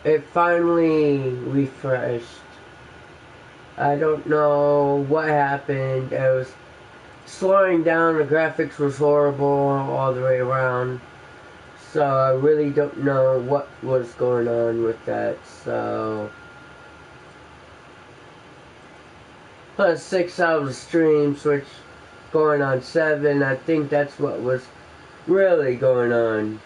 It finally refreshed. I don't know what happened. It was slowing down. The graphics was horrible all the way around. So I really don't know what was going on with that. So plus 6 hours of stream, switch going on 7. I think that's what was really going on.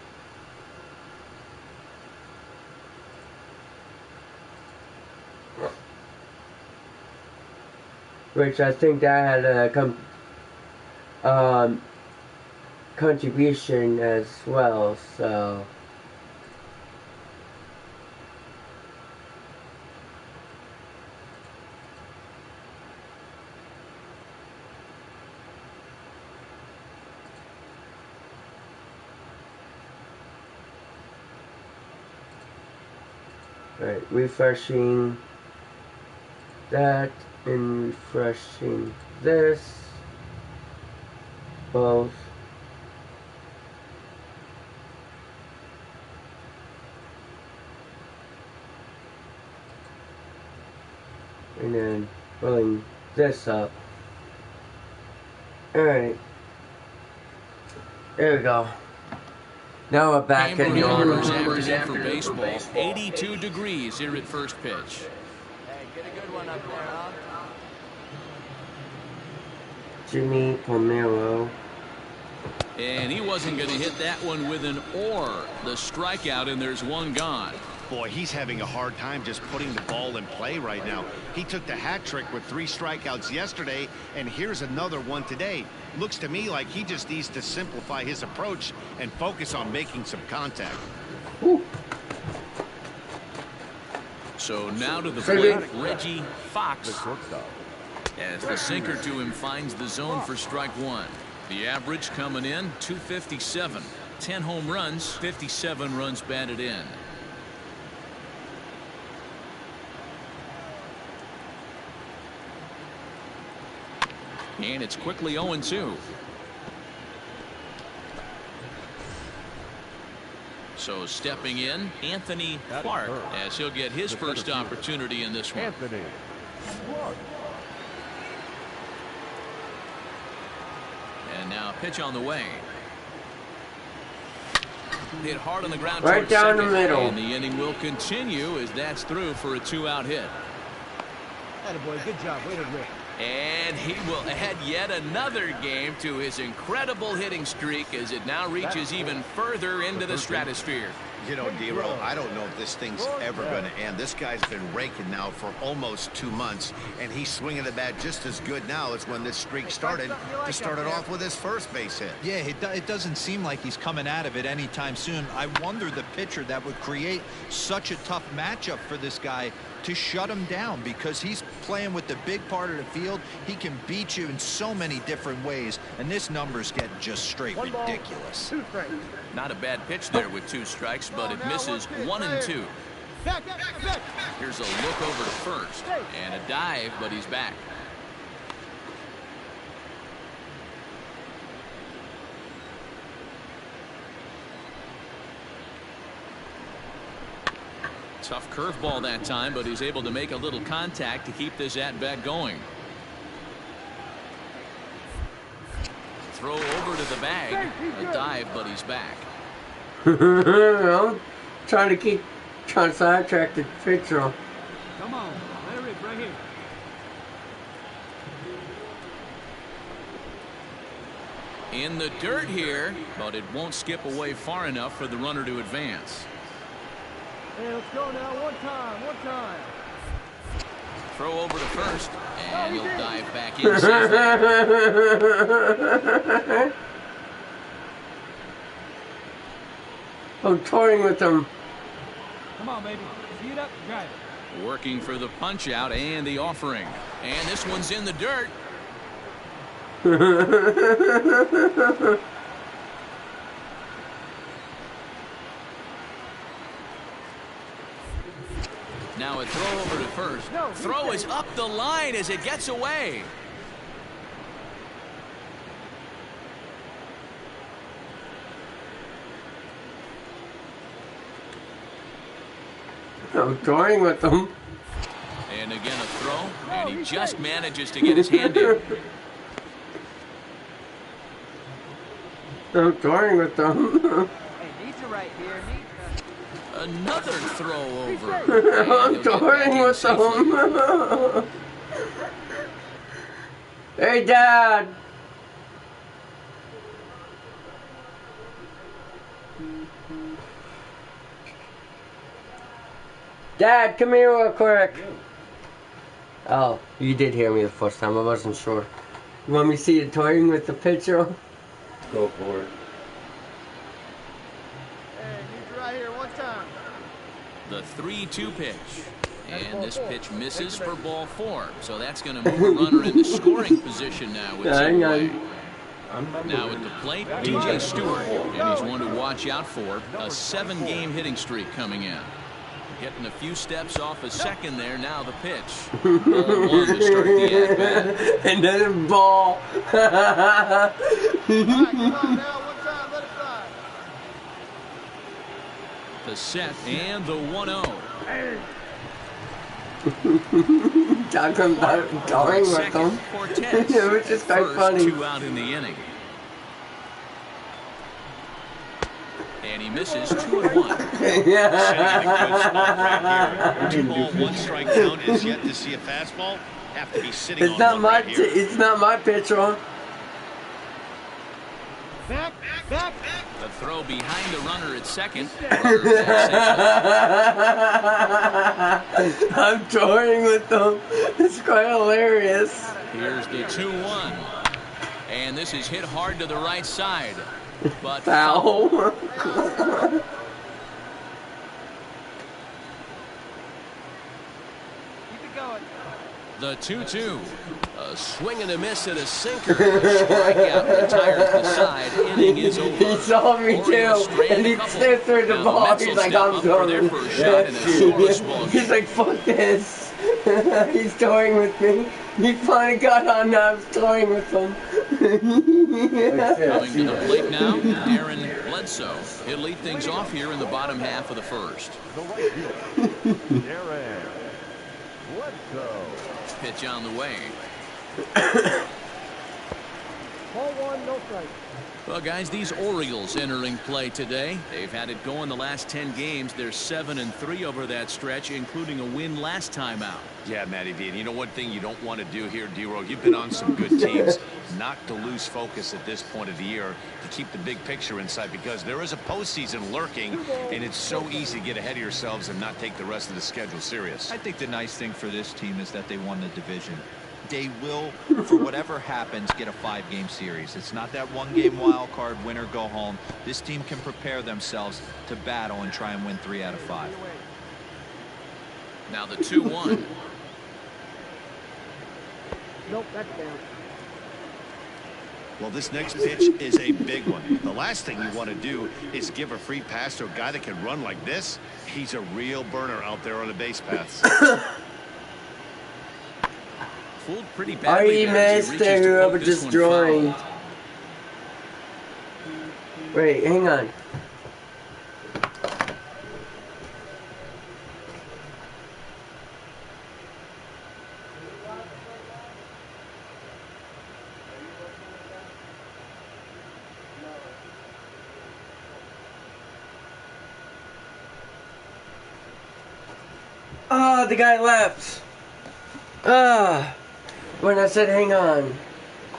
Which I think that had a contribution as well, so. Right, refreshing that and refreshing this. Both. And then pulling this up. Alright. There we go. Now we're back in normal. For baseball, 82 degrees here at first pitch. Hey, get a good one up there, huh? Jimmy Palmero. And he wasn't going to hit that one with an or. The strikeout, and there's one gone. Boy, he's having a hard time just putting the ball in play right now. He took the hat trick with 3 strikeouts yesterday, and here's another one today. Looks to me like he just needs to simplify his approach and focus on making some contact. Ooh. So now to the plate, Reggie Fox. As the sinker to him finds the zone for strike 1. The average coming in, 257. 10 home runs, 57 runs batted in. And it's quickly 0-2. So stepping in, Anthony Clark, as he'll get his first opportunity in this one. Anthony Clark. And now pitch on the way. Hit hard on the ground Right towards down second, the middle. and the inning will continue as that's through for a 2-out hit. Attaboy, good job. Way to rip. And he will add yet another game to his incredible hitting streak as it now reaches even further into the stratosphere. You know, D-Roll, I don't know if this thing's ever going to end. This guy's been raking now for almost 2 months, and he's swinging the bat just as good now as when this streak started. To start it off with his first base hit. Yeah, it doesn't seem like he's coming out of it anytime soon. I wonder the pitcher that would create such a tough matchup for this guy to shut him down, because he's playing with the big part of the field. He can beat you in so many different ways, and this number's getting just straight ridiculous. Not a bad pitch there with 2 strikes, but it misses 1 and 2. Here's a look over to first and a dive, but he's back. Tough curveball that time, but he's able to make a little contact to keep this at-bat going. Throw over to the bag. A dive, but he's back. I'm trying to sidetrack the pitcher. Come on, let it rip right here. In the dirt here, but it won't skip away far enough for the runner to advance. Hey, let's go now. One time. Throw over to first, and he'll dive back in safely. I'm toying with them. Come on, baby. Speed it up, drive it. Working for the punch out and the offering. And this one's in the dirt. Now a throw over to first. Throw is up the line as it gets away. I'm toying with them. And again a throw, and he just manages to get his hand in. I'm toying with them. Hey, Nita right here. Nita. Another throw over. I'm toying with them. Hey, Dad. Dad, come here real quick. Oh, you did hear me the first time. I wasn't sure. You want me to see you toying with the pitcher? Go for it. Hey, Nita right here. One time. The 3-2 pitch. And this pitch misses for ball 4. So that's going to move a runner into scoring position now with Hang two on. away. Now at the plate, DJ Stewart. And he's one to watch out for. A 7-game hitting streak coming in. Getting a few steps off a second there. Now the pitch. Ball 1 to start the at-bat. Another ball. All right, come on now. One time. Let it fly. The set and the 1-0. Talking about toying with Second, them. Cortez. Which is quite First, funny. 2 out in the inning. And he misses 2-1. Two ball, 1 strike count is yet to see a fastball. Have to be sitting It's on not one my. right here. It's not my pitcher. Back. The throw behind the runner at second. I'm toying with them. It's quite hilarious. Here's the 2-1. And this is hit hard to the right side. But Foul. Keep it going. the 2-2. A swing and a miss and a sinker. A strikeout retires the side. Inning is over. He saw me too, and he sniffed through the ball. He's like, I'm throwing. He's like, fuck this. He's toying with me. He finally got on now. I was toying with him. Coming to the plate now, Aaron Bledsoe. He'll lead things off here in the bottom half of the first. Aaron Bledsoe. Pitch on the way. Ball 1, no strike. Well, guys, these Orioles entering play today. They've had it going the last 10 games. They're 7-3 over that stretch, including a win last time out. Yeah, Matty V. And you know one thing you don't want to do here, D-Row, you've been on some good teams. Not to lose focus at this point of the year, to keep the big picture in sight, because there is a postseason lurking, and it's so easy to get ahead of yourselves and not take the rest of the schedule serious. I think the nice thing for this team is that they won the division. They will, for whatever happens, get a 5-game series. It's not that 1-game wild card, win or go home. This team can prepare themselves to battle and try and win 3 out of 5. Now the 2-1. Nope, that's down. Well, this next pitch is a big one. The last thing you want to do is give a free pass to a guy that can run like this. He's a real burner out there on the base paths. Fooled pretty badly. I missed whoever just joined. Wait, hang on. Oh, the guy left. When I said hang on.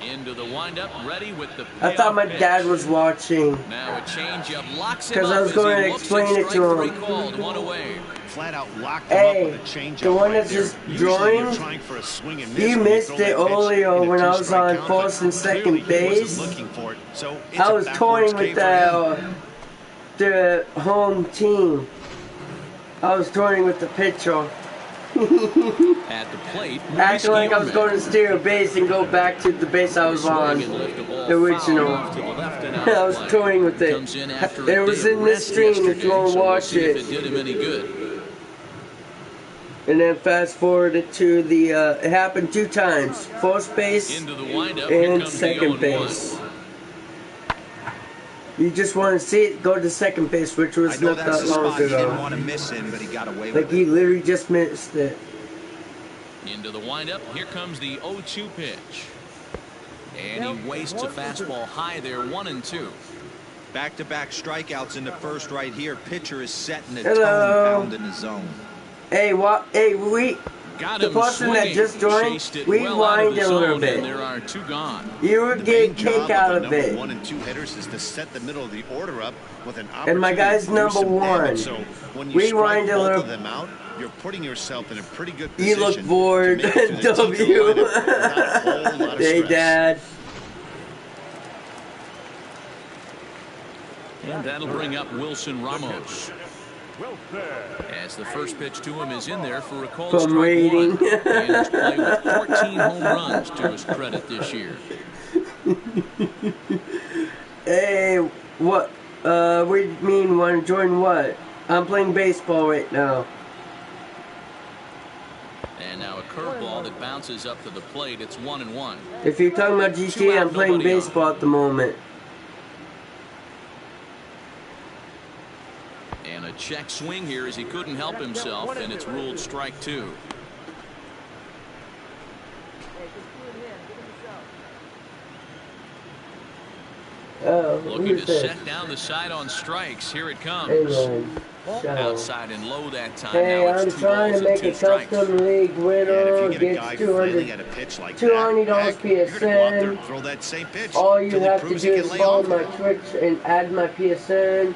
Into the windup, ready with the I thought my pitch. dad was watching. Now a changeup locks him Because I up was as going he to looks explain at it to strike 3 him. called, 1 away. Flat out locked him up Hey, with a changeup the one right that there. just Usually you're joined, trying for a swing and miss he when you missed throw it that pitch earlier in a when I was 2-strike on count, first but and second clearly he wasn't base. looking for it. So it's I a was backwards toying K with for him. the home team. I was toying with the pitcher. At the plate, Acting like I was going to steal a base and go back to the base I was on. The original. I was toying with it. It was in this stream if you want to watch it. It did him any good. And then fast forwarded to the, it happened 2 times. First base Into the windup, here and comes the second 0-1. base. You just want to see it go to second base, which was I know not that's that the long spot he didn't ago. want to miss in, but he got away Like with he it. literally just missed it. Into the windup. Here comes the 0-2 pitch. And he wastes a fastball high there, 1-2. Back-to-back strikeouts in the first right here. Pitcher is setting the Hello. tone, pounding the zone. Hey, what? Hey, we. Got The him person that swinging. just joined, Chased it we well out of wind the a little zone, bit. and there are 2 gone. You would The get main kick job out of of the number it. 1 and 2 hitters is to set the middle of the order up with an opportunity And my guy's to do number some damage. 1. So when you Rewind strike a both little. of them out, you're putting yourself in a pretty good You position look bored. to make it through the teeth of the W. lineup without a whole lot of Hey, stress. Dad. And that'll bring up Wilson Ramos. As the first pitch to him is in there for a called From strike rating. 1. And he's played with 14 home runs to his credit this year. Hey, what? What do you mean, want to join what? I'm playing baseball right now. And now a curveball that bounces up to the plate. It's 1-1. If you're talking about 2 GTA, out, I'm playing nobody on. baseball at the moment. And a check swing here as he couldn't help himself, and it's ruled strike 2. Hey, just do it in. Give him a shot. Oh, Looking who's to this? set down the side on strikes. Here it comes. Hang on. Shut up. Outside and low that time. Hey, Now I'm it's 2 trying balls to and make 2 a strikes. custom league Yeah, and winner. if you get a guy Gets failing at a pitch like that, $200 heck, you're gonna go out there PSN. and throw that same pitch All you till he have to proves do he is can lay follow off my it. Twitch and add my PSN.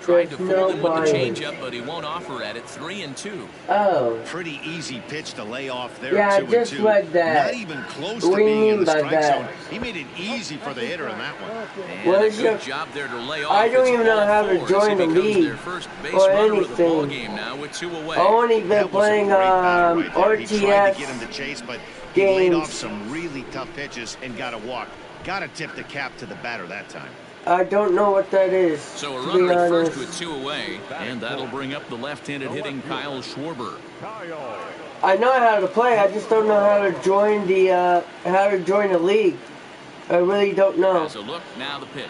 Tried to There's fool no him with the buying. changeup, but he won't offer at it. 3-2. Oh. Pretty easy pitch to lay off there. Yeah, I 2-2. just read that. Not even close What to do you being in mean the by strike that? zone. He made it easy for the hitter on that one. And What a is good your- job there to lay off. I don't It's even know ball how to 4 join as he the becomes league their first base or runner of the ball anything. game now with 2 away. I've only been That was a playing great batter right there. He tried to RTS get him to chase, but he laid games. off some really tough pitches and got a walk. Got to tip the cap to the batter that time. I don't know what that is. So a to be runner at first honest. with 2 away, and that'll bring up the left-handed hitting Kyle Schwarber. I know how to play. I just don't know how to join the league. I really don't know. As a look, now the pitch.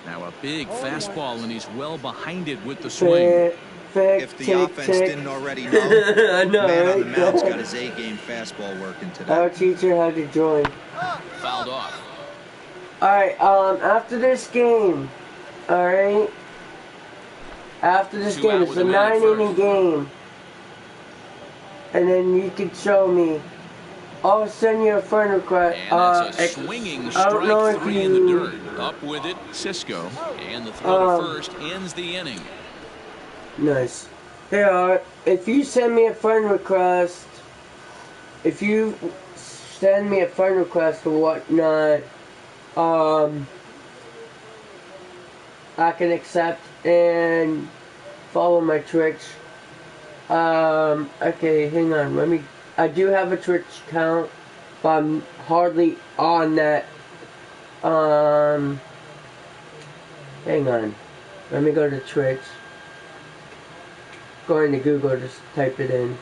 Now a big fastball, and he's well behind it with the swing. If the offense didn't already know, I know, man on the right? mound's got his A-game fastball working today. I'll teach you how to join. Fouled off. Alright, after this game, alright? After this 2 game, out it's with a a man at 9-inning first. game. And then you can show me. I'll send you a friend request. And that's a swinging I don't know strike if 3 in the you- dirt. Up with it, Cisco. And the throw to first ends the inning. Nice. Here, if you send me a friend request, or whatnot, I can accept and follow my Twitch. Okay, hang on. I do have a Twitch account, but I'm hardly on that. Hang on. Let me go to Twitch. Go into Google, just type it in.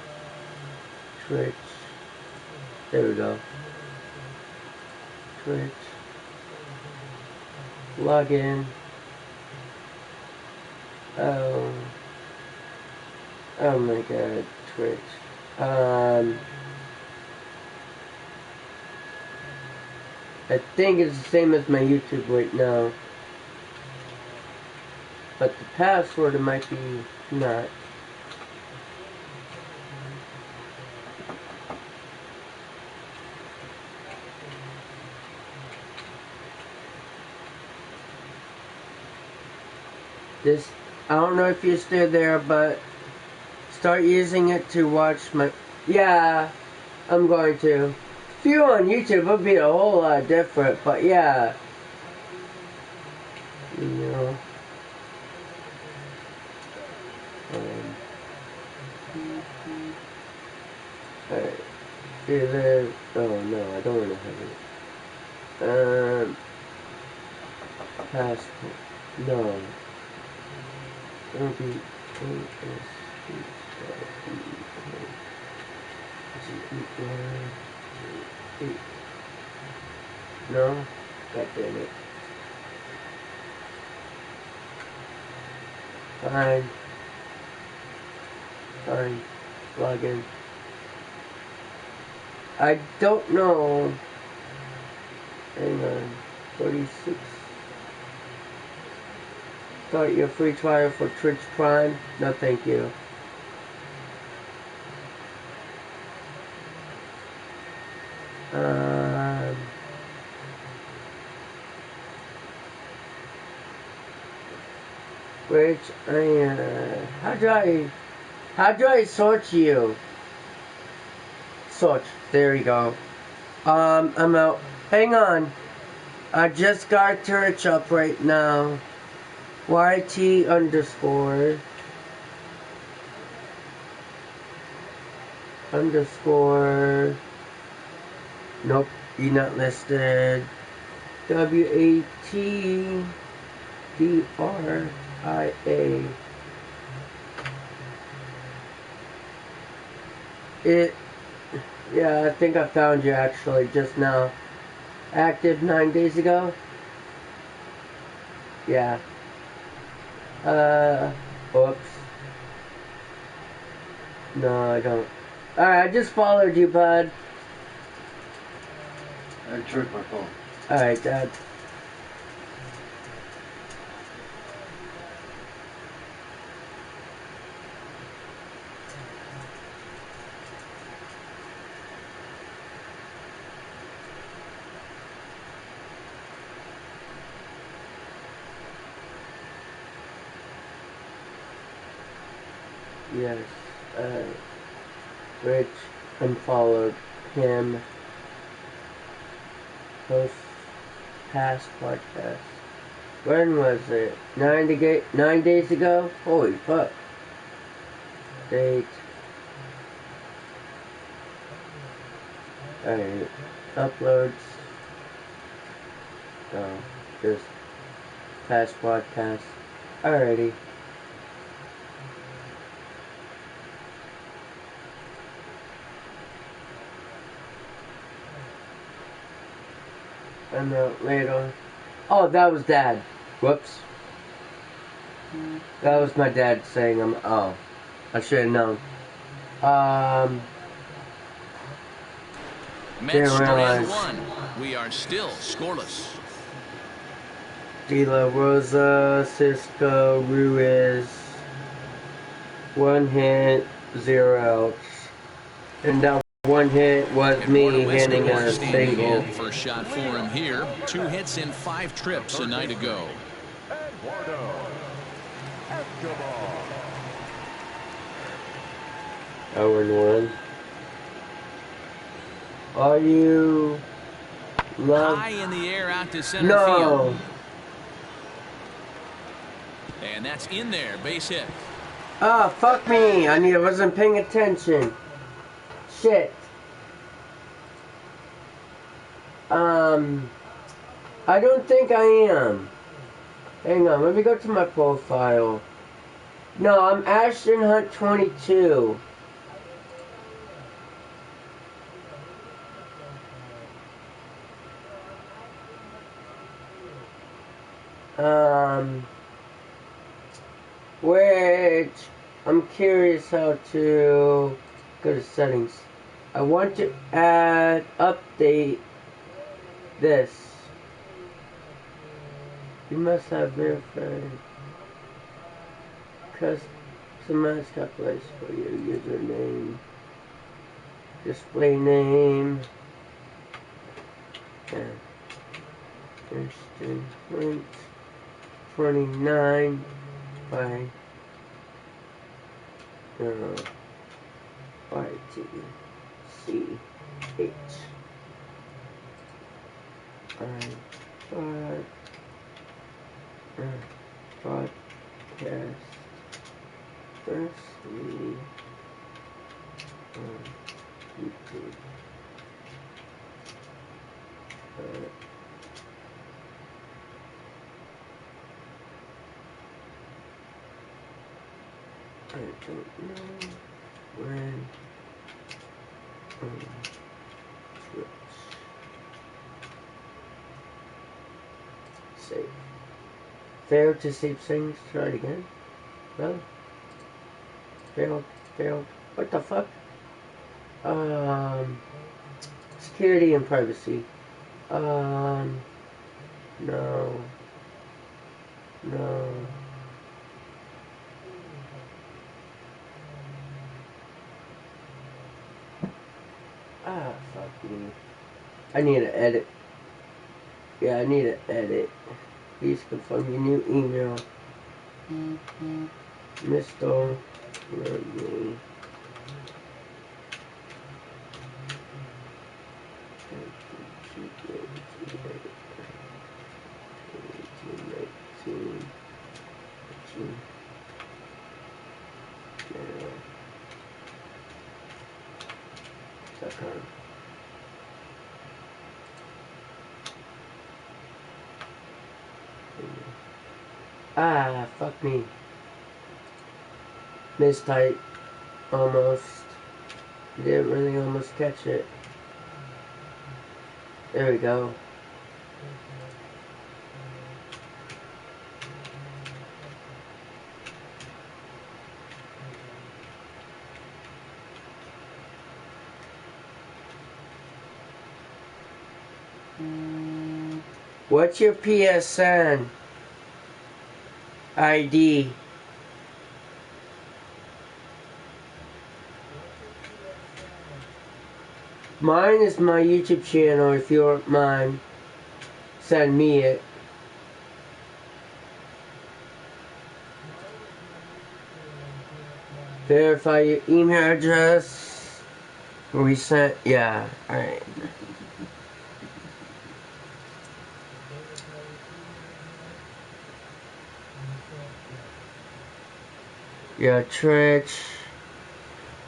Twitch. There we go. Twitch. Log in. Oh my god, Twitch. I think it's the same as my YouTube right now. But the password, it might be not. I don't know if you're still there, but start using it to watch my... Yeah, I'm going to. If you're on YouTube, it'll be a whole lot different, but yeah. You know. Alright. Oh no, I don't want to have it. Passport. No. No? God damn it. Fine. Fine. Log in. I don't know. Hang on. 46. Start your free trial for Twitch Prime. No, thank you. Which how do I sort you? Sort. There you go. I'm out. Hang on. I just got Twitch up right now. YT underscore nope, you're not listed. WATDRIA. Yeah, I think I found you actually just now. Active 9 days ago? Yeah. Oops. No, I don't. Alright, I just followed you, bud. I tricked my phone. Alright, Dad. Yes, Rich unfollowed him. Post past podcast. When was it? 9 days ago? Holy fuck. Date. Alright. Uploads. Oh, just past podcast. Alrighty. And later. Oh, that was Dad. Whoops. That was my dad saying oh. I should have known. Mets Didn't strand realize. one. We are still scoreless. De La Rosa, Cisco, Ruiz. 1 hit, 0 outs. And that 1 hit was me Eduardo hitting Escobar a standing single. in. First shot for him here. 2 hits in 5 trips a night ago. Eduardo Escobar. 0-1. Are you High in the air out to center No. field. And that's in there. Base hit. Ah, fuck me. I wasn't paying attention. Shit. I don't think I am. Hang on, let me go to my profile. No, I'm Ashton Hunt 22. Which I'm curious how to go to settings. I want to update this. You must have verified customize templates for your username, display name, and instant link 29 by YTCH. Podcast firstly on YouTube. I don't know when on Twitch. Save. Failed to save settings. Try it again. Really? Failed. Failed. What the fuck? Security and privacy. No. No. Ah, fuck me. I need to edit. Yeah, I need to edit. Please confirm your new email. Mr. Rodney. Ah, fuck me. Mistype. Almost. Didn't really almost catch it. There we go. What's your PSN ID? Mine is my YouTube channel. If you don't mind, send me it. Verify your email address. Resent. Yeah, alright. Your Twitch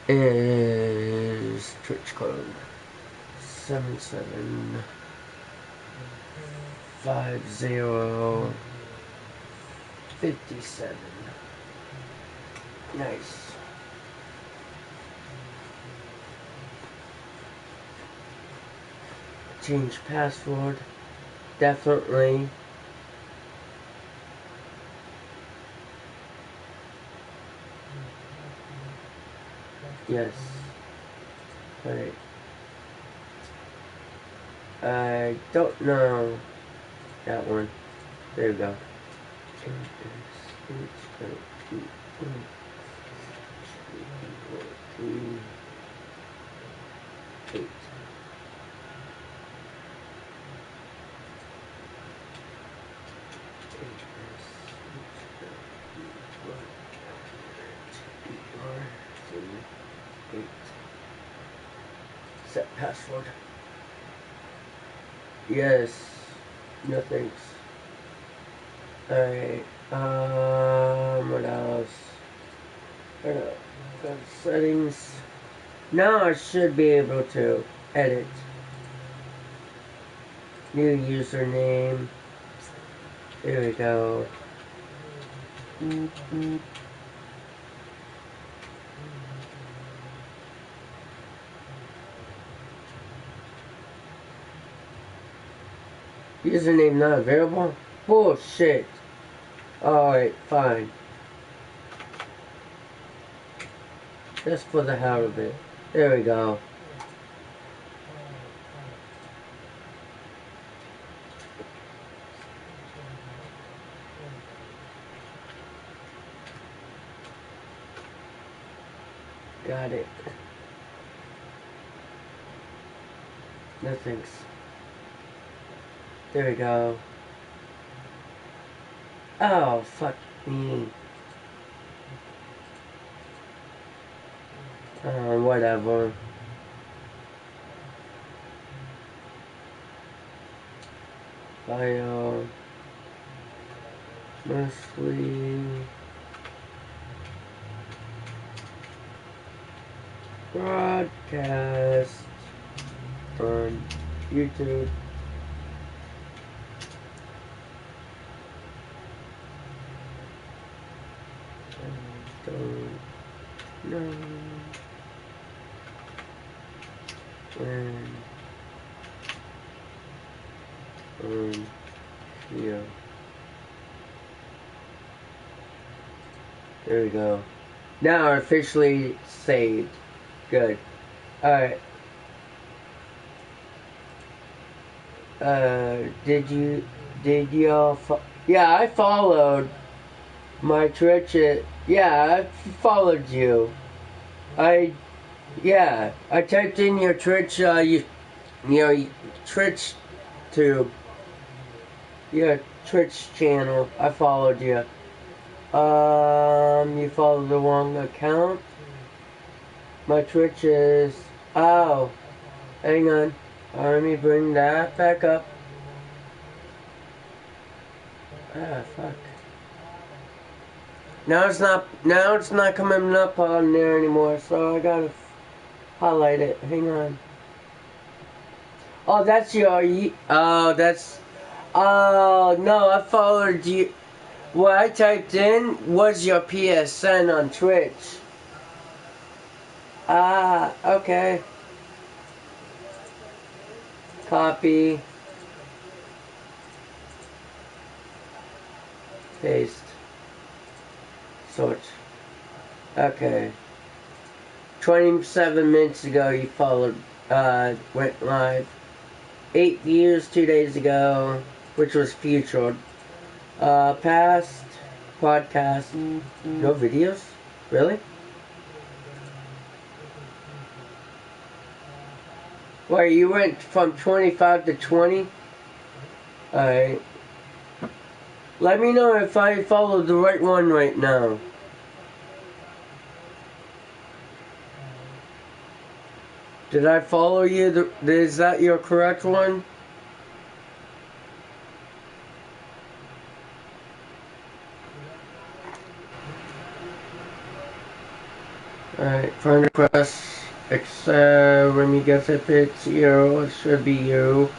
is Twitch code 775057. Nice. Change password. Definitely. Yes. Alright. I don't know that one. There we go. Set password. Yes. No thanks. Alright. What else? Go to settings. Now I should be able to edit. New username. There we go. Username not available? Bullshit. Alright, fine. Just for the hell of it. There we go. Got it. No thanks. There we go. Oh, fuck me. Whatever. Bio. Mostly. Broadcast on YouTube. I don't know when here. There we go. Now officially saved. Good. Alright. Did y'all yeah, I followed my Twitch. Yeah, I followed you. I typed in your Twitch, Twitch tube. Your Twitch channel. I followed you. You followed the wrong account. My Twitch is... Oh. Hang on. Let me bring that back up. Ah, fuck. Now it's not coming up on there anymore, so I gotta highlight it. Hang on. Oh, that's your... Oh, that's... Oh, no, I followed you. What I typed in was your PSN on Twitch. Ah, okay. Copy. Paste. Sort. Okay. 27 minutes ago you followed, went live. 8 years, 2 days ago, which was featured. Past podcast. No videos? Really? Why, you went from 25 to 20? Alright. Let me know if I followed the right one right now. Did I follow you? Is that your correct one? Alright, friend request. Let me guess if it's you. It should be you.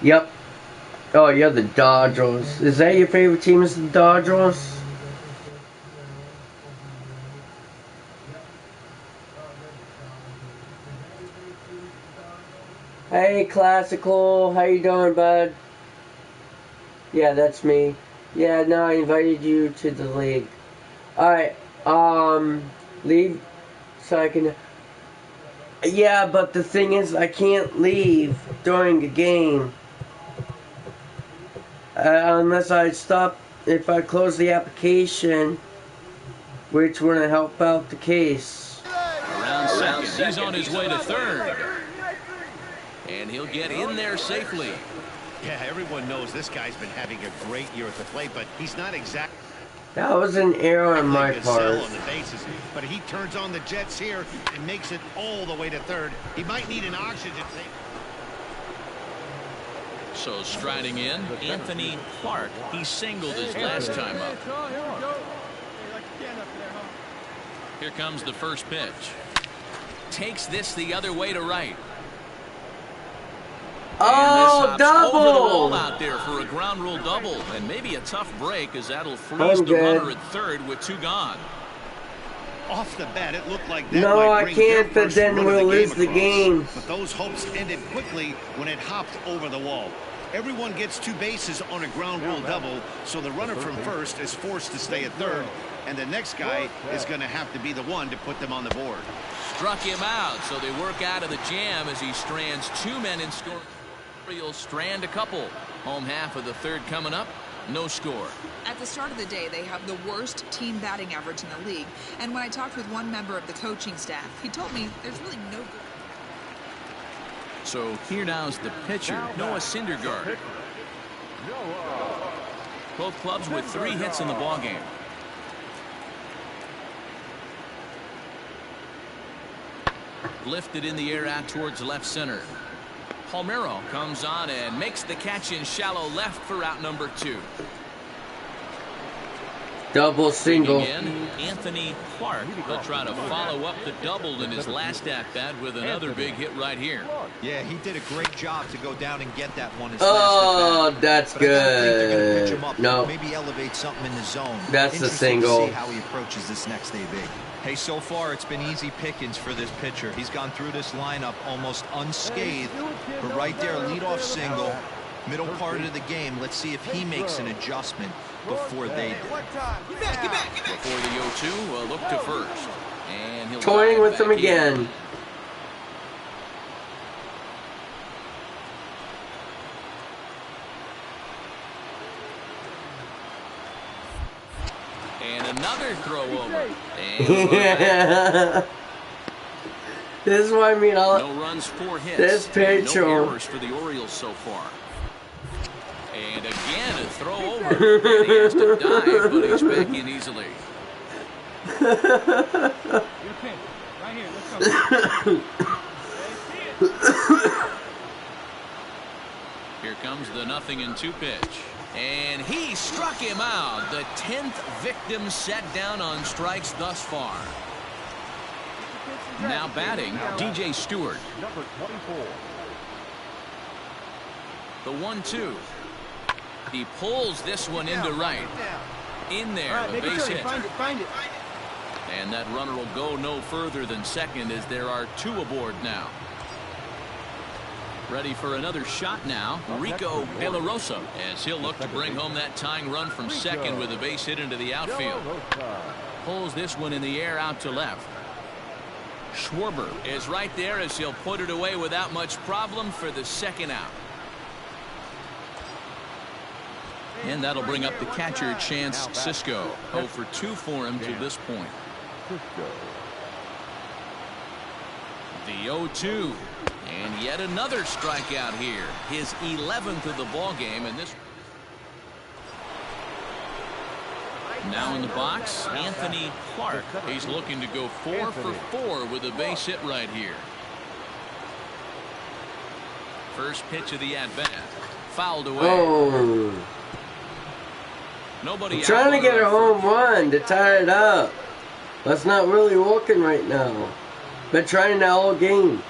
Yep. Oh, you're the Dodgers. Is that your favorite team, is the Dodgers? Hey, Classical. How you doing, bud? Yeah, that's me. Yeah, no, I invited you to the league. Alright, leave so I can... Yeah, but the thing is, I can't leave during a game. Unless I stop, if I close the application, which wouldn't help out the case. Around second, he's on his way to third. And he'll get in there safely. Yeah, everyone knows this guy's been having a great year at the plate, but he's not exactly... That was an error on my part. On the bases, but he turns on the Jets here and makes it all the way to third. He might need an oxygen tank. So striding in, Anthony Clark. He singled his last time up. Here comes the first pitch. Takes this the other way to right. Oh, double! Over the wall out there for a ground rule double, and maybe a tough break as that'll freeze the runner at third with two gone. Off the bat, it looked like that. No, I can't, but then we'll lose the game. But those hopes ended quickly when it hopped over the wall. Everyone gets two bases on a ground rule double, so the runner from first is forced to stay at third, and the next guy is going to have to be the one to put them on the board. Struck him out, so they work out of the jam as he strands two men in score. He'll strand a couple. Home half of the third coming up. No score. At the start of the day, they have the worst team batting average in the league. And when I talked with one member of the coaching staff, he told me there's really no good. So here now is the pitcher, Noah Syndergaard. Both clubs with 3 hits in the ballgame. Lifted in the air out towards left center. Palmeiro comes on and makes the catch in shallow left for out number 2. Double single. In, Anthony Clark will try to follow up the double in his last at-bat with another big hit right here. Yeah, he did a great job to go down and get that one. Oh, that's good. No. Maybe elevate something in the zone. That's the single. To see how he approaches this next day big. Hey, so far it's been easy pickings for this pitcher. He's gone through this lineup almost unscathed. But right there, leadoff single. Middle part of the game, let's see if he makes an adjustment before they do. Before the 0-2, look to first. And he'll Toying dive with them back in. again. And another throw over. And he'll go back. This is what I mean. No runs, 4 hits. This pitcher. No errors for the Orioles so far. And again, a throw over. And he has to dive, but he's back in easily. Right here, let's go. Here comes the 0-2 pitch. And he struck him out. The 10th victim set down on strikes thus far. Now batting, DJ Stewart. Number 24. The 1-2. He pulls this one into right. In there, the base hit. Find it. And that runner will go no further than second as there are 2 aboard now. Ready for another shot now, Rico De La Rosa, as he'll look to bring home that tying run from second with a base hit into the outfield. Pulls this one in the air out to left. Schwarber is right there as he'll put it away without much problem for the second out. And that'll bring up the catcher, Chance Sisco. 0 for 2 for him to this point. The 0-2. And yet another strikeout here. His 11th of the ball game, and this. Now in the box, Anthony Clark. He's looking to go 4 for 4 with a base hit right here. First pitch of the at-bat. Fouled away. Oh. Nobody I'm trying to get a home run to tie it up. That's not really working right now. Been trying that all game.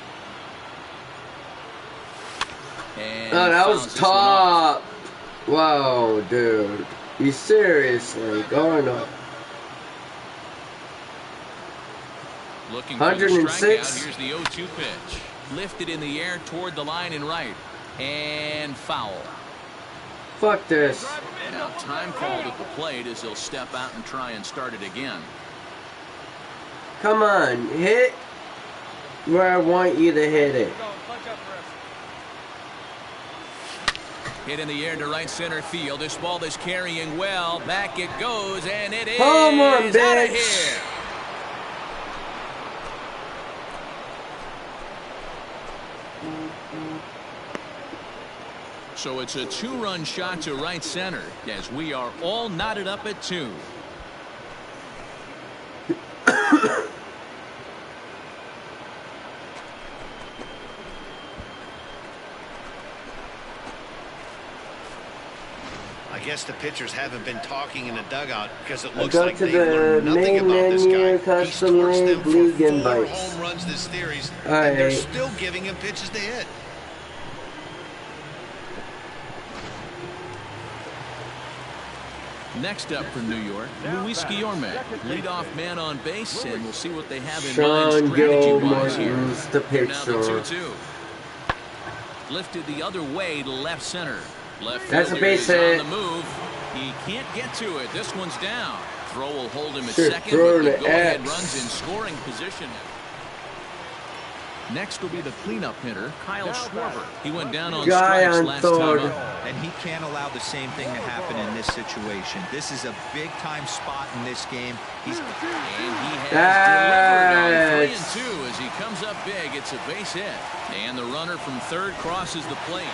And Oh, that was top. Wow, dude. You seriously going up? Looking for the 106. strikeout. Here's the 0-2 pitch. Lifted in the air toward the line and right. And foul. Fuck this. Now time called at the plate as he'll step out and try and start it again. Come on, hit where I want you to hit it. Hit in the air to right center field. This ball is carrying well. Back it goes, and it is Home run, out of bitch. here. So it's a 2-run shot to right center as we are all knotted up at 2. I guess the pitchers haven't been talking in the dugout because it I looks go like to they the learned nothing main about this menu, guy. He's custom torched them league for 4 invites. home runs this series, All and they're right. still giving him pitches to hit. Next up for New York, Luis Guillorme, leadoff man on base, and we'll see what they have in Sean mind strategy-wise Gilmore here. is the Now the pitcher. 2-2. Lifted the other way to left center. Left That's a fielder base is hit. on the move. He can't get to it. This one's down. Throw will hold him at Should second, throw but the to go-ahead X. runs in scoring position. Next will be the cleanup hitter, Kyle Schwarber. He went down on Guy strikes on last third. time up. And he can't allow the same thing to happen in this situation. This is a big-time spot in this game. And he has delivered That's- on 3-2 as he comes up big. It's a base hit. And the runner from third crosses the plate.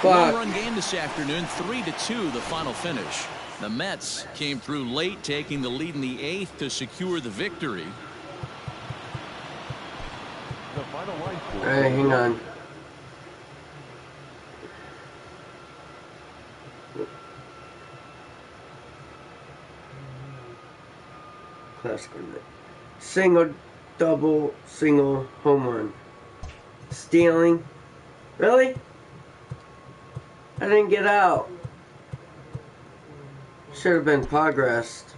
Fuck. One-run game this afternoon, 3-2 the final finish. The Mets came through late, taking the lead in the 8th to secure the victory. The final line score. All right, hang on. Classical. Single, double, single, home run. Stealing. Really? I didn't get out. Should have been progressed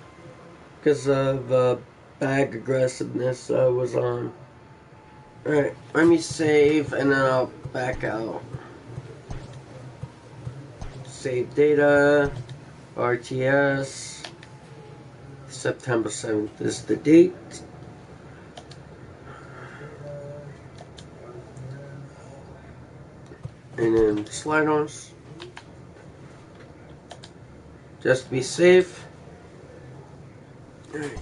because of bag aggressiveness I was on. Alright, let me save and then I'll back out. Save data. RTS. September 7th is the date. And then slide-ons. Just to be safe. Alright.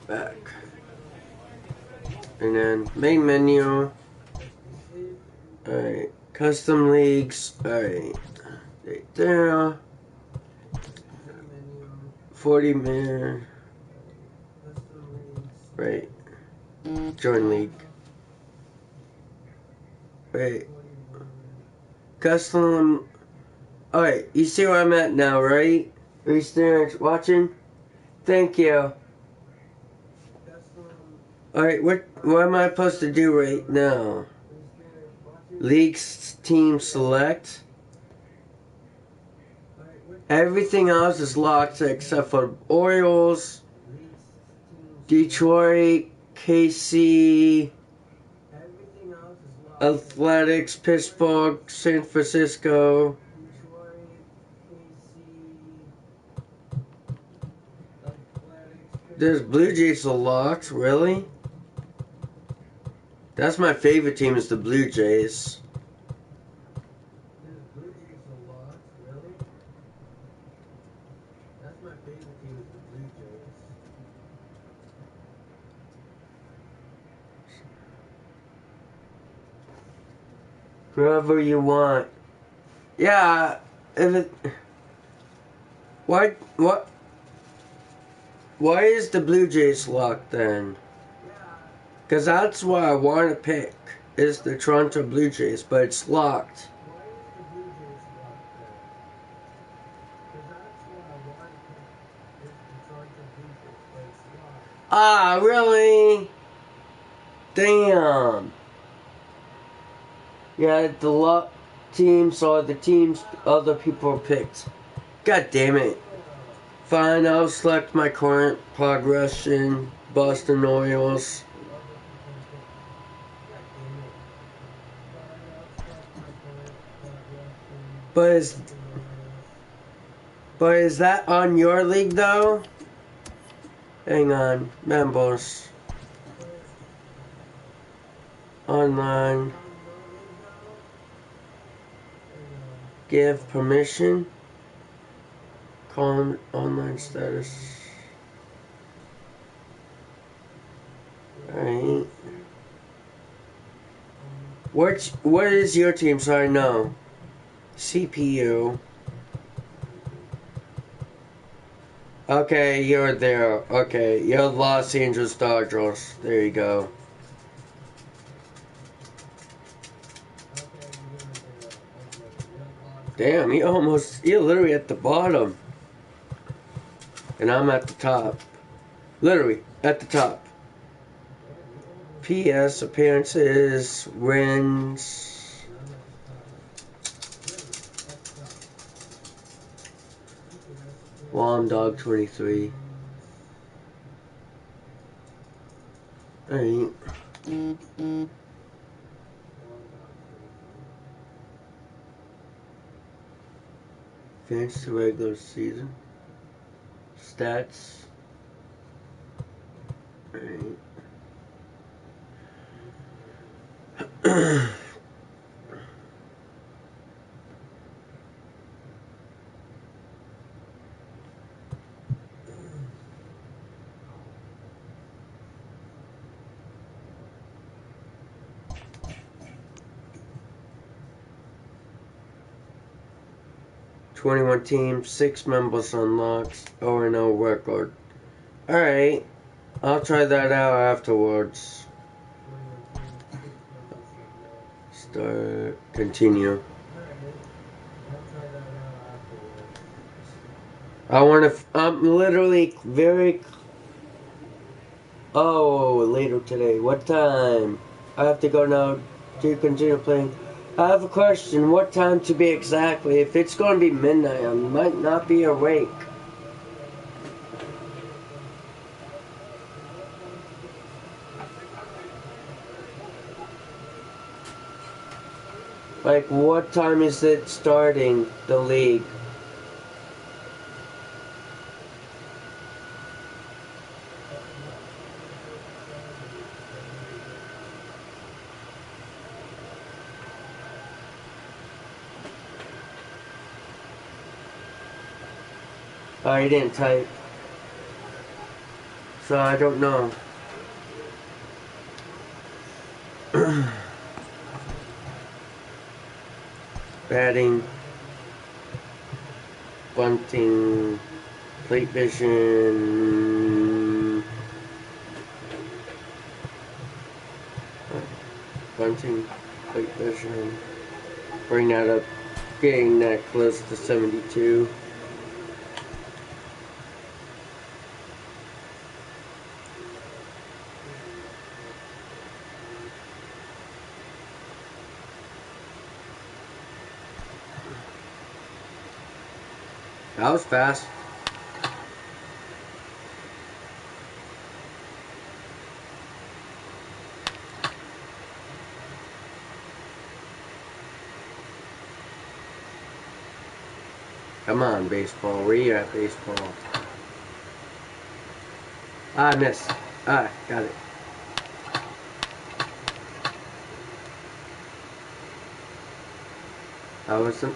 Back. And then main menu. Alright. Custom leagues. Alright. Right there. 40 minutes. Right. Join league. Right. Custom. Alright, you see where I'm at now, right? Are you still watching? Thank you. Alright, what am I supposed to do right now? Leagues team select. Everything else is locked except for Orioles, Detroit, KC, Athletics, Pittsburgh, San Francisco. There's Blue Jays are locked, really? That's my favorite team is the Blue Jays. Whoever you want. Yeah, if it... What? Why is the Blue Jays locked then? Because that's what I want to pick, is the Toronto Blue Jays, but it's locked. Ah, really? Damn. Yeah, the teams are the teams other people picked. God damn it. Fine, I'll select my current progression, Boston Orioles. But is that on your league though? Hang on, members. Online. Give permission. Call online status. Alright. What is your team so I know? CPU. Okay, you're there. Okay, you're Los Angeles Dodgers. There you go. Damn, you're literally at the bottom. And I'm at the top. Literally, at the top. PS, appearances, wins. Long Dog 23. Alright. Finish the regular season. Stats. Alright. 21 teams, 6 members unlocked, 0-0 record. Alright, I'll try that out afterwards. Start, continue. I'm literally later today. What time? I have to go now to continue playing. I have a question. What time to be exactly? If it's going to be midnight, I might not be awake. Like, what time is it starting, the league? I didn't type, so I don't know. Batting, bunting, plate vision, bunting, plate vision. Bring that up, getting that close to 72. That was fast. Come on, baseball. Where you at, baseball? I missed. Got it.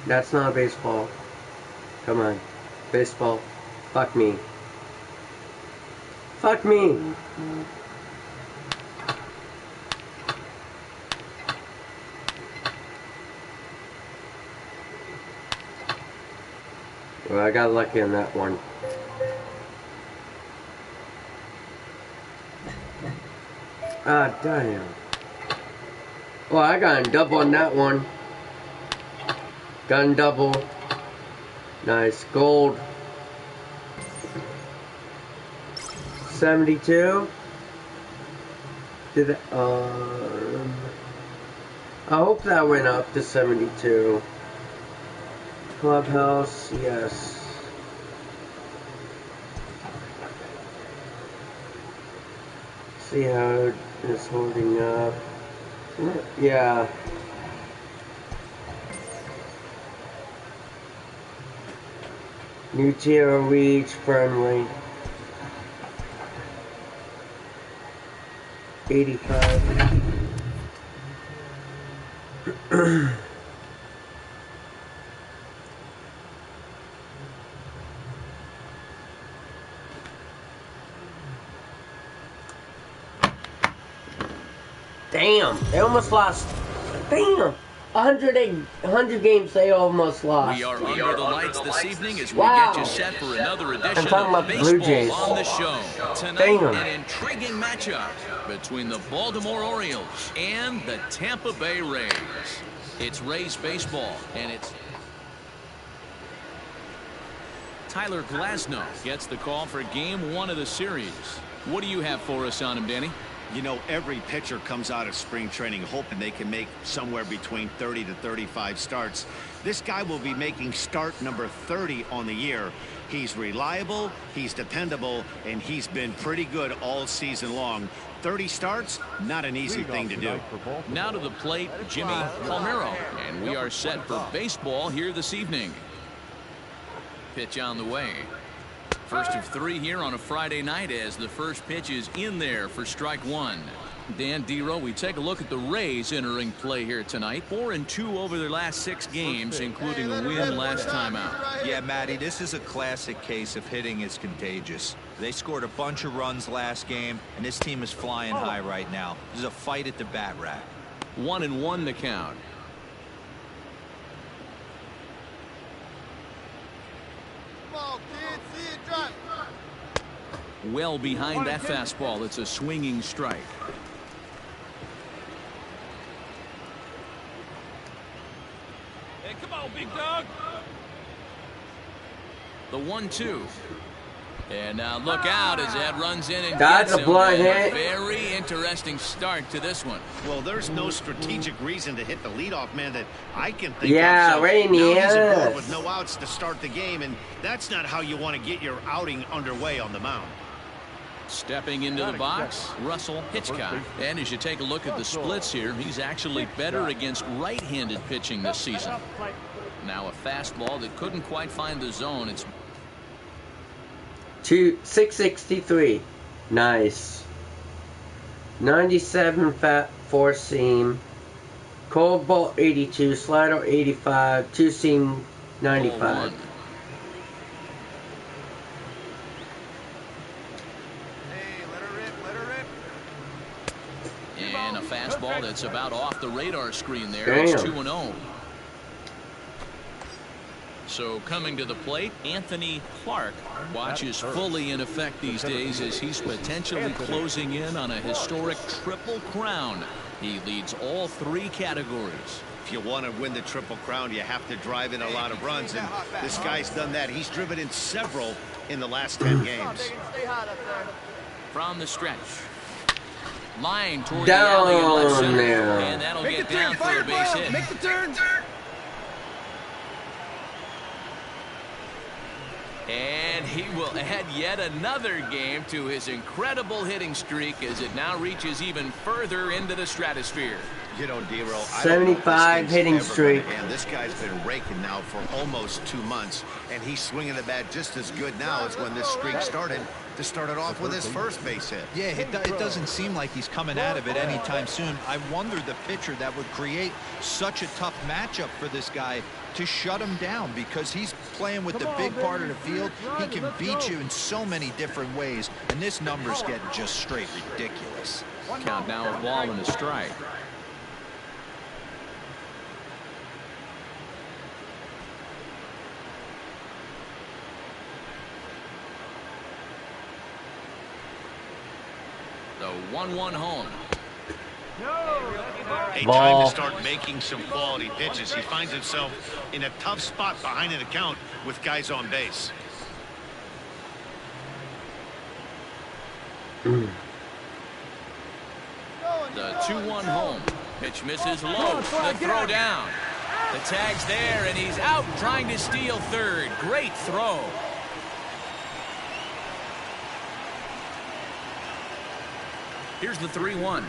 That's not a baseball. Come on. Baseball. Fuck me. Fuck me! Well, I got lucky on that one. Ah, damn. Well, I got a double on that one. Gun double. Nice. Gold. 72. Did it, I hope that went up to 72. Clubhouse, yes. See how it's holding up. Yeah. New tier reach friendly. 85. Damn, they almost lost. Damn, 100 games they almost lost. We are under the lights this evening as we get you set for another edition of Baseball on the Show. Tonight, an intriguing matchup between the Baltimore Orioles and the Tampa Bay Rays. It's Rays baseball, and it's Tyler Glasnow gets the call for Game 1 of the series. What do you have for us on him, Danny? You know, every pitcher comes out of spring training hoping they can make somewhere between 30 to 35 starts. This guy will be making start number 30 on the year. He's reliable, he's dependable, and he's been pretty good all season long. 30 starts, not an easy thing to do. Now to the plate, Jimmy Palmero, and we are set for baseball here this evening. Pitch on the way. First of 3 here on a Friday night as the first pitch is in there for strike 1. Dan Dero, we take a look at the Rays entering play here tonight. 4-2 over their last 6 games, including a win last time out. Yeah, Matty, this is a classic case of hitting is contagious. They scored a bunch of runs last game, and this team is flying high right now. This is a fight at the bat rack. 1-1 the count. Well behind that fastball. It's a swinging strike. Hey, come on, big dog. The 1-2. And now look out as that runs in and That's gets a blind him. hit. A very interesting start to this one. Well, there's no strategic reason to hit the leadoff man that I can think Yeah, of. So right in the now he's aboard ass. with no outs to start the game, and that's not how you want to get your outing underway on the mound. Stepping into the box, Russell Hitchcock. And as you take a look at the splits here, he's actually better against right-handed pitching this season. Now a fastball that couldn't quite find the zone. It's 663. Nice. 97 fat four seam. Cold ball 82. Slider 85. Two seam 95. And a fastball that's about off the radar screen there. Damn. It's 2-0. So coming to the plate, Anthony Clark. Watch is fully in effect these days as he's potentially closing in on a historic triple crown. He leads all three categories. If you want to win the Triple Crown, you have to drive in a lot of runs, and this guy's done that. He's driven in several in the last 10 games. Stay hot up there. From the stretch. Line toward Down the alley in left center. there. And that'll get down for a base hit. Make the turn. And he will add yet another game to his incredible hitting streak as it now reaches even further into the stratosphere. You know, D-Roll, 75 hitting streak. And this guy's been raking now for almost 2 months, and he's swinging the bat just as good now as when this streak started. To start it off with his first base hit. Yeah, it doesn't seem like he's coming out of it anytime soon. I wonder the pitcher that would create such a tough matchup for this guy to shut him down, because he's playing with the big part of the field. He can beat you in so many different ways, and this number's getting just straight ridiculous. Count now a ball and a strike. The 1-1 home. Hey, Ball. time to start making some quality pitches. He finds himself in a tough spot behind an account with guys on base. The 2-1 home. Pitch misses low. The throw down. The tag's there, and he's out trying to steal third. Great throw. Here's the 3-1.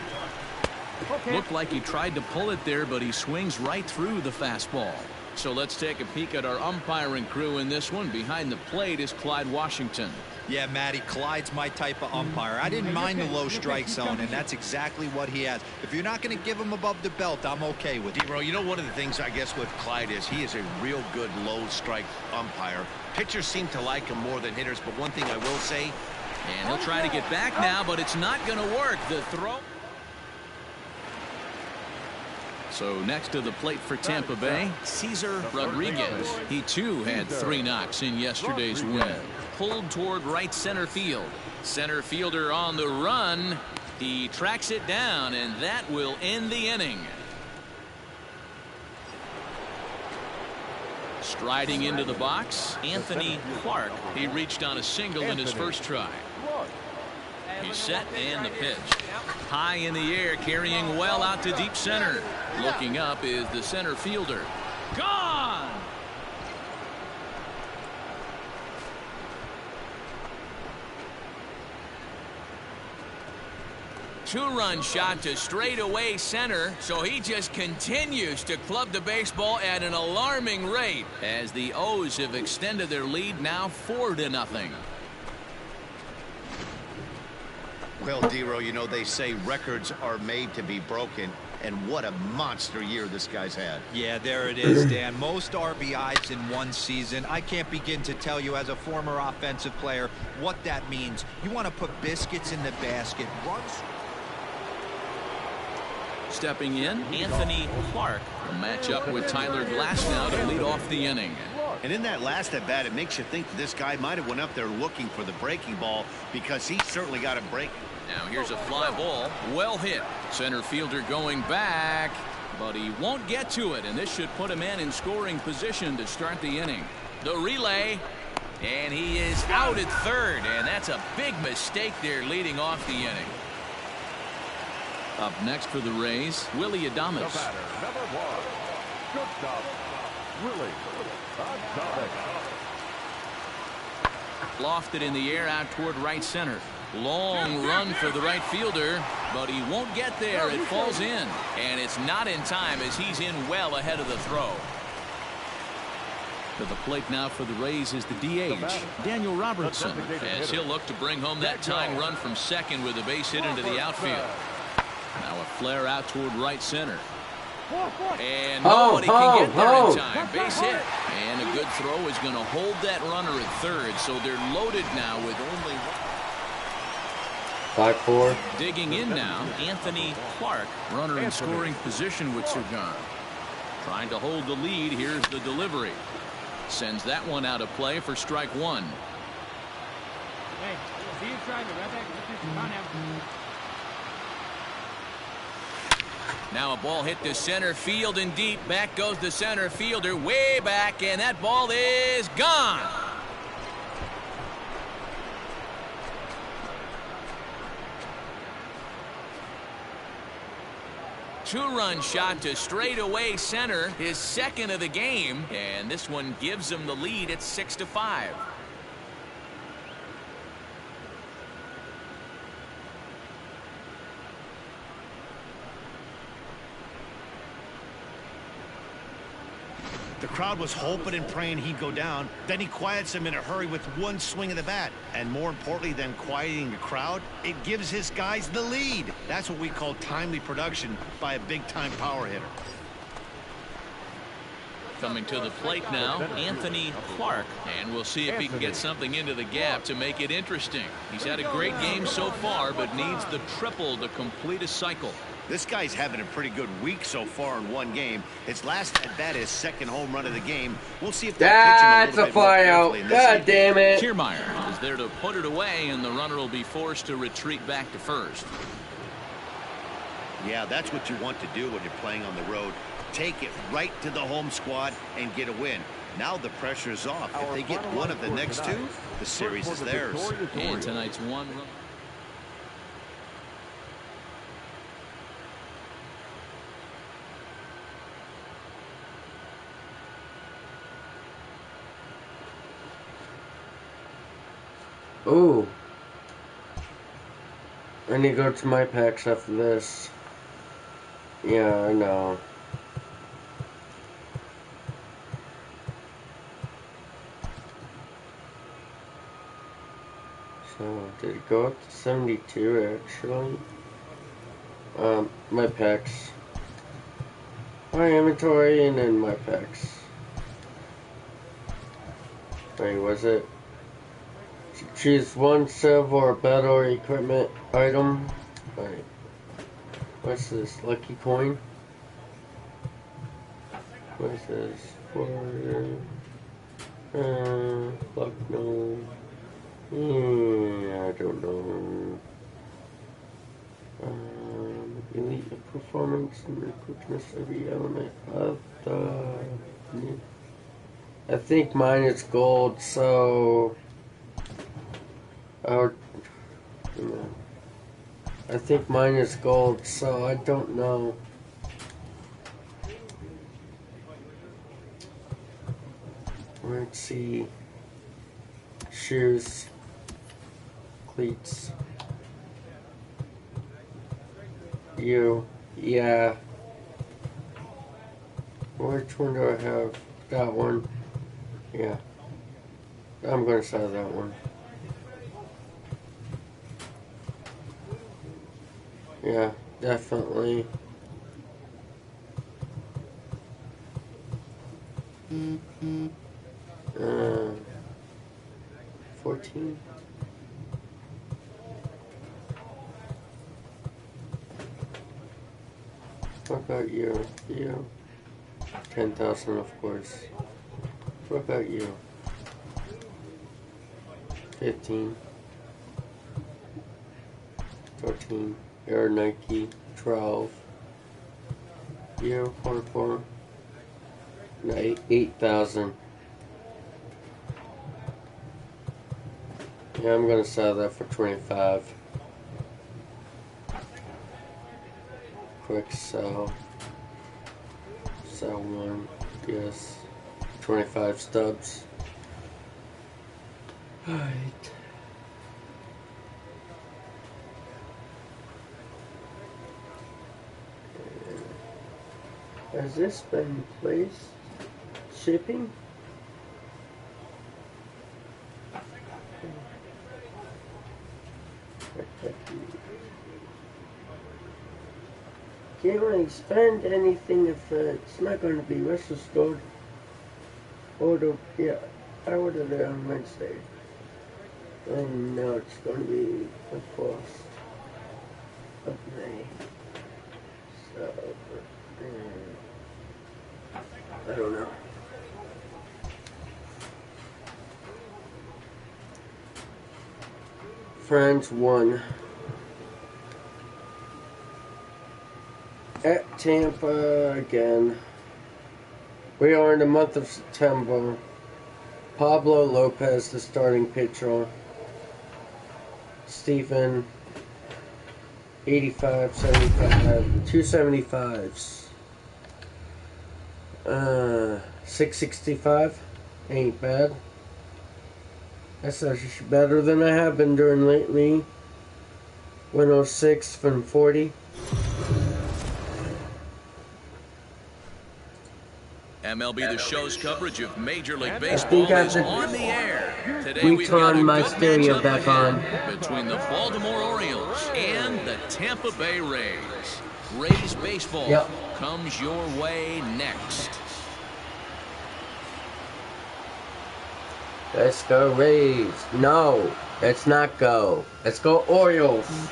Looked like he tried to pull it there, but he swings right through the fastball. So let's take a peek at our umpiring crew in this one. Behind the plate is Clyde Washington. Yeah, Matty, Clyde's my type of umpire. I didn't mind the low strike zone, and that's exactly what he has. If you're not going to give him above the belt, I'm okay with it. D-Bro, you know, one of the things I guess with Clyde is he is a real good low strike umpire. Pitchers seem to like him more than hitters, but one thing I will say, and he'll try to get back now, but it's not going to work. The throw. So next to the plate for Tampa Bay, Cesar Rodriguez. He too had 3 knocks in yesterday's win. Pulled toward right center field. Center fielder on the run. He tracks it down, and that will end the inning. Striding into the box, Anthony Clark. He reached on a single in his first try. He's set, and the pitch. High in the air, carrying well out to deep center. Looking up is the center fielder. Gone! Two-run shot to straightaway center, so he just continues to club the baseball at an alarming rate as the O's have extended their lead now 4-0. well, D-Ro, you know, they say records are made to be broken, and what a monster year this guy's had. Yeah, there it is, Dan. Most RBIs in one season. I can't begin to tell you as a former offensive player what that means. You want to put biscuits in the basket. Runs. Stepping in, Anthony Clark will match up with Tyler Glasnow to lead off the inning. And in that last at bat, it makes you think that this guy might have went up there looking for the breaking ball, because he certainly got a break. Now here's a fly ball, well hit. Center fielder going back, but he won't get to it, and this should put a man in scoring position to start the inning. The relay, and he is out at third, and that's a big mistake there leading off the inning. Up next for the Rays, Willie Adames. The batter, number 1, shortstop, Willie Adames. Lofted in the air out toward right center. Long run for the right fielder, but he won't get there. It falls in, and it's not in time as he's in well ahead of the throw. To the plate now for the Rays is the DH, Daniel Robertson, as he'll look to bring home that tying run from second with a base hit into the outfield. Now a flare out toward right center. And nobody can get there in time. Base hit. And a good throw is going to hold that runner at third, so they're loaded now with only 5-4. Digging in now, Anthony Clark, runner in scoring position with Sugan. Trying to hold the lead. Here's the delivery. Sends that one out of play for strike one. Hey, see you trying to right back. Come on now. Now a ball hit to center field and deep. Back goes the center fielder way back, and that ball is gone. Two-run shot to straightaway center, his second of the game, and this one gives him the lead at 6-5. The crowd was hoping and praying he'd go down. Then he quiets him in a hurry with one swing of the bat. And more importantly than quieting the crowd, it gives his guys the lead. That's what we call timely production by a big-time power hitter. Coming to the plate now, Anthony Clark, and we'll see if he can get something into the gap to make it interesting. He's had a great game so far, but needs the triple to complete a cycle. This guy's having a pretty good week so far in one game. His last at bat is second home run of the game. We'll see if that's a fly out. God damn it. Kiermaier is there to put it away, and the runner will be forced to retreat back to first. Yeah, that's what you want to do when you're playing on the road. Take it right to the home squad and get a win. Now the pressure is off. If they get one of the next two, the series is theirs. And tonight's one run. Ooh. I need to go to my packs after this. Yeah, I know. So, did it go up to 72 actually? My packs. My inventory and then my packs. Wait, was it? Choose one silver or better equipment item. Alright. What's this? Lucky coin? What's this? Luck, no. I don't know. Elite performance and quickness every element of the. I think mine is gold, so. I think mine is gold, so I don't know. Let's see. Shoes. Cleats. You. Yeah. Which one do I have? That one. Yeah. I'm gonna sell that one. Yeah, definitely. 14. What about you? You. 10,000, of course. What about you? 15. 14. Air Nike. 12. You. 44. No, 8,000. Yeah, I'm gonna sell that for 25. Quick sell. Sell one. Yes. 25 stubs. Alright. Has this been placed? Shipping? Can't really spend anything if it's not going to be Wrestle Stored. Order, yeah, I ordered it on Wednesday. And now it's going to be the 1st of May. So, I don't know. France won. At Tampa again. We are in the month of September. Pablo Lopez, the starting pitcher. Stephen, 85, 75, 275s. 665. Ain't bad. That's actually better than I have been doing lately. 106 from 40. MLB The Show's coverage of Major League Baseball is on the air. Today we've got a turn my good stereo matchup back on. ahead between the Baltimore Orioles and the Tampa Bay Rays. Rays baseball comes your way next. Let's go Rays. No, let's not go. Let's go Orioles.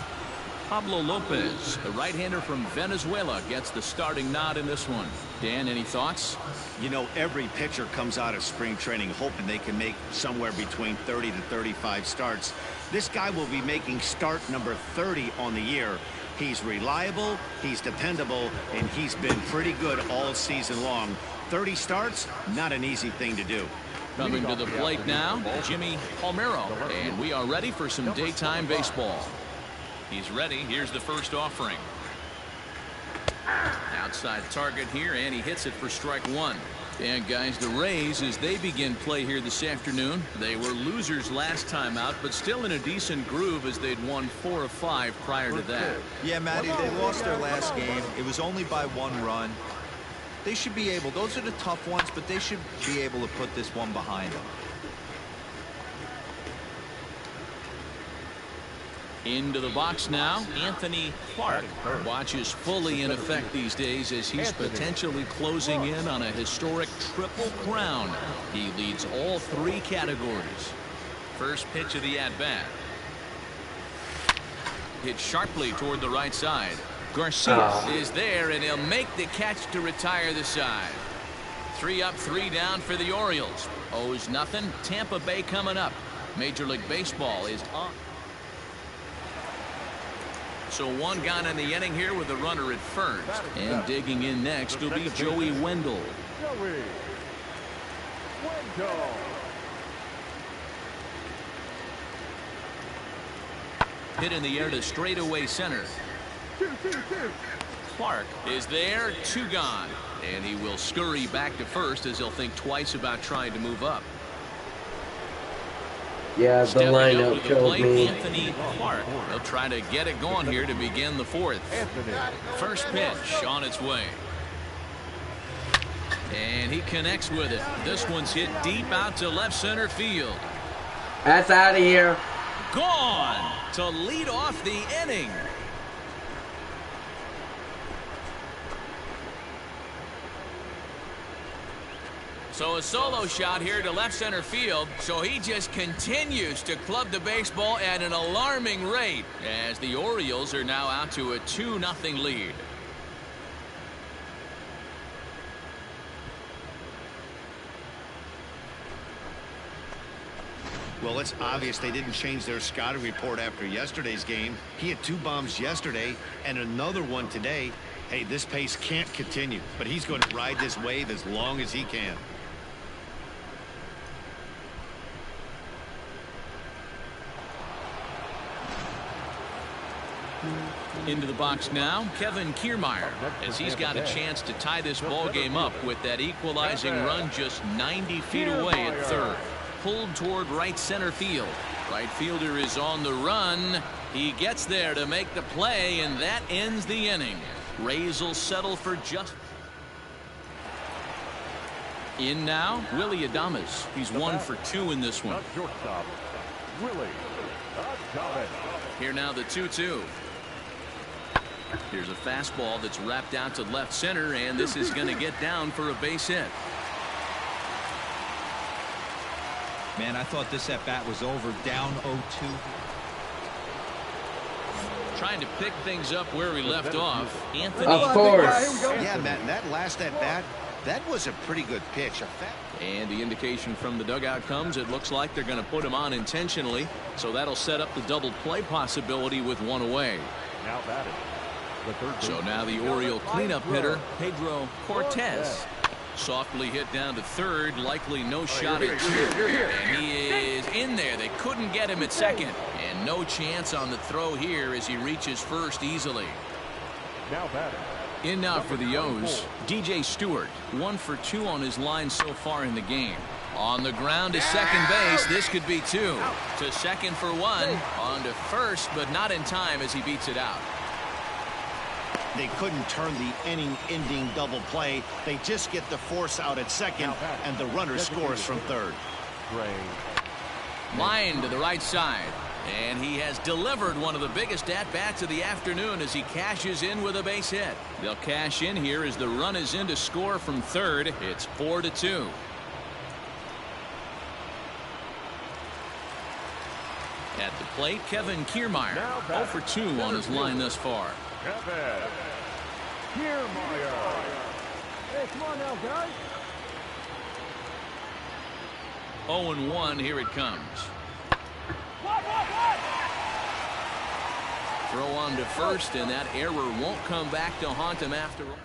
Pablo Lopez, the right-hander from Venezuela, gets the starting nod in this one. Dan, any thoughts? You know, every pitcher comes out of spring training hoping they can make somewhere between 30 to 35 starts. This guy will be making start number 30 on the year. He's reliable, he's dependable, and he's been pretty good all season long. 30 starts, not an easy thing to do. Coming to the plate now, Jimmy Palmero, and we are ready for some daytime baseball. He's ready. Here's the first offering. Outside target here, and he hits it for strike one. And guys, the Rays, as they begin play here this afternoon, they were losers last time out, but still in a decent groove as they'd won 4 of 5 prior to that. Yeah, Matty, they lost their last game. It was only by 1 run. They should be able, those are the tough ones, but they should be able to put this one behind them. Into the box now, Anthony Clark watches fully in effect these days as he's potentially closing in on a historic triple crown. He leads all 3 categories. First pitch of the at-bat. Hit sharply toward the right side. Garcia is there, and he'll make the catch to retire the side. 3 up, 3 down for the Orioles. Owes nothing. Tampa Bay coming up. Major League Baseball is on. So 1 gone in the inning here with a runner at first. And digging in next will be Joey Wendell. Hit in the air to straightaway center. Clark is there, 2 gone. And he will scurry back to first as he'll think twice about trying to move up. Yeah, the lineup killed me. Anthony Clark. He'll try to get it going here to begin the 4th. First pitch on its way. And he connects with it. This one's hit deep out to left center field. That's out of here. Gone to lead off the inning. So a solo shot here to left center field. So he just continues to club the baseball at an alarming rate as the Orioles are now out to a 2-0 lead. Well, it's obvious they didn't change their scouting report after yesterday's game. He had 2 bombs yesterday and another one today. Hey, this pace can't continue, but he's going to ride this wave as long as he can. Into the box now, Kevin Kiermaier, as he's got a chance to tie this ball game up with that equalizing run just 90 feet away at third. Pulled toward right center field. Right fielder is on the run. He gets there to make the play, and that ends the inning. Rays will settle for just... In now, Willie Adames. He's 1 for 2 in this one. The shortstop, Willie Adames. Here now the 2-2. Here's a fastball that's wrapped out to left center, and this is going to get down for a base hit. Man, I thought this at bat was over, down 0-2. Trying to pick things up where he left off. Anthony. Of course. Yeah, Matt, that last at bat, that was a pretty good pitch. And the indication from the dugout comes, it looks like they're going to put him on intentionally. So that'll set up the double play possibility with 1 away. Now batting, the third So baseman, now the Oriole cleanup hitter, Pedro Cortez. Softly hit down to third, likely no shot at 2. And he is in there. They couldn't get him at second. And no chance on the throw here as he reaches first easily. now batting, In now for the O's, DJ Stewart, 1 for 2 on his line so far in the game. On the ground to second base, this could be 2. To second for 1, on to first, but not in time as he beats it out. They couldn't turn the inning-ending double play. They just get the force out at second, and the runner scores from third. Line to the right side. And he has delivered one of the biggest at-bats of the afternoon as he cashes in with a base hit. They'll cash in here as the run is in to score from third. It's 4-2. At the plate, Kevin Kiermaier, 0 for 2 on his line thus far. Kevin Kiermaier. Hey, come on now, guys. 0-1, here it comes. Throw on to first, and that error won't come back to haunt him after all.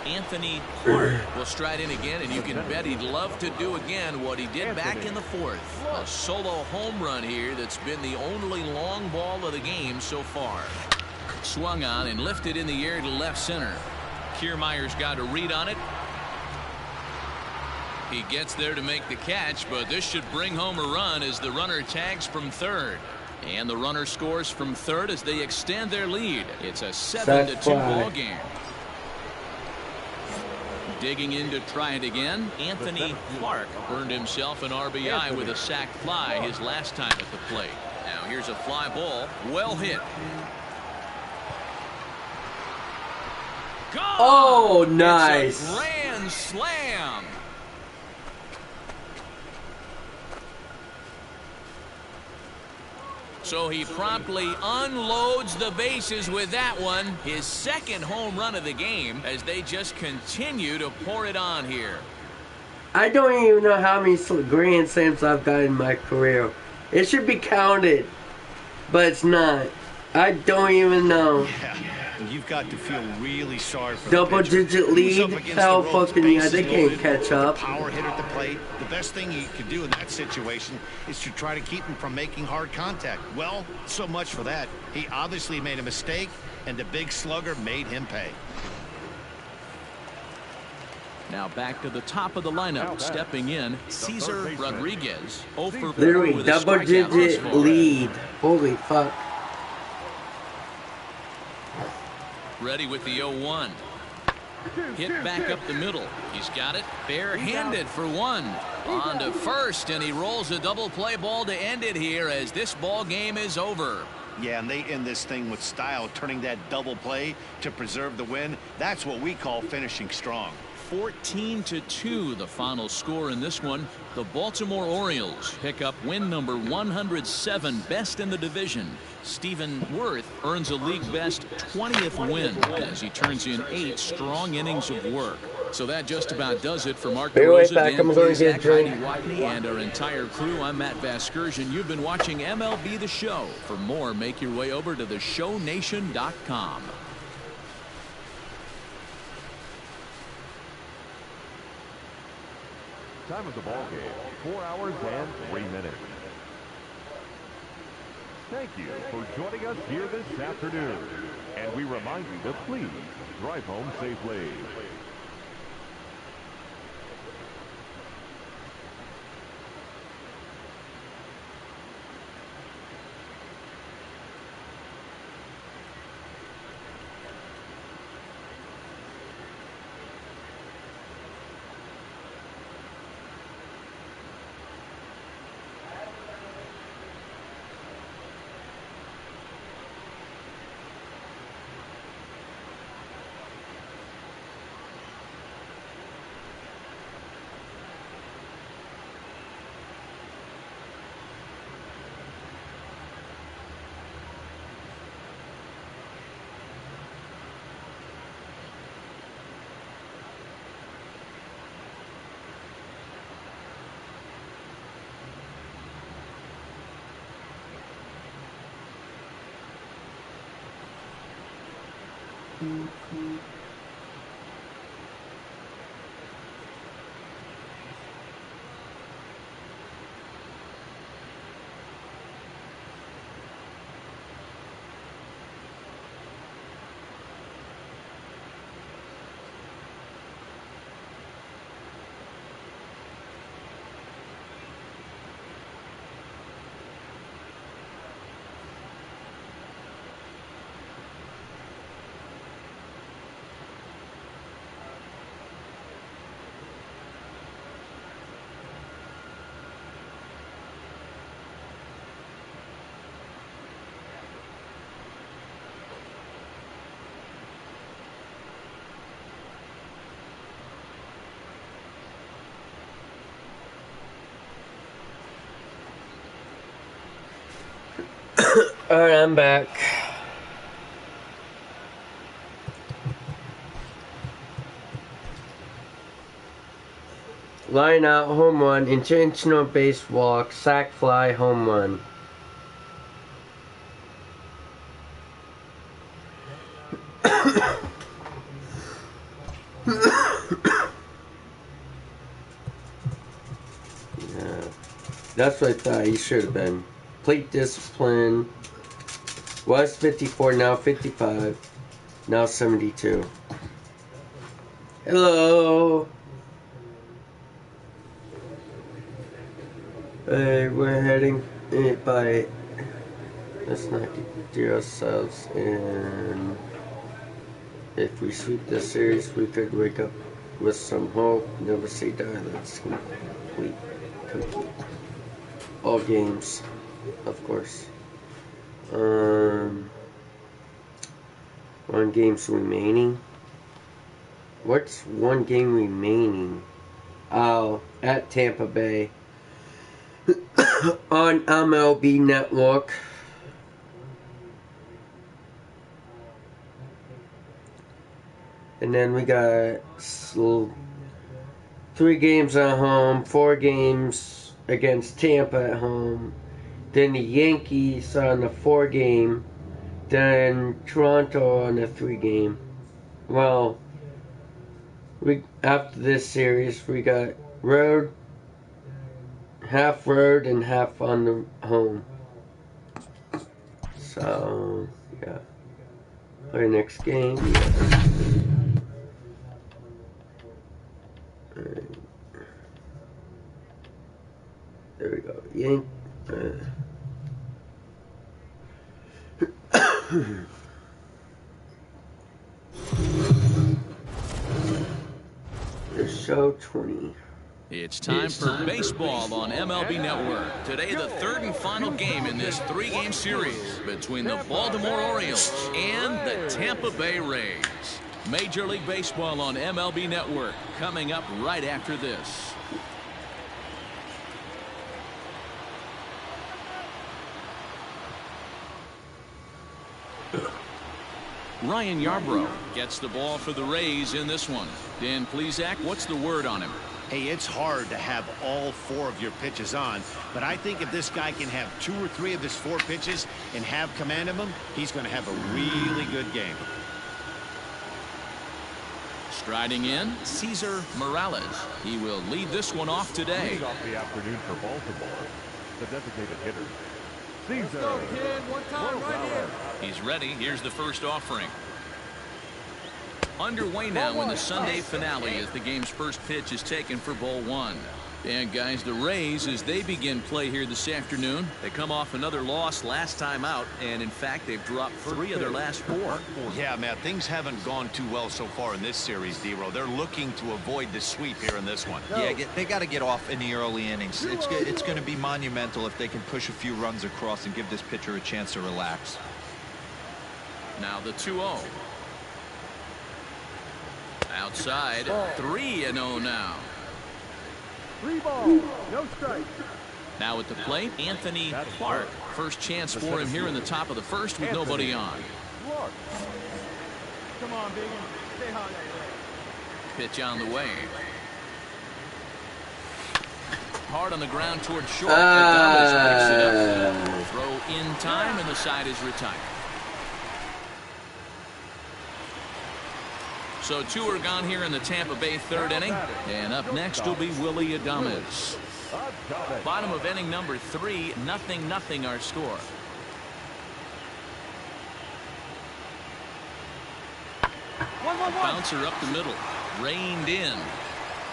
Anthony Clark will stride in again, and you can bet he'd love to do again what he did back in the 4th. A solo home run here that's been the only long ball of the game so far. Swung on and lifted in the air to left center. Kiermaier's got a read on it. He gets there to make the catch, but this should bring home a run as the runner tags from third. And the runner scores from third as they extend their lead. It's a 7-2 ball game. Digging in to try it again, Anthony Clark earned himself an RBI with a sac fly his last time at the plate. Now here's a fly ball, well hit. Gone! Oh, nice. It's a grand slam. So he promptly unloads the bases with that one. His second home run of the game as they just continue to pour it on here. I don't even know how many grand slams I've got in my career. It should be counted, but it's not. I don't even know. Yeah, you've got to feel really sorry for Double-digit lead? Hell fucking yeah, they can't catch up. Power hitter at the plate. The best thing you could do in that situation is to try to keep him from making hard contact. Well, so much for that. He obviously made a mistake, and the big slugger made him pay. Now back to the top of the lineup, stepping in, Cesar Rodriguez. 0 for 4 Literally, with a strikeout thus double-digit far. lead. Holy fuck. Ready with the 0-1. Hit back up the middle. He's got it barehanded for 1. On to first, and he rolls a double play ball to end it here as this ball game is over. Yeah, and they end this thing with style, turning that double play to preserve the win. That's what we call finishing strong. 14-2 the final score in this one. The Baltimore Orioles pick up win number 107, best in the division. Stephen Worth earns a league best 20th win as he turns in 8 strong innings of work. So that just about does it for Mark DeRosa, Dan Plesac, Heidi Watney, and our entire crew. I'm Matt Vasgersian. You've been watching MLB The Show. For more, make your way over to theshownation.com. Time of the ball game, 4 hours and 3 minutes. Thank you for joining us here this afternoon. And we remind you to please drive home safely. Alright, I'm back. Line out, home run, intentional base walk, sac fly, home run. Yeah, that's what I thought he should have been. Plate discipline. Was 54, now 55, now 72. Hello. Hey, we're heading by. Let's not get ourselves in. If we sweep this series, we could wake up with some hope. Never say die. Let's complete all games, of course. One game's remaining. What's one game remaining? Oh, at Tampa Bay. On MLB Network. And then we got 3 games at home, 4 games against Tampa at home. Then the Yankees on the 4 game. Then Toronto on the 3 game. Well, after this series, we got road, half road, and half on the home. So, yeah. Our next game. There we go. The show 20. It's time for baseball on MLB Network. Today, the third and final game in this 3-game series between the Baltimore Orioles and the Tampa Bay Rays. Major League Baseball on MLB Network coming up right after this. Ryan Yarbrough gets the ball for the Rays in this one. Dan Plesac, what's the word on him? Hey, it's hard to have all 4 of your pitches on, but I think if this guy can have 2 or 3 of his 4 pitches and have command of them, he's going to have a really good game. Striding in, Cesar Morales. He will lead this one off today. Leading off the afternoon for Baltimore, the designated hitter, Cesar. Let's go, kid. One time right here. He's ready. Here's the first offering. Underway now in the Sunday finale as the game's first pitch is taken for ball 1. And guys, the Rays, as they begin play here this afternoon, they come off another loss last time out, and in fact they've dropped 3 of their last 4. Yeah, Matt, things haven't gone too well so far in this series, D-Row. They're looking to avoid the sweep here in this one. Yeah, they got to get off in the early innings. It's going to be monumental if they can push a few runs across and give this pitcher a chance to relax. Now the 2-0. Outside, 3-0 now. 3 ball, no strike. Now at the plate, Anthony Clark. First chance for him here in the top of the first with nobody on. Come on, Big one. Stay hot that way. Pitch on the way. Hard on the ground toward short. Gonzalez picks it up. Throw in time, and the side is retired. So 2 are gone here in the Tampa Bay 3rd inning. And up next will be Willie Adames. Bottom of inning number 3, 0-0 our score. Bouncer up the middle. Reined in.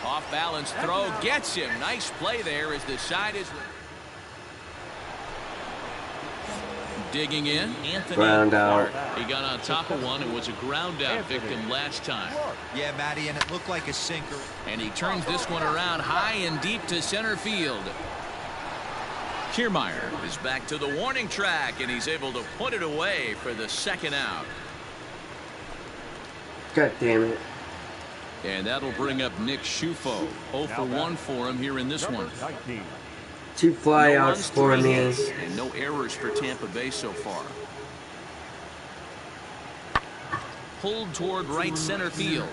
Off balance throw. Gets him. Nice play there as the side is... Digging in, Anthony Ground out. Clark. He got on top of one. It was a ground out victim last time. Yeah, Matty, and it looked like a sinker. And he turns this one around high and deep to center field. Kiermaier is back to the warning track, and he's able to put it away for the 2nd out. God damn it. And that'll bring up Nick Schufo. 0 for 1 for him here in this one. 2 flyouts runs, for 3 me. hits, and no errors for Tampa Bay so far. Pulled toward right center field.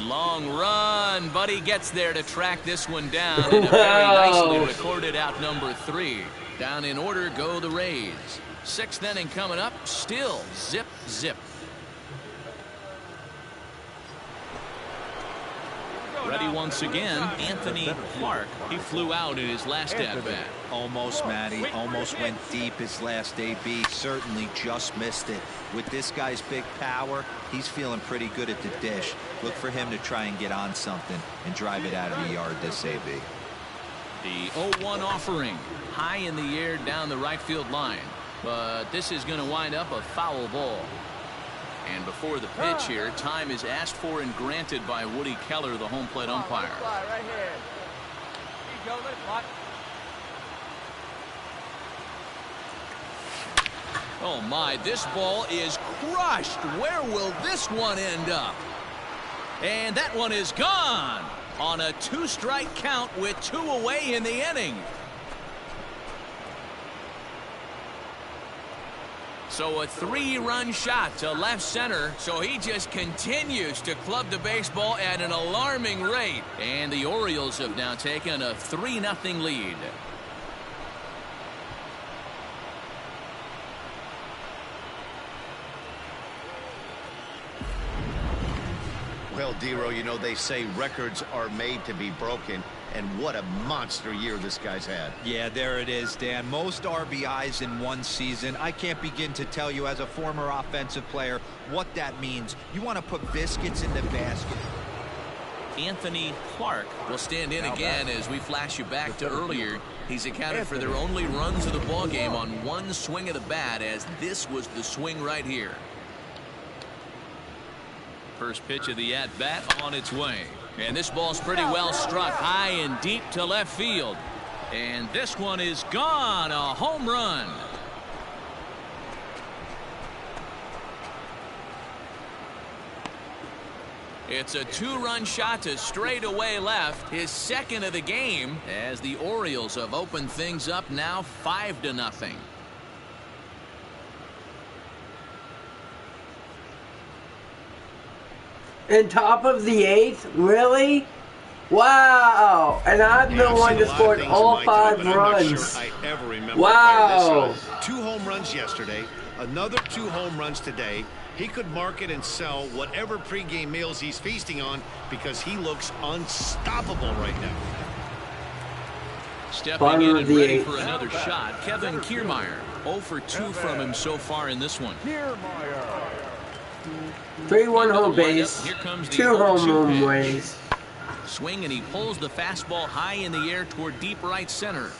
Long run, but he gets there to track this one down. And a very nicely recorded out number 3. Down in order go the Rays. 6th inning coming up. Still zip, zip. Ready once again, Anthony Clark. He flew out in his last at-bat. Almost, Matty. Almost went deep his last AB. Certainly just missed it. With this guy's big power, he's feeling pretty good at the dish. Look for him to try and get on something and drive it out of the yard this AB. The 0-1 offering. High in the air down the right field line. But this is going to wind up a foul ball. And before the pitch here, time is asked for and granted by Woody Keller, the home plate umpire. Right here. Here you go, let it fly. Oh my, this ball is crushed. Where will this one end up? And that one is gone on a 2-strike count with 2 away in the inning. So a 3-run shot to left center. So he just continues to club the baseball at an alarming rate. And the Orioles have now taken a 3-0 lead. Well, Dero, you know, they say records are made to be broken. And what a monster year this guy's had. Yeah, there it is, Dan. Most RBIs in one season. I can't begin to tell you as a former offensive player what that means. You want to put biscuits in the basket. Anthony Clark will stand in again as we flash you back to earlier. He's accounted for their only runs of the ball game on 1 swing of the bat, as this was the swing right here. First pitch of the at-bat on its way. And this ball's pretty well struck high and deep to left field. And this one is gone. A home run. It's a 2-run shot to straightaway left, his 2nd of the game, as the Orioles have opened things up now 5-0. In top of the 8th? Really? Wow! And I'm the one that scored all 5 runs. Wow! 2 home runs yesterday, another 2 home runs today. He could market and sell whatever pregame meals he's feasting on because he looks unstoppable right now. Stepping in and ready for another shot, Kevin Kiermaier. 0 for 2 from him so far in this one. 3-1 home base, 2 home run ways. Swing, and he pulls the fastball high in the air toward deep right center.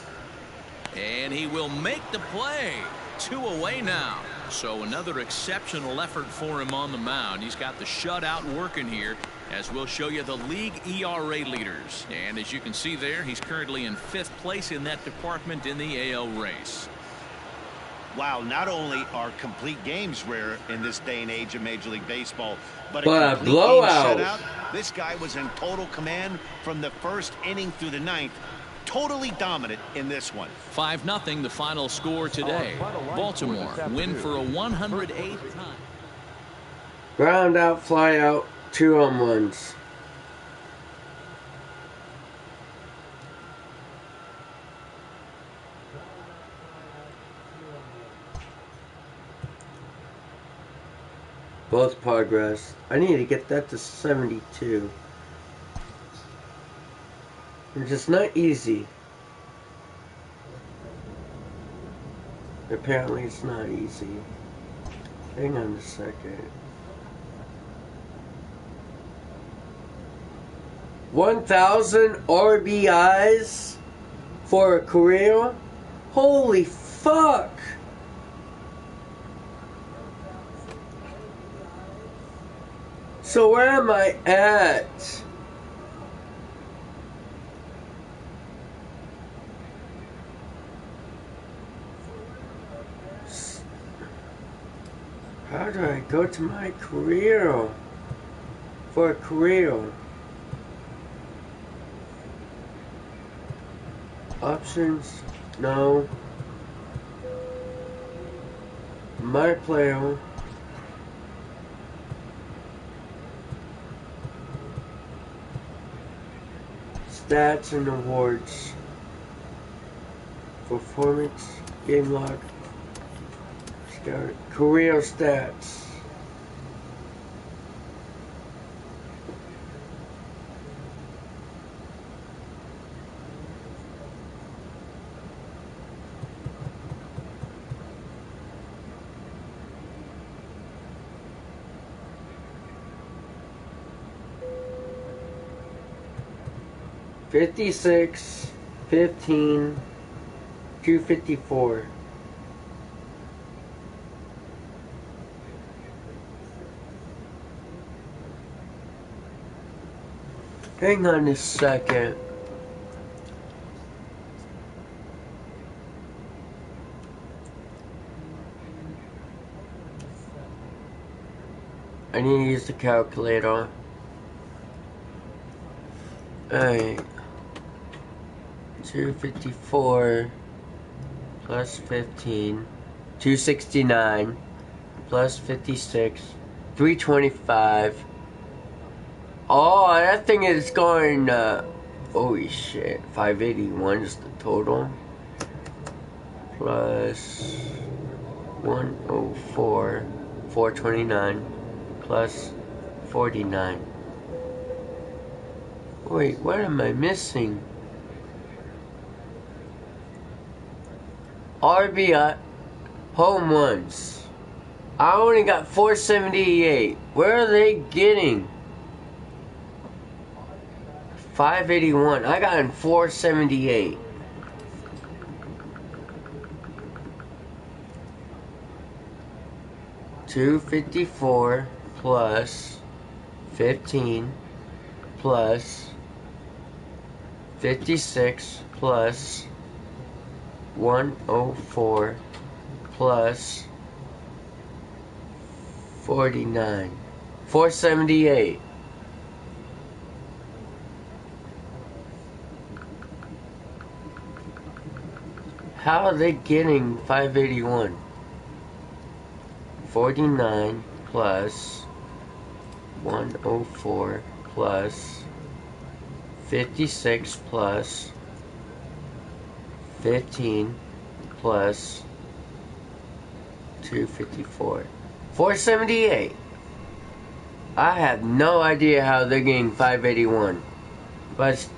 And he will make the play. 2 away now. So another exceptional effort for him on the mound. He's got the shutout working here, as we'll show you the league ERA leaders. And as you can see there, he's currently in 5th place in that department in the AL race. Wow, not only are complete games rare in this day and age of Major League Baseball, but a complete blowout. game shutout. This guy was in total command from the 1st inning through the 9th. Totally dominant in this one. 5-0 the final score today. Baltimore win for a 108th time. Ground out, fly out, 2 home runs. Both progress. I need to get that to 72. It's just not easy. Apparently it's not easy. Hang on a second. 1,000 RBIs for a career? Holy fuck! So where am I at? How do I go to my career? For a career. Options? No. My player. Stats and awards. Performance. Game log. Career stats. $56, $15, $254. Hang on a second. I need to use the calculator. Alright. 254 plus 15. 269 plus 56. 325. Oh, that thing is going, holy shit. 581 is the total. Plus 104. 429. Plus 49. Wait, what am I missing? RBI. Home runs. I only got 478. Where are they getting? 581. I got in 478. $254 plus 15 plus 56 plus 104 plus 49. 478. How are they getting 581? 49 plus 104 plus 56 plus 15 plus 254. 478. I have no idea how they're getting 581. But it's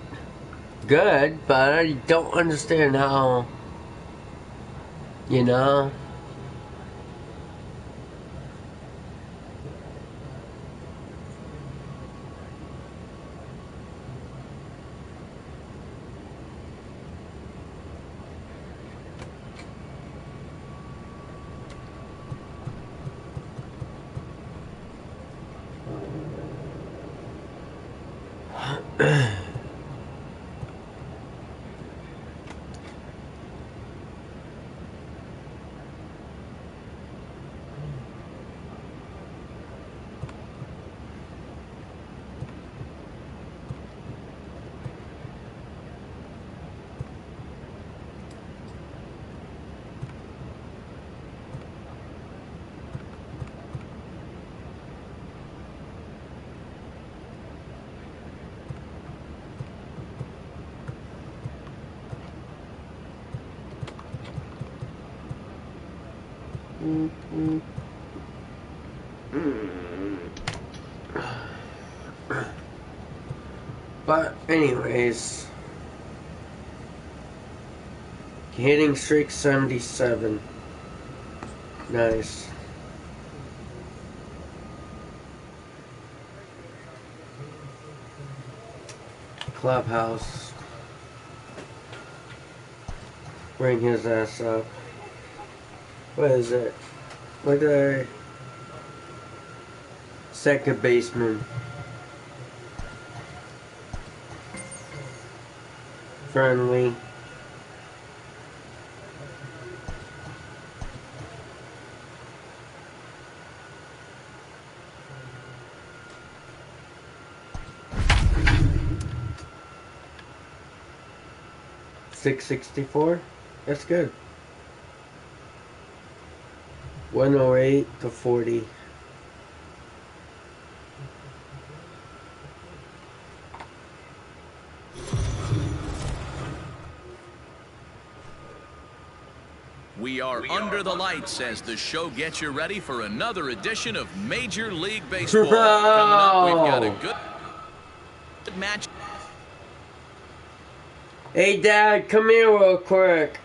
good, but I don't understand how, you know. But anyways, hitting streak 77. Nice. Clubhouse. Bring his ass up. What is it? What did I... Second baseman. Friendly. .664. That's good. 108 to 40. We are under the lights as the show gets you ready for another edition of Major League Baseball. Coming up, we've got a good match. Hey, Dad, come here real quick.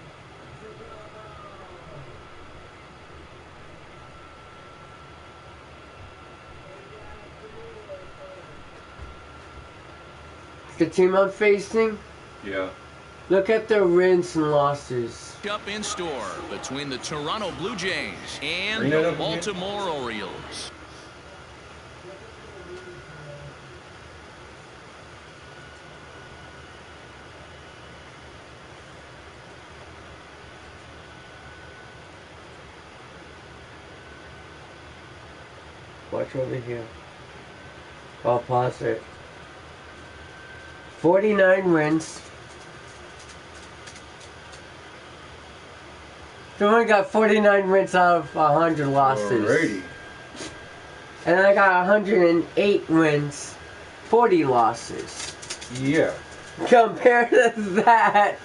The team I'm facing? Yeah. Look at their wins and losses. Up in store between the Toronto Blue Jays and the Baltimore Orioles. Watch over here. I'll pause it. 49 wins. They only got 49 wins out of 100 losses. Alrighty. And I got 108 wins, 40 losses. Yeah. Compared to that.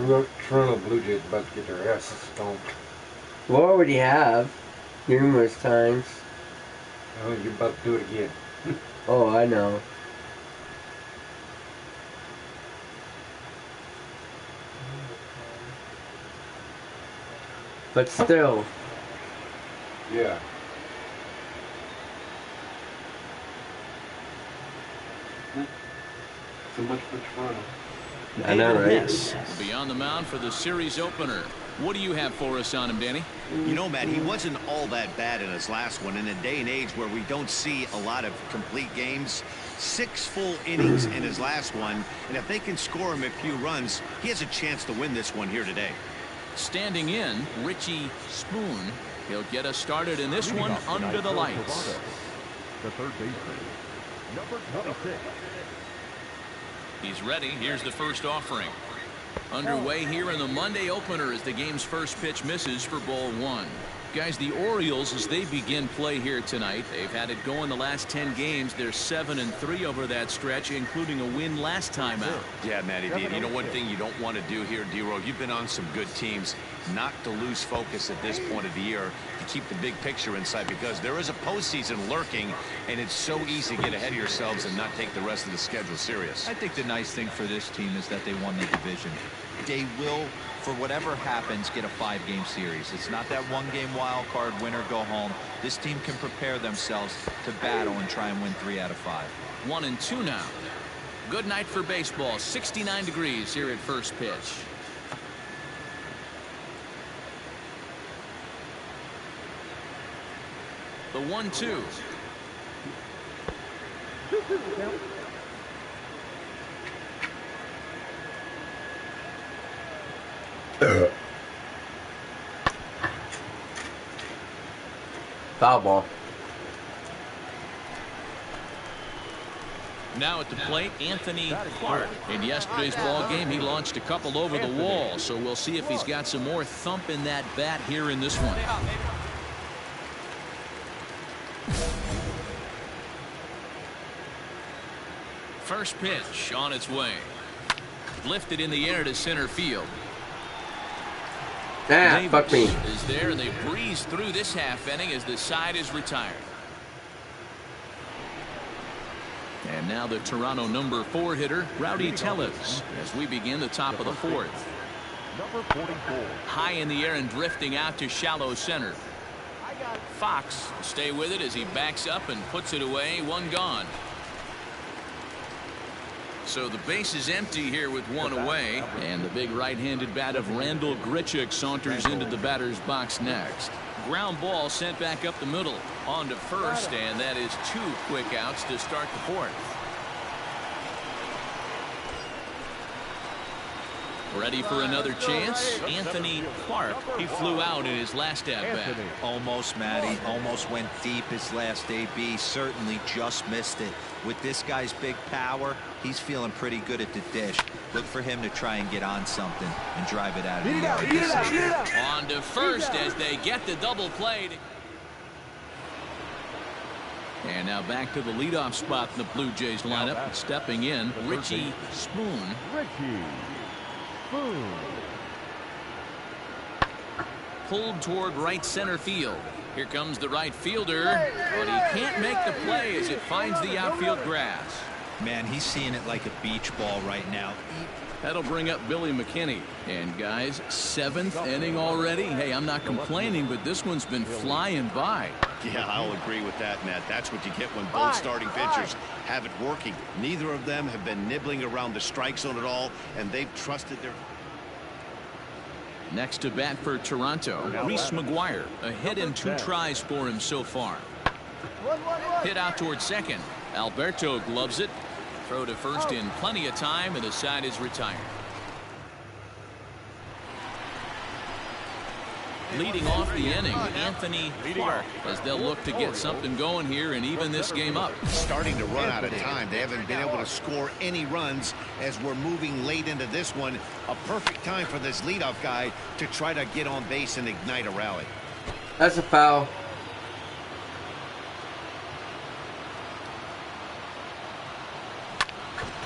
The Toronto Blue Jays about to get their asses stomped. We already have. Numerous times. Oh, you're about to do it again. Oh, I know. But still. Yeah. So much for Toronto. I know, right? Yes. Be on the mound for the series opener. What do you have for us on him, Danny? You know, Matt, he wasn't all that bad in his last one. In a day and age where we don't see a lot of complete games, 6 full innings in his last one. And if they can score him a few runs, he has a chance to win this one here today. Standing in, Richie Spoon. He'll get us started in this one under the lights. The third baseman, number 26. He's ready. Here's the first offering. Underway here in the Monday opener as the game's first pitch misses for ball one. Guys, the Orioles, as they begin play here tonight, they've had it going the last 10 games. They're 7-3 over that stretch, including a win last time out. Yeah, Matty D. You know, one thing you don't want to do here, D-Row, you've been on some good teams, not to lose focus at this point of the year, to keep the big picture in sight, because there is a postseason lurking, and it's so easy to get ahead of yourselves and not take the rest of the schedule serious. I think the nice thing for this team is that they won the division. They will, for whatever happens, get a 5-game series. It's not that 1-game wild card, win or go home. This team can prepare themselves to battle and try and win 3 out of 5. 1-2 now. Good night for baseball. 69 degrees here at first pitch. The 1-2. Foul ball. Now at the plate, Anthony Clark. In yesterday's ball game, he launched a couple over the wall, so we'll see if he's got some more thump in that bat here in this one. First pitch on its way. Lifted in the air to center field. Ah, Davis fuck me. is there, and they breeze through this half inning as the side is retired. And now the Toronto number 4 hitter, Rowdy Tellez, as we begin the top of the 4th. Number 44. High in the air and drifting out to shallow center. Fox will stay with it as he backs up and puts it away. 1 gone. So the base is empty here with 1 away. And the big right-handed bat of Randall Grichuk saunters into the batter's box next. Ground ball sent back up the middle. On to first, and that is 2 quick outs to start the 4th. Ready for another chance? Anthony Clark. He flew out in his last at-bat. Almost, Matty. Almost went deep his last AB. Certainly just missed it. With this guy's big power, he's feeling pretty good at the dish. Look for him to try and get on something and drive it out of the yard. On to first as they get the double play. And now back to the leadoff spot in the Blue Jays lineup. Stepping in, Richie Spoon. Richie Spoon. Pulled toward right center field. Here comes the right fielder, but he can't make the play as it finds the outfield grass. Man, he's seeing it like a beach ball right now. That'll bring up Billy McKinney. And guys, 7th inning already. Hey, I'm not complaining, but this one's been flying by. Yeah, I'll agree with that, Matt. That's what you get when both starting pitchers have it working. Neither of them have been nibbling around the strike zone at all, and they've trusted their... Next to bat for Toronto, Reese McGuire. A hit and 2 tries for him so far. Hit out toward second. Alberto gloves it. Throw to first in plenty of time, and the side is retired. Leading off the inning, Anthony Clark, as they'll look to get something going here and even this game up. Starting to run out of time. They haven't been able to score any runs as we're moving late into this one. A perfect time for this leadoff guy to try to get on base and ignite a rally. That's a foul.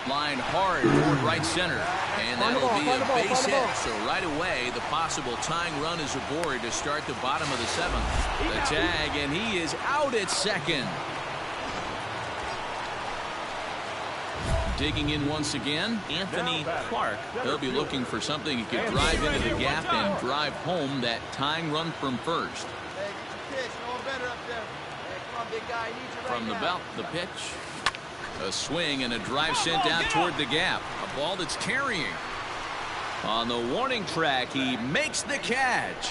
Line hard toward right center, and that'll be a base hit. So right away, the possible tying run is aboard to start the bottom of the 7th. The tag, and he is out at second. Digging in once again, Anthony Clark. He'll be looking for something he could drive into the gap and drive home that tying run from first. From the belt, the pitch. A swing and a drive sent out toward the gap. A ball that's carrying. On the warning track, he makes the catch.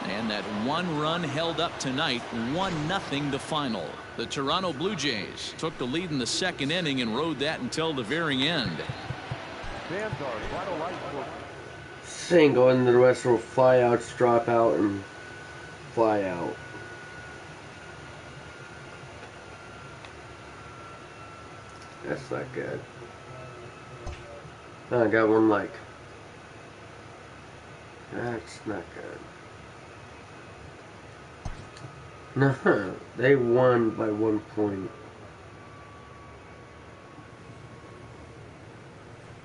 And that 1 run held up tonight, 1-0 the final. The Toronto Blue Jays took the lead in the 2nd inning and rode that until the very end. Single, and the rest will fly outs, drop out, and fly out. That's not good. Oh, I got 1 like. That's not good. No, they won by 1 point.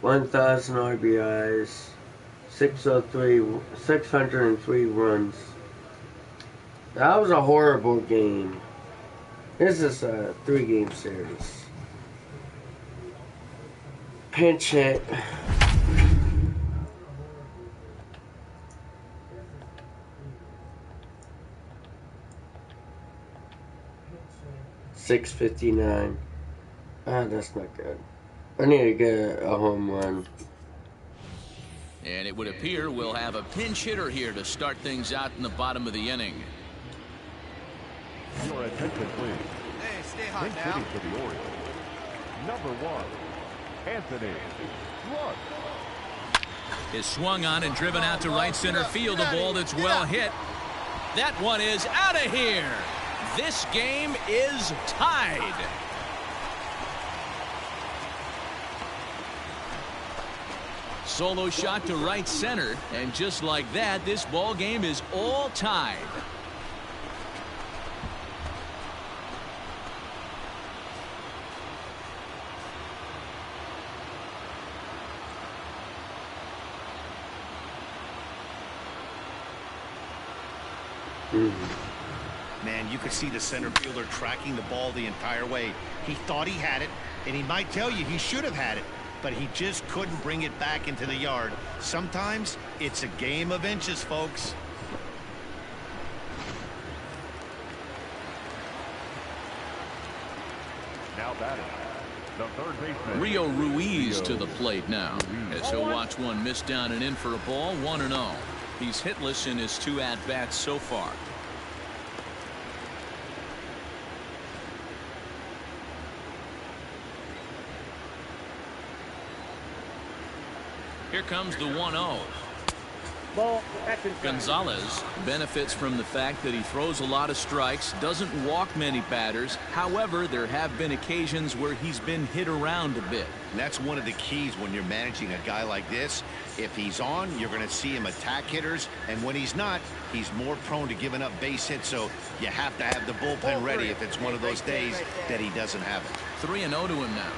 1,000 RBIs, 603 runs. That was a horrible game. This is a 3-game series. Pinch hit. .659. That's not good. I need to get a home run. And it would appear we'll have a pinch hitter here to start things out in the bottom of the inning. Your attention, please. Hey, stay hot Pinch now. hitting for the Orioles. Number 1, Anthony Clark. Is swung on and driven out to right center field. A ball that's well hit. That one is out of here. This game is tied. Solo shot to right center, and just like that, this ball game is all tied. Man, you could see the center fielder tracking the ball the entire way. He thought he had it, and he might tell you he should have had it, but he just couldn't bring it back into the yard. Sometimes it's a game of inches, folks. Now batting, the third baseman. Rio Ruiz to the plate now, as he'll watch one miss down and in for a ball, 1-0. He's hitless in his 2 at-bats so far. Here comes the 1-0. Gonzalez benefits from the fact that he throws a lot of strikes, doesn't walk many batters. However, there have been occasions where he's been hit around a bit. And that's one of the keys when you're managing a guy like this. If he's on, you're going to see him attack hitters, and when he's not, he's more prone to giving up base hits, so you have to have the bullpen ready if it's one of those days that he doesn't have it. 3-0 to him now.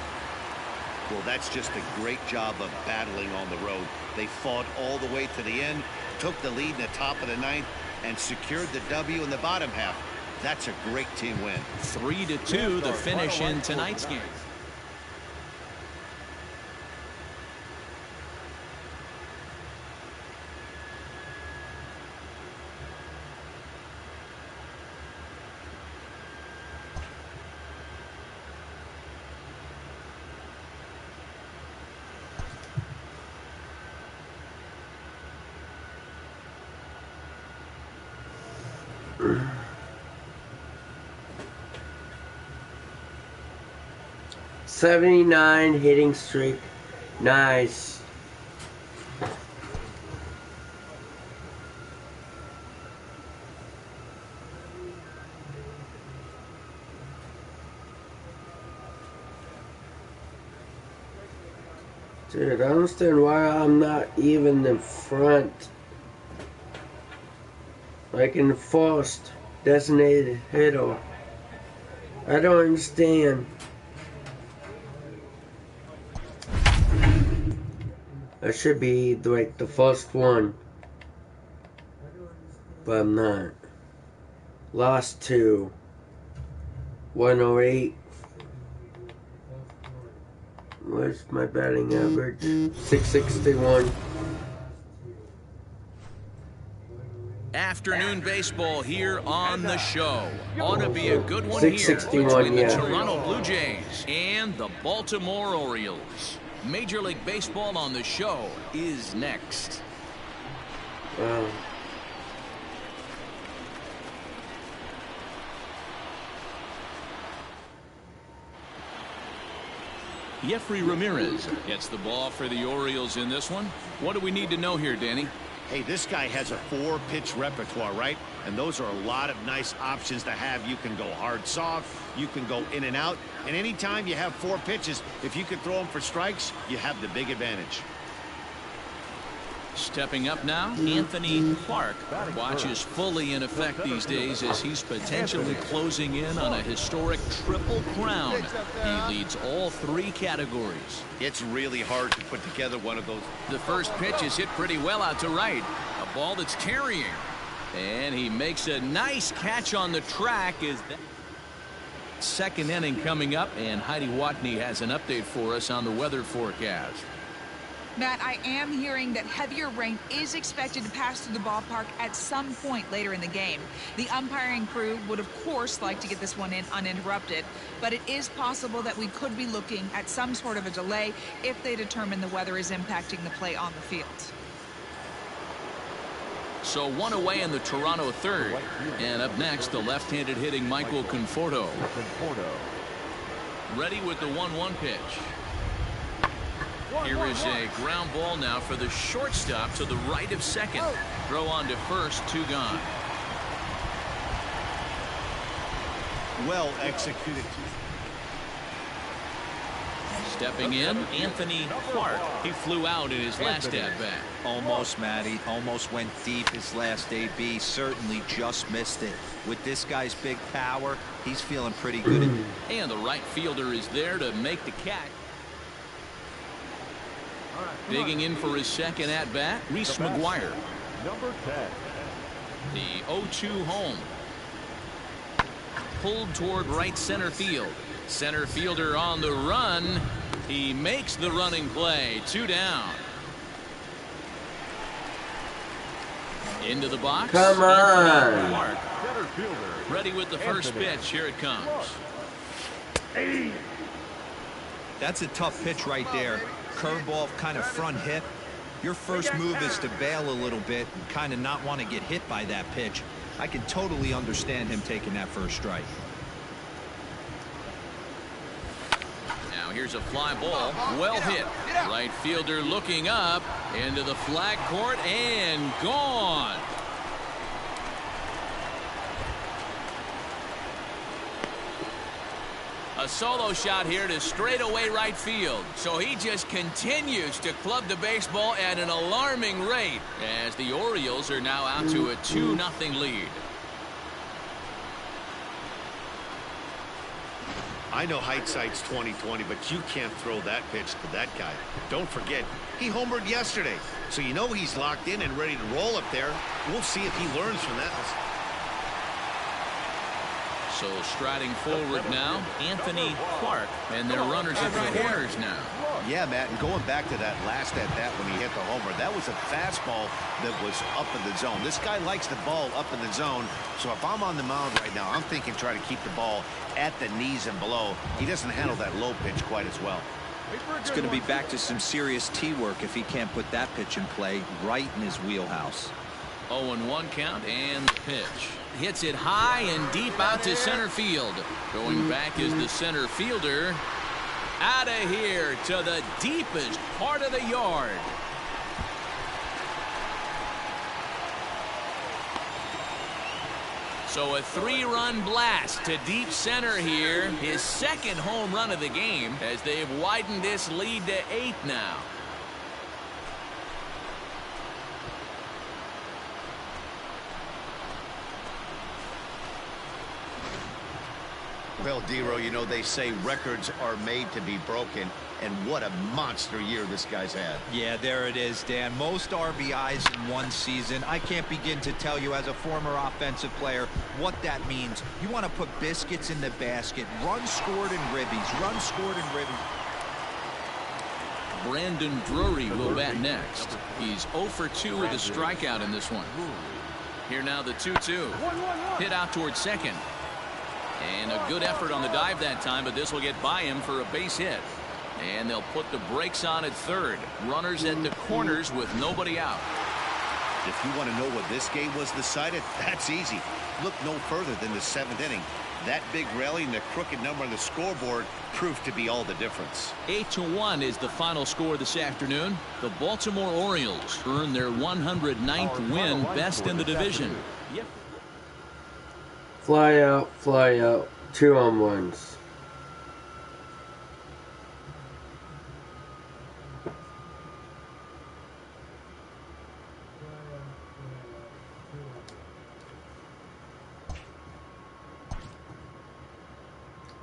Well, that's just a great job of battling on the road. They fought all the way to the end, took the lead in the top of the 9th, and secured the W in the bottom half. That's a great team win. 3-2 the finish in tonight's game. '79 hitting streak. Nice. Dude, I don't understand why I'm not even in front. Like in the first designated hitter. I don't understand. I should be like the first one. But I'm not. Lost 2. 108. Where's my batting average? 661. Afternoon baseball here on the show. Ought to be a good one here 661, between the yeah. Toronto Blue Jays and the Baltimore Orioles. Major League Baseball on the show is next. Wow. Jeffrey Ramirez gets the ball for the Orioles in this one. What do we need to know here, Danny? Hey, this guy has a 4-pitch repertoire, right? And those are a lot of nice options to have. You can go hard, soft. You can go in and out. And anytime you have 4 pitches, if you can throw them for strikes, you have the big advantage. Stepping up now, Anthony Clark watches fully in effect these days as he's potentially closing in on a historic triple crown. He leads all 3 categories. It's really hard to put together one of those. The first pitch is hit pretty well out to right. A ball that's carrying. And he makes a nice catch on the track. Is that second inning coming up, and Heidi Watney has an update for us on the weather forecast. Matt, I am hearing that heavier rain is expected to pass through the ballpark at some point later in the game. The umpiring crew would, of course, like to get this one in uninterrupted, but it is possible that we could be looking at some sort of a delay if they determine the weather is impacting the play on the field. So 1 away in the Toronto third. And up next, the left-handed hitting Michael Conforto. Ready with the 1-1 pitch. Here is a ground ball now for the shortstop to the right of second. Throw on to first, 2 gone. Well executed. Stepping in, Anthony Clark. He flew out in his last at-bat. Almost, Matty. Almost went deep his last AB. Certainly just missed it. With this guy's big power, he's feeling pretty good. And the right fielder is there to make the catch. Digging in for his second at-bat, Reese McGuire. Number 10. The 0-2 home. Pulled toward right center field. Center fielder on the run. He makes the running play. 2 down. Into the box. Come on. Clark. Ready with the first pitch. Here it comes. That's a tough pitch right there. Curveball, kind of front hip. Your first move is to bail a little bit and kind of not want to get hit by that pitch. I can totally understand him taking that first strike. Now here's a fly ball. Well hit. Right fielder looking up into the flag court and gone. A solo shot here to straightaway right field. So he just continues to club the baseball at an alarming rate as the Orioles are now out to a 2-0 lead. I know hindsight's 20/20, but you can't throw that pitch to that guy. Don't forget, he homered yesterday. So you know he's locked in and ready to roll up there. We'll see if he learns from that. So striding forward now, Anthony Clark, and their runners at the corners now. Yeah, Matt, and going back to that last at-bat when he hit the homer, that was a fastball that was up in the zone. This guy likes the ball up in the zone, so if I'm on the mound right now, I'm thinking try to keep the ball at the knees and below. He doesn't handle that low pitch quite as well. It's going to be back to some serious tee work if he can't put that pitch in play right in his wheelhouse. 0-1 count and the pitch. Hits it high and deep out to center field. Going back is the center fielder. Out of here to the deepest part of the yard. So a 3-run blast to deep center here. His second home run of the game as they've widened this lead to 8 now. Well, Dero, you know, they say records are made to be broken, and what a monster year this guy's had. Yeah, there it is, Dan. Most RBIs in one season. I can't begin to tell you as a former offensive player what that means. You want to put biscuits in the basket. Runs scored and ribbies. Runs scored and ribbies. Brandon Drury will bat next. He's 0 for 2 with a strikeout in this one. Here now the 2-2. Hit out towards second. And a good effort on the dive that time, but this will get by him for a base hit. And they'll put the brakes on at third. Runners at the corners with nobody out. If you want to know what this game was decided, that's easy. Look no further than the 7th inning. That big rally and the crooked number on the scoreboard proved to be all the difference. 8-1 is the final score this afternoon. The Baltimore Orioles earn their 109th win, best in the division. Yep. Fly out, 2-on-1s.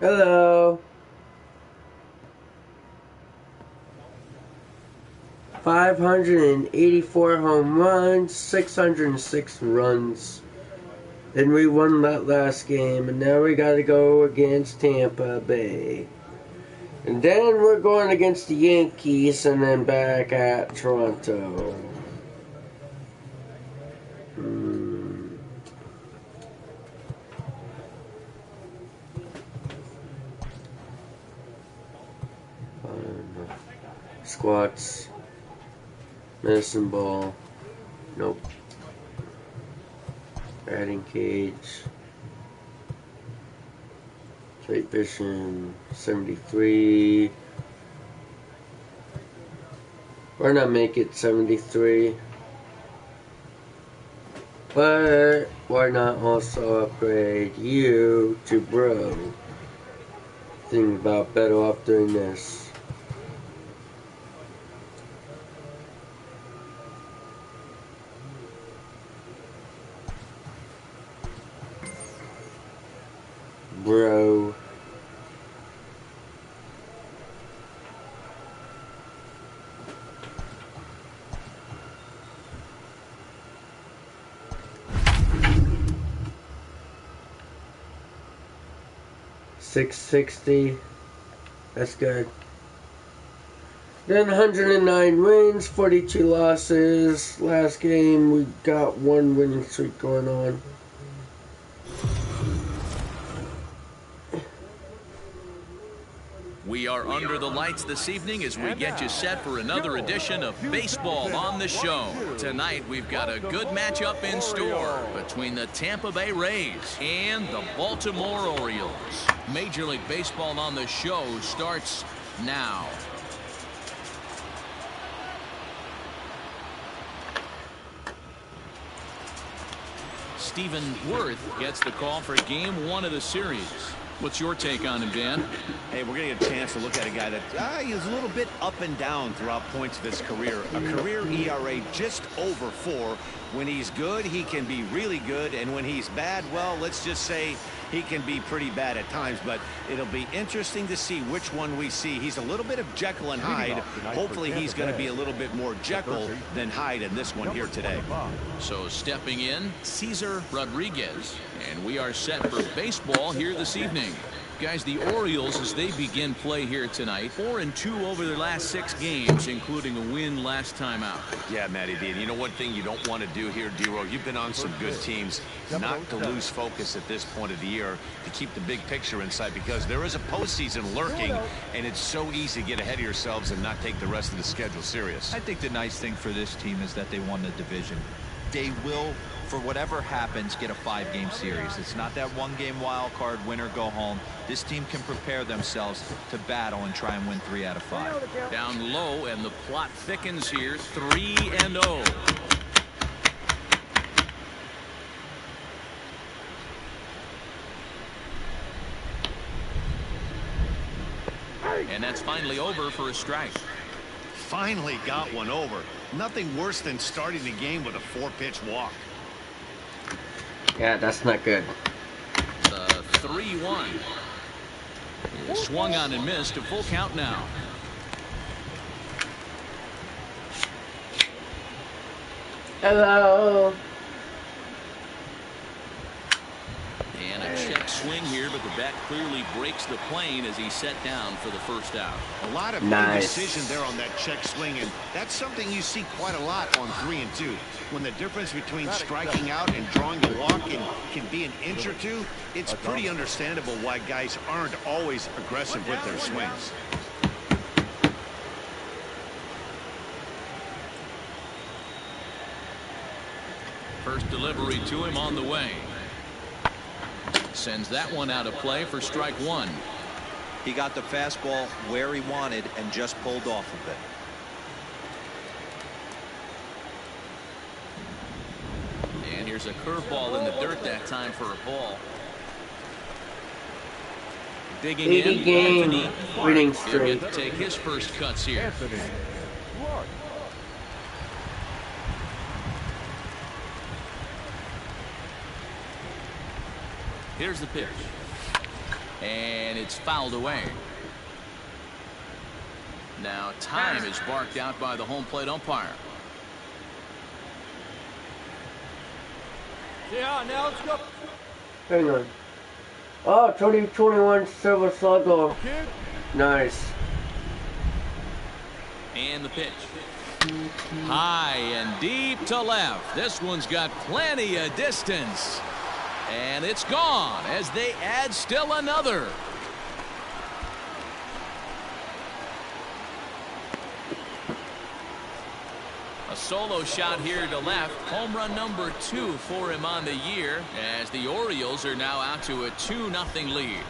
Hello. 584 home runs, 606 runs. And we won that last game, and now we got to go against Tampa Bay. And then we're going against the Yankees, and then back at Toronto. Squats. Medicine ball. Nope. Batting cage. Plate vision. 73. Why not make it 73? But why not also upgrade you to bro? Think about better off doing this. Bro. 660. That's good. Then 109 wins, 42 losses. Last game we got 1 winning streak going on. We are under the lights this evening as we get you set for another edition of Baseball on the Show. Tonight we've got a good matchup in store between the Tampa Bay Rays and the Baltimore Orioles. Major League Baseball on the Show starts now. Stephen Worth gets the call for game 1 of the series. What's your take on him, Dan? Hey, we're going to get a chance to look at a guy that he's a little bit up and down throughout points of his career. A career ERA just over 4. When he's good, he can be really good. And when he's bad, well, let's just say he can be pretty bad at times. But it'll be interesting to see which one we see. He's a little bit of Jekyll and Hyde. Hopefully he's going to be a little bit more Jekyll than Hyde in this one here today. So stepping in, Cesar Rodriguez. And we are set for baseball here this evening. Guys, the Orioles, as they begin play here tonight, 4-2 over their last 6 games, including a win last time out. Yeah, Matty D. And you know one thing you don't want to do here, D-Row, you've been on some good teams, not to lose focus at this point of the year, to keep the big picture in sight, because there is a postseason lurking, and it's so easy to get ahead of yourselves and not take the rest of the schedule serious. I think the nice thing for this team is that they won the division. They will, for whatever happens, get a 5-game series. It's not that 1-game wild card, win or go home. This team can prepare themselves to battle and try and win 3 out of 5. Down low, and the plot thickens here, 3-0. And that's finally over for a strike. Finally got one over. Nothing worse than starting the game with a 4-pitch walk. Yeah, that's not good. 3-1. Swung on and missed. A full count now. Hello. And a check swing here, but the bat clearly breaks the plane as he's set down for the first out. A lot of indecision there on that check swing, and that's something you see quite a lot on 3-2. When the difference between striking out and drawing a walk can be an inch or two, it's pretty understandable why guys aren't always aggressive with their swings. First delivery to him on the way. Sends that one out of play for strike 1. He got the fastball where he wanted and just pulled off of it. And here's a curveball in the dirt that time for a ball. Digging in, 80-game winning streak. He'll get to take his first cuts here. Here's the pitch. And it's fouled away. Now time is barked out by the home plate umpire. Yeah, now let's go. Hang on. Oh, 2021 Silver Slugger. Nice. And the pitch. High and deep to left. This one's got plenty of distance. And it's gone as they add still another. A solo shot here to left. Home run number 2 for him on the year as the Orioles are now out to a 2-0 lead.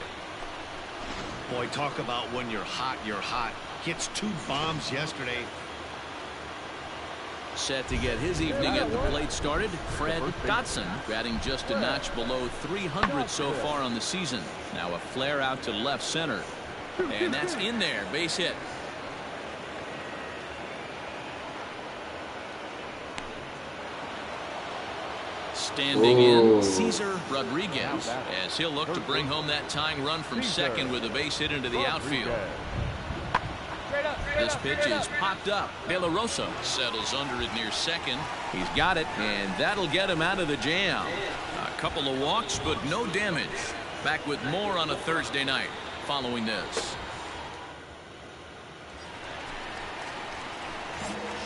Boy, talk about when you're hot, you're hot. Hits 2 bombs yesterday. Set to get his evening at the plate started, Fred Dotson, batting just a notch below 300 so far on the season. Now a flare out to left center. And that's in there, base hit. Standing in, Cesar Rodriguez, as he'll look to bring home that tying run from second with a base hit into the outfield. This pitch is popped up. De La Rosa settles under it near second. He's got it, and that'll get him out of the jam. A couple of walks, but no damage. Back with more on a Thursday night following this.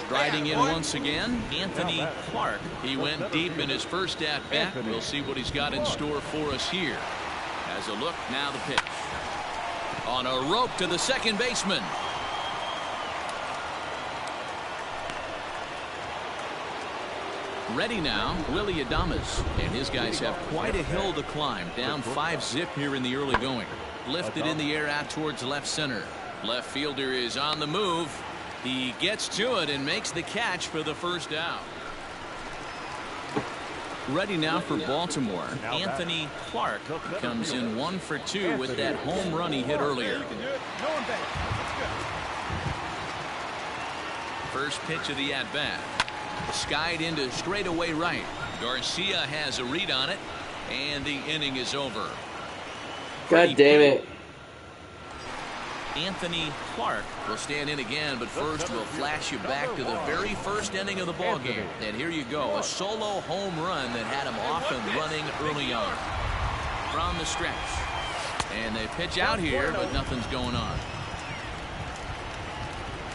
Striding in once again, Anthony Clark. He went deep in his first at-bat. We'll see what he's got in store for us here. As a look, now the pitch. On a rope to the second baseman. Ready now, Willie Adames. And his guys have quite a hill to climb. Down 5-zip here in the early going. Lifted in the air out towards left center. Left fielder is on the move. He gets to it and makes the catch for the first out. Ready now for Baltimore. Anthony Clark comes in 1 for 2 with that home run he hit earlier. First pitch of the at-bat. Skied into straightaway right. Garcia has a read on it, and the inning is over. God damn it. Anthony Clark will stand in again, but first we'll flash you back to the very first inning of the ball game. And here you go, a solo home run that had him off and running early on. From the stretch. And they pitch out here, but nothing's going on.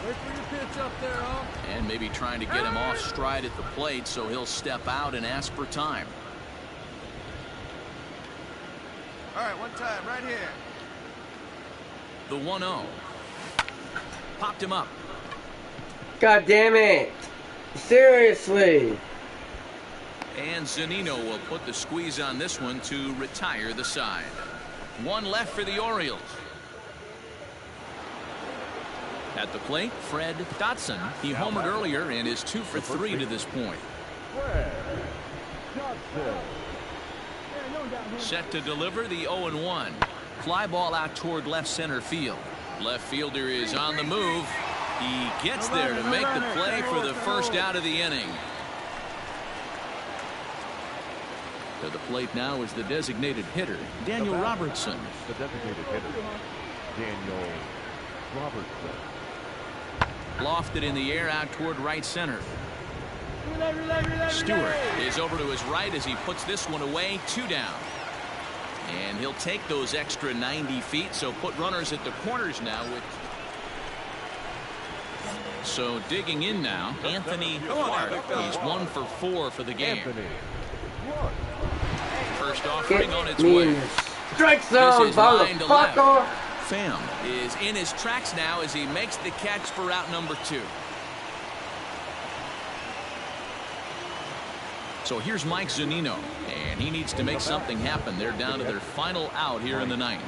Wait for your pitch up there, huh? And maybe trying to get him off stride at the plate, so he'll step out and ask for time. All right, one time, right here. The 1-0. Popped him up. God damn it. Seriously. And Zunino will put the squeeze on this one to retire the side. One left for the Orioles. At the plate, Fred Dotson. He homered earlier and is 2 for 3 to this point. Set to deliver the 0-1. Fly ball out toward left center field. Left fielder is on the move. He gets there to make the play for the first out of the inning. To the plate now is the designated hitter, Daniel Robertson. The designated hitter, Daniel Robertson. Lofted in the air out toward right center. Stewart is over to his right as he puts this one away. 2 down. And he'll take those extra 90 feet, so put runners at the corners now. So digging in now, Anthony Clark. He's 1 for 4 for the game. First offering on its way. Strike zone, motherfucker. Pham is in his tracks now as he makes the catch for out number 2. So here's Mike Zunino, and he needs to make something happen. They're down to their final out here in the 9th.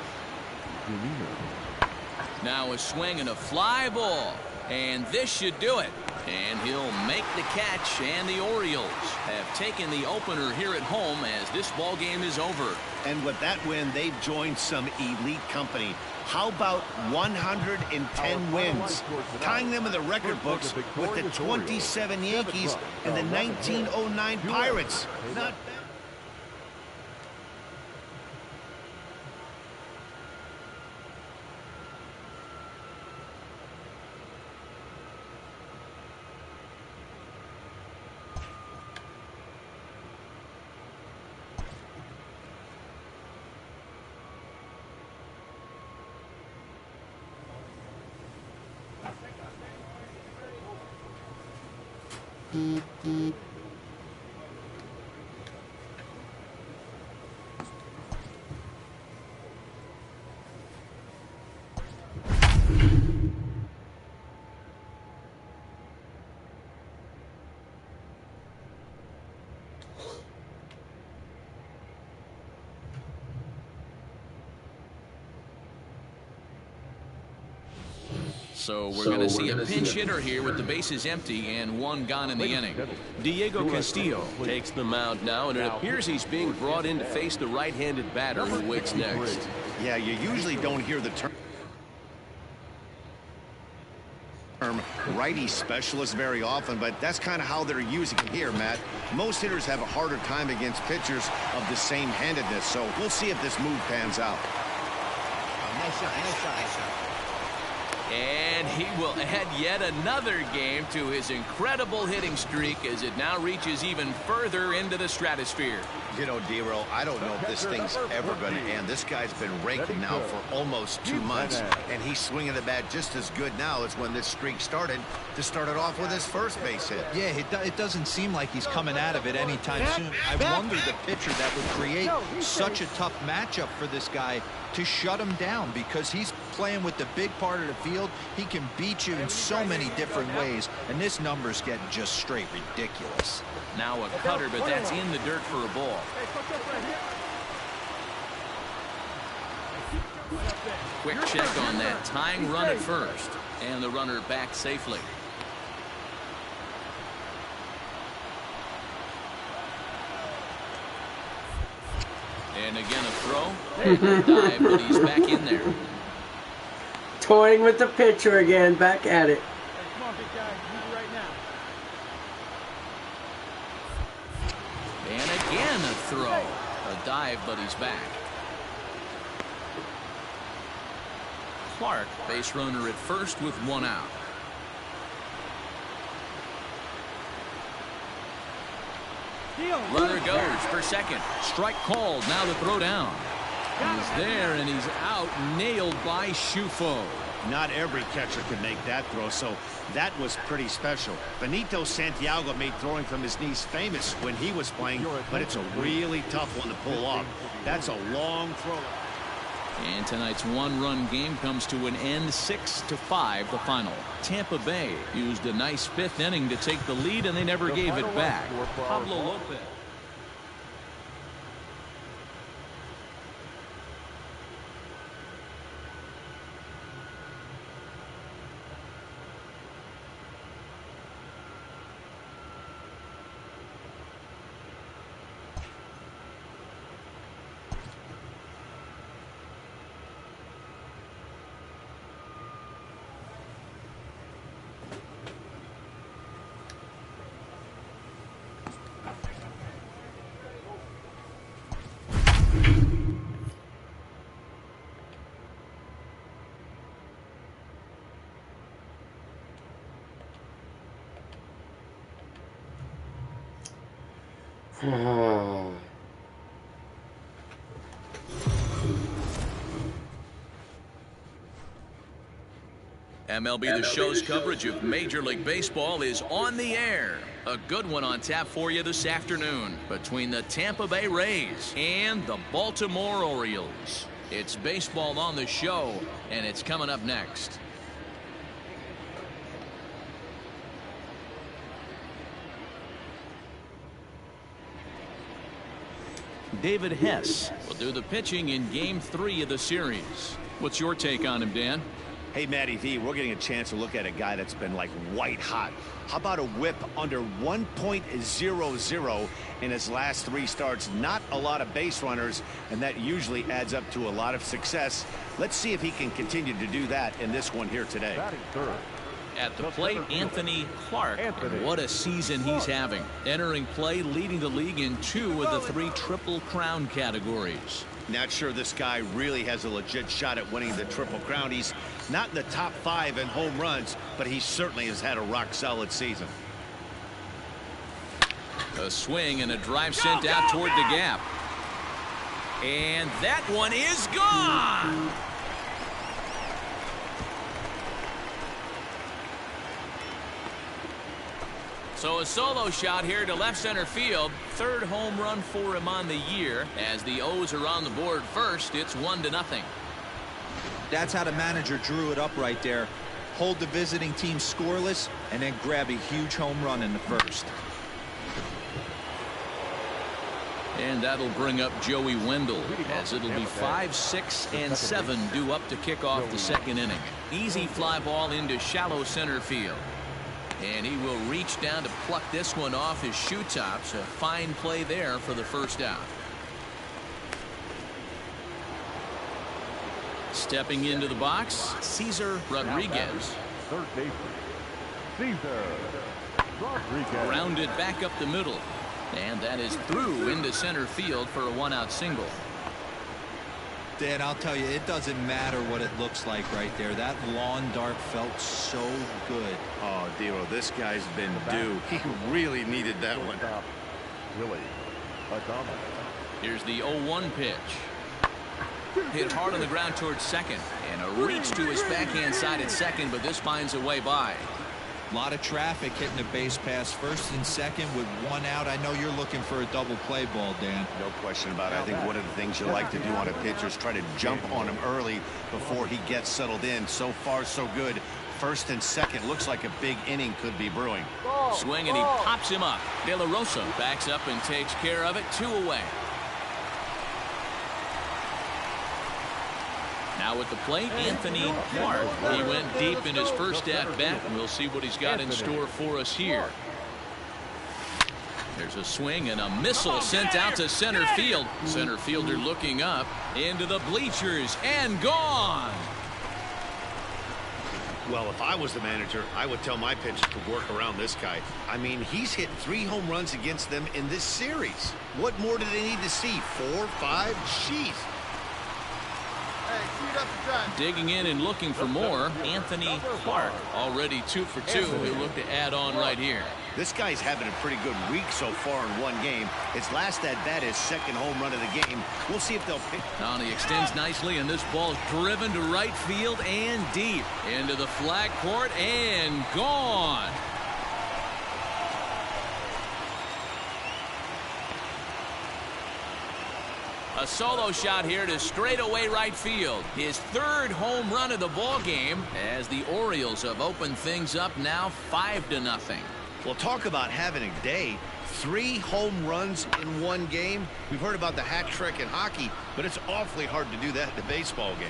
Now a swing and a fly ball, and this should do it. And he'll make the catch, and the Orioles have taken the opener here at home as this ball game is over. And with that win, they've joined some elite company. How about 110 wins, tying them in the record books with the 27 Yankees and the 1909 Pirates? Not bad. So we're going to see a pinch hitter here with the bases empty and 1 gone in the inning. Diego Castillo takes the mound now, and it appears he's being brought in to face the right-handed batter who waits next. Yeah, you usually don't hear the term righty specialist very often, but that's kind of how they're using it here, Matt. Most hitters have a harder time against pitchers of the same handedness, so we'll see if this move pans out. Nice shot, nice shot, nice shot. And he will add yet another game to his incredible hitting streak as it now reaches even further into the stratosphere. You know, D-Roll, I don't know if this thing's ever going to end. This guy's been raking now for almost 2 months, and he's swinging the bat just as good now as when this streak started to start it off with his first base hit. Yeah, it doesn't seem like he's coming out of it anytime soon. I wonder the pitcher that would create such a tough matchup for this guy to shut him down, because he's playing with the big part of the field. He can beat you in so many different ways, and this number's getting just straight ridiculous. Now a cutter, but that's in the dirt for a ball. Quick check on that tying run at first, and the runner back safely. And again a throw. Dive, but he's back in there. Toying with the pitcher again, back at it. Come on, big guy. Move it right now. And again a throw. A dive, but he's back. Clark, base runner at first with 1 out. Runner goes for second. Strike called. Now the throw down. He's there and he's out. Nailed by Shufo. Not every catcher can make that throw, so that was pretty special. Benito Santiago made throwing from his knees famous when he was playing, but it's a really tough one to pull off. That's a long throw. And tonight's one-run game comes to an end, 6-5 the final. Tampa Bay used a nice 5th inning to take the lead, and they never gave it back. Pablo Lopez. MLB The Show's coverage of Major League Baseball is on the air. A good one on tap for you this afternoon between the Tampa Bay Rays and the Baltimore Orioles. It's baseball on the show, and it's coming up next. David Hess will do the pitching in Game 3 of the series. What's your take on him, Dan? Hey, Matty V, we're getting a chance to look at a guy that's been like white hot. How about a whip under 1.00 in his last 3 starts? Not a lot of base runners, and that usually adds up to a lot of success. Let's see if he can continue to do that in this one here today. At the plate, Anthony Clark. And what a season he's having. Entering play, leading the league in 2 of the 3 Triple Crown categories. Not sure this guy really has a legit shot at winning the Triple Crown. He's not in the top 5 in home runs, but he certainly has had a rock-solid season. A swing and a drive sent out toward the gap. And that one is gone! So a solo shot here to left center field. 3rd home run for him on the year. As the O's are on the board first, it's 1-0. That's how the manager drew it up right there. Hold the visiting team scoreless and then grab a huge home run in the 1st. And that'll bring up Joey Wendell, as it'll be 5, 6, and 7 due up to kick off the 2nd inning. Easy fly ball into shallow center field. And he will reach down to pluck this one off his shoe tops. A fine play there for the 1st out. Stepping into the box, Cesar Rodriguez. Third baseman, Cesar Rodriguez. Rounded back up the middle. And that is through into center field for a 1-out single. Dan, I'll tell you, it doesn't matter what it looks like right there. That lawn dart felt so good. Oh, Dero, this guy's been due. He really needed that one. Willie Adames. Here's the 0-1 pitch. Hit hard on the ground towards second. And a reach to his backhand side at second, but this finds a way by. A lot of traffic hitting the base pass first and second with one out. I know you're looking for a double play ball, Dan. No question about it. I think one of the things you like to do on a pitcher is try to jump on him early before he gets settled in. So far, so good. First and second, looks like a big inning could be brewing. Swing, and he pops him up. De La Rosa backs up and takes care of it. 2 away. Now at the plate, Anthony Clark. He went deep in his first at-bat, and we'll see what he's got in store for us here. There's a swing and a missile sent out to center field. Center fielder looking up into the bleachers and gone. Well, if I was the manager, I would tell my pitchers to work around this guy. I mean, he's hit 3 home runs against them in this series. What more do they need to see? 4, 5? Jeez. Digging in and looking for more, Anthony Clark. Already 2 for 2. He'll look to add on right here. This guy's having a pretty good week so far in one game. His last at-bat is second home run of the game. We'll see if they'll pick. Now he extends nicely, and this ball's driven to right field and deep. Into the flag court and gone. A solo shot here to straightaway right field. His 3rd home run of the ball game as the Orioles have opened things up now 5-0. Well, talk about having a day. 3 home runs in one game. We've heard about the hat trick in hockey, but it's awfully hard to do that in a baseball game.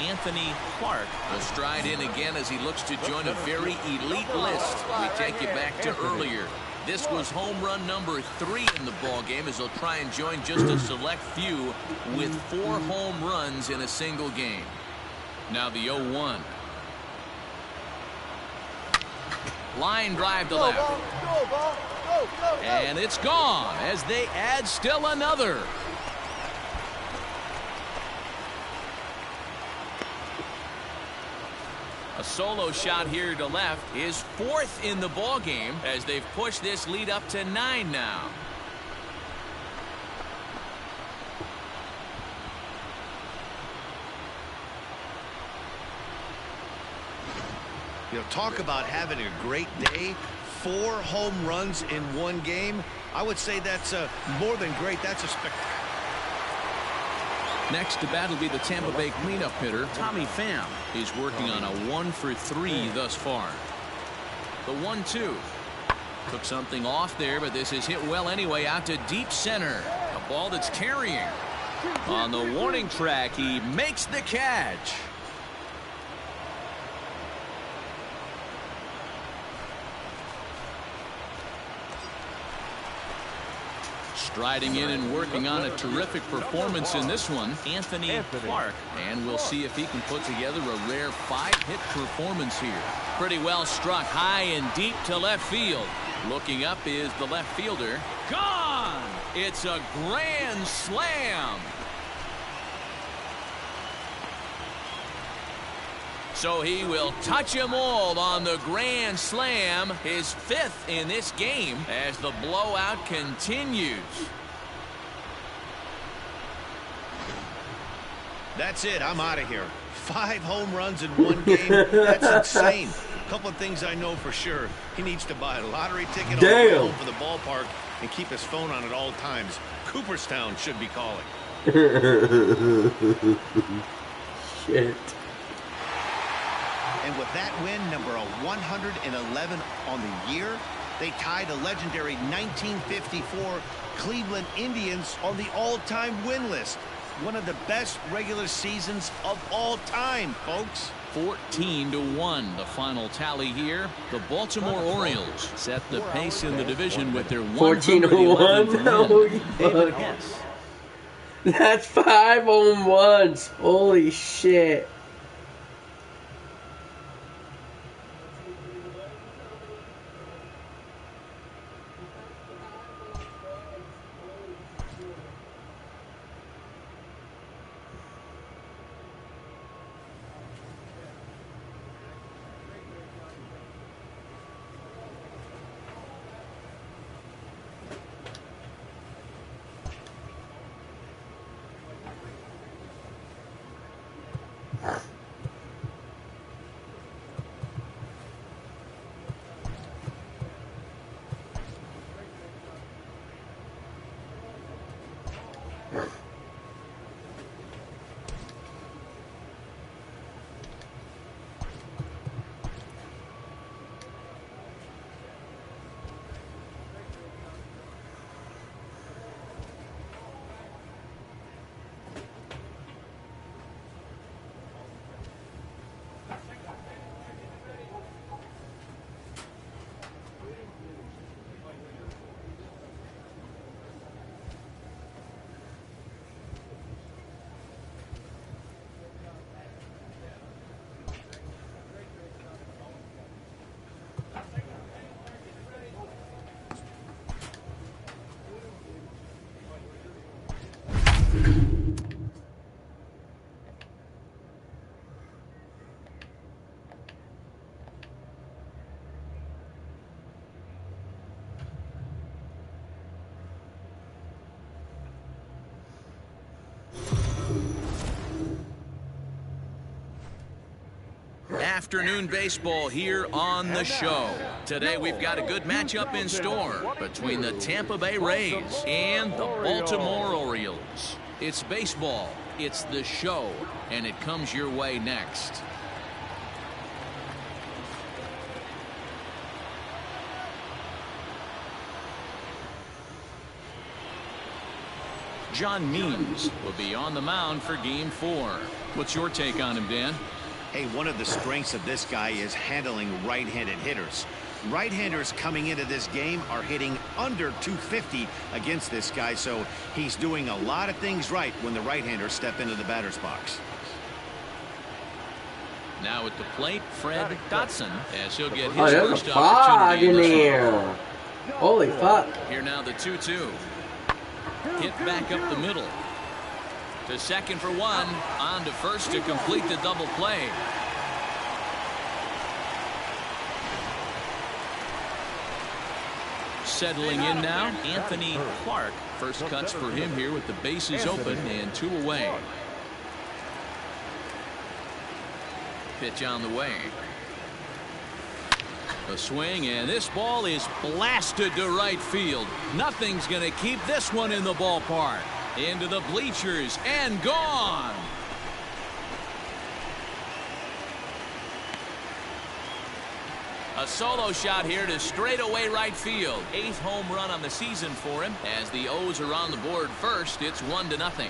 Anthony Clark will stride in again as he looks to join a very elite list. We take you back to earlier. This was home run number 3 in the ball game as he'll try and join just a select few with 4 home runs in a single game. Now the 0-1. Line drive to left. And it's gone as they add still another. A solo shot here to left is 4th in the ball game as they've pushed this lead up to 9 now. You know, talk about having a great day. 4 home runs in one game. I would say that's more than great. That's a spectacular. Next to bat will be the Tampa Bay cleanup hitter, Tommy Pham. He's working on a 1 for 3 thus far. The 1-2. Took something off there, but this is hit well anyway out to deep center. A ball that's carrying. On the warning track, he makes the catch. Striding in and working on a terrific performance in this one, Anthony Clark. And we'll see if he can put together a rare 5-hit performance here. Pretty well struck high and deep to left field. Looking up is the left fielder. Gone! It's a grand slam. So he will touch them all on the grand slam, his 5th in this game as the blowout continues. That's it. I'm out of here. 5 home runs in one game. That's insane. A couple of things I know for sure. He needs to buy a lottery ticket on the way home for the ballpark and keep his phone on at all times. Cooperstown should be calling. Shit. And with that win, number 111 on the year, they tied a legendary 1954 Cleveland Indians on the all-time win list. One of the best regular seasons of all time, folks. 14-1, the final tally here. The Baltimore Orioles set the pace in the division with their 14-1. Holy fuck. That's 5 home runs. Holy shit. afternoon baseball here on the show. Today we've got a good matchup in store between the Tampa Bay Rays and the Baltimore Orioles. It's baseball, it's the show, and it comes your way next. John Means will be on the mound for Game 4. What's your take on him, Dan? Hey, one of the strengths of this guy is handling right-handed hitters. Right-handers coming into this game are hitting under 250 against this guy, so he's doing a lot of things right when the right-handers step into the batter's box. Now at the plate, Fred Dotson, as he'll get his there's first a fog opportunity in this here. Holy fuck. Here now the 2-2. Hit back up the middle. To second for one. On to first to complete the double play. Settling in now, Anthony Clark. First cuts for him here with the bases open and 2 away. Pitch on the way. A swing, and this ball is blasted to right field. Nothing's going to keep this one in the ballpark. Into the bleachers and gone. A solo shot here to straightaway right field. 8th home run on the season for him. As the O's are on the board first, it's 1-0.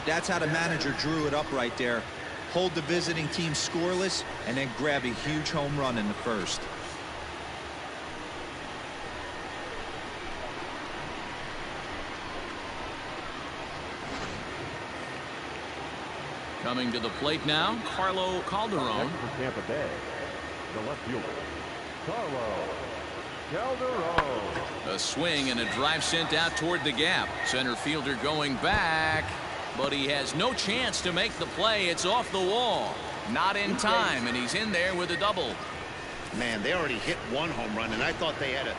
That's how the manager drew it up right there. Hold the visiting team scoreless and then grab a huge home run in the first. Coming to the plate now, Carlo Calderon. For Tampa Bay, the left fielder, Carlo Calderon. A swing and a drive sent out toward the gap. Center fielder going back, but he has no chance to make the play. It's off the wall. Not in time, and he's in there with a double. Man, they already hit 1 home run, and I thought they had a...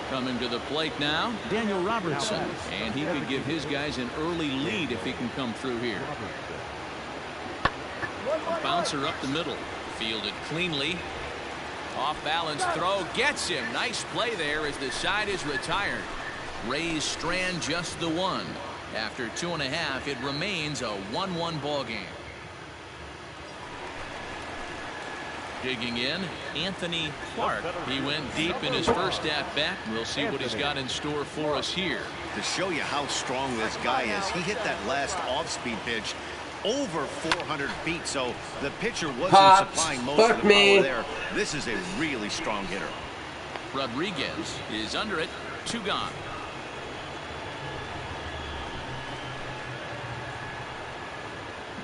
Coming to the plate now, Daniel Robertson. And he could give his guys an early lead if he can come through here. A bouncer up the middle. Fielded cleanly. Off balance throw. Gets him. Nice play there as the side is retired. Rays strand just the 1. After 2.5, it remains a 1-1 ball game. Digging in, Anthony Clark. He went deep in his first at-bat. We'll see what he's got in store for us here. To show you how strong this guy is, he hit that last off-speed pitch over 400 feet, so the pitcher wasn't supplying most of the power there. This is a really strong hitter. Rodriguez is under it. 2 gone.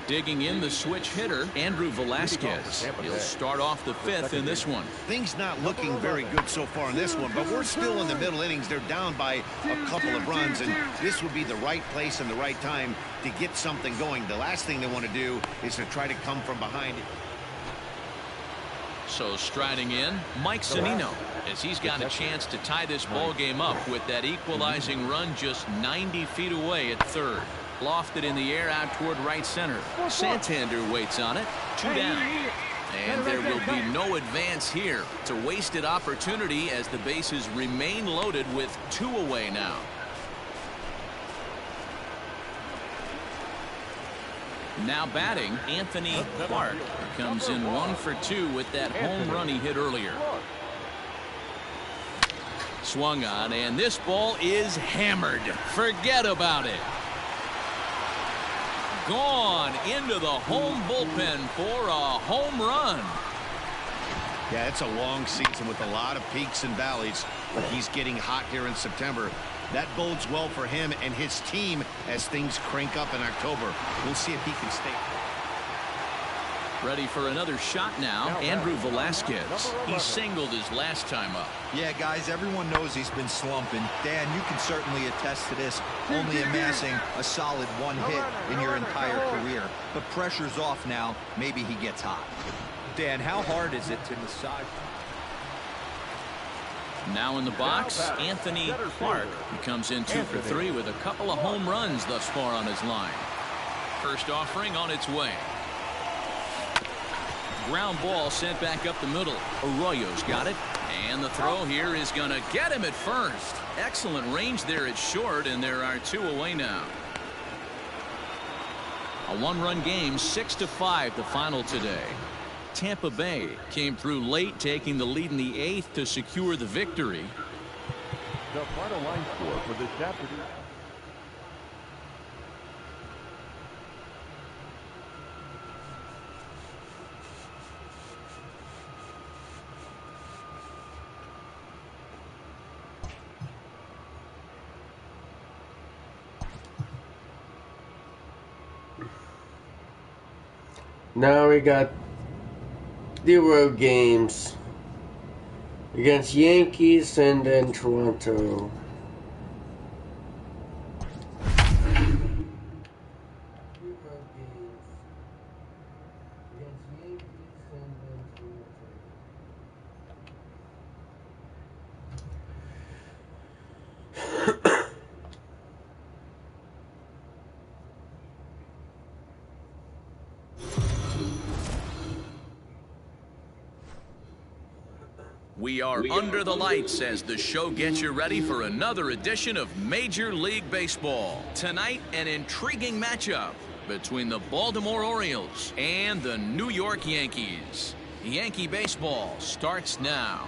Digging in the switch hitter, Andrew Velasquez. He'll start off the 5th in this one. Things not looking very good so far in this one, but we're still in the middle innings. They're down by a couple of runs, and this would be the right place and the right time to get something going. The last thing they want to do is to try to come from behind. So striding in, Mike Zunino, as he's got a chance to tie this ball game up with that equalizing run just 90 feet away at 3rd. Lofted in the air out toward right center. Santander waits on it. 2 down. And there will be no advance here. It's a wasted opportunity as the bases remain loaded with 2 away now. Now batting, Anthony Clark comes in 1 for 2 with that home run he hit earlier. Swung on, and this ball is hammered. Forget about it. Gone into the home bullpen for a home run. Yeah, it's a long season with a lot of peaks and valleys. He's getting hot here in September. That bodes well for him and his team as things crank up in October. We'll see if he can stay. Ready for another shot now, Andrew Velasquez. He singled his last time up. Yeah, guys, everyone knows he's been slumping. Dan, you can certainly attest to this, only amassing a solid 1 hit in your entire career. But pressure's off now. Maybe he gets hot. Dan, how hard is it to decide? Now in the box, Anthony Clark. He comes in 2 for 3 with a couple of home runs thus far on his line. First offering on its way. Ground ball sent back up the middle. Arroyo's got it. And the throw here is going to get him at first. Excellent range there at short, and there are 2 away now. A 1-run game, 6-5 the final today. Tampa Bay came through late, taking the lead in the 8th to secure the victory. The final line score for this afternoon. Now we got the road games against Yankees and then Toronto. We are under the lights as the show gets you ready for another edition of Major League Baseball. Tonight, an intriguing matchup between the Baltimore Orioles and the New York Yankees. Yankee baseball starts now.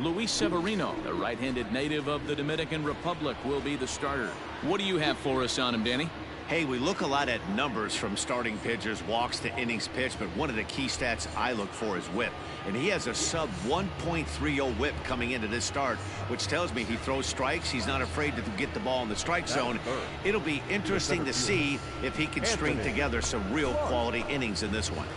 Luis Severino, the right-handed native of the Dominican Republic, will be the starter. What do you have for us on him, Danny? Hey, we look a lot at numbers from starting pitchers, walks to innings pitched, but one of the key stats I look for is whip. And he has a sub 1.30 whip coming into this start, which tells me he throws strikes. He's not afraid to get the ball in the strike zone. It'll be interesting to see if he can string together some real quality innings in this one.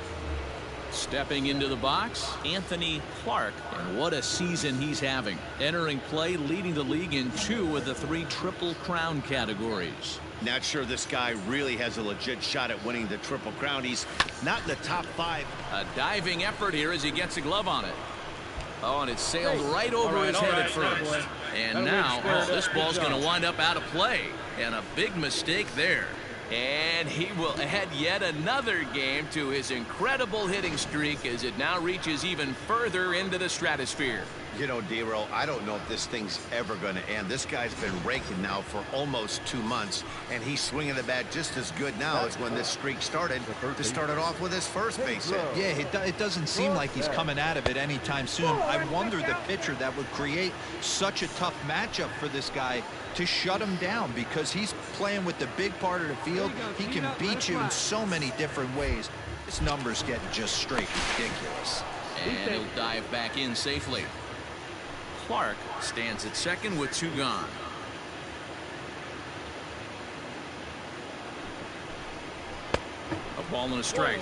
Stepping into the box, Anthony Clark, and what a season he's having. Entering play, leading the league in 2 of the 3 Triple Crown categories. Not sure this guy really has a legit shot at winning the Triple Crown. He's not in the top 5. A diving effort here as he gets a glove on it. Oh, and it sailed right over his head at first. And now, this ball's going to wind up out of play. And a big mistake there. And he will add yet another game to his incredible hitting streak as it now reaches even further into the stratosphere. You know, D-Roll, I don't know if this thing's ever going to end. This guy's been raking now for almost 2 months, and he's swinging the bat just as good now as when this streak started. To start it off with his first base hit. Yeah, it doesn't seem like he's coming out of it anytime soon. I wonder the pitcher that would create such a tough matchup for this guy to shut him down, because he's playing with the big part of the field. He can beat you in so many different ways. His numbers getting just straight ridiculous. And he'll dive back in safely. Clark stands at second with 2 gone. A ball and a strike.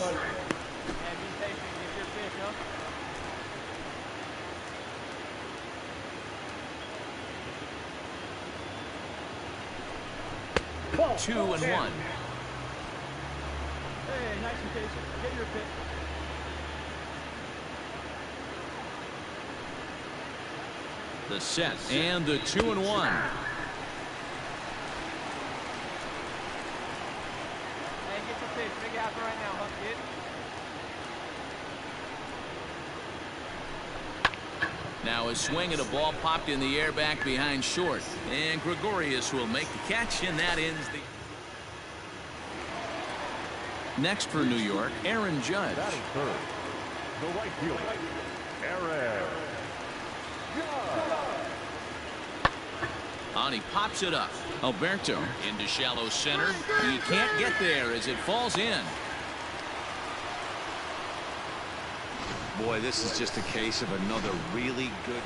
Ball. 2 and 1. Hey, nice and patient. Get your pitch. The set and the 2 and 1. Hey, get your pitch. Make it happen right now, kid. Now a swing and a ball popped in the air back behind short. And Gregorius will make the catch, and that ends the... Next for New York, Aaron Judge. Batting third, the right fielder, Aaron. On, he pops it up. Alberto into shallow center. He can't get there as it falls in. Boy, this is just a case of another really good...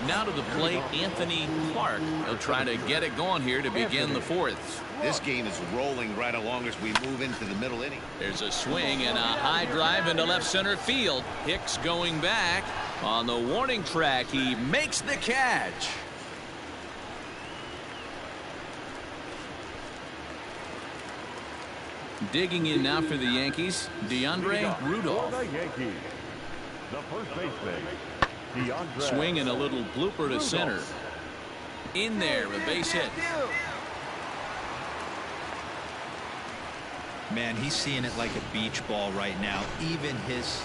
Now to the plate, Anthony Clark. He'll try to get it going here to begin the 4th. This game is rolling right along as we move into the middle inning. There's a swing and a high drive into left center field. Hicks going back. On the warning track, he makes the catch. Digging in now for the Yankees, DeAndre Rudolph. For the Yankees, the first baseman, DeAndre. Swinging a little blooper to center. In there, a base hit. Man, he's seeing it like a beach ball right now. Even his...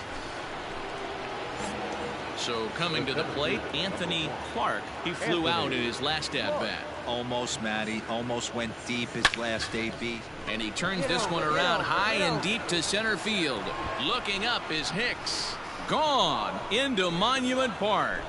So coming to the plate, Anthony Clark. He flew out in his last at-bat. Almost, Matty. Almost went deep his last AB. And he turns this one around high and deep to center field. Looking up is Hicks. Gone into Monument Park.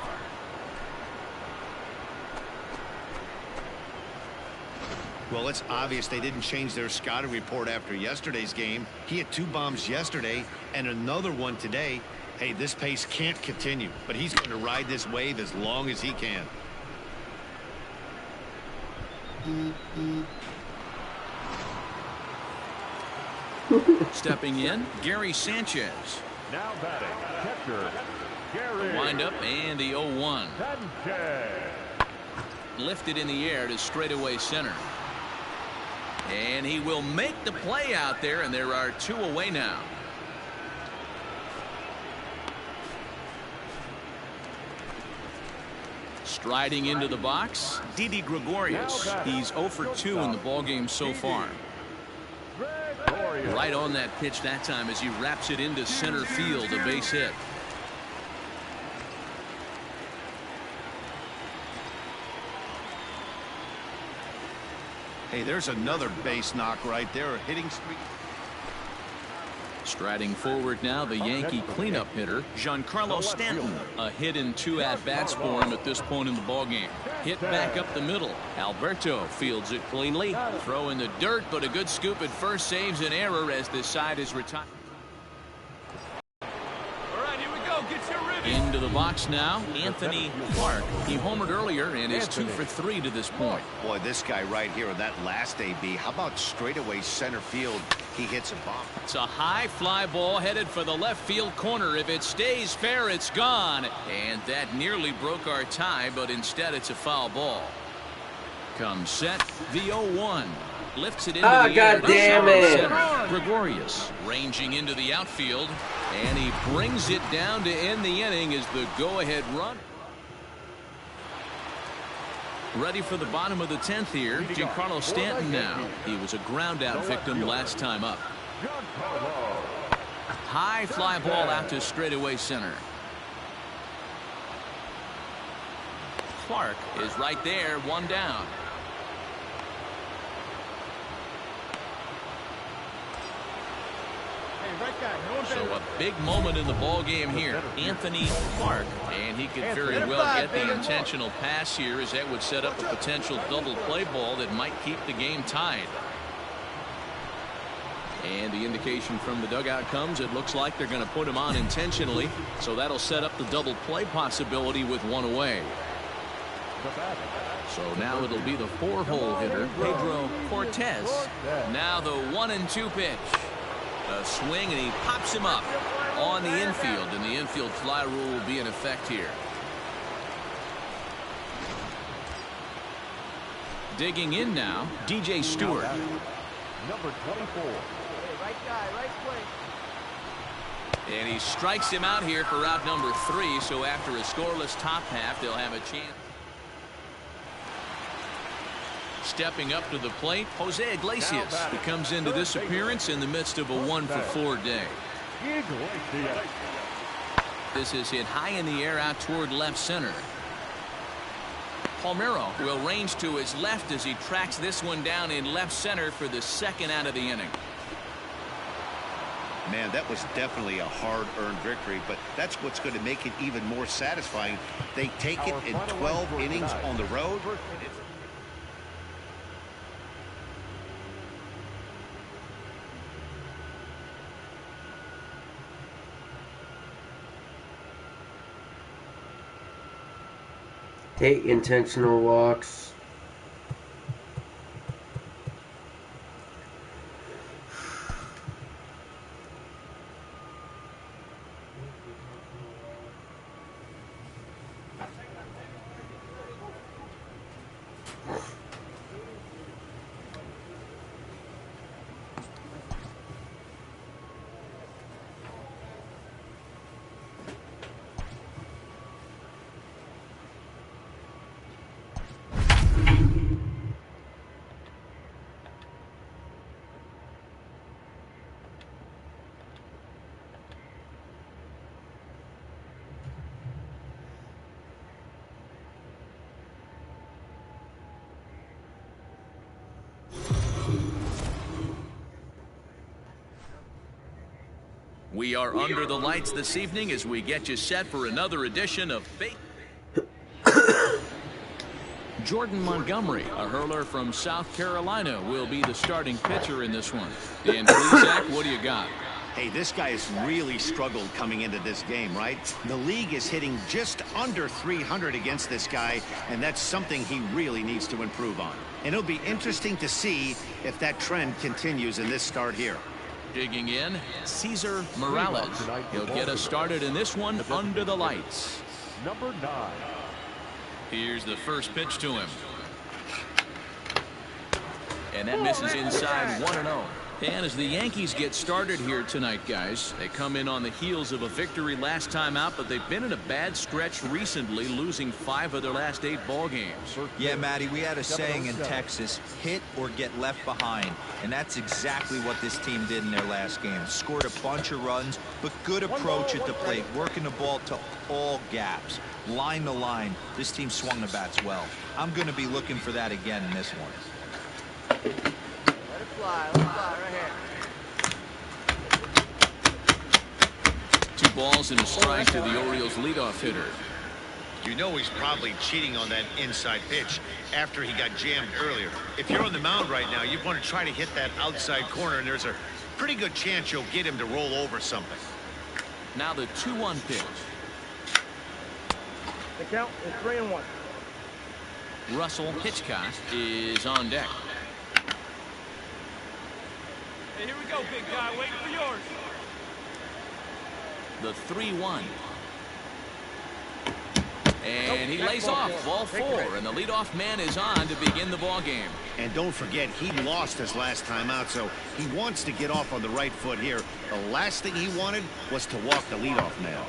Well, it's obvious they didn't change their scouting report after yesterday's game. He had 2 bombs yesterday and another one today. Hey, this pace can't continue, but he's going to ride this wave as long as he can. Stepping in, Gary Sanchez. Now batting, catcher, Gary. Wind up and the 0-1. Sanchez. Lifted in the air to straightaway center. And he will make the play out there, and there are 2 away now. Striding into the box, Didi Gregorius. He's 0 for 2 in the ballgame so far. Right on that pitch that time as he wraps it into center field, a base hit. Hey, there's another base knock right there. A hitting streak. Striding forward now, the Yankee cleanup hitter, Giancarlo Stanton. A hit in 2 at-bats for him at this point in the ballgame. Hit back up the middle. Alberto fields it cleanly. Throw in the dirt, but a good scoop at first saves an error as this side is retired. Into the box now, Anthony Clark. He homered earlier and is 2 for 3 to this point. Boy, this guy right here in that last AB. How about straightaway center field? He hits a bomb. It's a high fly ball headed for the left field corner. If it stays fair, it's gone. And that nearly broke our tie, but instead it's a foul ball. Comes set, the 0-1. Lifts it into the air. God damn it. Gregorius ranging into the outfield, and he brings it down to end the inning as the go-ahead run. Ready for the bottom of the 10th here, Giancarlo Stanton now. He was a ground-out victim last time up. High fly ball out to straightaway center. Clark is right there, 1 down. So a big moment in the ball game here. Anthony Clark, and he could very well get the intentional pass here, as that would set up a potential double play ball that might keep the game tied. And the indication from the dugout comes, it looks like they're going to put him on intentionally, so that'll set up the double play possibility with 1 away. So now it'll be the 4-hole hitter, Pedro Cortez. Now the 1-2 pitch. A swing, and he pops him up on the infield, and the infield fly rule will be in effect here. Digging in now, DJ Stewart. Number 24. Right guy, right place. And he strikes him out here for out number 3, so after a scoreless top half, they'll have a chance. Stepping up to the plate, Jose Iglesias. He comes into this appearance in the midst of a 1-for-4 day. This is hit high in the air out toward left center. Palmeiro will range to his left as he tracks this one down in left center for the 2nd out of the inning. Man, that was definitely a hard-earned victory, but that's what's going to make it even more satisfying. They take it in 12 innings on the road. Take intentional walks. We are under the lights this evening as we get you set for another edition of Jordan Montgomery, a hurler from South Carolina, will be the starting pitcher in this one. And please, Zach, what do you got? Hey, this guy has really struggled coming into this game, right? The league is hitting just under 300 against this guy, and that's something he really needs to improve on. And it'll be interesting to see if that trend continues in this start here. Digging in, Cesar Morales. He'll get us started in this one under the lights. Number 9. Here's the first pitch to him. And that misses inside 1-0. And as the Yankees get started here tonight, guys, they come in on the heels of a victory last time out, but they've been in a bad stretch recently, losing 5 of their last 8 ball games. Yeah, Matty, we had a saying in Texas, hit or get left behind. And that's exactly what this team did in their last game. Scored a bunch of runs, but good approach at the plate, working the ball to all gaps. Line to line, this team swung the bats well. I'm going to be looking for that again in this one. Let it fly right here. 2 balls and a strike to the Orioles leadoff hitter. You know he's probably cheating on that inside pitch after he got jammed earlier. If you're on the mound right now, you want to try to hit that outside corner, and there's a pretty good chance you'll get him to roll over something. Now the 2-1 pitch. The count is 3-1. Russell Hitchcock is on deck. Hey, here we go, big guy. Waiting for yours. The 3-1. And he lays off ball 4, and the leadoff man is on to begin the ball game. And don't forget, he lost his last time out, so he wants to get off on the right foot here. The last thing he wanted was to walk the leadoff man.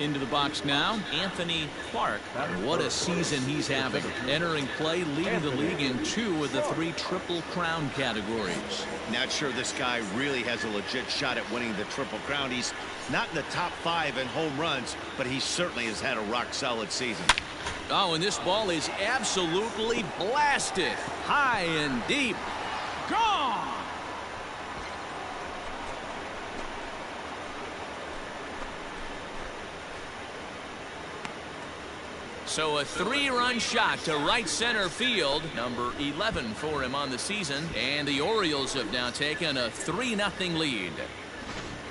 Into the box now, Anthony Clark. And what a season he's having. Entering play, leading the league in 2 of the 3 Triple Crown categories. Not sure this guy really has a legit shot at winning the Triple Crown. He's not in the top 5 in home runs, but he certainly has had a rock-solid season. Oh, and this ball is absolutely blasted. High and deep. Gone! So a 3-run shot to right center field, number 11 for him on the season, and the Orioles have now taken a 3-0 lead.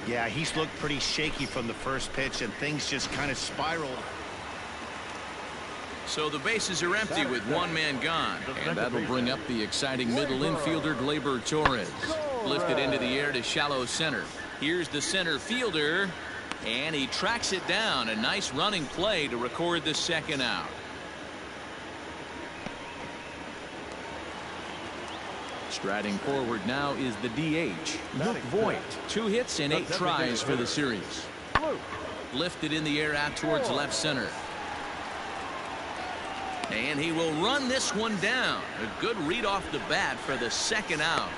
Yeah, he's looked pretty shaky from the first pitch, and things just kind of spiraled. So the bases are empty with 1 man gone, and that'll bring up the exciting middle infielder Gleyber Torres. Lifted into the air to shallow center. Here's the center fielder. And he tracks it down. A nice running play to record the second out. Striding forward now is the DH, Luke Voigt. 2 hits and 8 tries for the series. Lifted in the air out towards left center. And he will run this one down. A good read off the bat for the second out.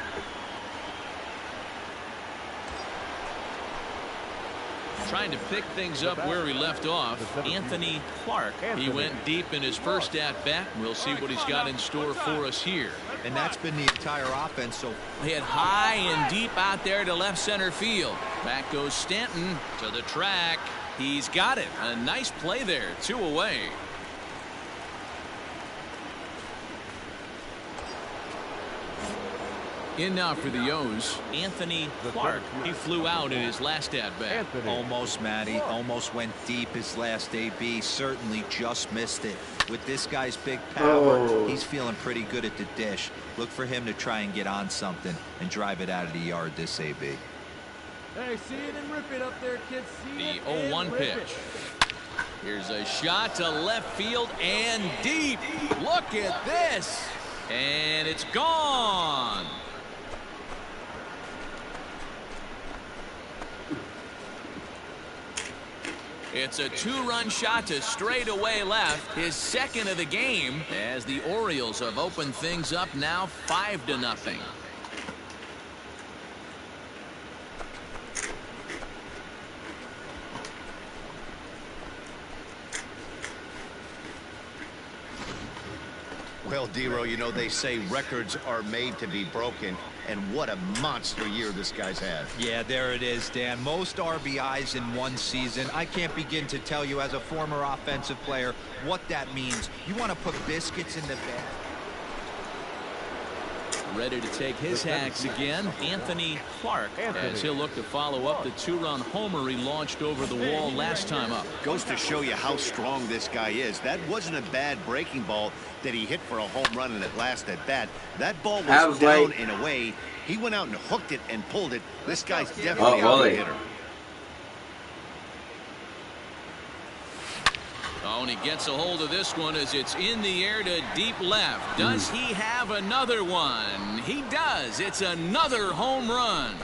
Trying to pick things up where he left off, Anthony Clark. He went deep in his first at-bat. We'll see what he's got in store for us here. And that's been the entire offense. So hit high and deep out there to left center field. Back goes Stanton to the track. He's got it. A nice play there. 2 away. In now for the O's, Anthony Clark. He flew out in his last at-bat. Almost, Matty. Almost went deep his last AB. Certainly just missed it. With this guy's big power, he's feeling pretty good at the dish. Look for him to try and get on something and drive it out of the yard this AB. Hey, see it and rip it up there, kids. See the 0-1 pitch. Here's a shot to left field and deep. Look at this. And it's gone. It's a 2-run shot to straightaway left, his second of the game, as the Orioles have opened things up now 5-0. Well, Dero, you know, they say records are made to be broken, and what a monster year this guy's had. Yeah, there it is, Dan. Most RBIs in one season. I can't begin to tell you as a former offensive player what that means. You want to put biscuits in the bag. Ready to take his hacks again, Anthony Clark, as he'll look to follow up the two-run homer he launched over the wall last time up. Goes to show you how strong this guy is. That wasn't a bad breaking ball that he hit for a home run in that last at bat. That ball was down and away. He went out and hooked it and pulled it. This guy's definitely a good hitter. Oh, and he gets a hold of this one as it's in the air to deep left. Does he have another one? He does. It's another home run.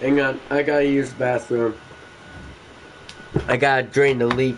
Hang on, I gotta use the bathroom. I gotta drain the leak.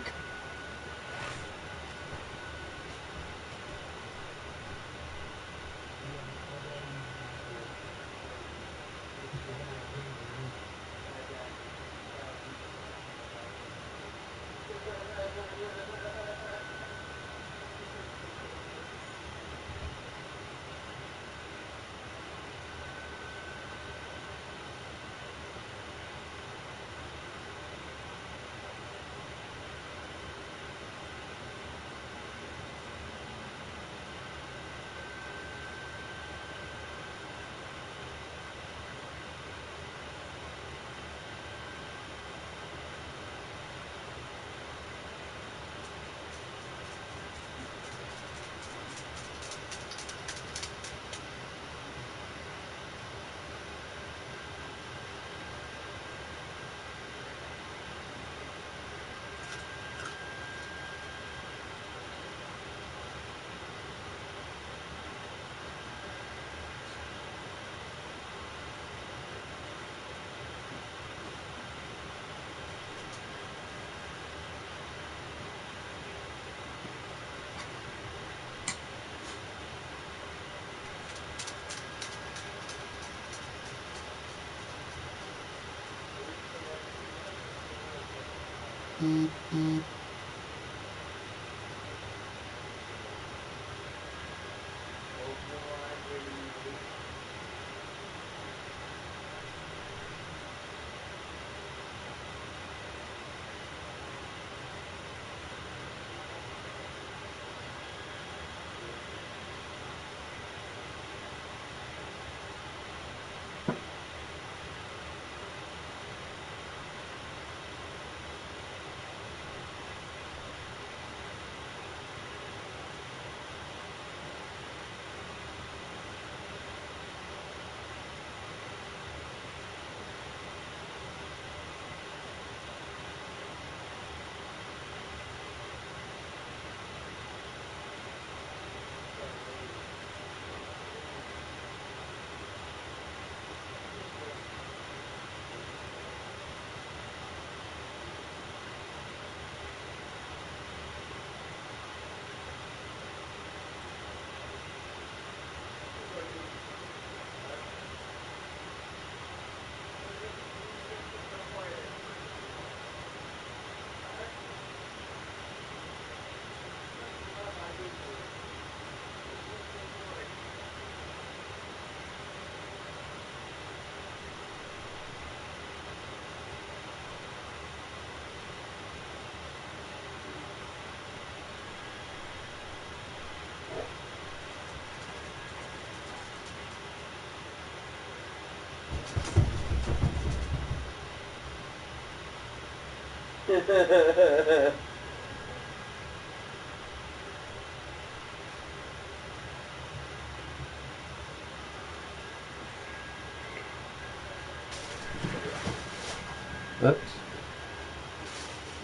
Oops.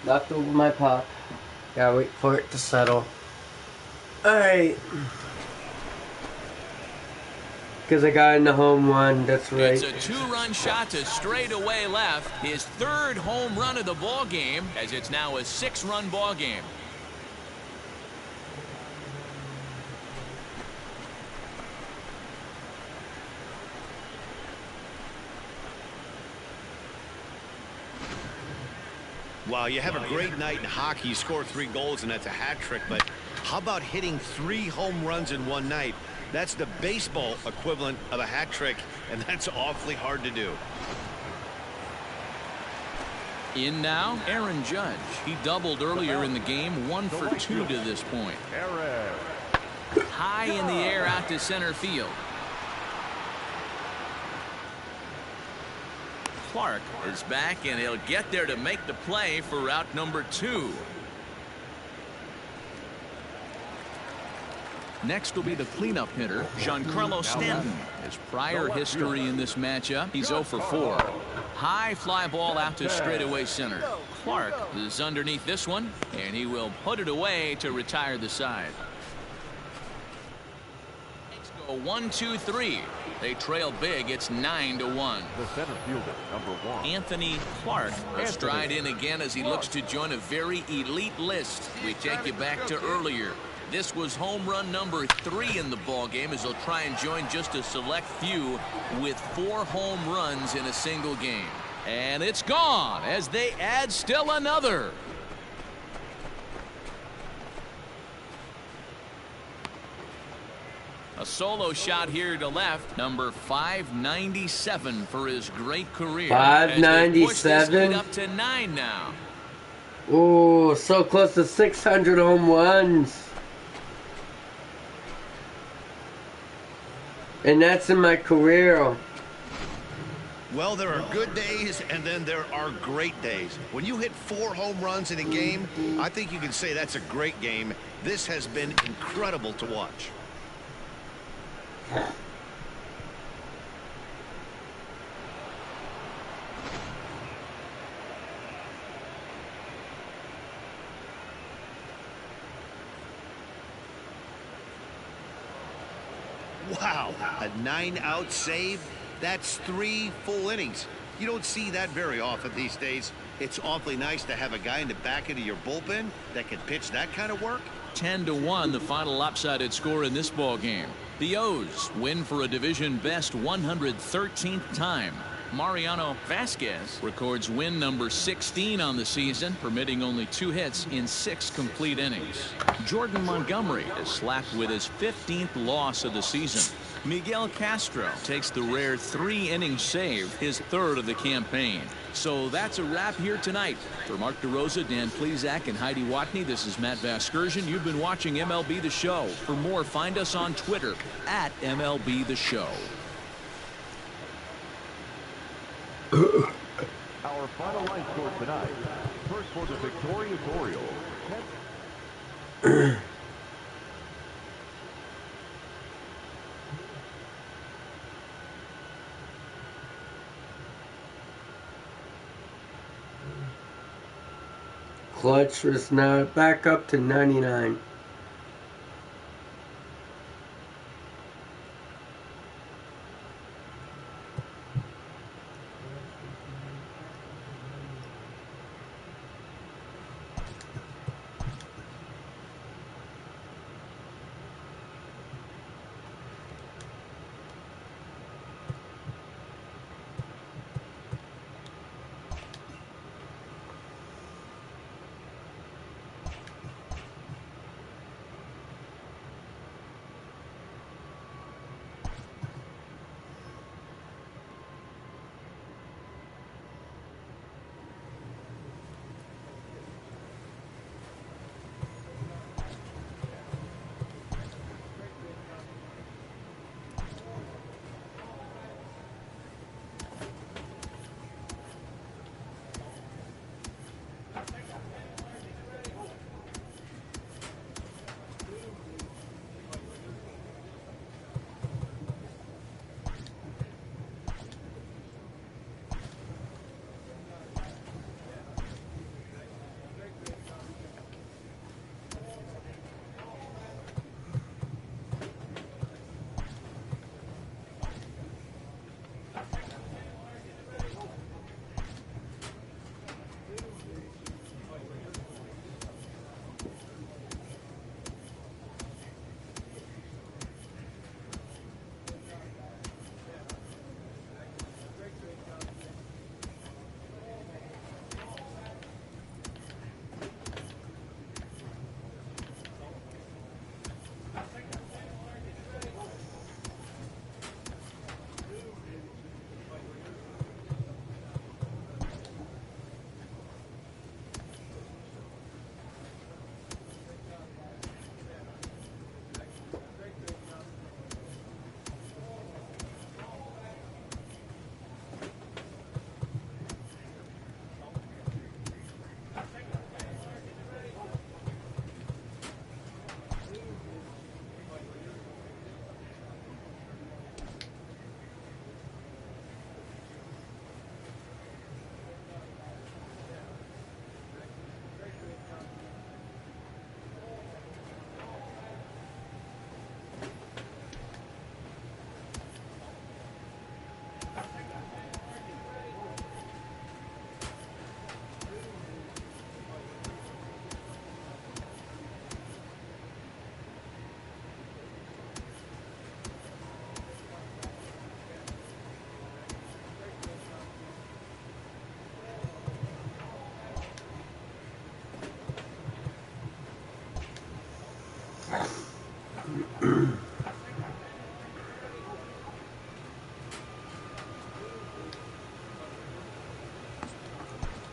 Knocked over my pop. Gotta wait for it to settle. Alright. Because I got in the home run, that's right. It's a two-run shot to straightaway left. His third home run of the ball game, as it's now a 6-run ball game. Wow, you have a great night in hockey. You score 3 goals, and that's a hat trick. But How about hitting 3 home runs in one night? That's the baseball equivalent of a hat trick, and that's awfully hard to do. In now, Aaron Judge. He doubled earlier in the game, 1 for 2 to this point. High in the air out to center field. Clark is back, and he'll get there to make the play for route number 2. Next will be the cleanup hitter, Giancarlo Stanton. His prior history in this matchup, he's 0 for 4. High fly ball out to straightaway center. Clark is underneath this one, and he will put it away to retire the side. Let's go 1, 2, 3. They trail big. It's 9-1. The center fielder, number 1. Anthony Clark will stride in again as he looks to join a very elite list. We take you back to earlier. This was home run number 3 in the ball game as he'll try and join just a select few with 4 home runs in a single game. And it's gone as they add still another. A solo shot here to left, number 597 for his great career. 597 up to 9 now. Ooh, so close to 600 home runs. And that's in my career. Well, there are good days, and then there are great days. When you hit 4 home runs in a game, I think you can say that's a great game. This has been incredible to watch. Wow, a 9-out save? That's 3 full innings. You don't see that very often these days. It's awfully nice to have a guy in the back end of your bullpen that can pitch that kind of work. 10-1, the final lopsided score in this ball game. The O's win for a division best 113th time. Mariano Vasquez records win number 16 on the season, permitting only 2 hits in 6 complete innings. Jordan Montgomery is slapped with his 15th loss of the season. Miguel Castro takes the rare 3-inning save, his 3rd of the campaign. So that's a wrap here tonight. For Mark DeRosa, Dan Plesac, and Heidi Watney, this is Matt Vasgersian. You've been watching MLB The Show. For more, find us on Twitter at MLB The Show. Our final line score tonight. First for the victorious Orioles. Clutch is now back up to 99.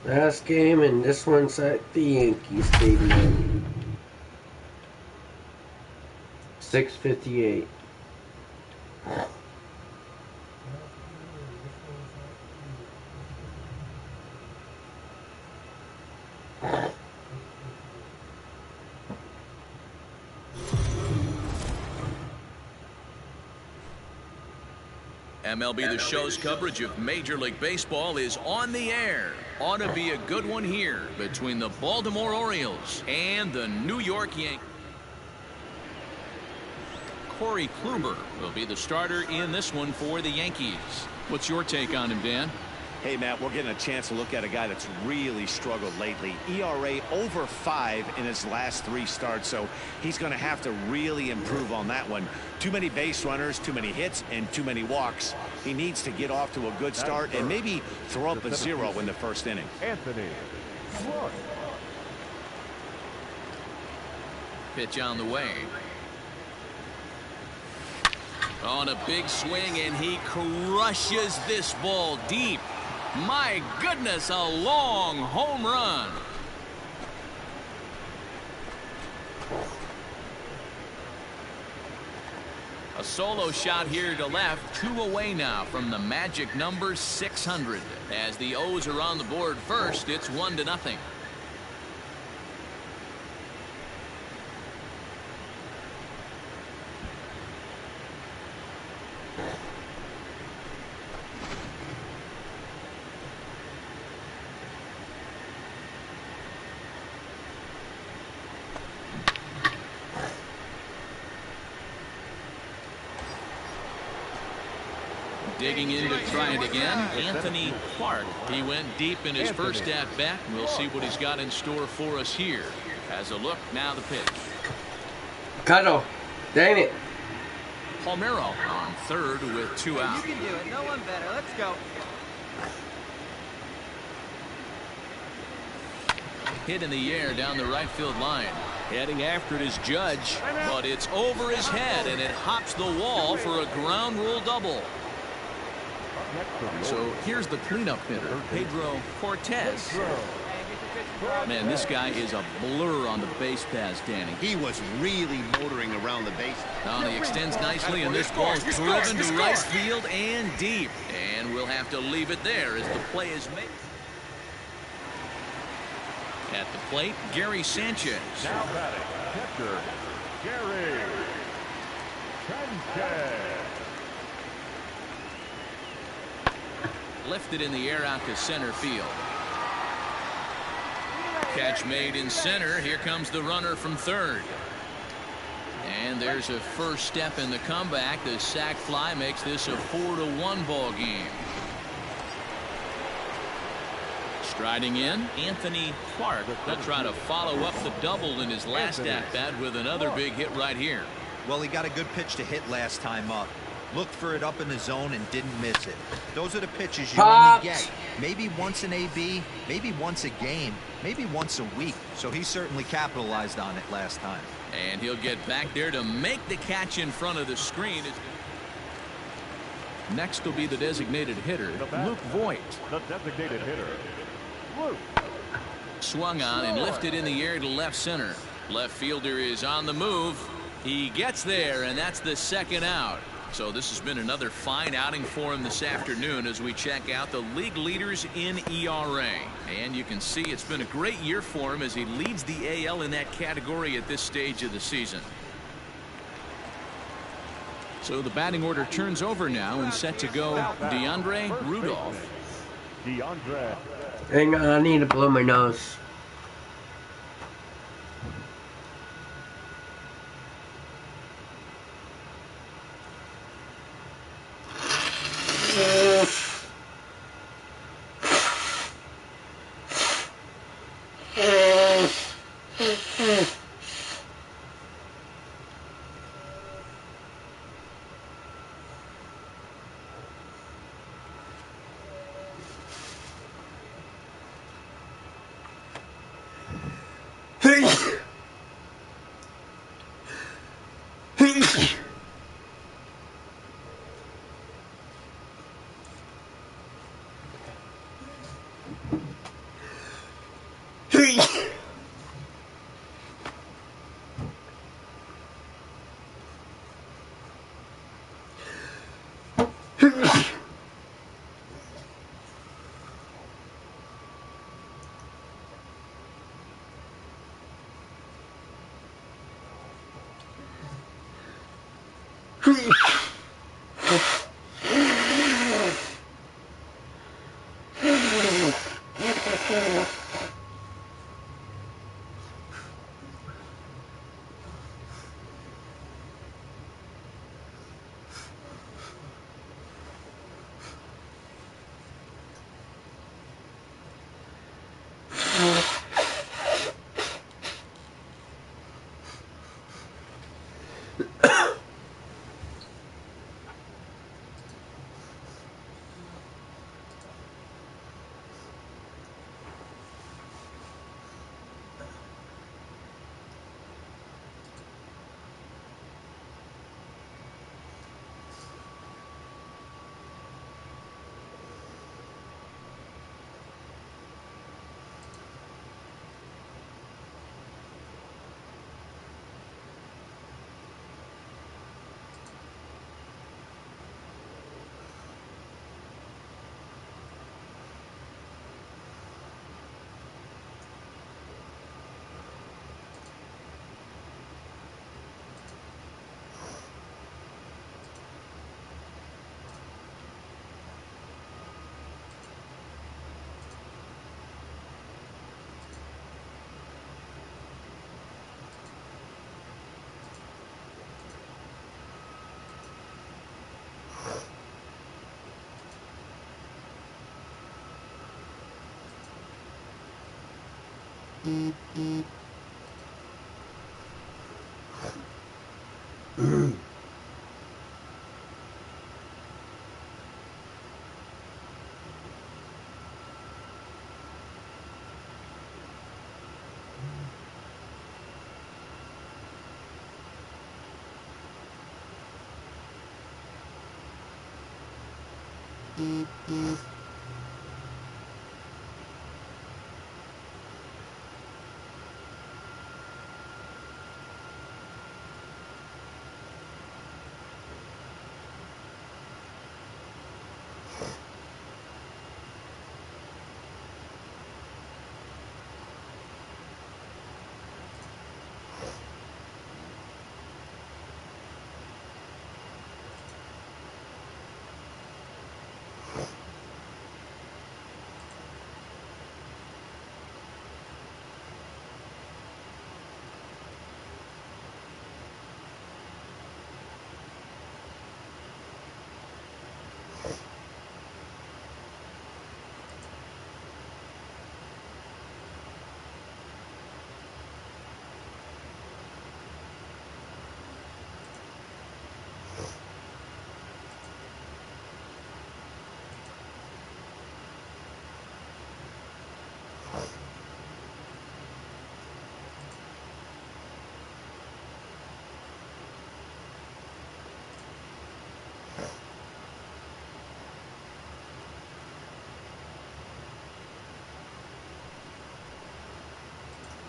Last game, and this one's at the Yankee Stadium. 6:58. MLB The Show's coverage of Major League Baseball is on the air. Ought to be a good one here between the Baltimore Orioles and the New York Yankees. Corey Kluber will be the starter in this one for the Yankees. What's your take on him, Dan? Hey, Matt, we're getting a chance to look at a guy that's really struggled lately. ERA over 5 in his last 3 starts, so he's going to have to really improve on that one. Too many base runners, too many hits, and too many walks. He needs to get off to a good start and maybe throw up a 0 in the first inning. Anthony. Pitch on the way. On a big swing, and he crushes this ball deep. My goodness, a long home run. A solo shot here to left, 2 away now from the magic number 600. As the O's are on the board first, it's 1-0. Digging in to try it again, Anthony Clark. He went deep in his first at bat. We'll see what he's got in store for us here. As a look, now the pitch. Cuddle. Dang it. Palmeiro on third with 2 out. You can do it. No one better. Let's go. Hit in the air down the right field line. Heading after it is Judge, but it's over his head, and it hops the wall for a ground rule double. So here's the cleanup hitter, Pedro Cortez. Man, this guy is a blur on the base paths, Danny. He was really motoring around the base. Now he extends nicely, and this ball is driven to right field and deep. And we'll have to leave it there as the play is made. At the plate, Gary Sanchez. Now batting, catcher, Gary Sanchez. Lifted in the air out to center field. Catch made in center. Here comes the runner from third. And there's a first step in the comeback. The sac fly makes this a 4-1 ball game. Striding in, Anthony Clark. They'll try to follow up the double in his last at-bat with another big hit right here. Well, he got a good pitch to hit last time up. Looked for it up in the zone and didn't miss it. Those are the pitches you only get. Maybe once an AB, maybe once a game, maybe once a week. So he certainly capitalized on it last time. And he'll get back there to make the catch in front of the screen. Next will be the designated hitter, Luke Voigt. The designated hitter, Luke. Swung on and lifted in the air to left center. Left fielder is on the move. He gets there, and that's the second out. So this has been another fine outing for him this afternoon as we check out the league leaders in ERA. And you can see it's been a great year for him as he leads the AL in that category at this stage of the season. So the batting order turns over now and set to go DeAndre Rudolph. DeAndre. Hang on, I need to blow my nose.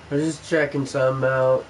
I'm just checking something out.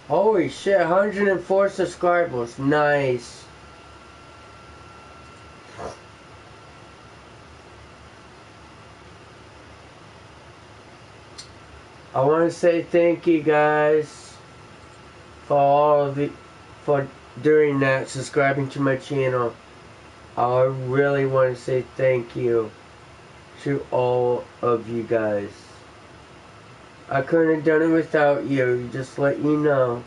Holy shit, 104 subscribers. Nice. I want to say thank you guys for all of it, for doing that, subscribing to my channel. I really want to say thank you to all of you guys. I couldn't have done it without you, just let you know.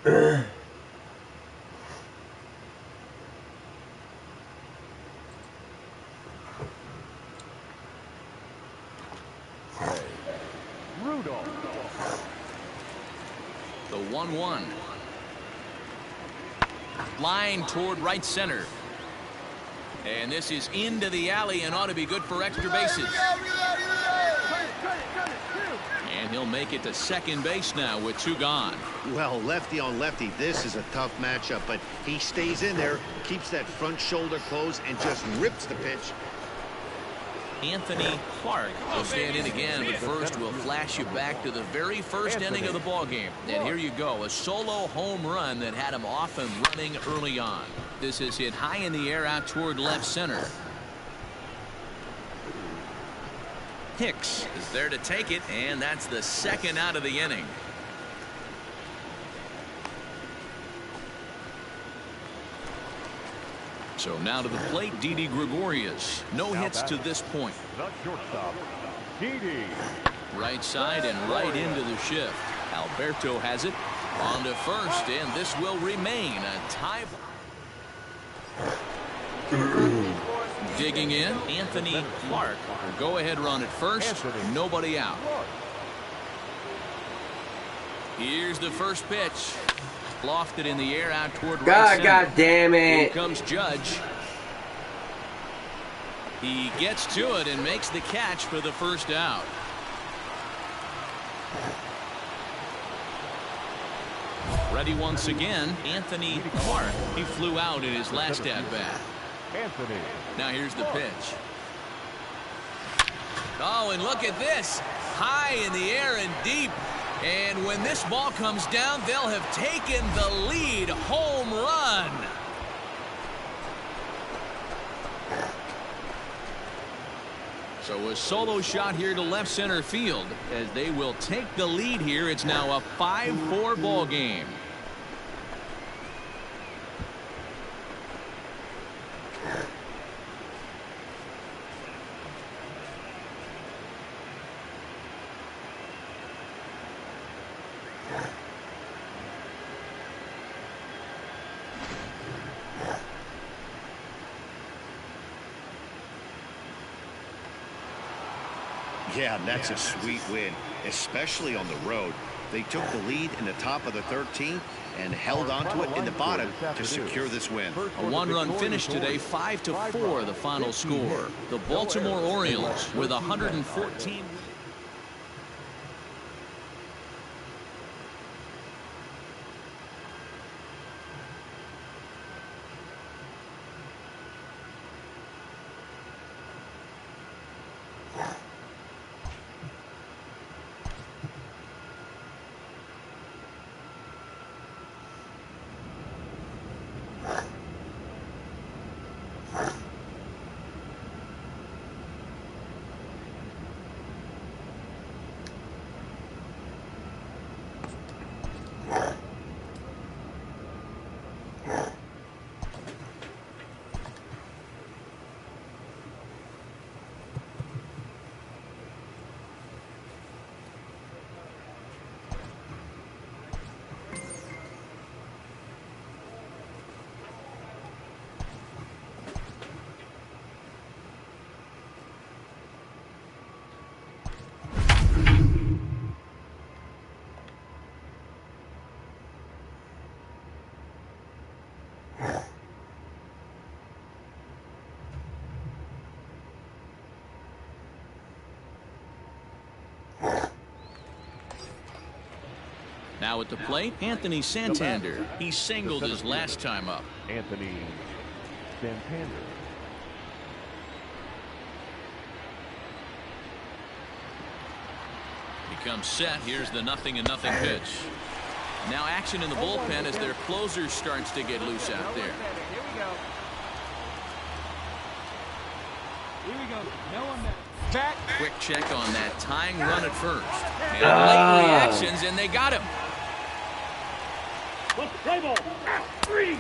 The 1-1. Line toward right center. And this is into the alley and ought to be good for extra bases. And he'll make it to second base now with 2 gone. Well, lefty on lefty, this is a tough matchup, but he stays in there, keeps that front shoulder closed, and just rips the pitch. Anthony Clark will stand in again, but first we'll flash you back to the very first inning of the ball game. And here you go, a solo home run that had him off and running early on. This is hit high in the air out toward left center. Hicks is there to take it, and that's the second out of the inning. So now to the plate, Didi Gregorius. No hits to this point. The shortstop, Didi. Right side and right into the shift. Alberto has it on to first, and this will remain a tie. Digging in, Anthony Clark. Go ahead run at first. Nobody out. Here's the first pitch. Lofted in the air out toward right center. God damn it. Here comes Judge. He gets to it and makes the catch for the first out. Ready once again, Anthony Clark. He flew out in his last at-bat. Anthony. Now here's the pitch. Oh, and look at this. High in the air and deep. And when this ball comes down, they'll have taken the lead. Home run. So a solo shot here to left center field as they will take the lead here. It's now a 5-4 ball game. Yeah, that's a sweet win, especially on the road. They took the lead in the top of the 13th and held on to it in the bottom to secure this win. A one-run finish today, 5-4 the final score. The Baltimore Orioles with 114. Now at the plate, Anthony Santander. He singled his last time up. Anthony Santander. He comes set. Here's the 0-0 pitch. Now action in the bullpen as their closer starts to get loose out there. Here we go. Here we go. No one better. Back. Quick check on that tying run at first. And late reactions, and they got him. Play ball. 3.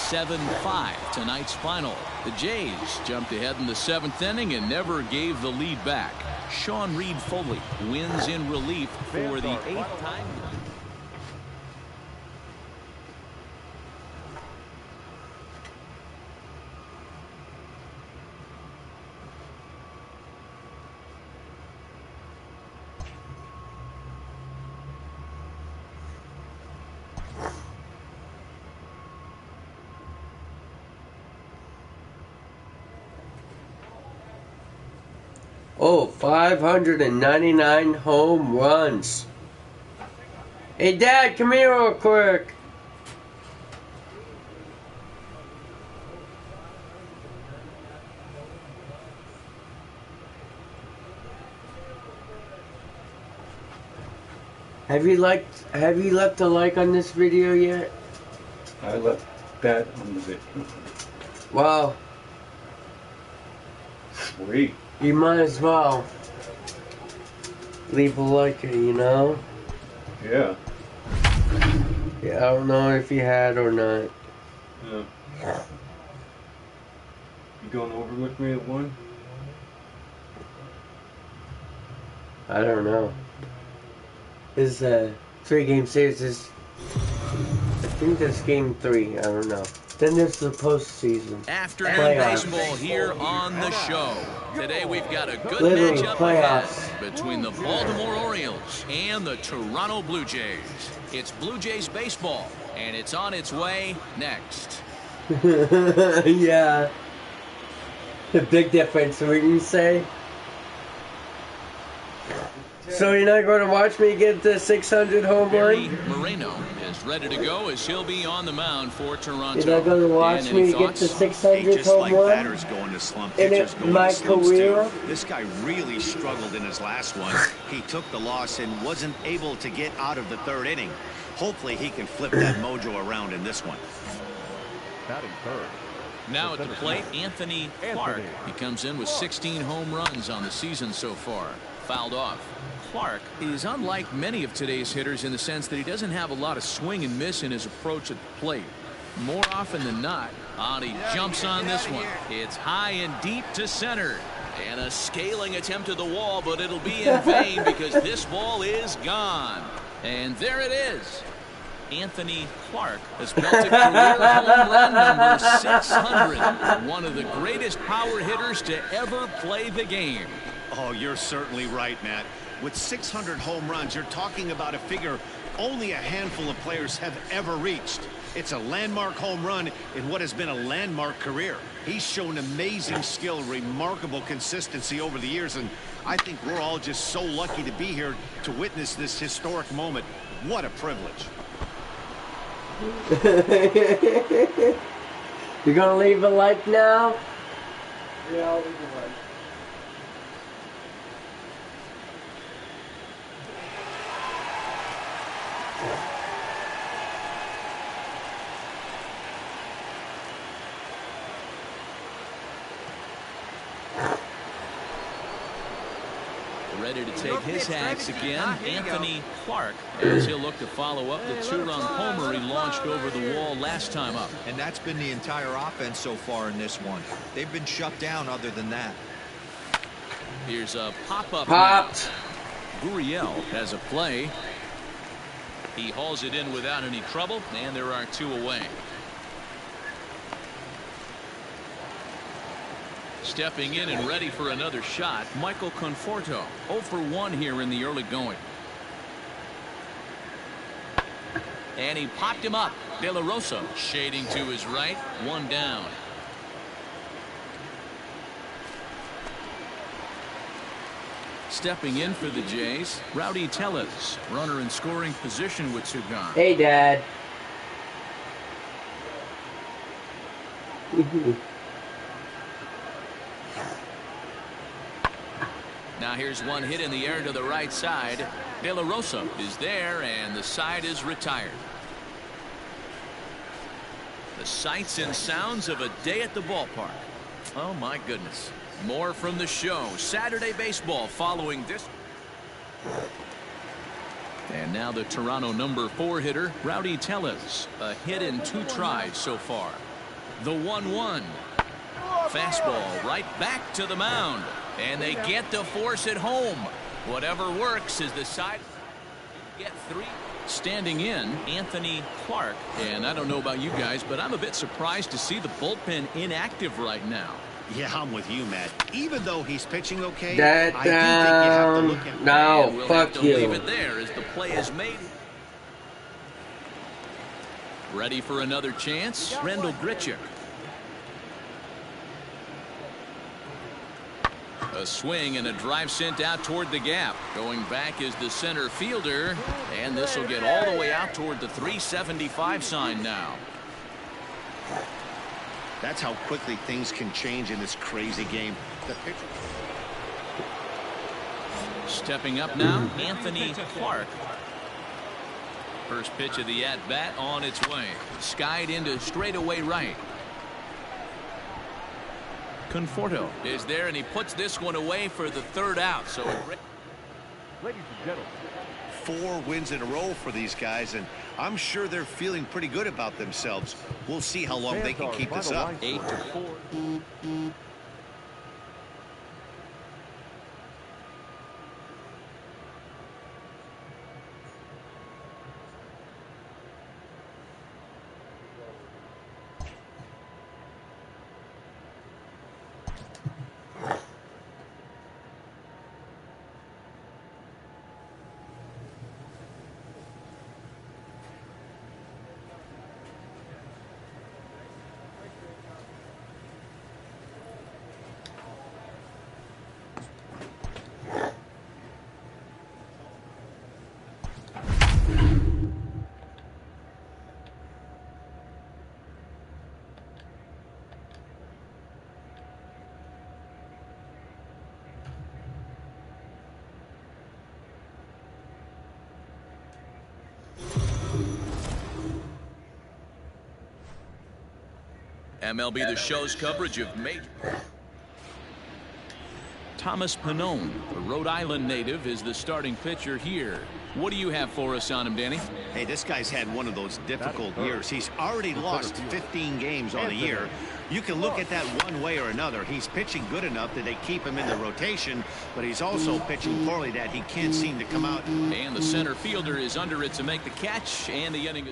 7-5 tonight's final. The Jays jumped ahead in the 7th inning and never gave the lead back. Sean Reed Foley wins in relief for the 8th time. Oh, 599 home runs. Hey, Dad, come here real quick. Have you left a like on this video yet? I left that on the video. Wow. Sweet. You might as well leave a like, you know? Yeah. Yeah, I don't know if you had or not. Yeah. You going over with me at 1? I don't know. This 3-game series is, I think this game 3, I don't know. Then there's the postseason. Afternoon playoffs. baseball here on the show. Today we've got a good Literally, matchup playoffs. ahead between the Baltimore Orioles and the Toronto Blue Jays. It's Blue Jays baseball, and it's on its way next. Yeah. The big difference, wouldn't you say? So you're not going to watch me get the 600 home Barry run? Moreno is ready to go as he'll be on the mound for Toronto. You're not going to watch Dan, me any get thoughts? the 600 Just home like run? batters going to slump, In pitchers going my to slumps career? too. This guy really struggled in his last one. He took the loss and wasn't able to get out of the 3rd inning. Hopefully he can flip that mojo around in this one. Batting third. Now at the plate, Anthony Clark. He comes in with 16 home runs on the season so far. Fouled off. Clark is unlike many of today's hitters in the sense that he doesn't have a lot of swing and miss in his approach at the plate. More often than not, he jumps on this one. It's high and deep to center. And a scaling attempt at the wall, but it'll be in vain because this ball is gone. And there it is. Anthony Clark has belted career home run number 600. One of the greatest power hitters to ever play the game. Oh, you're certainly right, Matt. With 600 home runs, you're talking about a figure only a handful of players have ever reached. It's a landmark home run in what has been a landmark career. He's shown amazing skill, remarkable consistency over the years, and I think we're all just so lucky to be here to witness this historic moment. What a privilege. You gonna leave a like now? Yeah, I'll leave a like. Ready to take his hacks again, Anthony Clark, as he'll look to follow up the 2-run homer he launched over the wall last time up. And that's been the entire offense so far in this one. They've been shut down other than that. Here's a pop-up. Popped. Gurriel has a play. He hauls it in without any trouble, and there are 2 away. Stepping in and ready for another shot, Michael Conforto. 0 for 1 here in the early going. And he popped him up. De La Rosa shading to his right. 1 down. Stepping in for the Jays, Rowdy Tellez. Runner in scoring position with 2 gone. Hey, Dad. Now here's one hit in the air to the right side. De La Rosa is there, and the side is retired. The sights and sounds of a day at the ballpark. Oh, my goodness. More from the show. Saturday baseball following this. And now the Toronto number 4 hitter, Rowdy Tellez. A hit in 2 tries so far. The 1-1. Fastball right back to the mound. And they get to force it home. Whatever works is the side. Get 3. Standing in, Anthony Clark. And I don't know about you guys, but I'm a bit surprised to see the bullpen inactive right now. Yeah, I'm with you, Matt. Even though he's pitching okay, That I do think you have to look at. No, And we'll fuck have to you. leave it there as the play is made. Ready for another chance? Rendell Grichuk. A swing and a drive sent out toward the gap. Going back is the center fielder, and this will get all the way out toward the 375 sign now. That's how quickly things can change in this crazy game. The pitcher. Stepping up now, Anthony Clark. First pitch of the at-bat on its way. Skied into straightaway right. Conforto is there, and he puts this one away for the 3rd out. So Ladies and gentlemen, 4 wins in a row for these guys, and I'm sure they're feeling pretty good about themselves. We'll see how long they can keep this up. 8-4. MLB The Show's coverage of major. Thomas Pannone, a Rhode Island native, is the starting pitcher here. What do you have for us on him, Danny? Hey, this guy's had one of those difficult years. He's already lost 15 games on a year. You can look at that one way or another. He's pitching good enough that they keep him in the rotation, but he's also pitching poorly that he can't seem to come out. And the center fielder is under it to make the catch, and the inning.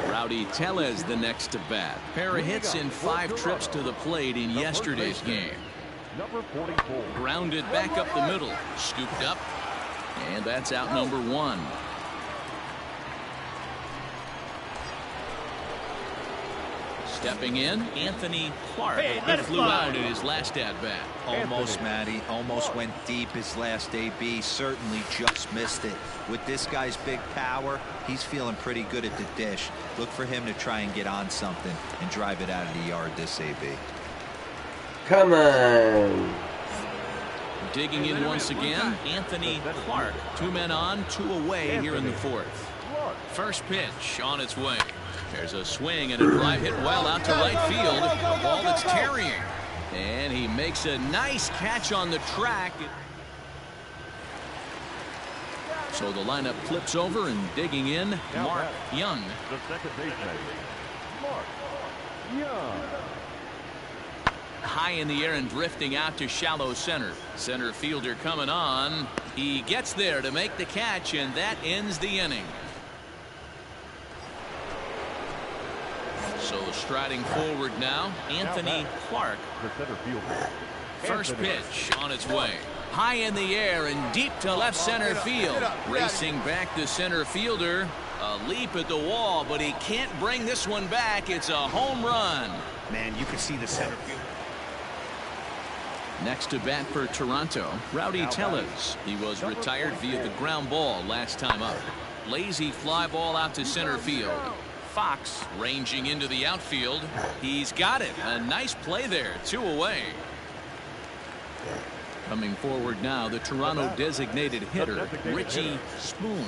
Rowdy Tellez the next to bat. Pair of hits in 5 trips to the plate in yesterday's game. number 44. Grounded back up the middle. Scooped up. And that's out number 1. Stepping in, Anthony Clark. He flew out in his last at-bat. Almost, Matty. Almost went deep his last AB. Certainly just missed it. With this guy's big power, he's feeling pretty good at the dish. Look for him to try and get on something and drive it out of the yard this AB. Come on. Digging in once again, Anthony Clark. 2 men on, 2 away here in the 4th. First pitch on its way. There's a swing and a drive hit well out to right field. A ball that's tarrying. And he makes a nice catch on the track. So the lineup flips over, and digging in, Mark Young. The second baseman, Mark Young. High in the air and drifting out to shallow center. Center fielder coming on. He gets there to make the catch, and that ends the inning. So striding forward now, Anthony Clark. The center fielder. First pitch on its way. High in the air and deep to left center field. Racing back the center fielder. A leap at the wall, but he can't bring this one back. It's a home run. Man, you can see the center field. Next to bat for Toronto, Rowdy Tellez. He was retired via the ground ball last time up. Lazy fly ball out to center field. Fox ranging into the outfield. He's got it. A nice play there. 2 away. Coming forward now, the Toronto designated hitter, Richie Spoon.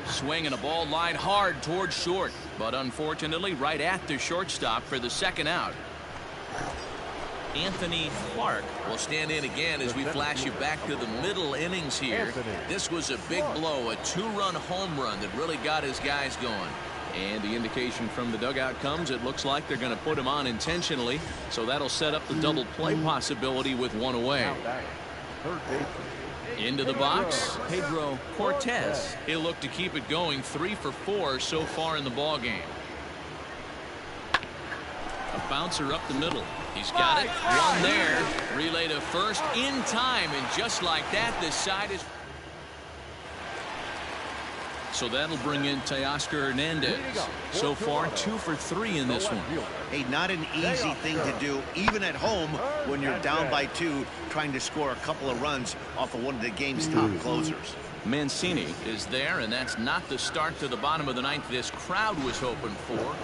Swinging a ball line hard towards short, but unfortunately right at the shortstop for the 2nd out. Anthony Clark will stand in again as we flash you back to the middle innings here. This was a big blow, a 2-run home run that really got his guys going. And the indication from the dugout comes, it looks like they're going to put him on intentionally. So that'll set up the double play possibility with one away. Into the box, Pedro Cortez. He'll look to keep it going, 3 for 4 so far in the ball game. A bouncer up the middle. He's got it. One there. Relay to first in time, and just like that, the side is. So that'll bring in Teoscar Hernandez. So far, 2 for 3 in this one. Hey, not an easy thing to do, even at home when you're down by 2, trying to score a couple of runs off of one of the game's top closers. Mancini is there, and that's not the start to the bottom of the 9th this crowd was hoping for.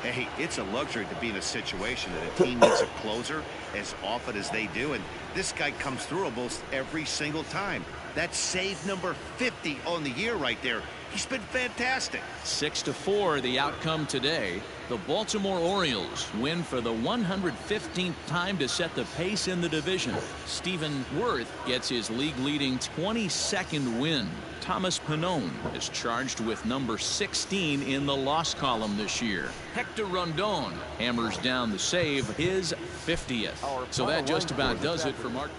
Hey, it's a luxury to be in a situation that a team needs a closer as often as they do, and this guy comes through almost every single time. That's save number 50 on the year right there. He's been fantastic. 6-4 the outcome today. The Baltimore Orioles win for the 115th time to set the pace in the division. Stephen Worth gets his league-leading 22nd win. Thomas Pannone is charged with number 16 in the loss column this year. Hector Rondon hammers down the save, his 50th. So that just about does it for Mark.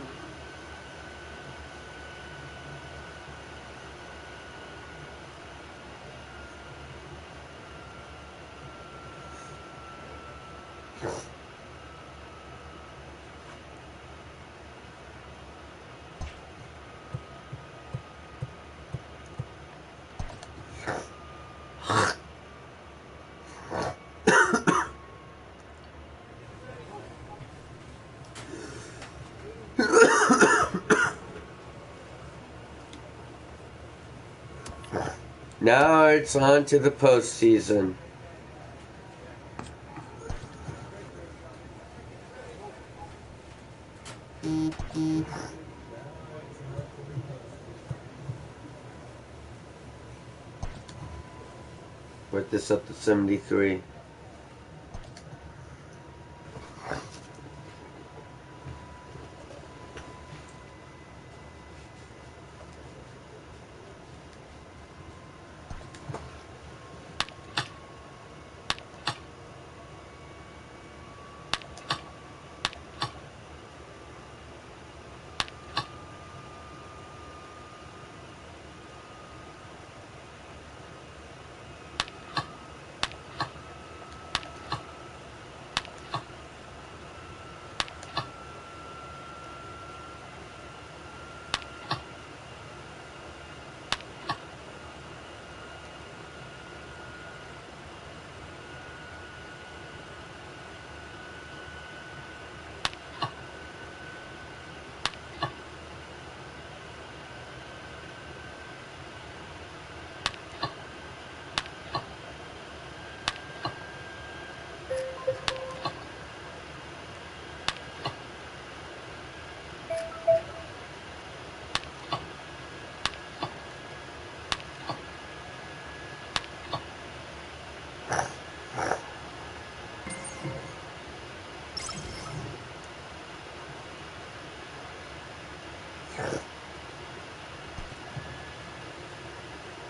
Now it's on to the postseason. Put this up to 73.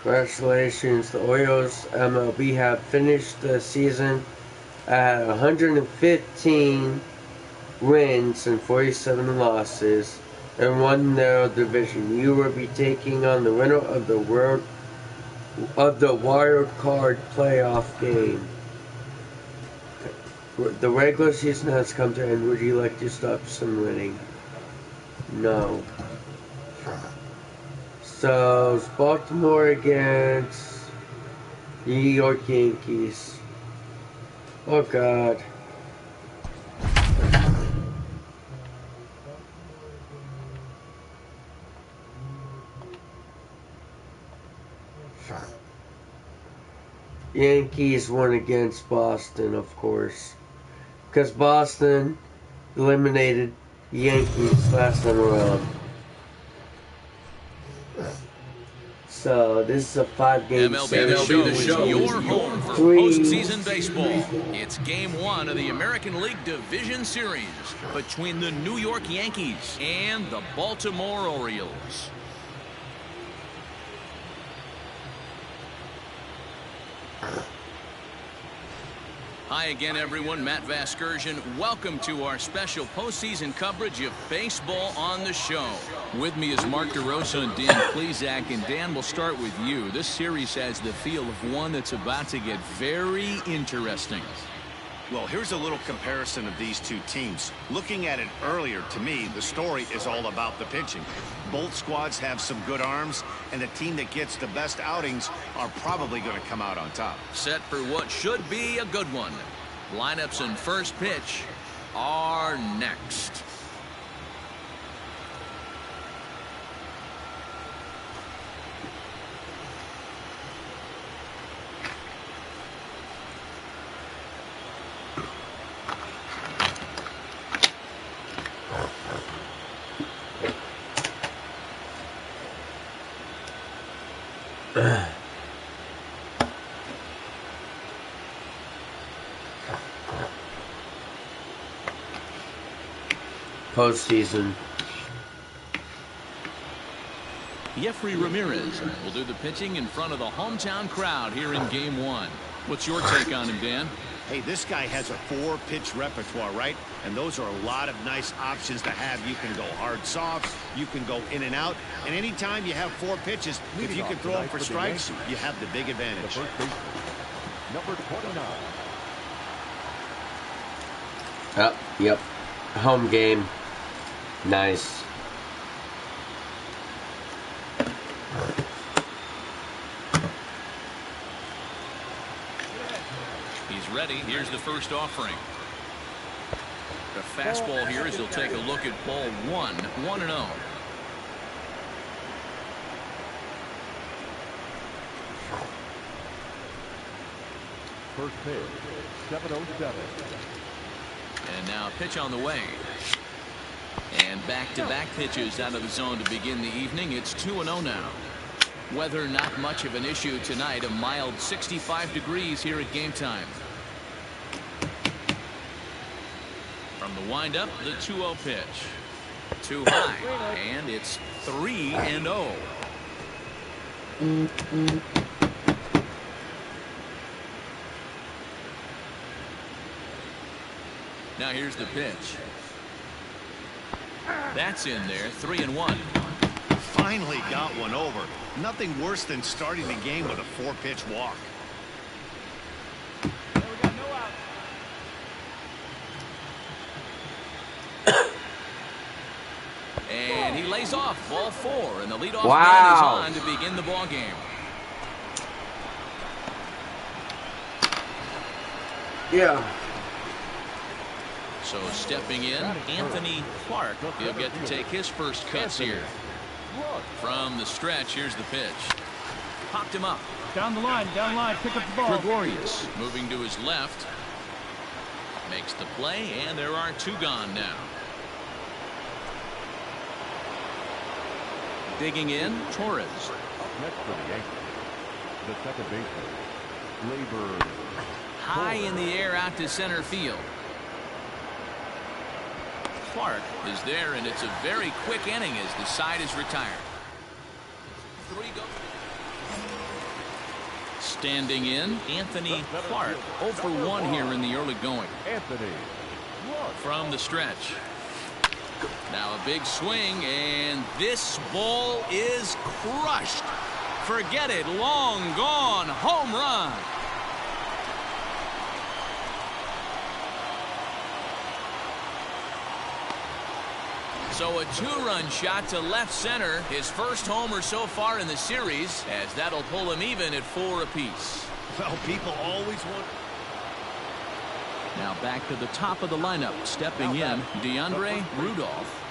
Congratulations, the Orioles MLB have finished the season at 115 wins and 47 losses and won their division. You will be taking on the winner of the wild card playoff game. The regular season has come to an end. Would you like to stop some winning? No. So it's Baltimore against New York Yankees. Oh God. Yankees won against Boston, of course, because Boston eliminated the Yankees last time around. So this is a 5-game MLB series. The Show, your home for postseason baseball. It's Game 1 of the American League Division Series between the New York Yankees and the Baltimore Orioles. Hi again, everyone. Matt Vasgersian. Welcome to our special postseason coverage of baseball on the show. With me is Mark DeRosa and Dan Plesac. And Dan, we'll start with you. This series has the feel of one that's about to get very interesting. Well, here's a little comparison of these two teams. Looking at it earlier, to me, the story is all about the pitching. Both squads have some good arms, and the team that gets the best outings are probably going to come out on top. Set for what should be a good one. Lineups and first pitch are next. Postseason. Jeffrey Ramirez will do the pitching in front of the hometown crowd here in Game 1. What's your take on him, Dan? Hey, this guy has a 4-pitch repertoire, right? And those are a lot of nice options to have. You can go hard soft, you can go in and out, and anytime you have 4 pitches, if you can throw them for strikes, you have the big advantage. Number 29. Yep. Home game. Nice. He's ready. Here's the first offering. The fastball here as he'll take a look at ball 1, 1-0. First pitch, 7:07. And now a pitch on the way. And back-to-back pitches out of the zone to begin the evening. It's 2-0 now. Weather not much of an issue tonight. A mild 65 degrees here at game time. From the windup, the 2-0 pitch. Too high. And it's 3-0. Now here's the pitch. That's in there. 3-1. Finally got one over. Nothing worse than starting the game with a 4-pitch walk. There we got no out. And he lays off ball 4, and the leadoff Wow. man is on to begin the ball game. Yeah. So stepping in, Anthony Clark. He'll get to take his first cuts here. From the stretch, here's the pitch. Popped him up. Down the line, pick up the ball. Gregorius moving to his left. Makes the play, and there are 2 gone now. Digging in, Torres. Next for the Yankees, the second baseman, Labor. High in the air out to center field. Clark is there, and it's a very quick inning as the side is retired. 3 go. Standing in, Anthony Clark. 0 for 1 here in the early going. Anthony. From the stretch. Now a big swing, and this ball is crushed. Forget it. Long gone. Home run. So a 2-run shot to left center. His first homer so far in the series, as that'll pull him even at 4 apiece. Well, people always want. Now back to the top of the lineup. Stepping in, DeAndre Rudolph.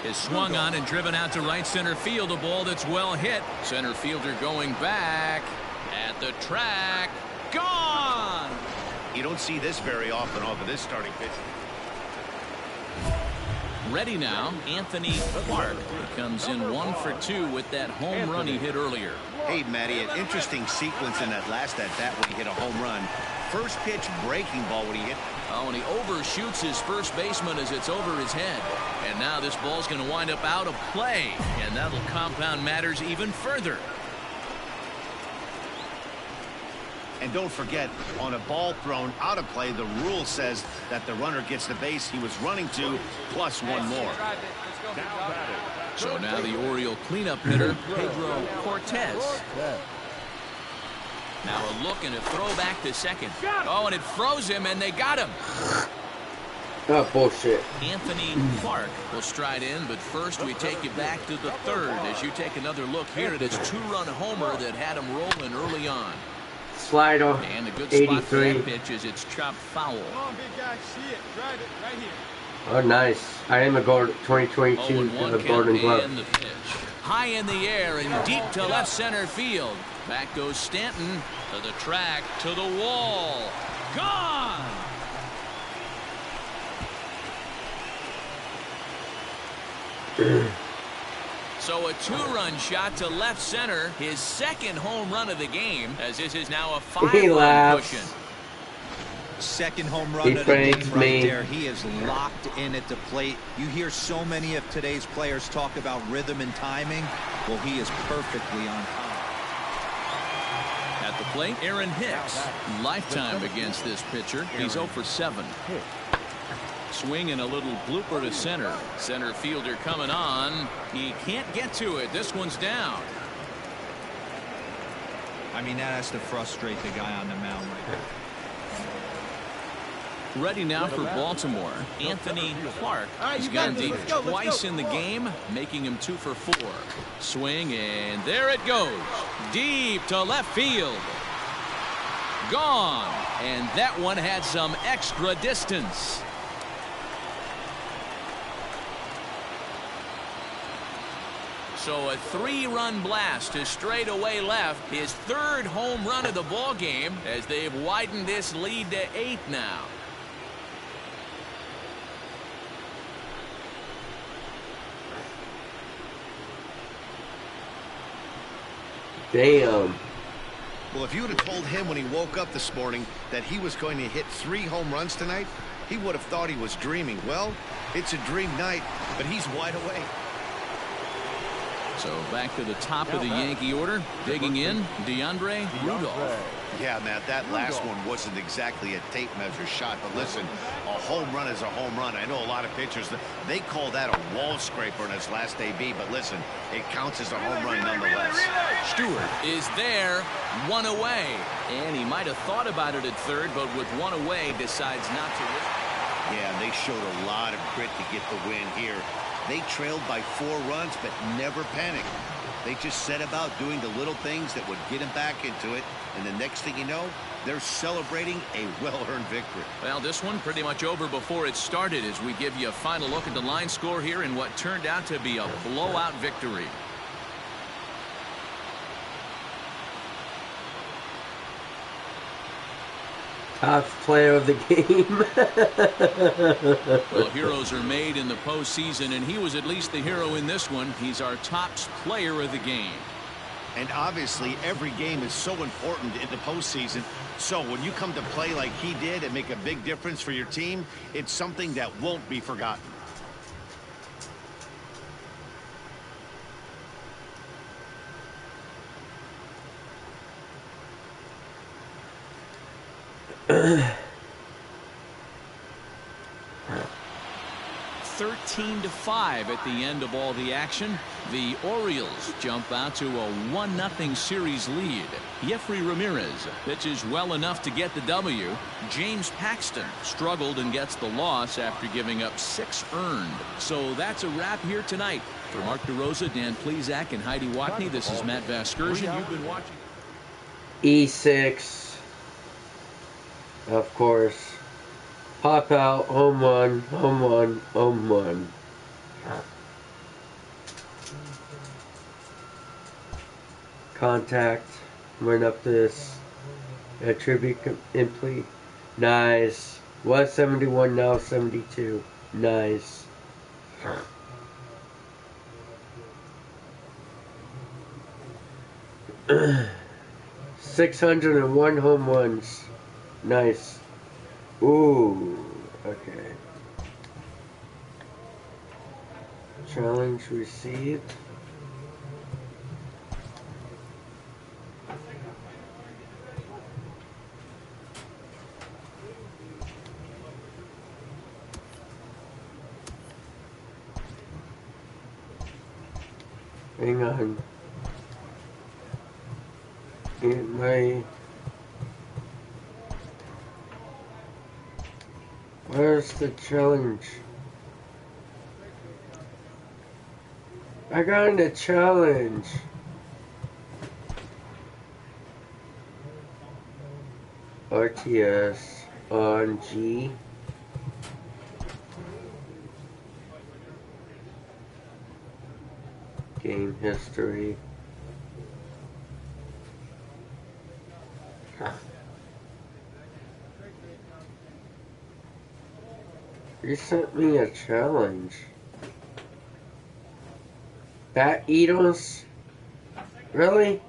Is swung on and driven out to right center field. A ball that's well hit. Center fielder going back at the track. Gone! You don't see this very often off of this starting pitch. Ready now, Anthony Clark. He comes in 1 for 2 with that home run he hit earlier. Hey, Matty, an interesting sequence in that last at-bat when he hit a home run. First pitch breaking ball when he hit. Oh, and he overshoots his first baseman as it's over his head. And now this ball's going to wind up out of play, and that'll compound matters even further. And don't forget, on a ball thrown out of play, the rule says that the runner gets the base he was running to, plus one more. So now the Oriole cleanup hitter, Pedro Cortez. Now a look and a throw back to second. Oh, and it froze him, and they got him. Oh, bullshit. Anthony Clark will stride in, but first we take you back to the third as you take another look here at his 2-run homer that had him rolling early on. Slider, and a good 83. spot for that pitch as it's chopped foul. Come on, big guy, see it. Drive it right here. Oh, nice. I am a 2022 Golden Glove. And the pitch. High in the air and deep to left center field. Back goes Stanton to the track, to the wall. Gone! So a 2-run shot to left center, his second home run of the game, as this is now a 5-run cushion. Second home run of the game right there. He is locked in at the plate. You hear so many of today's players talk about rhythm and timing. Well, he is perfectly on time. At the plate, Aaron Hicks. Lifetime against this pitcher. He's 0 for 7. Swing and a little blooper to center. Center fielder coming on. He can't get to it. This one's down. I mean, that has to frustrate the guy on the mound right there. Ready now for Baltimore. Anthony Clark has gone deep twice in the game, making him 2 for 4. Swing, and there it goes. Deep to left field. Gone. And that one had some extra distance. So a 3-run blast to straightaway left. His 3rd home run of the ball game as they've widened this lead to 8 now. Damn. Well, if you would have told him when he woke up this morning that he was going to hit 3 home runs tonight, he would have thought he was dreaming. Well, it's a dream night, but he's wide awake. So back to the top of the Yankee order. Digging in, DeAndre Rudolph. Yeah, Matt, that last one wasn't exactly a tape measure shot, but listen, a home run is a home run. I know a lot of pitchers, they call that a wall scraper in his last AB, but listen, it counts as a home run nonetheless. Stewart is there, 1 away. And he might have thought about it at third, but with 1 away, decides not to risk it. Yeah, they showed a lot of grit to get the win here. They trailed by 4 runs, but never panicked. They just set about doing the little things that would get them back into it. And the next thing you know, they're celebrating a well-earned victory. Well, this one pretty much over before it started as we give you a final look at the line score here in what turned out to be a blowout victory. Top player of the game. Well, heroes are made in the postseason, and he was at least the hero in this one. He's our top player of the game. And obviously, every game is so important in the postseason. So when you come to play like he did and make a big difference for your team, it's something that won't be forgotten. (13-5) at the end of all the action. The Orioles jump out to a 1-0 series lead. Jeffrey Ramirez pitches well enough to get the W. James Paxton struggled and gets the loss after giving up 6 earned. So that's a wrap here tonight. For Mark DeRosa, Dan Plesac, and Heidi Watney, this is Matt Vasgersian. You've been watching E6, of course. Pop out, home run, home run, home run. Contact, run up this. Attribute complete. Nice. Was 71, now 72. Nice. 601 home runs. Nice. Ooh, okay. Challenge received. Hang on. Where's the challenge? I got in a challenge. RTS on G. Game history. You sent me a challenge. Bat Eatles? Really?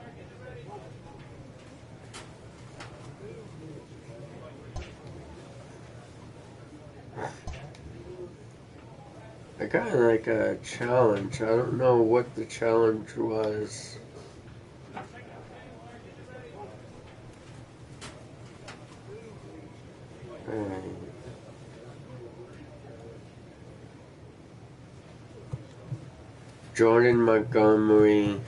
I got like a challenge. I don't know what the challenge was. Jordan Montgomery.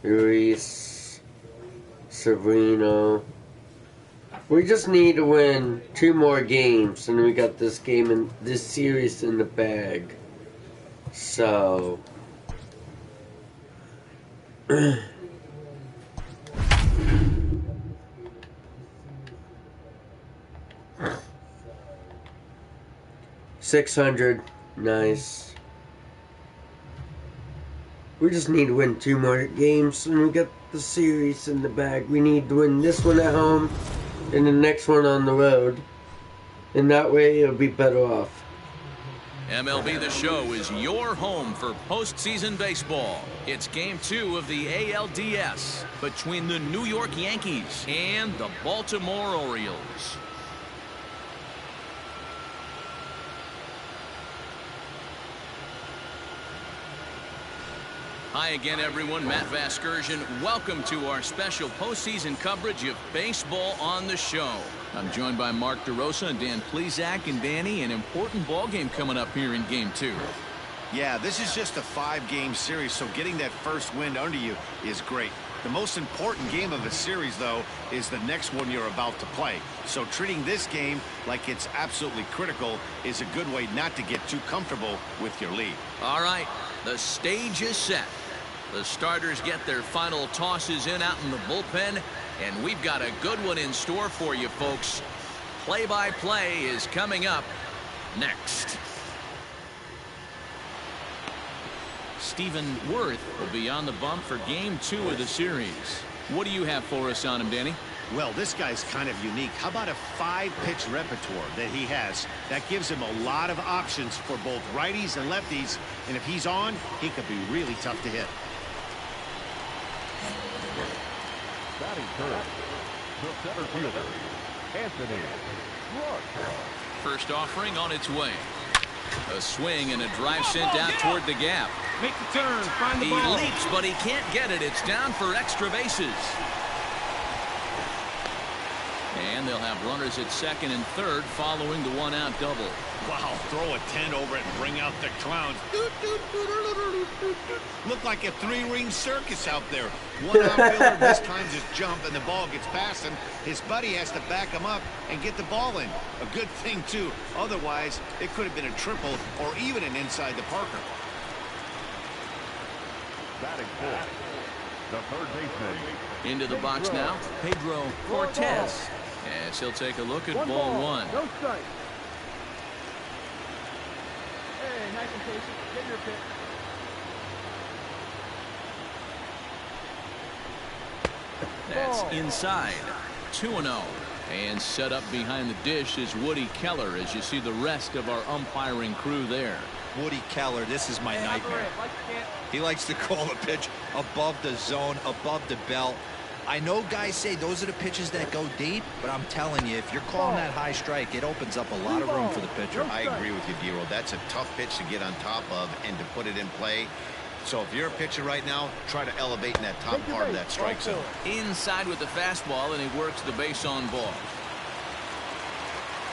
Luis Severino. We just need to win 2 more games, and we got this game and this series in the bag. So. $600, nice. We just need to win 2 more games, and we got the series in the bag. We need to win this one at home, and the next one on the road, and that way it'll be better off. MLB The Show is your home for postseason baseball. It's Game 2 of the ALDS between the New York Yankees and the Baltimore Orioles. Hi again, everyone. Matt Vasgersian. Welcome to our special postseason coverage of Baseball on the Show. I'm joined by Mark DeRosa and Dan Plesac. And Danny, an important ball game coming up here in Game 2. Yeah, this is just a 5-game series, so getting that first win under you is great. The most important game of the series, though, is the next one you're about to play. So treating this game like it's absolutely critical is a good way not to get too comfortable with your lead. All right, the stage is set. The starters get their final tosses in out in the bullpen, and we've got a good one in store for you, folks. Play-by-play is coming up next. Stephen Worth will be on the bump for Game 2 of the series. What do you have for us on him, Danny? Well, this guy's kind of unique. How about a 5-pitch repertoire that he has? That gives him a lot of options for both righties and lefties, and if he's on, he could be really tough to hit. Batting first, the center fielder, Anthony Rush. First offering on its way. A swing and a drive sent out toward the gap. Make the turn, find the ball. He leaps, but he can't get it. It's down for extra bases. And they'll have runners at second and third following the 1-out double. Wow, throw a tent over it and bring out the clowns. Look like a 3-ring circus out there. One outfielder mistimes his jump and the ball gets past him. His buddy has to back him up and get the ball in. A good thing, too. Otherwise, it could have been a triple or even an inside the Parker. Batting fourth, the third baseman. Into the box now, Pedro Cortez. As he'll take a look at ball 1. No strike. Hey, nice and patient. Get your pitch. That's inside. 2-0. And set up behind the dish is Woody Keller as you see the rest of our umpiring crew there. Woody Keller, this is my nightmare. He likes to call a pitch above the zone, above the belt. I know guys say those are the pitches that go deep, but I'm telling you, if you're calling that high strike, it opens up a lot of room for the pitcher. I agree with you, D-Roll. That's a tough pitch to get on top of and to put it in play. So if you're a pitcher right now, try to elevate in that top part of that strike zone. Inside with the fastball, and he works the base on ball.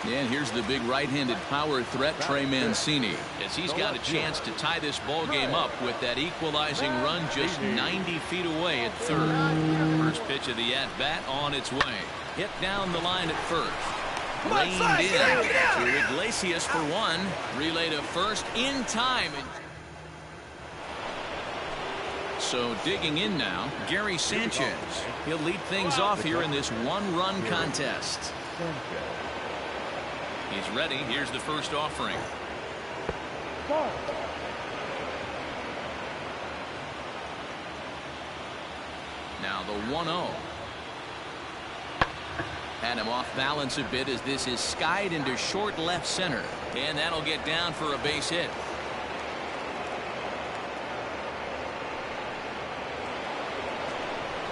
And here's the big right-handed power threat, Trey Mancini, as he's got a chance to tie this ball game up with that equalizing run just 90 feet away at third. First pitch of the at-bat on its way. Hit down the line at first. Reined in to Iglesias for one. Relay to first in time. So digging in now, Gary Sanchez. He'll lead things off here in this one-run contest. He's ready. Here's the first offering. Now the 1-0. Had him off balance a bit as this is skied into short left center. And that'll get down for a base hit.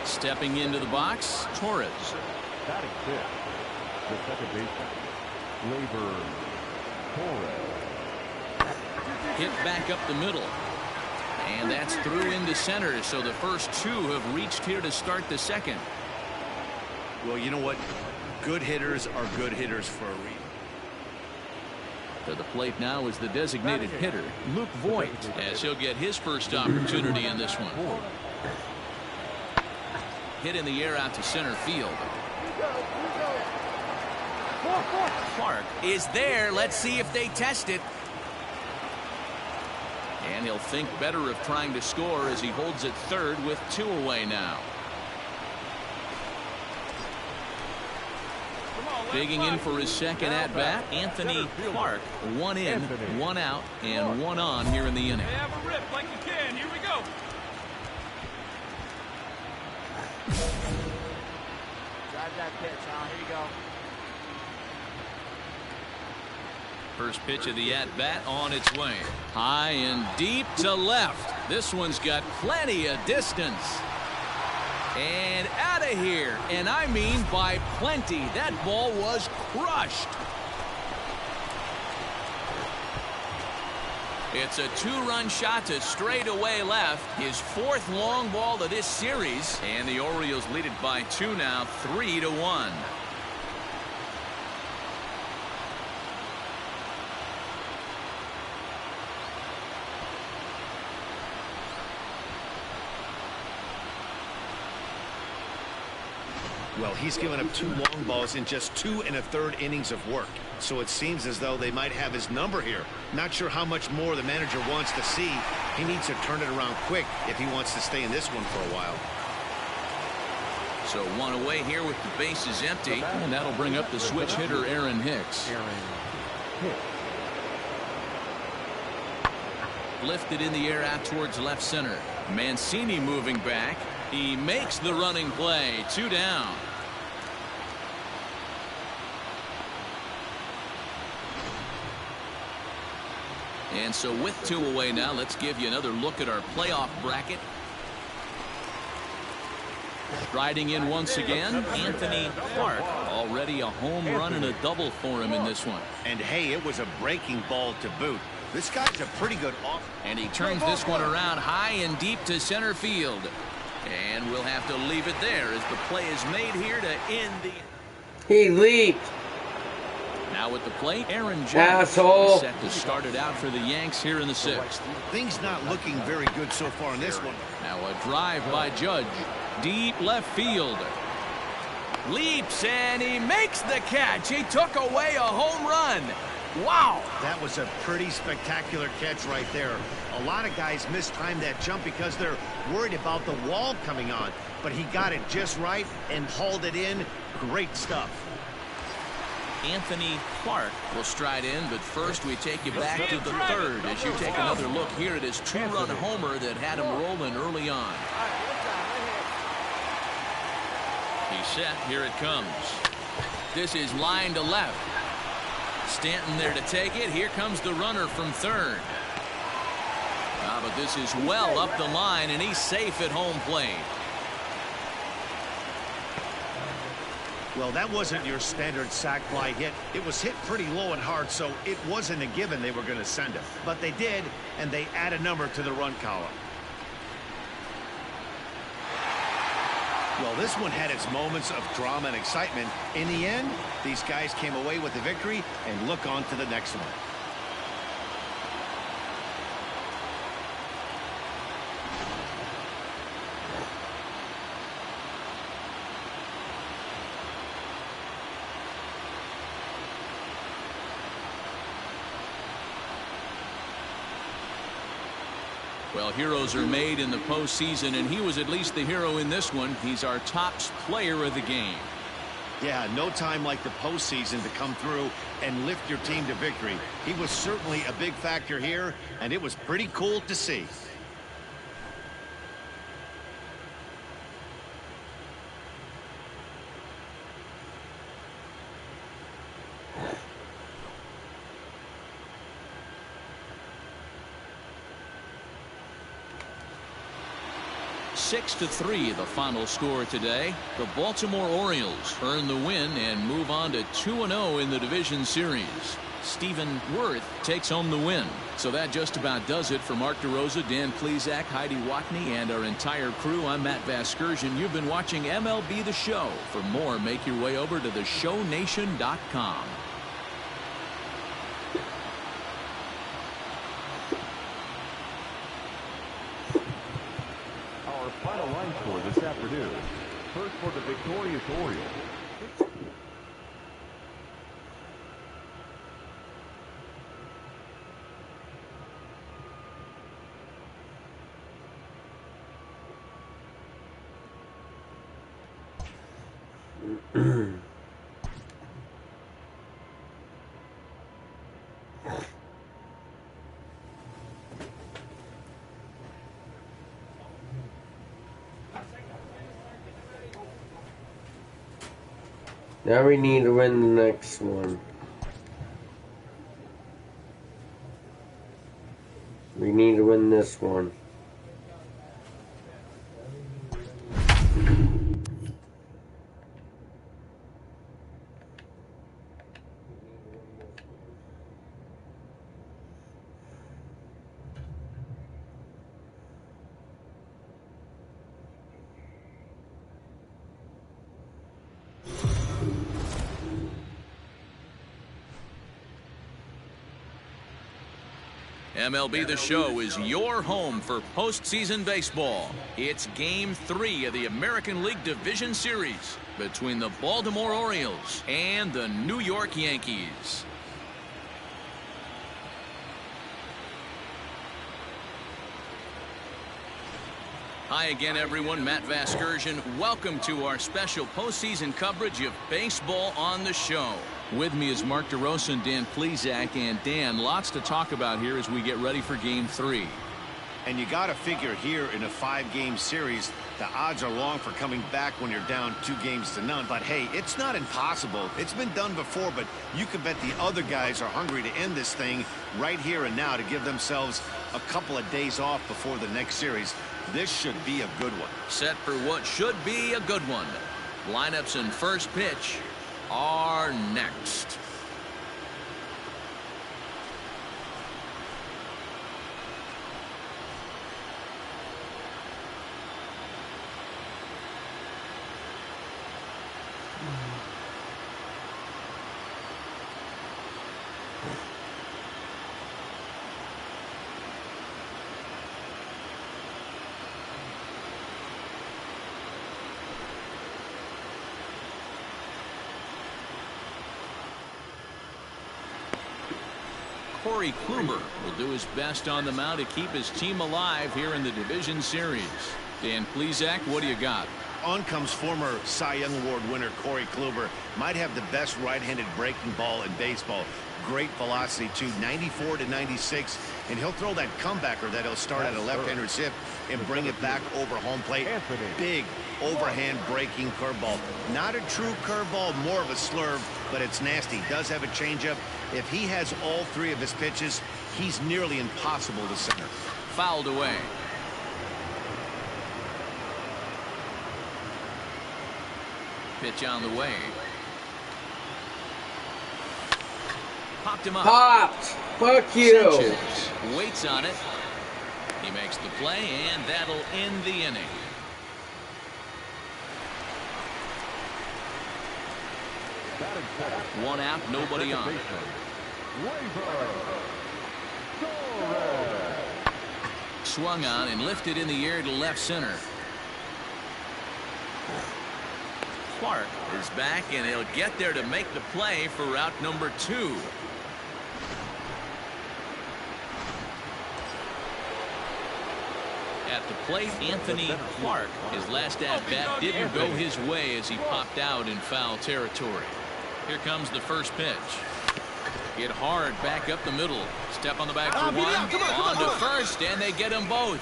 Stepping into the box, Torres. Batting fifth, the second baseman, Torres. Hit back up the middle. And that's through into center. So the first two have reached here to start the second. Well, you know what? Good hitters are good hitters for a reason. To the plate now is the designated hitter, Luke Voigt, as he'll get his first opportunity in this one. Hit in the air out to center field. Clark is there. Let's see if they test it. And he'll think better of trying to score as he holds it third with 2 away now. Digging in for his second at-bat, Anthony Clark. 1 in, 1 out, and 1 on here in the inning. Have a rip like you can. Here we go. Drive that pitch, huh? Here you go. First pitch of the at-bat on its way. High and deep to left. This one's got plenty of distance. And out of here. And I mean by plenty. That ball was crushed. It's a 2-run shot to straightaway left. His 4th long ball of this series. And the Orioles lead it by 2 now, 3-1. Well, he's given up 2 long balls in just 2 1/3 innings of work. So it seems as though they might have his number here. Not sure how much more the manager wants to see. He needs to turn it around quick if he wants to stay in this one for a while. So 1 away here with the bases empty. And that'll bring up the switch hitter, Aaron Hicks. Lifted in the air out towards left center. Mancini moving back. He makes the running play. 2 down. And so with 2 away now, let's give you another look at our playoff bracket. Striding in once again, Anthony Clark. Already a home run and a double for him in this one. And hey, it was a breaking ball to boot. This guy's a pretty good off. And he turns this one around high and deep to center field. And we'll have to leave it there as the play is made here to end the... He leaped. Now at the plate, Aaron Judge. Asshole. Set to start it out for the Yanks here in the 6th. Things not looking very good so far in this one. Now a drive by Judge. Deep left field. Leaps and he makes the catch. He took away a home run. Wow. That was a pretty spectacular catch right there. A lot of guys mistime that jump because they're worried about the wall coming on. But he got it just right and hauled it in. Great stuff. Anthony Clark will stride in, but first we take you back to the 3rd as you take another look here at his 2-run homer that had him rolling early on. He's set. Here it comes. This is line to left. Stanton there to take it. Here comes the runner from 3rd. But this is well up the line, and he's safe at home plate. Well, that wasn't your standard sac fly hit. It was hit pretty low and hard, so it wasn't a given they were going to send him. But they did, and they add a number to the run column. Well, this one had its moments of drama and excitement. In the end, these guys came away with the victory and look on to the next one. Well, heroes are made in the postseason, and he was at least the hero in this one. He's our top player of the game. Yeah, no time like the postseason to come through and lift your team to victory. He was certainly a big factor here, and it was pretty cool to see. Six to 3, the final score today. The Baltimore Orioles earn the win and move on to 2-0 in the division series. Stephen Worth takes home the win. So that just about does it for Mark DeRosa, Dan Plesac, Heidi Watney, and our entire crew. I'm Matt Vasgersian. You've been watching MLB The Show. For more, make your way over to theshownation.com. Final line score this afternoon. First for the victorious Orioles. Now we need to win the next one. We need to win this one. MLB The Show is your home for postseason baseball. It's Game 3 of the American League Division Series between the Baltimore Orioles and the New York Yankees. Hi again, everyone. Matt Vasgersian. Welcome to our special postseason coverage of Baseball on the Show. With me is Mark DeRosa and Dan Plesac. And Dan, lots to talk about here as we get ready for Game 3. And you got to figure here in a 5-game series, the odds are long for coming back when you're down 2-0. But hey, it's not impossible. It's been done before, but you can bet the other guys are hungry to end this thing right here and now to give themselves a couple of days off before the next series. This should be a good one. Set for what should be a good one. Lineups and first pitch are next. Corey Kluber will do his best on the mound to keep his team alive here in the division series. Dan Plesac, what do you got? On comes former Cy Young Award winner Corey Kluber. Might have the best right-handed breaking ball in baseball. Great velocity too, 94 to 96, and he'll throw that comebacker that he'll start at a left-hander's hip and bring it back over home plate. Big overhand breaking curveball. Not a true curveball, more of a slurve, but it's nasty. Does have a changeup. If he has all three of his pitches, he's nearly impossible to center. Fouled away. Pitch on the way. Popped him up. Popped! Fuck you! Sanchez waits on it. He makes the play, and that'll end the inning. One out, nobody on. Swung on and lifted in the air to left center. Clark is back, and he'll get there to make the play for route number 2. At the plate, Anthony Clark. His last at-bat didn't go his way as he popped out in foul territory. Here comes the first pitch. Hit hard back up the middle. Step on the back for one. On to first, and they get them both.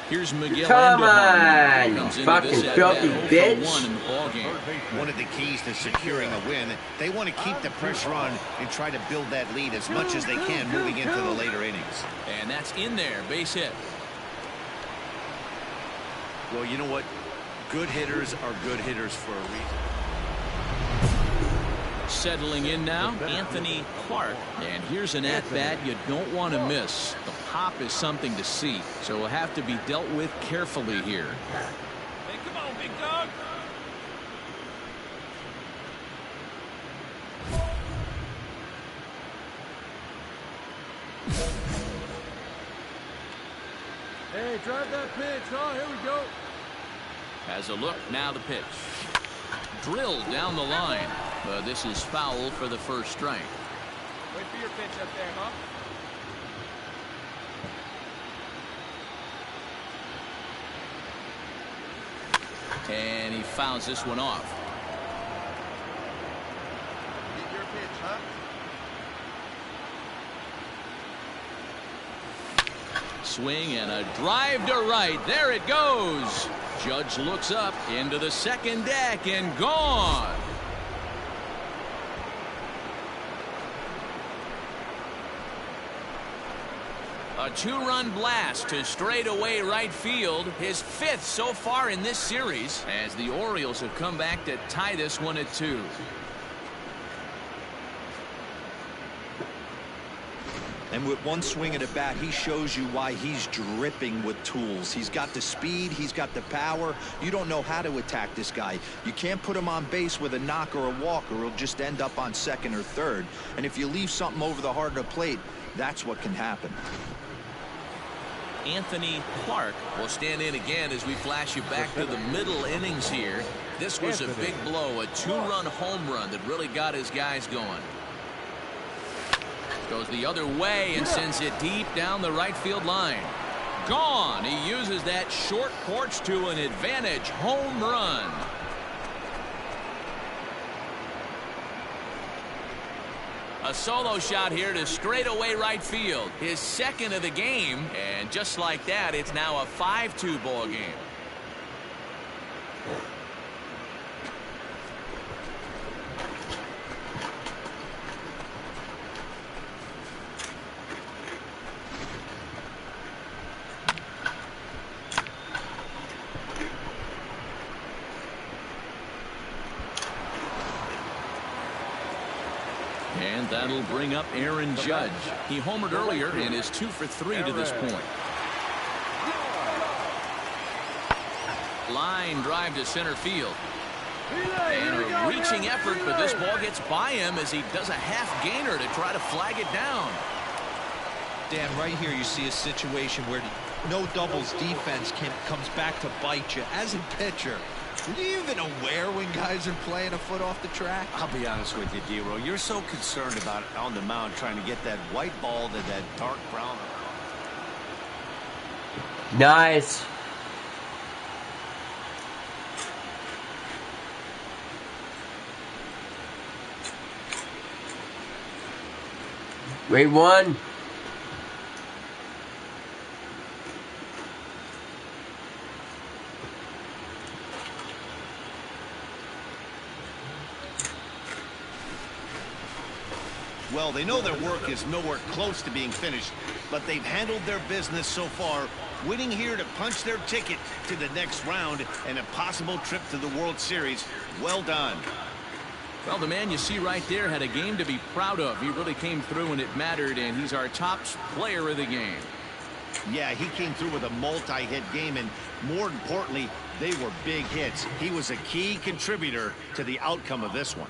Here's Miguel. Come on, fucking filthy bitch. One of the keys to securing a win, they want to keep the pressure on and try to build that lead as much as they can moving into the later innings. And that's in there, base hit. Well, you know what? Good hitters are good hitters for a reason. Settling in now, Anthony Clark. And here's an at-bat you don't want to miss. The pop is something to see, so will have to be dealt with carefully here. Hey, come on, big dog. Hey, drive that pitch. Oh, here we go. Has a look, now the pitch. Drilled down the line, but this is foul for the first strike. Wait for your pitch up there, huh? And he fouls this one off. Get your pitch, huh? Swing and a drive to right. There it goes. Judge looks up into the second deck and gone. A 2-run blast to straightaway right field, his 5th so far in this series, as the Orioles have come back to tie this one at 2. And with one swing at a bat, he shows you why he's dripping with tools. He's got the speed, he's got the power. You don't know how to attack this guy. You can't put him on base with a knock or a walk, or he'll just end up on second or third. And if you leave something over the heart of the plate, that's what can happen. Anthony Clark will stand in again as we flash you back to the middle innings here. This was a big blow, a 2-run home run that really got his guys going. Goes the other way and sends it deep down the right field line. Gone. He uses that short porch to an advantage home run. A solo shot here to straightaway right field. His 2nd of the game. And just like that, it's now a 5-2 ball game. And that'll bring up Aaron Judge. He homered earlier and is 2 for 3 to this point. Line drive to center field. And a reaching effort, but this ball gets by him as he does a half gainer to try to flag it down. Dan, right here you see a situation where no doubles defense comes back to bite you. As a pitcher, are you even aware when guys are playing a foot off the track? I'll be honest with you, D-Row. You're so concerned about on the mound trying to get that white ball to that dark brown. Nice. Great one. Well, they know their work is nowhere close to being finished, but they've handled their business so far, winning here to punch their ticket to the next round and a possible trip to the World Series. Well done. Well, the man you see right there had a game to be proud of. He really came through when it mattered, and he's our top player of the game. Yeah, he came through with a multi-hit game, and more importantly, They were big hits. He was a key contributor to the outcome of this one.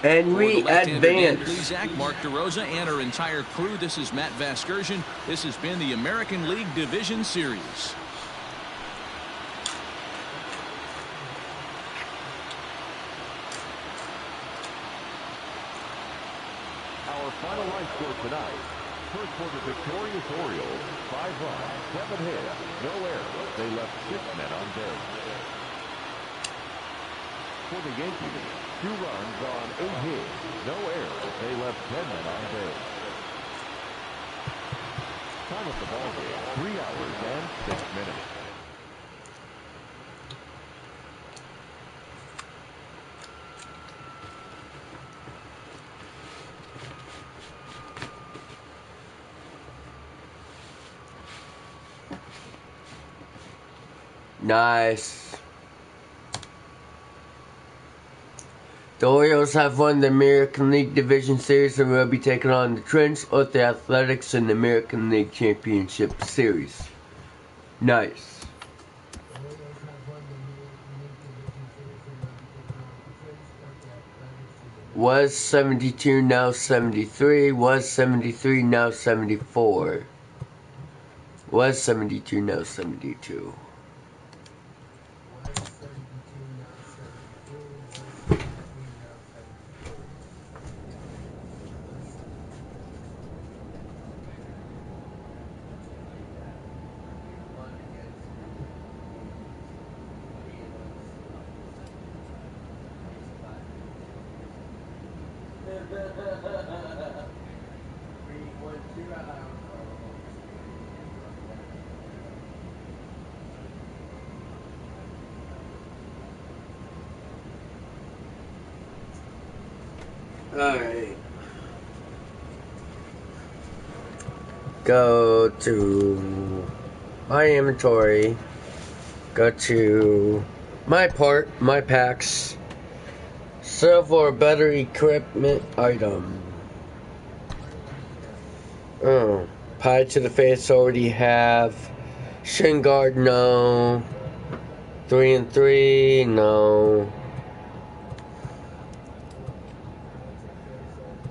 And we advance. Plesac, Mark DeRosa, and our entire crew. This is Matt Vasgersian. This has been the American League Division Series. Our final line score tonight. First for the victorious Orioles, 5 runs, 7 hits, no errors. They left 6 men on base. For the Yankees, 2 runs on 8 hits, no errors. They left 10 men on base. Time of the ball game, 3 hours and 6 minutes. Nice. The Orioles have won the American League Division Series and will be taking on the Twins of the Athletics in the American League Championship Series. Nice. Was 72, now 73. Was 73, now 74. Was 72, now 72. Alright. Go to my inventory. Go to my packs. Sell for a better equipment item. Oh. Pie to the face already have. Shin guard, no. 3 and 3, no.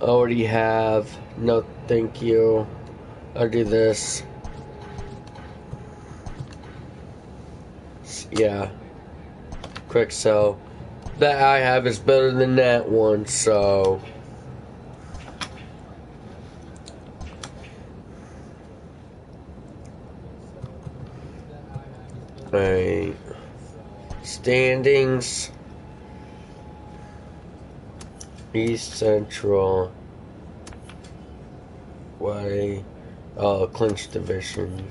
Already have. No, thank you. I'll do this. Yeah. Quick sell. That I have is better than that one, so. Alright. Standings. East Central. Way. Clinch division.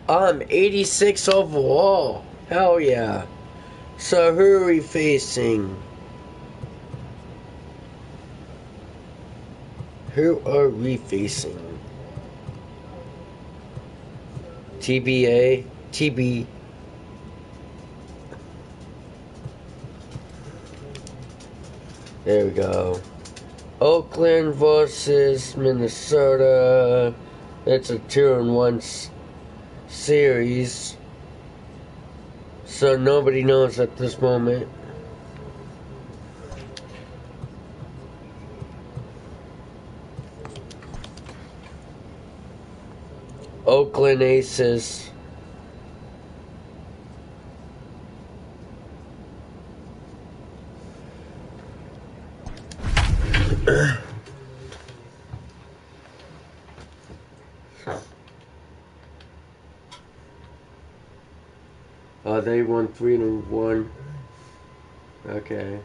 I'm 86 overall. Hell yeah. So who are we facing? Who are we facing? TBA? TB. There we go. Oakland versus Minnesota. It's a 2-1 series, so nobody knows at this moment. Oakland Aces. Oh, they won 3-1. Okay.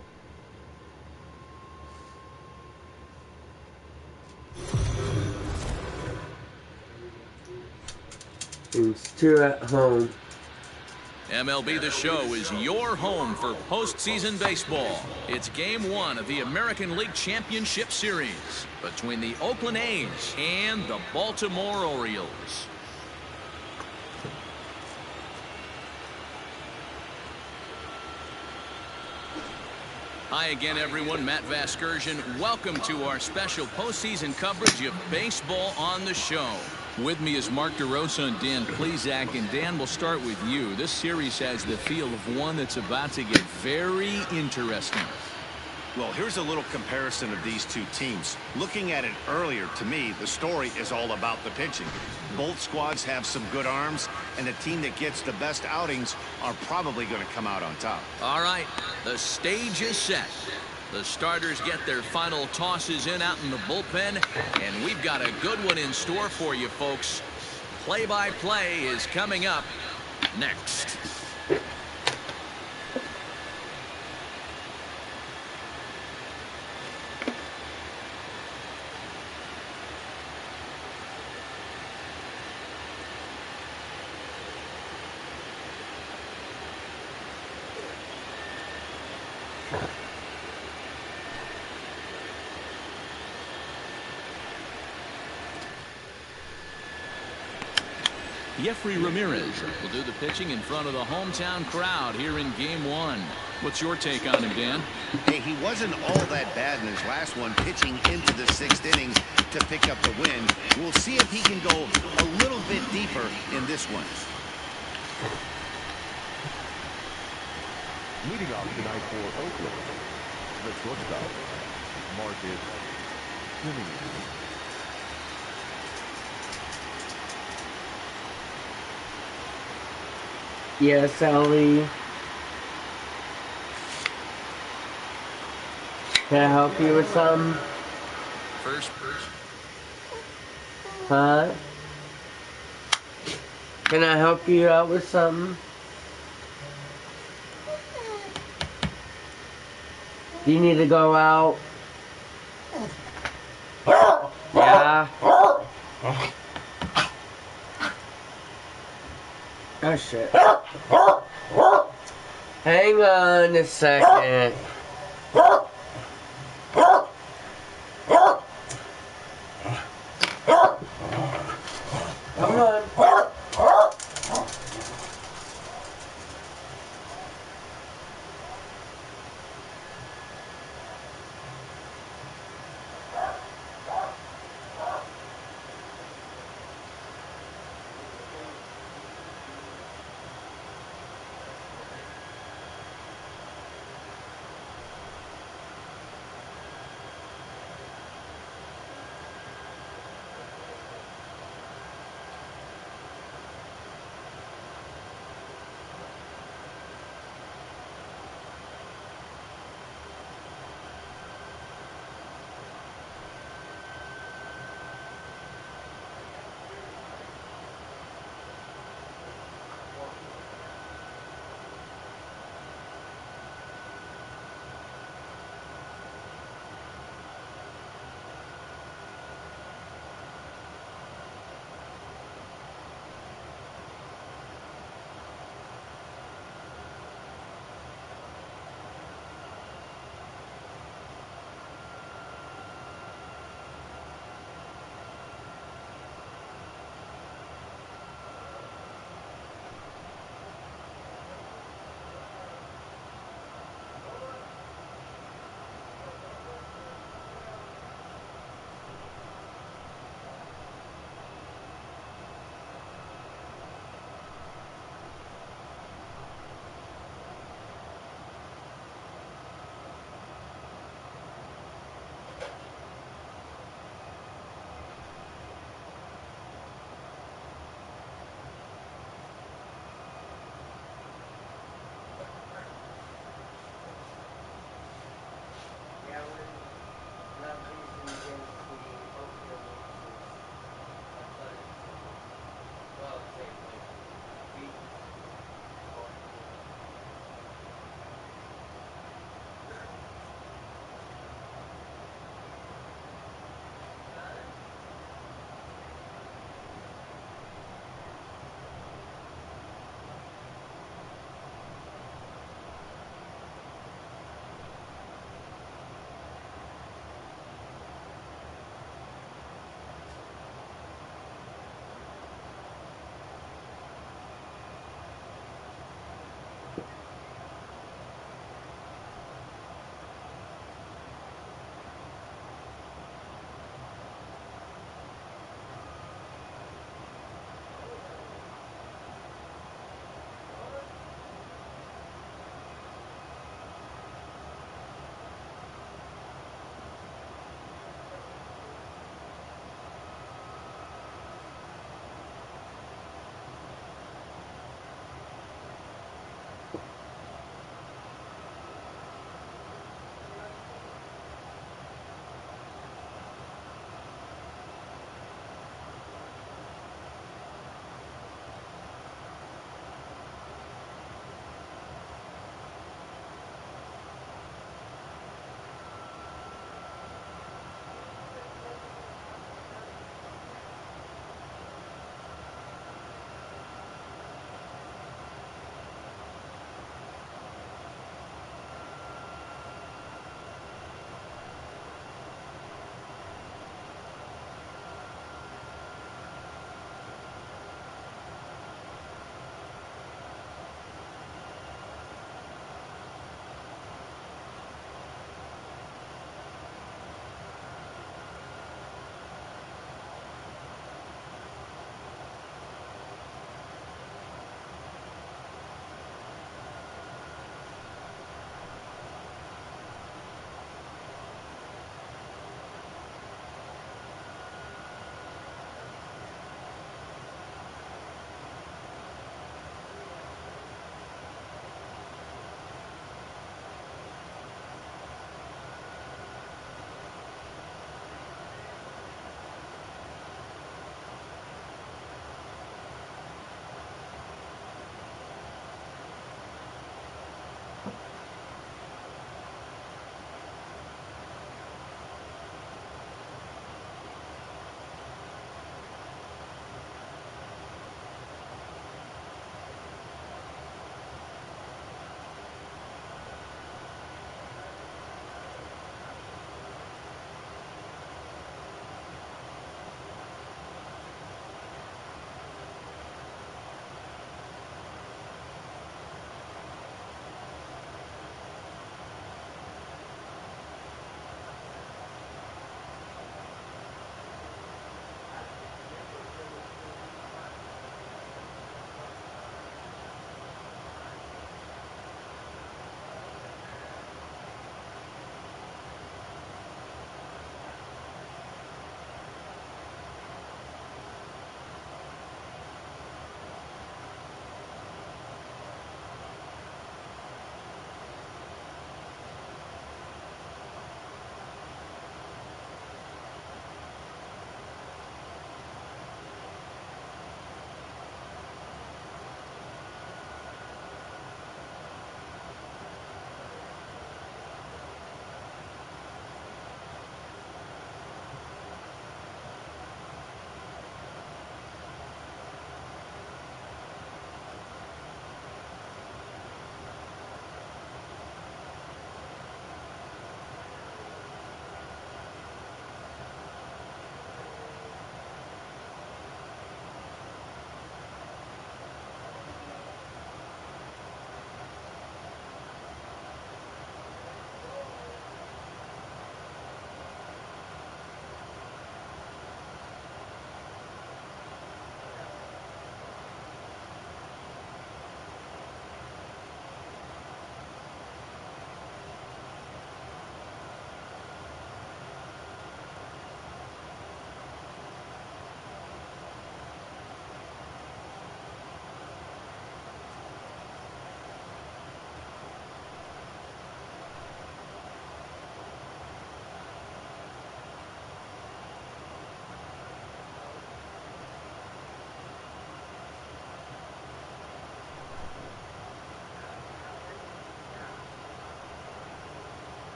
It's 2 at home. MLB The Show is your home for postseason baseball. It's Game 1 of the American League Championship Series between the Oakland A's and the Baltimore Orioles. Hi again, everyone. Matt Vasgersian. Welcome to our special postseason coverage of Baseball on the Show. With me is Mark DeRosa and Dan Plesac. And Dan, we'll start with you. This series has the feel of one that's about to get very interesting. Well, here's a little comparison of these two teams. Looking at it earlier, to me, the story is all about the pitching. Both squads have some good arms, and the team that gets the best outings are probably going to come out on top. All right, the stage is set. The starters get their final tosses in out in the bullpen, and we've got a good one in store for you, folks. Play-by-play is coming up next. Jeffrey Ramirez will do the pitching in front of the hometown crowd here in Game 1. What's your take on him, Dan? Hey, he wasn't all that bad in his last one, pitching into the 6th inning to pick up the win. We'll see if he can go a little bit deeper in this one. Leading off tonight for Oakland, the shortstop, Marcus Simeon. Yes, Ellie. Can I help you with something? First person. Huh? Can I help you out with something? Do you need to go out? Yeah. Oh shit. Hang on a second. Come on.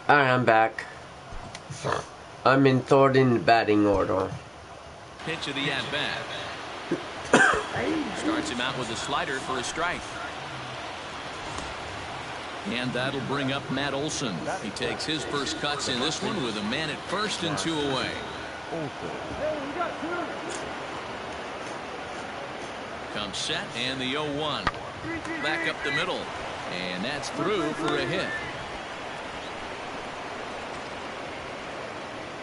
Alright, I'm back. I'm in third in the batting order. Pitch of the at-bat. Starts him out with a slider for a strike. And that'll bring up Matt Olson. He takes his first cuts in this one with a man at first and 2 away. Comes set and the 0-1. Back up the middle. And that's through for a hit.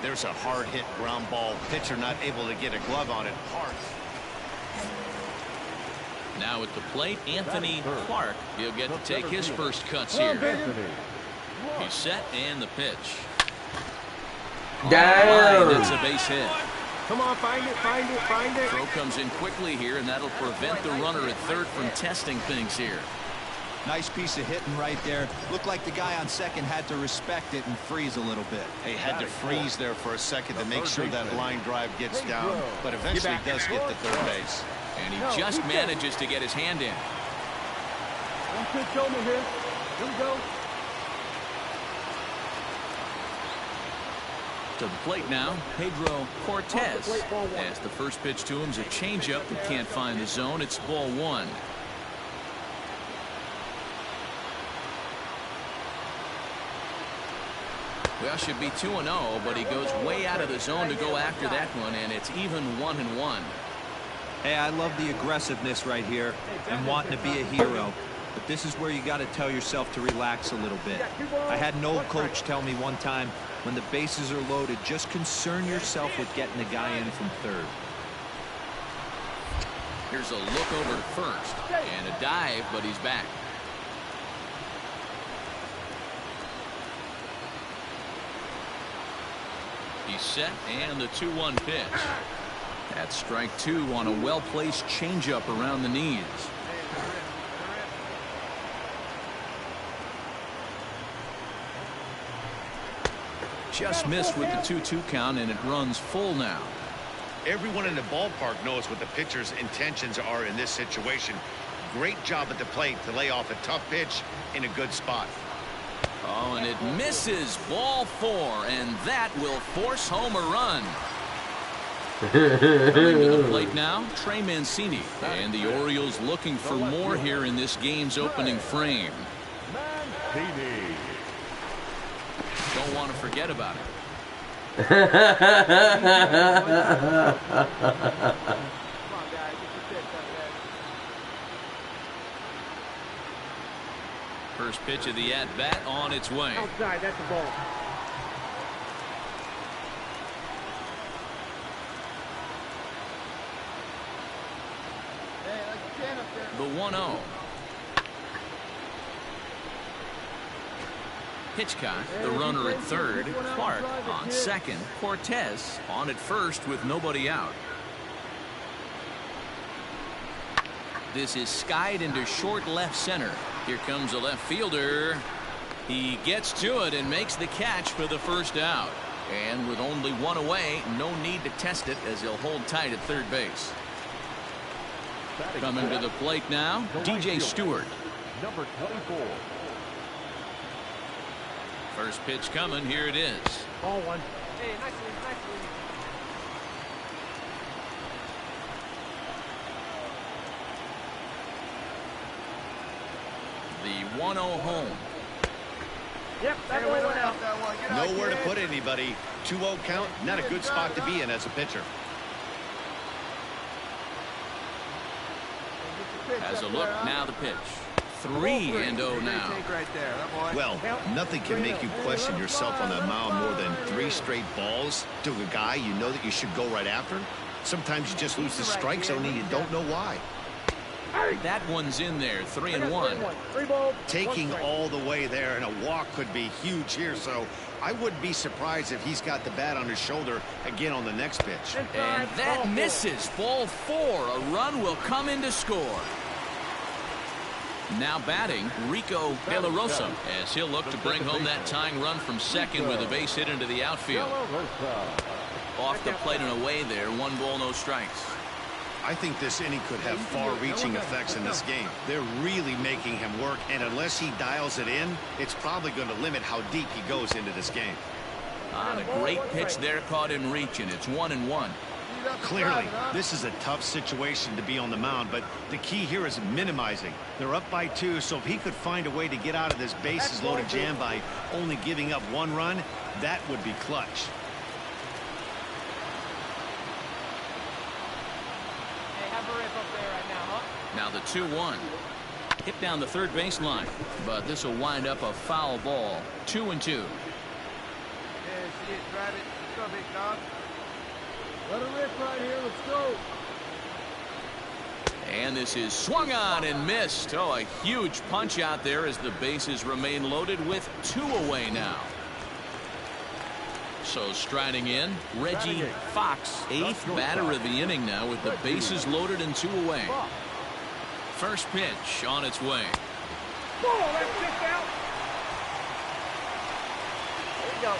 There's a hard hit ground ball. Pitcher not able to get a glove on it. Hard. Now at the plate, Anthony Clark. He'll get to take his first cuts here. He's set and the pitch. Down. That's a base hit. Come on, find it, find it, find it. Throw comes in quickly here, and that'll prevent the runner at third from testing things here. Nice piece of hitting right there. Looked like the guy on second had to respect it and freeze a little bit. He had to freeze there for a second to make sure that line drive gets down, but eventually does get to third base. And he just manages to get his hand in. One pitch over here. Here we go. To the plate now, Pedro Cortez. As the first pitch to him's a changeup that can't find the zone. It's ball 1. Well, should be 2-0, but he goes way out of the zone to go after that one, and it's even 1-1. Hey, I love the aggressiveness right here and wanting to be a hero. But this is where you got to tell yourself to relax a little bit. I had an old coach tell me one time, when the bases are loaded, just concern yourself with getting the guy in from third. Here's a look over to first, and a dive, but he's back. He's set, and the 2-1 pitch. That's strike 2 on a well-placed changeup around the knees. Just missed with the 2-2 count, and it runs full now. Everyone in the ballpark knows what the pitcher's intentions are in this situation. Great job at the plate to lay off a tough pitch in a good spot. Oh, and it misses. Ball 4, and that will force home a run. Coming to the plate now, Trey Mancini. And the Orioles looking for more here in this game's opening frame. Don't want to forget about it. First pitch of the at-bat on its way. Outside, that's the ball. The 1-0. Hitchcock, the runner at third. Clark on second. Cortez on at first with nobody out. This is skied into short left center. Here comes a left fielder. He gets to it and makes the catch for the first out. And with only 1 away, no need to test it as he'll hold tight at third base. Coming to the plate now, DJ Stewart. Number 24. First pitch coming. Here it is. Ball 1. Hey, nice one, nice The 1-0 home. Yep, that's the one out. Nowhere to put anybody. 2-0 count, not a good spot to be in as a pitcher. Has a look, now the pitch. 3-0 now. Well, nothing can make you question yourself on that mound more than 3 straight balls to a guy you know that you should go right after. Sometimes you just lose the strike zone and you don't know why. That one's in there, 3-1. Taking all the way there, and a walk could be huge here, so I wouldn't be surprised if he's got the bat on his shoulder again on the next pitch. And that misses. Ball 4. A run will come in to score. Now batting, Rico De La Rosa, as he'll look to bring home that tying run from second with a base hit into the outfield. Off the plate and away there, 1 ball, no strikes. I think this inning could have far-reaching effects in this game. They're really making him work, and unless he dials it in, it's probably going to limit how deep he goes into this game. On a great pitch there, caught in reach, and it's 1-1. Clearly, this is a tough situation to be on the mound, but the key here is minimizing. They're up by 2, so if he could find a way to get out of this bases-loaded jam by only giving up 1 run, that would be clutch. Now the 2-1. Hit down the third baseline, but this will wind up a foul ball. 2-2. Yeah, see it, drive it. Let's go, big dog. Let her rip right here. Let's go. And this is swung on and missed. Oh, a huge punch out there as the bases remain loaded with 2 away now. So striding in, Reggie Fox, 8th batter of the inning now with the bases loaded and 2 away. First pitch on its way. Whoa, that's kicked out. There you go.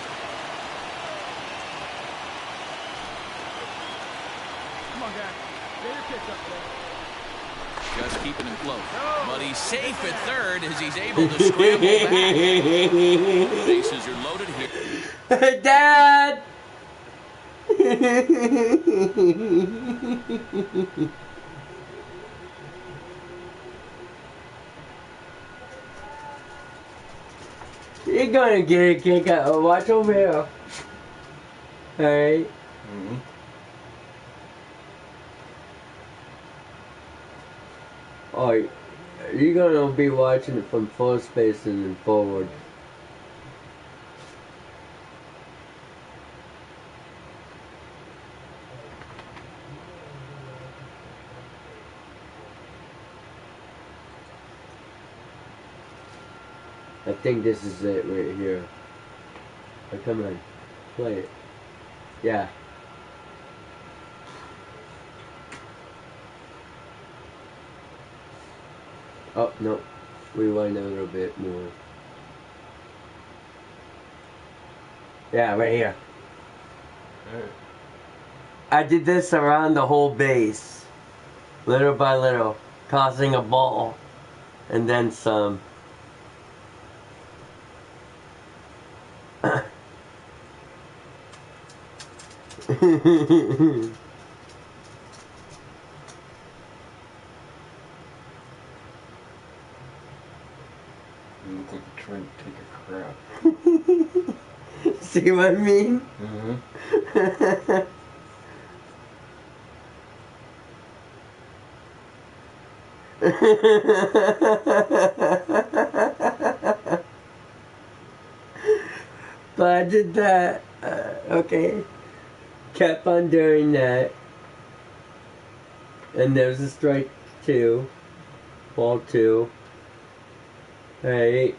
Come on, guys. Get your pitch up there. Just keeping him close. But he's safe at third as he's able to scramble back. Bases are loaded here. Dad! You're gonna get a kick out. Watch over here. Alright. Mm-hmm. Alright. You're gonna be watching it from first space and then forward. I think this is it right here. Oh, come on. Play it. Yeah. Oh, no. Rewind a little bit more. Yeah, right here. I did this around the whole base. Little by little. Causing a ball. And then some. You look like you're trying to take a crap. See what I mean? Mm-hmm. But I did that. Okay. Kept on doing that. And there's a strike 2. Ball 2. Right.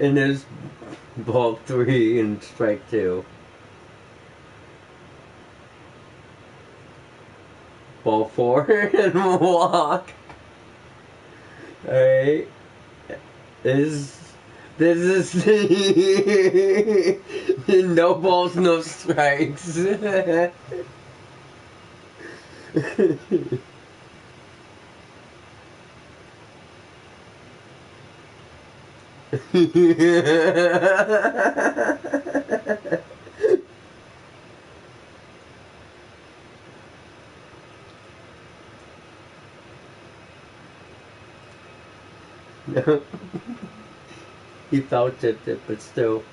And there's ball 3 and strike 2. Ball 4 and walk. Alright. This is the no balls, no strikes. No. He felt it, but still.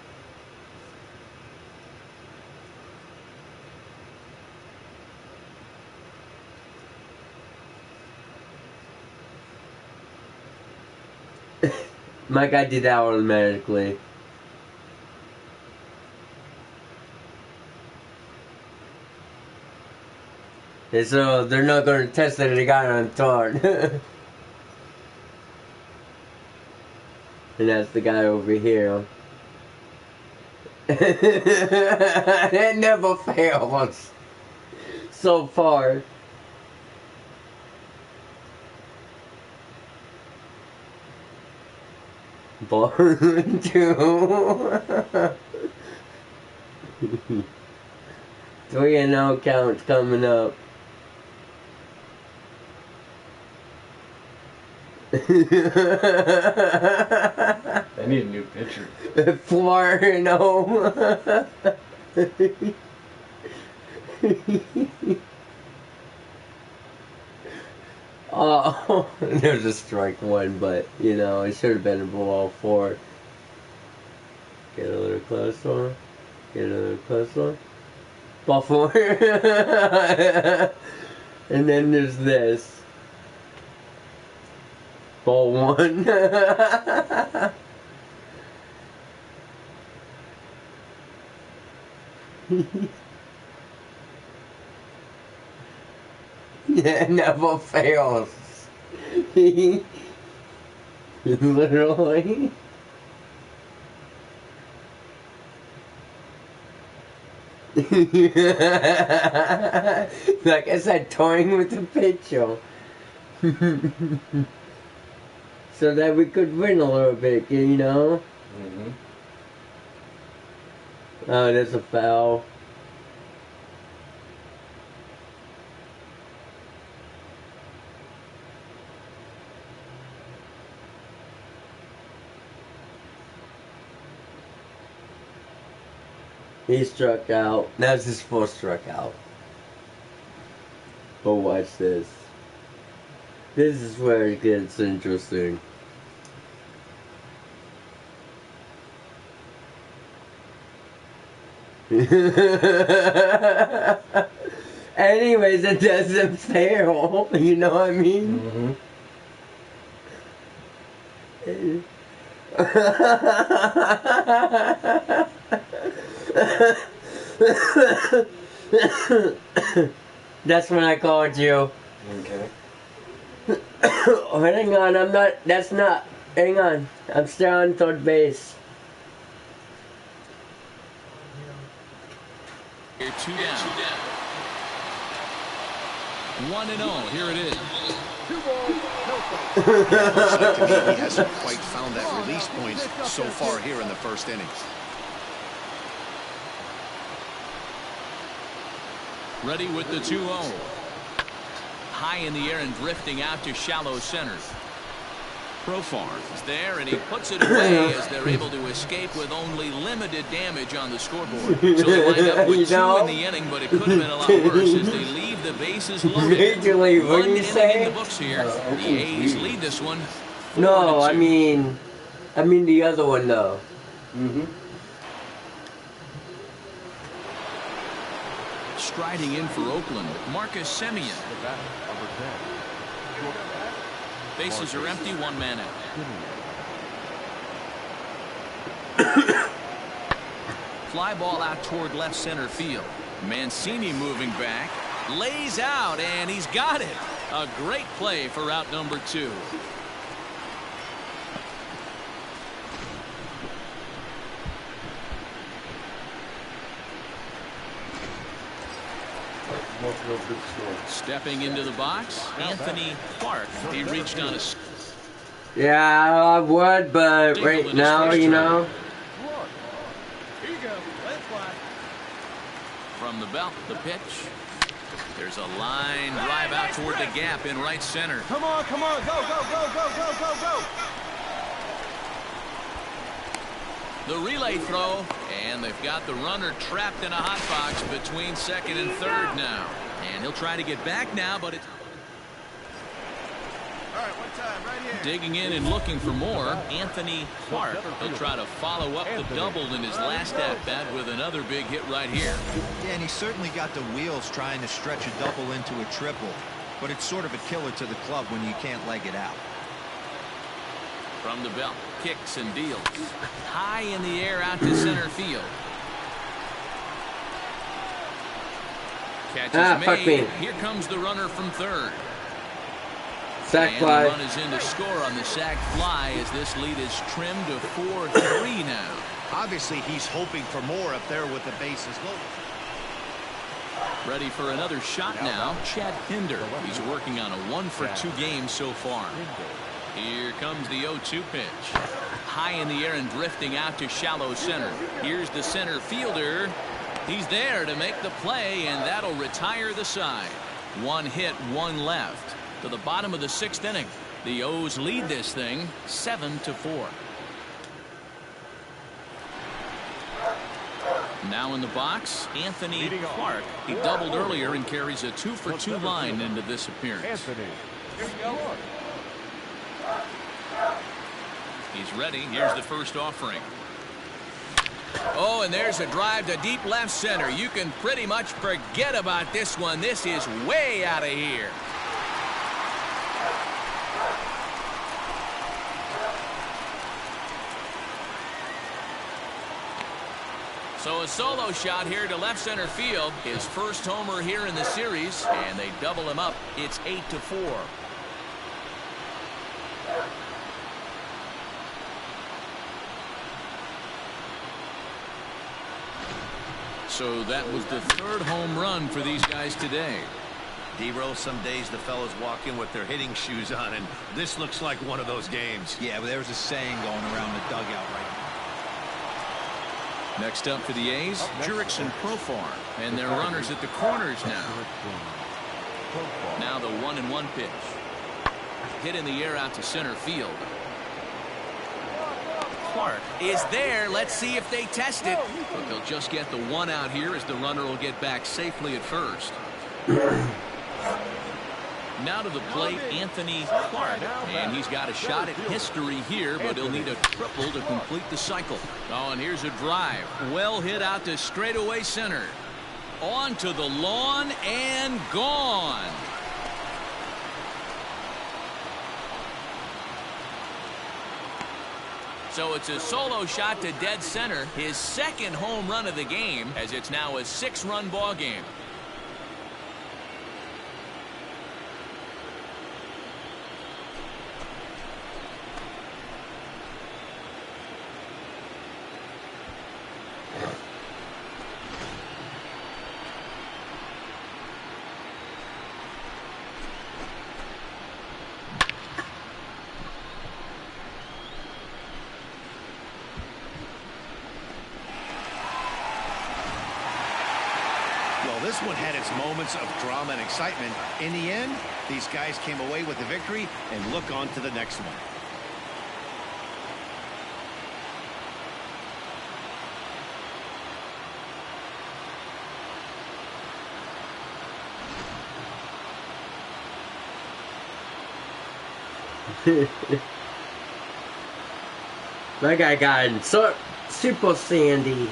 My guy did that automatically. And so they're not going to test that they got it on target. And that's the guy over here. It never fails. So far. Ball 2. 3-0 counts coming up. I need a new pitcher. Flying home. Oh, there's a strike one, but you know it should have been a ball 4. Get a little closer. Get a little closer. Ball 4. And then there's this. Ball 1. Yeah, never fails. Literally. Like I said, toying with the pitcher. So that we could win a little bit, you know? Mm-hmm. Oh, there's a foul. He struck out. That's his first strikeout. But watch this. This is where it gets interesting. Anyways, it doesn't fail. You know what I mean? Mm-hmm. That's when I called you. Okay. Oh, hang on, I'm not. That's not. Hang on. I'm still on third base. Here, 2 down. 1-0. Here it is. Looks like to me he hasn't quite found that release point so far here in the first inning. Ready with the 2-0. High in the air and drifting out to shallow center. Profar is there, and he puts it away as they're able to escape with only limited damage on the scoreboard. So they wind up with 2 in the inning, but it could have been a lot worse as they leave the bases loaded. Majorly, what One do you inning say? in the books here. The A's lead this one. No, 4-2. I mean the other one though. Mm-hmm. Striding in for Oakland, Marcus Semien. Bases are empty, 1 man out. Fly ball out toward left center field. Mancini moving back, lays out, and he's got it. A great play for out number 2. Stepping into the box, Anthony Clark. He reached on a... Yeah, I would, but right now, you know. Here you go. Let it fly. From the belt, the pitch. There's a line drive out toward the gap in right center. Come on, come on. Go, go, go, go, go, go, go. The relay throw, and they've got the runner trapped in a hot box between second and third now. And he'll try to get back now, but it's... All right, one time, right here. Digging in and looking for more, Anthony Clark. He'll try to follow up the double in his last at-bat with another big hit right here. Yeah, and he certainly got the wheels trying to stretch a double into a triple. But it's sort of a killer to the club when you can't leg it out. From the belt, kicks and deals. High in the air out to center field. Catch is fuck made. me. Here comes the runner from third. Sack And fly. the run is in to score on the sac fly as this lead is trimmed to 4-3 now. Obviously, he's hoping for more up there with the bases loaded. Ready for another shot now, Chad Pinder. He's working on a 1-for-2 game so far. Here comes the 0-2 pitch. High in the air and drifting out to shallow center. Here's the center fielder. He's there to make the play, and that'll retire the side. 1 hit, 1 left. To the bottom of the 6th inning. The O's lead this thing 7-4. Now in the box, Anthony Clark. He doubled earlier and carries a 2-for-2 line into this appearance. He's ready. Here's the first offering. Oh, and there's a drive to deep left center. You can pretty much forget about this one. This is way out of here. So a solo shot here to left center field. His first homer here in the series, and they double him up. It's 8-4. So that was the third home run for these guys today. D-Roll, some days the fellas walk in with their hitting shoes on, and this looks like one of those games. Yeah, but there's a saying going around the dugout right now. Next up for the A's, Jurickson and Profar, and their runners at the corners now. Now the 1-1 pitch. Hit in the air out to center field. Clark is there. Let's see if they test it. But they'll just get the one out here as the runner will get back safely at first. Now to the plate, Anthony Clark. And he's got a shot at history here, but he'll need a triple to complete the cycle. Oh, and here's a drive. Well hit out to straightaway center. On to the lawn and gone. So it's a solo shot to dead center. His second home run of the game, as it's now a 6-run ball game. This one had its moments of drama and excitement. In the end, these guys came away with the victory and look on to the next one. That guy got so super sandy.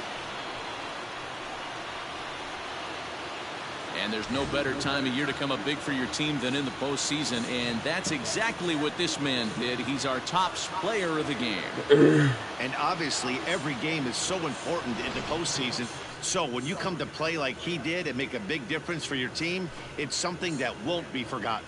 And there's no better time of year to come up big for your team than in the postseason, and that's exactly what this man did. He's our top player of the game. And obviously, every game is so important in the postseason. So when you come to play like he did and make a big difference for your team, it's something that won't be forgotten.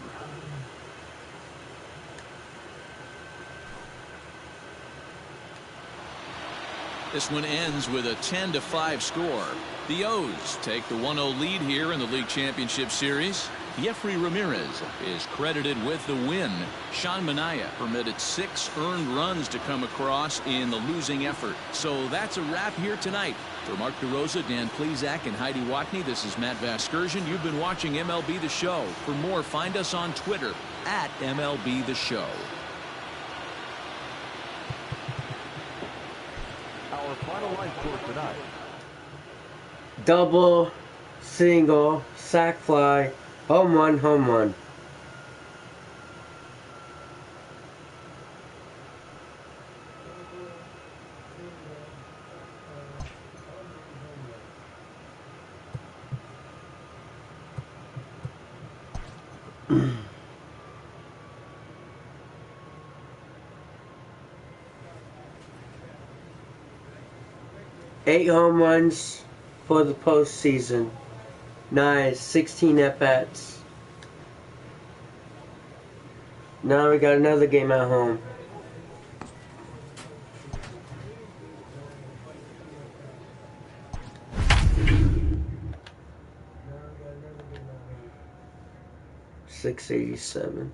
This one ends with a 10-5 score. The O's take the 1-0 lead here in the League Championship Series. Jeffrey Ramirez is credited with the win. Sean Manaea permitted 6 earned runs to come across in the losing effort. So that's a wrap here tonight. For Mark DeRosa, Dan Plesac, and Heidi Watney, this is Matt Vasgersian. You've been watching MLB The Show. For more, find us on Twitter at MLB The Show. Our final line score tonight. Double, single, sac fly, home run, home run. Eight home runs for the postseason. 16 at-bats. Now we got another game at home. $687.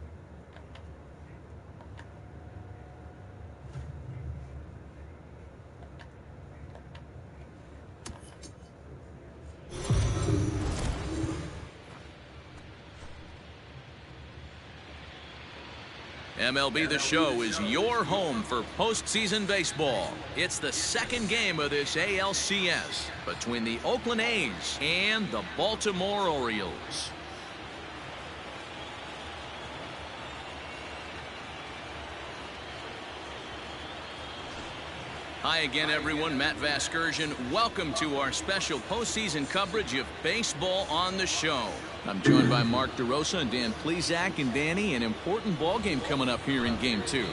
MLB The Show is your home for postseason baseball. It's the second game of this ALCS between the Oakland A's and the Baltimore Orioles. Hi again, everyone. Matt Vasgersian. Welcome to our special postseason coverage of Baseball on the Show. I'm joined by Mark DeRosa and Dan Plesac. And Danny, an important ball game coming up here in Game 2.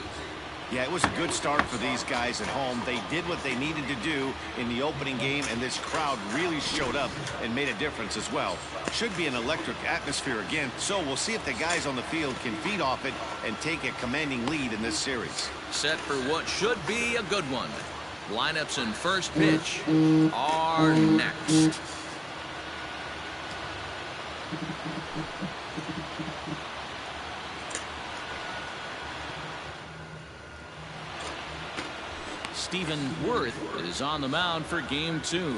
Yeah, it was a good start for these guys at home. They did what they needed to do in the opening game, and this crowd really showed up and made a difference as well. Should be an electric atmosphere again, so we'll see if the guys on the field can feed off it and take a commanding lead in this series. Set for what should be a good one. Lineups and first pitch are next. Stephen Worth is on the mound for Game 2.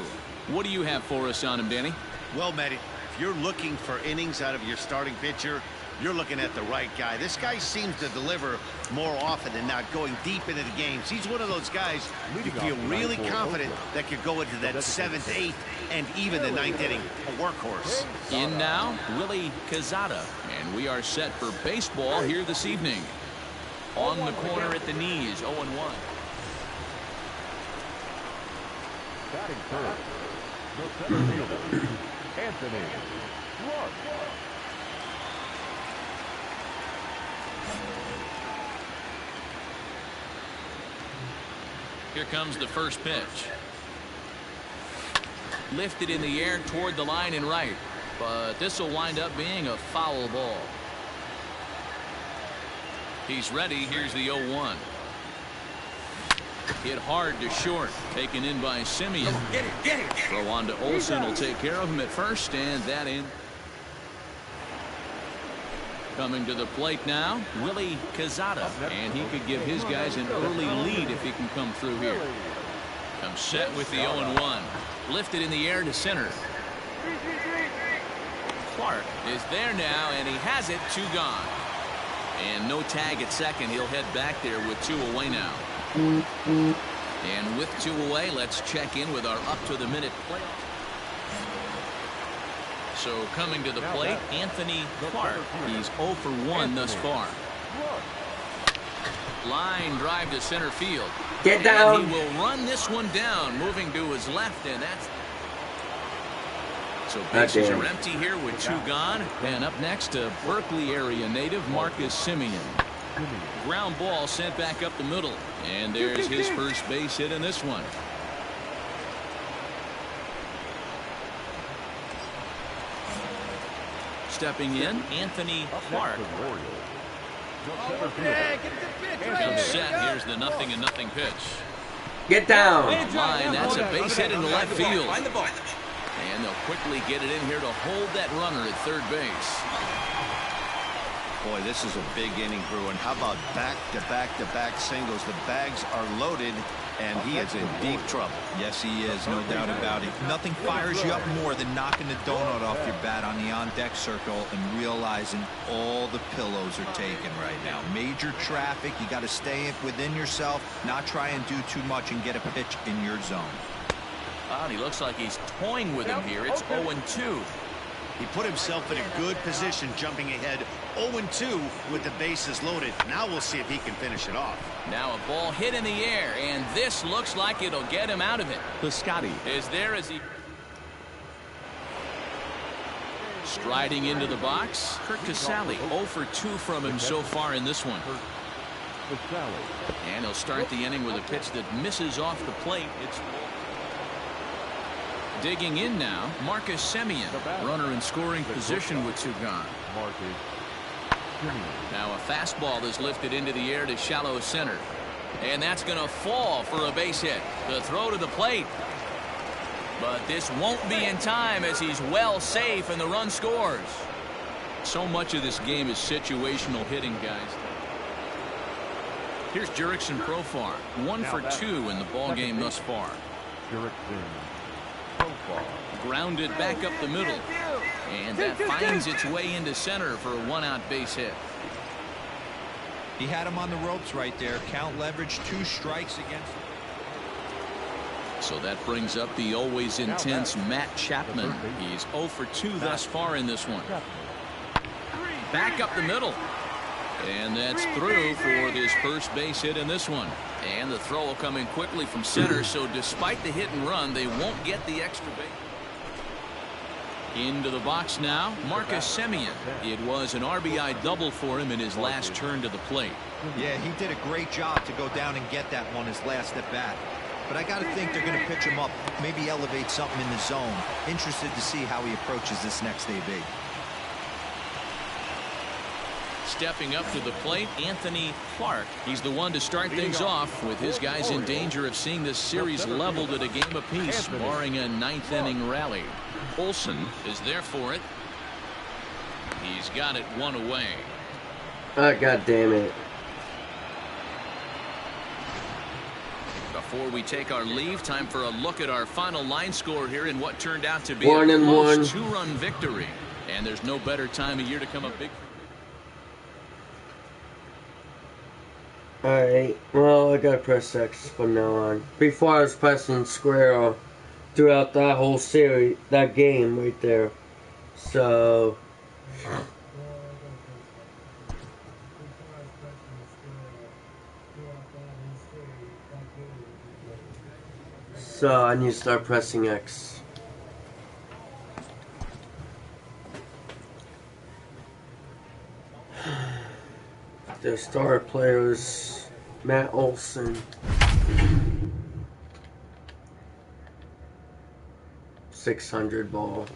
What do you have for us on him, Danny? Well, Matt, if you're looking for innings out of your starting pitcher, you're looking at the right guy. This guy seems to deliver more often than not, going deep into the games. He's one of those guys you feel really confident that could go into that 7th, 8th, and even the 9th inning. A workhorse. In now, Willie Cazada. And we are set for baseball here this evening. On the corner at the knees, 0-1. Batting first, the center fielder, Anthony Clark. Here comes the first pitch. Lifted in the air toward the line and right, but this will wind up being a foul ball. He's ready. Here's the 0-1. Hit hard to short, taken in by Simeon. Get it. Throw on to Olsen will take care of him at first, and that in. Coming to the plate now, Willie Cazada, and he could give his guys an early lead if he can come through here. Comes set with the 0-1. Lifted in the air to center. Clark is there now, and he has it. 2 gone. And no tag at second. He'll head back there with 2 away now. And with 2 away, let's check in with our up-to-the-minute play. So coming to the plate, Anthony Clark. He's 0 for 1 thus far. Line drive to center field. Get down. And he will run this one down, moving to his left, and that's. So bases are empty here with 2 gone. And up next, a Berkeley area native, Marcus Simeon. Ground ball sent back up the middle, and there's his first base hit in this one. Stepping in, Anthony Clark. Comes set. Here's the 0-0 pitch. Get down. Line, that's a base hit into left field. And they'll quickly get it in here to hold that runner at third base. Boy, this is a big inning, Bruin. How about back-to-back-to-back singles? The bags are loaded, and he is in deep trouble. Yes, he is, no doubt about it. Nothing fires you up more than knocking the donut off your bat on the on-deck circle and realizing all the pillows are taken right now. Major traffic. You got to stay within yourself, not try and do too much and get a pitch in your zone. He looks like he's toying with him here. It's 0-2. He put himself in a good position, jumping ahead 0-2 with the bases loaded. Now we'll see if he can finish it off. Now a ball hit in the air, and this looks like it'll get him out of it. Piscotti is there as he. Striding into the box, Kurt Casale. 0 for 2 from him so far in this one. And he'll start the inning with a pitch that misses off the plate. It's digging in now, Marcus Simeon. Runner in scoring position with 2 gone. Now a fastball is lifted into the air to shallow center. And that's going to fall for a base hit. The throw to the plate. But this won't be in time as he's well safe and the run scores. So much of this game is situational hitting, guys. Here's Jurickson Profar. 1 for 2 in the ball game thus far. Grounded back up the middle, and that finds its way into center for a 1-out base hit. He had him on the ropes right there. Count leverage, 2 strikes against him. So that brings up the always intense Matt Chapman. He's 0 for 2 thus far in this one. Back up the middle. And that's through for his first base hit in this one. And the throw will come in quickly from center, so despite the hit and run, they won't get the extra base. Into the box now, Marcus Semien. It was an RBI double for him in his last turn to the plate. Yeah, he did a great job to go down and get that one his last at bat. But I got to think they're going to pitch him up, maybe elevate something in the zone. Interested to see how he approaches this next AB. Stepping up to the plate, Anthony Clark. He's the one to start things off with his guys in danger of seeing this series leveled at a game apiece, barring a 9th inning rally. Olsen is there for it. He's got it 1 away. God damn it. Before we take our leave, time for a look at our final line score here in what turned out to be 1 a and close 1. 2-run victory. And there's no better time of year to come up big. Alright, well, I gotta press X from now on. Before I was pressing square throughout that whole series, that game right there. So I need to start pressing X. The star players, Matt Olson. 600 ball.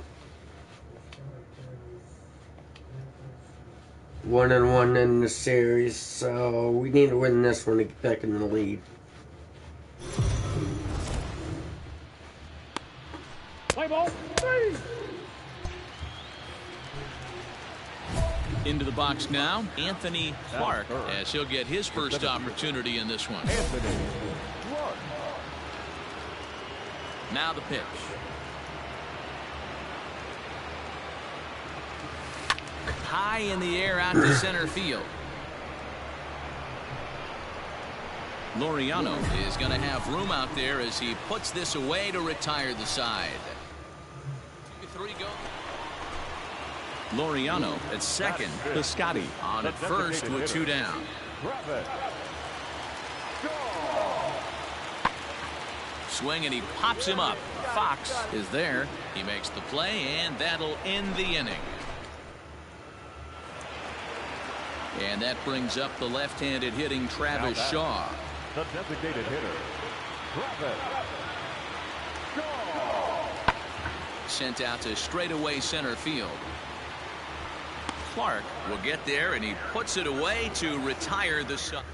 1 and 1 in the series, so we need to win this one to get back in the lead. Play ball. 3. Into the box now, Anthony Clark, as he'll get his first opportunity in this one. Now the pitch. High in the air out to center field. Laureano is going to have room out there as he puts this away to retire the side. 2-3 go. Laureano at second. Piscotti on at first with 2 down. Swing and he pops him up. Fox is there. He makes the play and that'll end the inning. And that brings up the left-handed hitting Travis Shaw. The designated hitter, Travis Shaw. Sent out to straightaway center field. Clark will get there and he puts it away to retire the side.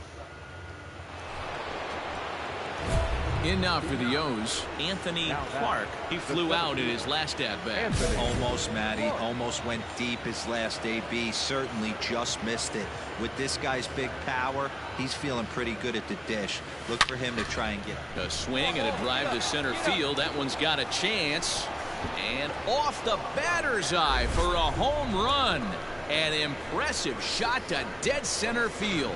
In now for the O's, Anthony Clark. He flew out in his last at-bat. Almost, Matty. Almost went deep his last AB. Certainly just missed it. With this guy's big power, he's feeling pretty good at the dish. Look for him to try and get a swing and a drive to center field. That one's got a chance. And off the batter's eye for a home run. An impressive shot to dead center field.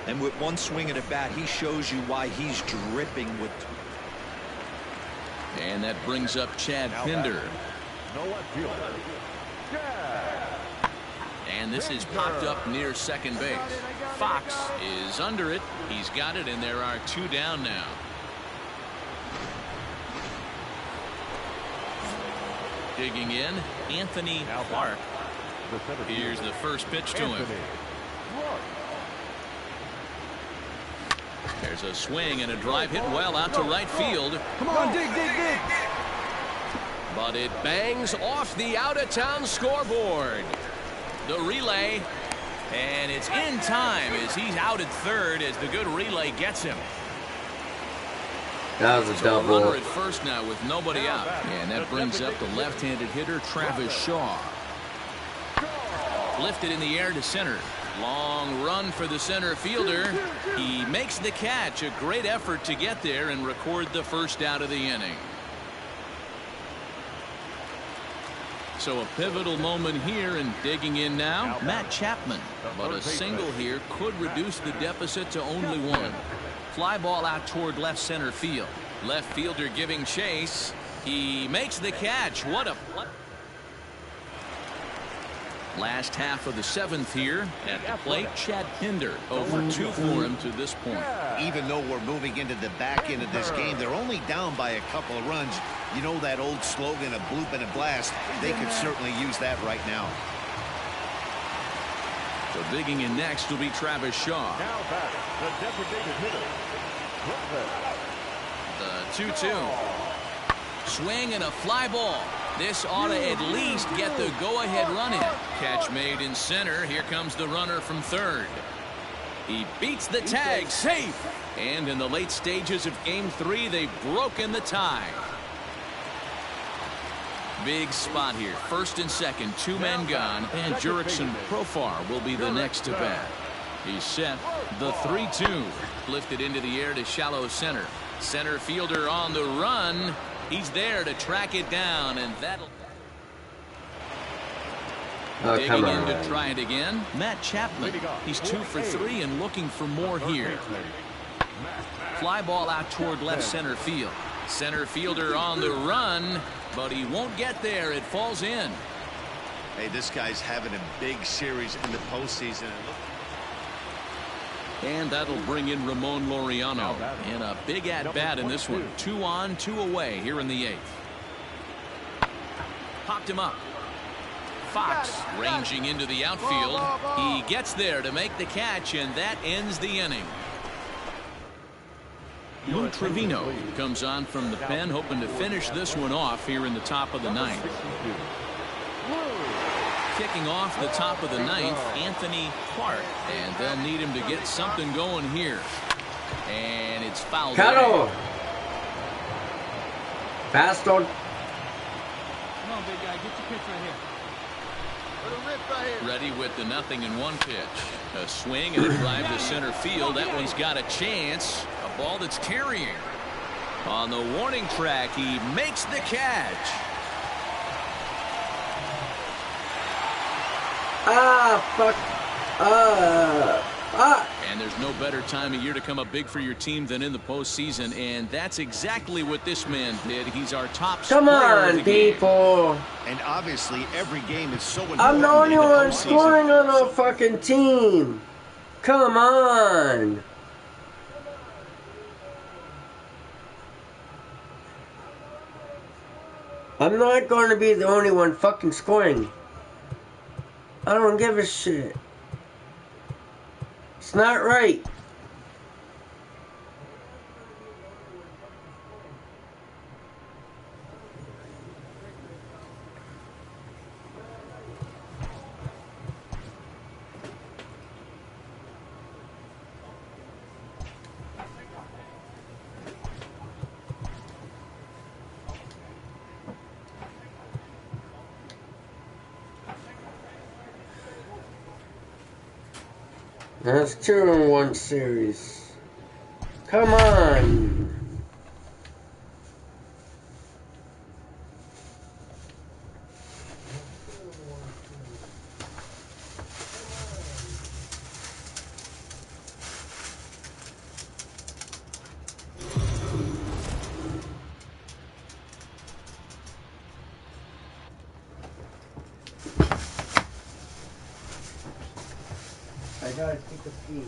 And with one swing at a bat, he shows you why he's dripping with. And that brings up Chad Pinder. And this is popped up near second base. Fox is under it. He's got it, and there are 2 down now. Digging in, Anthony Clark. Here's the first pitch to him. There's a swing and a drive hit well out to right field. Come on, dig. But it bangs off the out-of-town scoreboard. The relay, and it's in time as he's out at third as the good relay gets him. That was a double. Runner at first now with nobody out. And that brings up the left-handed hitter Travis Shaw. Lifted in the air to center. Long run for the center fielder. He makes the catch. A great effort to get there and record the first out of the inning. So a pivotal moment here, and digging in now, Matt Chapman. But a single here could reduce the deficit to only one. Fly ball out toward left center field. Left fielder giving chase. He makes the catch. What a play. Last half of the seventh here at the plate. Chad Pinder over 2 for him to this point. Even though we're moving into the back end of this game, they're only down by a couple of runs. You know that old slogan, a bloop and a blast? They could certainly use that right now. So digging in next will be Travis Shaw. Now back, the designated hitter. The 2-2. Swing and a fly ball. This ought to at least get the go-ahead run in. Catch made in center. Here comes the runner from third. He beats the tag. Safe. And in the late stages of Game 3, they've broken the tie. Big spot here. First and second, 2 men gone. And Jurickson Profar will be the next to bat. He's set. The 3-2. Lifted into the air to shallow center. Center fielder on the run. He's there to track it down, and that'll... Digging in to try it again, Matt Chapman. He's 2 for 3 and looking for more here. Fly ball out toward left center field. Center fielder on the run, but he won't get there. It falls in. Hey, this guy's having a big series in the postseason. And that'll bring in Ramon Laureano in a big at-bat in this one. 2 on, 2 away here in the 8th. Popped him up. Fox ranging into the outfield. He gets there to make the catch, and that ends the inning. Lou Trevino comes on from the pen, hoping to finish this one off here in the top of the 9th. Kicking off the top of the 9th, Anthony Clark, and they'll need him to get something going here. And it's fouled. Carol. Fast on. Come on, big guy, get your pitch right here. Ready with the 0-1 pitch. A swing and a drive to center field. That one's got a chance. A ball that's carrying. On the warning track, he makes the catch. Fuck. And there's no better time of year to come up big for your team than in the postseason, and that's exactly what this man did. He's our top scorer. Come on, people. And obviously, every game is so important. I'm the only one scoring on our fucking team. Come on. I'm not going to be the only one fucking scoring. I don't give a shit. It's not right. That's 2-1 series. Come on. I gotta take a pee.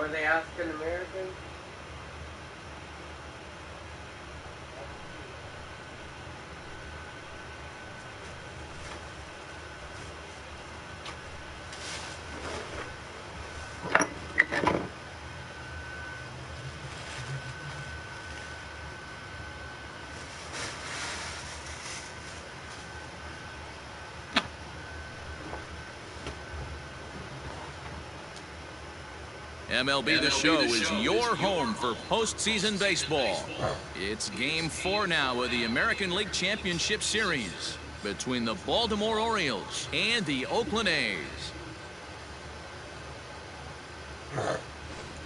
Were they African American? MLB The Show is your home for postseason baseball. It's Game 4 now of the American League Championship Series between the Baltimore Orioles and the Oakland A's.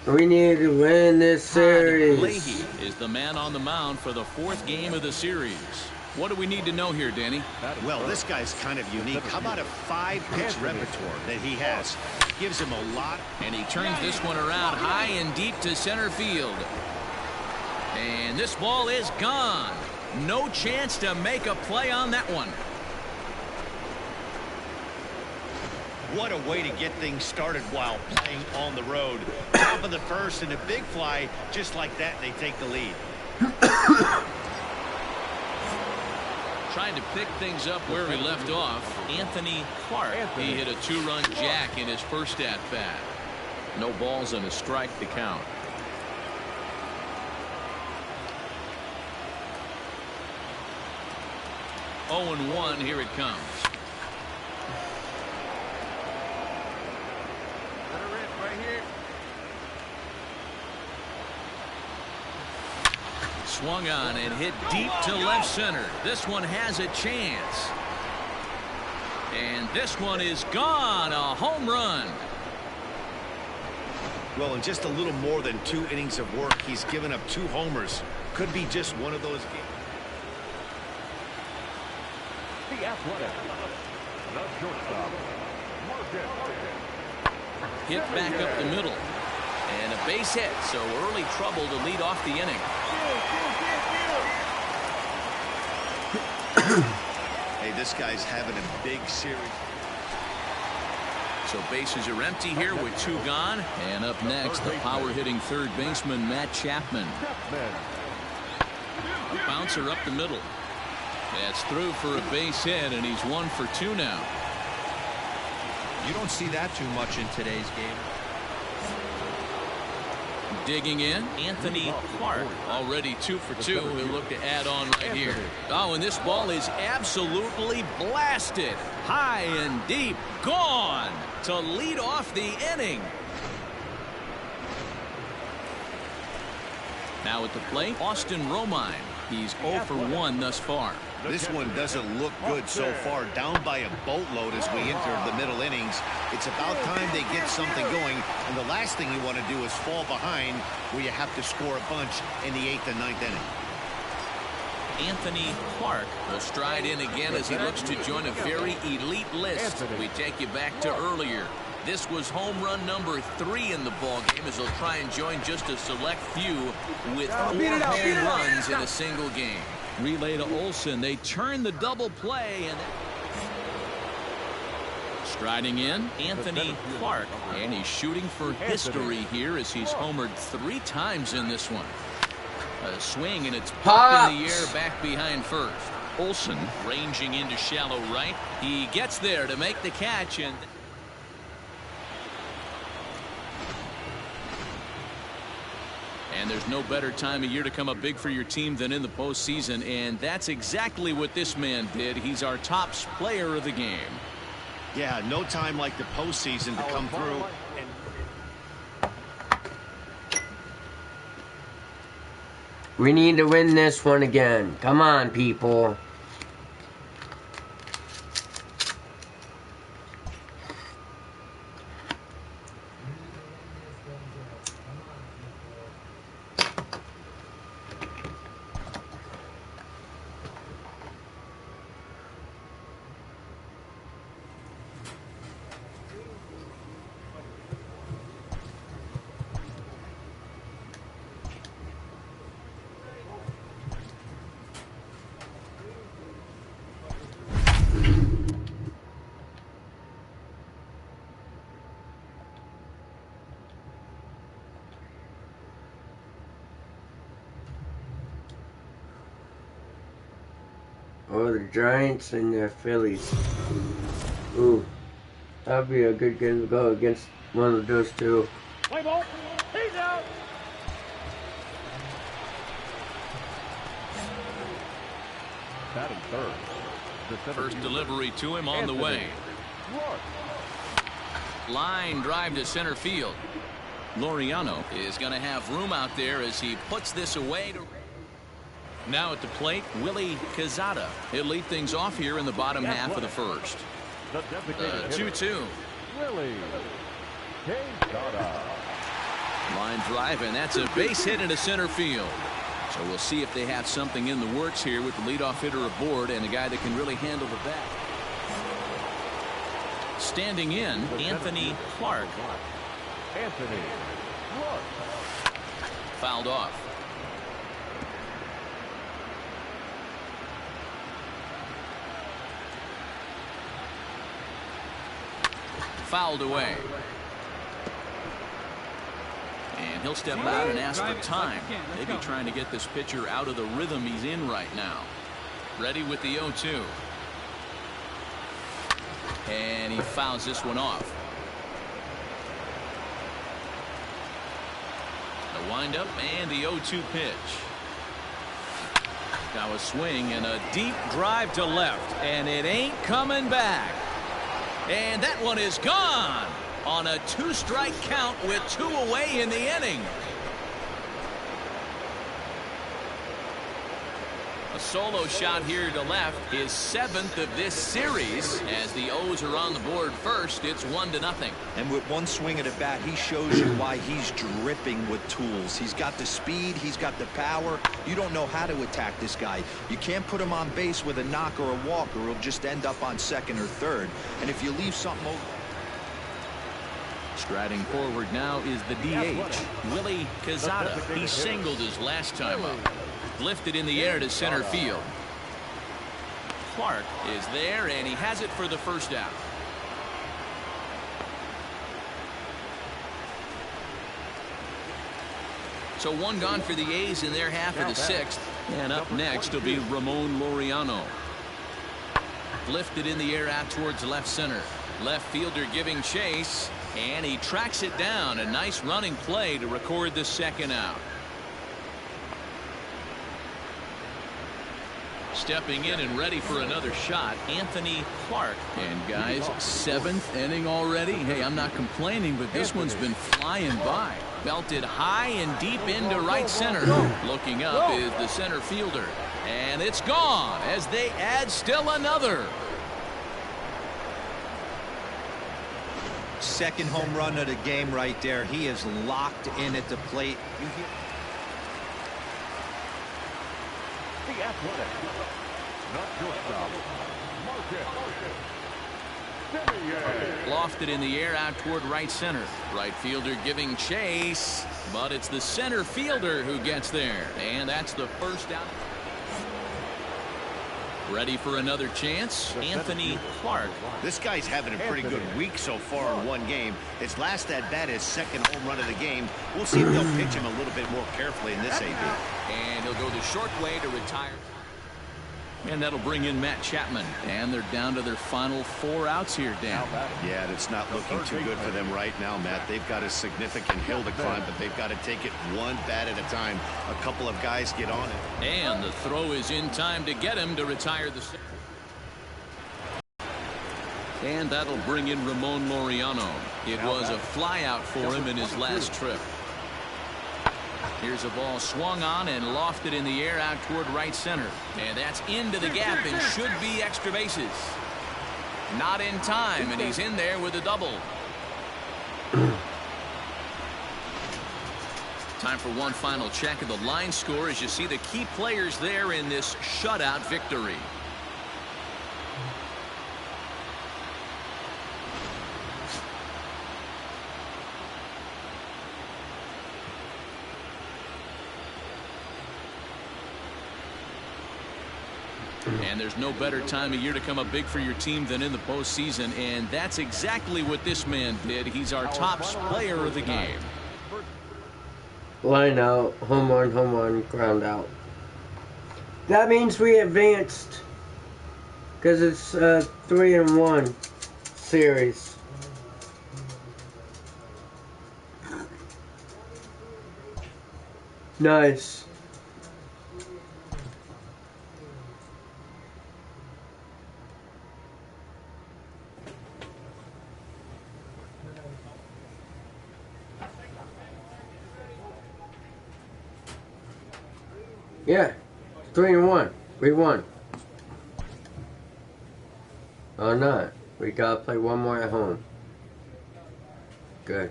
We need to win this series. Leahy is the man on the mound for the 4th game of the series. What do we need to know here, Danny? Well, this guy's kind of unique. How about a 5-pitch repertoire that he has? Gives him a lot. And he turns this one around high and deep to center field. And this ball is gone. No chance to make a play on that one. What a way to get things started while playing on the road. Top of the first and a big fly. Just like that, they take the lead. Trying to pick things up where we left off, Anthony Clark. He hit a 2-run jack in his first at-bat. No balls and a strike to count. 0-1, here it comes. Swung on and hit deep to left center. This one has a chance. And this one is gone. A home run. Well, in just a little more than 2 innings of work, he's given up 2 homers. Could be just one of those games. The Athletic. The shortstop. Hit back up the middle. And a base hit, so early trouble to lead off the inning. Hey, this guy's having a big series. So bases are empty here with 2 gone. And up next, the power-hitting third baseman, Matt Chapman. A bouncer up the middle. That's through for a base hit, and he's 1 for 2 now. You don't see that too much in today's game. Digging in, Anthony Clark, already 2 for 2. He'll look to add on right here. Oh, and this ball is absolutely blasted. High and deep, gone to lead off the inning. Now at the plate, Austin Romine. He's 0 for 1 thus far. This one doesn't look good so far. Down by a boatload as we enter the middle innings. It's about time they get something going. And the last thing you want to do is fall behind where you have to score a bunch in the 8th and 9th inning. Anthony Clark will stride in again as he looks to join a very elite list. We take you back to earlier. This was home run number 3 in the ballgame as he'll try and join just a select few with 4 home runs in a single game. Relay to Olsen. They turn the double play and striding in, Anthony Clark, and he's shooting for history here as he's homered 3 times in this one. A swing and it's popped in the air back behind first. Olsen ranging into shallow right. He gets there to make the catch and there's no better time of year to come up big for your team than in the postseason, and that's exactly what this man did. He's our top player of the game. Yeah, no time like the postseason to come through. We need to win this one again. Come on, people. or the Giants and the Phillies. Ooh, that'd be a good game to go against one of those two. Play ball. He's out. Batting third. First delivery to him on the way. Line drive to center field. Laureano is going to have room out there as he puts this away. Now at the plate, Willie Quezada. He'll lead things off here in the bottom half of the first. 2-2. Willie Quezada. Line drive, and that's a base hit into center field. So we'll see if they have something in the works here with the leadoff hitter aboard and a guy that can really handle the bat. Standing in, Anthony Clark. Anthony Clark. Fouled off. Fouled away. And he'll step out and ask for time. Maybe trying to get this pitcher out of the rhythm he's in right now. Ready with the 0-2. And he fouls this one off. The windup and the 0-2 pitch. Now a swing and a deep drive to left. And it ain't coming back. And that one is gone on a 2-strike count with 2 away in the inning. A solo shot here to left, his 7th of this series. As the O's are on the board first, it's 1-0. And with one swing of the bat, he shows you why he's dripping with tools. He's got the speed, he's got the power. You don't know how to attack this guy. You can't put him on base with a knock or a walk, or he'll just end up on second or third. And if you leave something over... Striding forward now is the DH, Willie Quezada. He singled his last time up. Lifted in the air to center field. Clark is there, and he has it for the first out. So one gone for the A's in their half of the 6th. And up next will be Ramon Laureano. Lifted in the air out towards left center. Left fielder giving chase, and he tracks it down. A nice running play to record the second out. Stepping in and ready for another shot, Anthony Clark. And guys, 7th inning already. Hey, I'm not complaining, but this one's been flying by. Belted high and deep into right center. Looking up is the center fielder. And it's gone as they add still another. Second home run of the game right there. He is locked in at the plate. The Athletic. Not shortstop. Marcus. Lofted in the air out toward right center. Right fielder giving chase, but it's the center fielder who gets there. And that's the first out. Ready for another chance, Anthony Clark. This guy's having a pretty good week so far in one game. His last at bat is 2nd home run of the game. We'll see if they'll pitch him a little bit more carefully in this AB. And he'll go the short way to retire. And that'll bring in Matt Chapman. And they're down to their final 4 outs here, Dan. Yeah, it's not looking too good for them right now, Matt. They've got a significant hill to climb, but they've got to take it one bat at a time. A couple of guys get on it. And the throw is in time to get him to retire the... And that'll bring in Ramon Laureano. It was a flyout for him in his last trip. Here's a ball swung on and lofted in the air out toward right center. And that's into the gap and should be extra bases. Not in time, and he's in there with a double. Time for one final check of the line score as you see the key players there in this shutout victory. And there's no better time of year to come up big for your team than in the postseason, and that's exactly what this man did. He's our top player of the game. Line out, home run, ground out. That means we advanced Because it's a 3-1 series. Nice. Yeah, 3-1. We won. Or not. We gotta play one more at home. Good.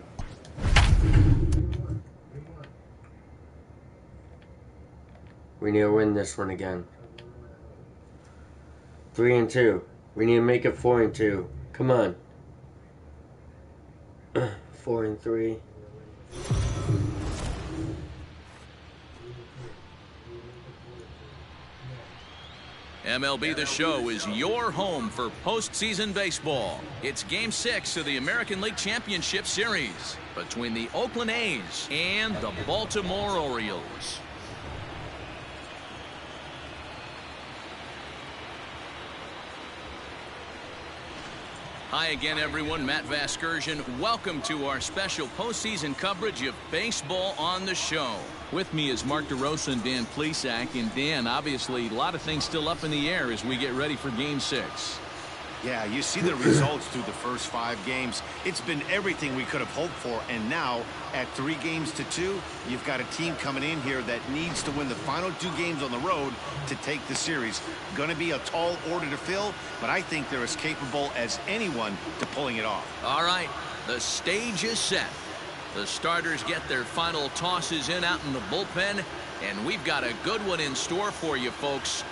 We need to win this one again. 3-2. We need to make it 4-2. Come on. 4-3. MLB The Show is your home for postseason baseball. It's Game 6 of the American League Championship Series between the Oakland A's and the Baltimore Orioles. Hi again, everyone. Matt Vasgersian. Welcome to our special postseason coverage of Baseball on the Show. With me is Mark DeRosa and Dan Plesac. And Dan, obviously, a lot of things still up in the air as we get ready for Game 6. Yeah, you see the results through the first 5 games. It's been everything we could have hoped for. And now, at 3-2, you've got a team coming in here that needs to win the final 2 games on the road to take the series. Going to be a tall order to fill, but I think they're as capable as anyone to pulling it off. All right, the stage is set. The starters get their final tosses in out in the bullpen, and we've got a good one in store for you, folks.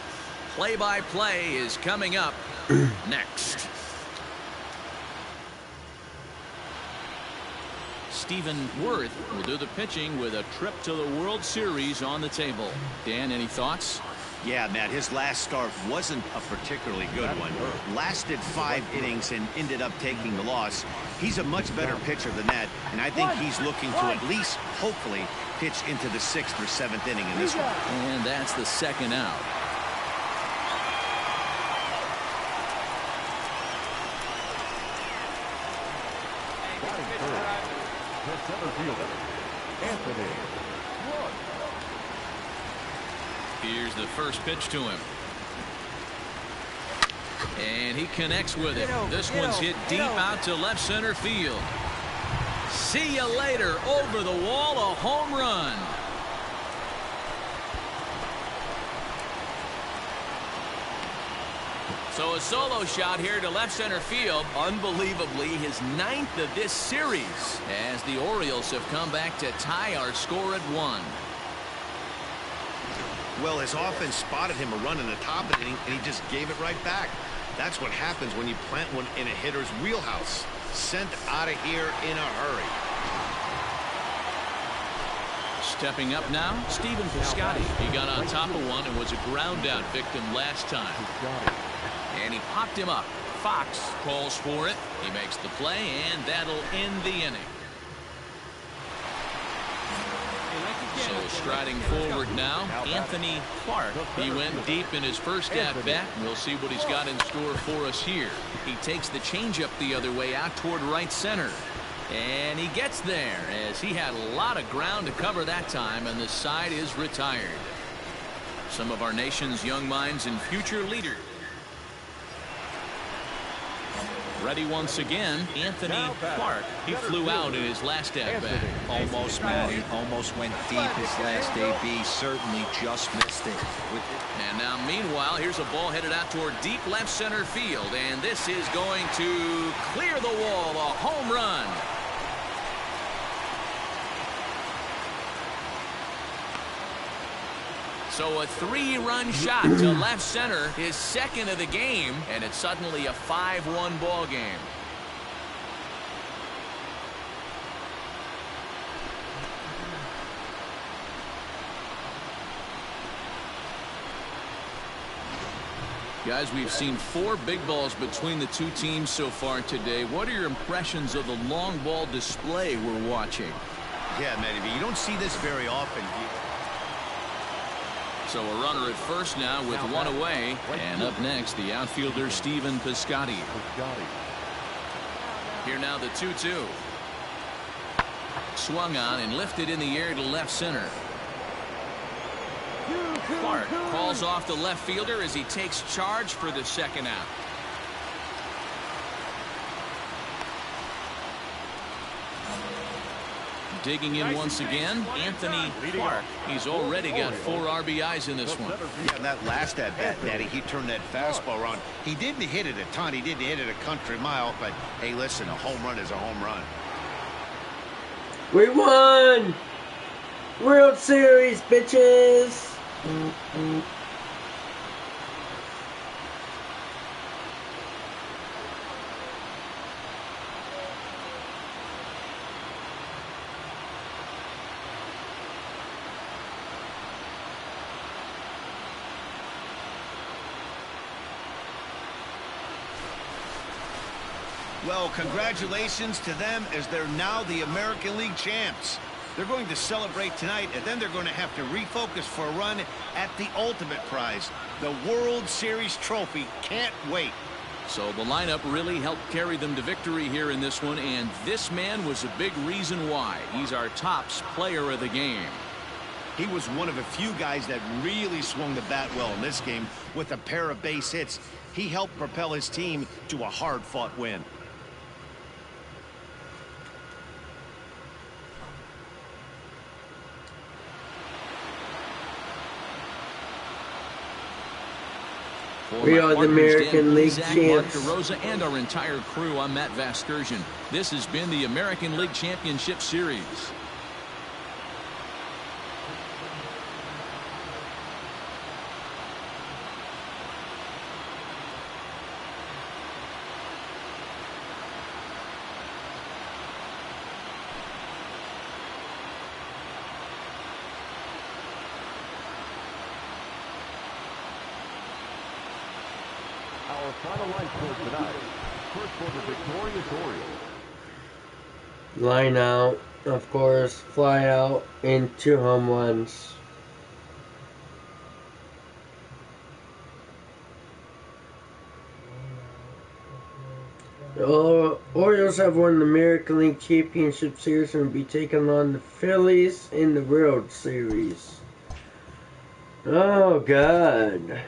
Play-by-play is coming up next. Stephen Worth will do the pitching with a trip to the World Series on the table. Dan, any thoughts? Yeah, Matt, his last start wasn't a particularly good one. Lasted 5 innings and ended up taking the loss. He's a much better pitcher than that, and I think he's looking to at least, hopefully, pitch into the 6th or 7th inning in this one. And that's the second out. Here's the first pitch to him. And he connects with it. This one's hit deep out to left center field. See you later. Over the wall, a home run. So a solo shot here to left center field. Unbelievably, his 9th of this series, as the Orioles have come back to tie our score at 1. Well, his offense spotted him a run in the top of the inning, and he just gave it right back. That's what happens when you plant one in a hitter's wheelhouse. Sent out of here in a hurry. Stepping up now, Stephen Piscotty. He got on top of one and was a ground out victim last time. And he popped him up. Fox calls for it. He makes the play, and that'll end the inning. So striding forward now, Anthony Clark. He went deep in his first at-bat. We'll see what he's got in store for us here. He takes the changeup the other way out toward right center. And he gets there as he had a lot of ground to cover that time, and the side is retired. Some of our nation's young minds and future leaders. Ready once again, Anthony Clark. He flew out in his last at-bat. Almost, Matty. Almost went deep his last AB. Certainly just missed it. And now, meanwhile, here's a ball headed out toward deep left center field. And this is going to clear the wall. A home run. So a 3-run shot to left center, his 2nd of the game, and it's suddenly a 5-1 ball game. Guys, we've seen 4 big balls between the 2 teams so far today. What are your impressions of the long ball display we're watching? Yeah, Matty, you don't see this very often. So a runner at first now with one away. And up next, the outfielder Stephen Piscotty. Here now the 2-2. Swung on and lifted in the air to left center. Clark calls off the left fielder as he takes charge for the second out. Digging in once again, Anthony Clark. He's already got 4 RBIs in this one. Yeah, that last at bat, Daddy, he turned that fastball around. He didn't hit it a ton. He didn't hit it a country mile. But, hey, listen, a home run is a home run. We won! World Series, bitches! Well, congratulations to them as they're now the American League champs. They're going to celebrate tonight, and then they're going to have to refocus for a run at the ultimate prize, the World Series trophy. Can't wait. So the lineup really helped carry them to victory here in this one, and this man was a big reason why. He's our tops player of the game. He was one of a few guys that really swung the bat well in this game with a pair of base hits. He helped propel his team to a hard-fought win. We are the American League champs. Mark DeRosa and our entire crew. I'm Matt Vasgersian. This has been the American League Championship Series. Our final line score tonight. First for the victorious Orioles. Line out, of course, fly out, and 2 home runs. The Orioles have won the American League Championship Series and will be taking on the Phillies in the World Series. Oh, God.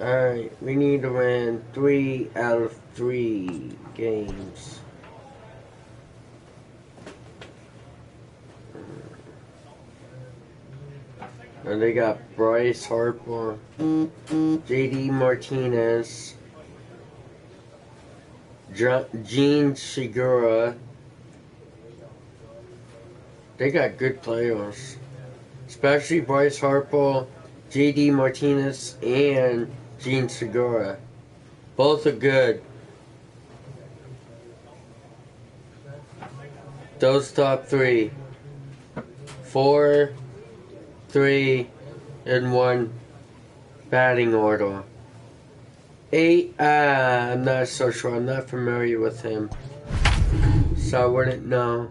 Alright, we need to win 3 out of 3 games. And they got Bryce Harper, JD Martinez, Gene Segura. They got good players, especially Bryce Harper, JD Martinez, and Gene Segura. Both are good. Those top 3. 4, 3, and 1 batting order. 8, I'm not so sure. I'm not familiar with him, so I wouldn't know.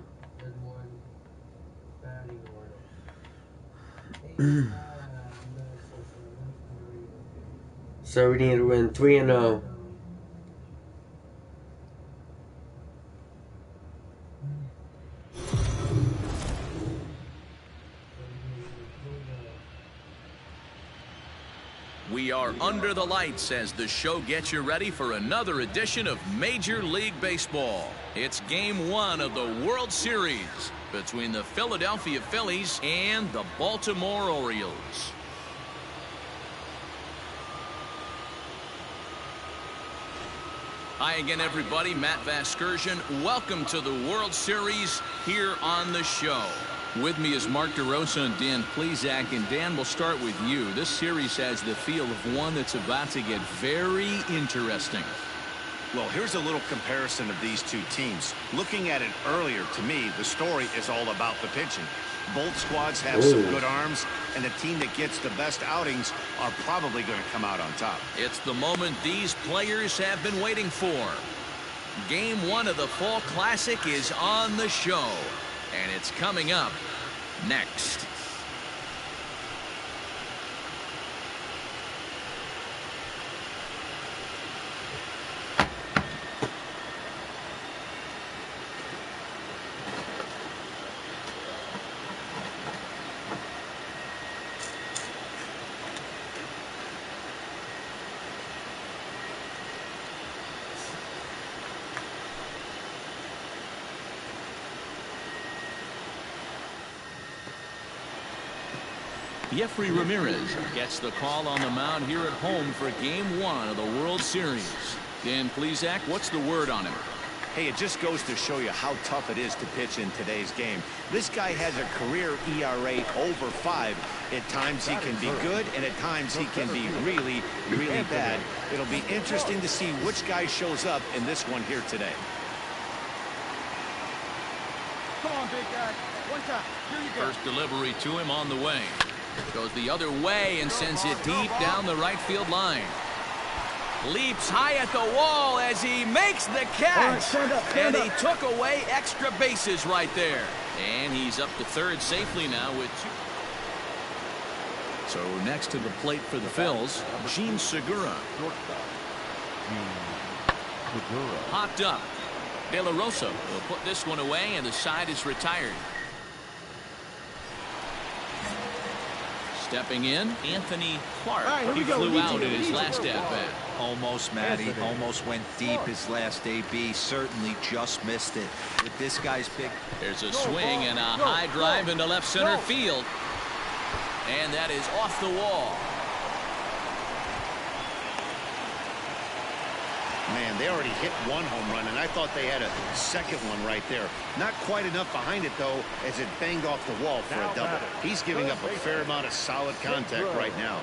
So we need to win 3-0. We are under the lights as the show gets you ready for another edition of Major League Baseball. It's Game 1 of the World Series between the Philadelphia Phillies and the Baltimore Orioles. Hi again, everybody. Matt Vasgersian. Welcome to the World Series here on the show. With me is Mark DeRosa and Dan Plesac. And Dan, we'll start with you. This series has the feel of one that's about to get very interesting. Well, here's a little comparison of these two teams. Looking at it earlier, to me, the story is all about the pitching. Both squads have some good arms, and the team that gets the best outings are probably going to come out on top. It's the moment these players have been waiting for. Game 1 of the Fall Classic is on the show, and it's coming up next. Jeffrey Ramirez gets the call on the mound here at home for Game 1 of the World Series. Dan Plesac, what's the word on him? Hey, it just goes to show you how tough it is to pitch in today's game. This guy has a career ERA over 5. At times he can be good, and at times he can be really, really bad. It'll be interesting to see which guy shows up in this one here today. Come on, big guy. One time. Here you go. First delivery to him on the way. Goes the other way and sends it deep down the right field line. Leaps high at the wall as he makes the catch. And he took away extra bases right there. And he's up to third safely now with 2. So next to the plate for the Phils, Gene Segura. Hopped up. De La Rosa will put this one away, and the side is retired. Stepping in, Anthony Clark. He flew out in his last at-bat. Almost, Matty. Almost went deep his last AB. Certainly just missed it. With this guy's big... There's a swing and a high drive into left center field. And that is off the wall. Man, they already hit one home run, and I thought they had a second one right there. Not quite enough behind it, though, as it banged off the wall for a double. He's giving up a fair amount of solid contact right now.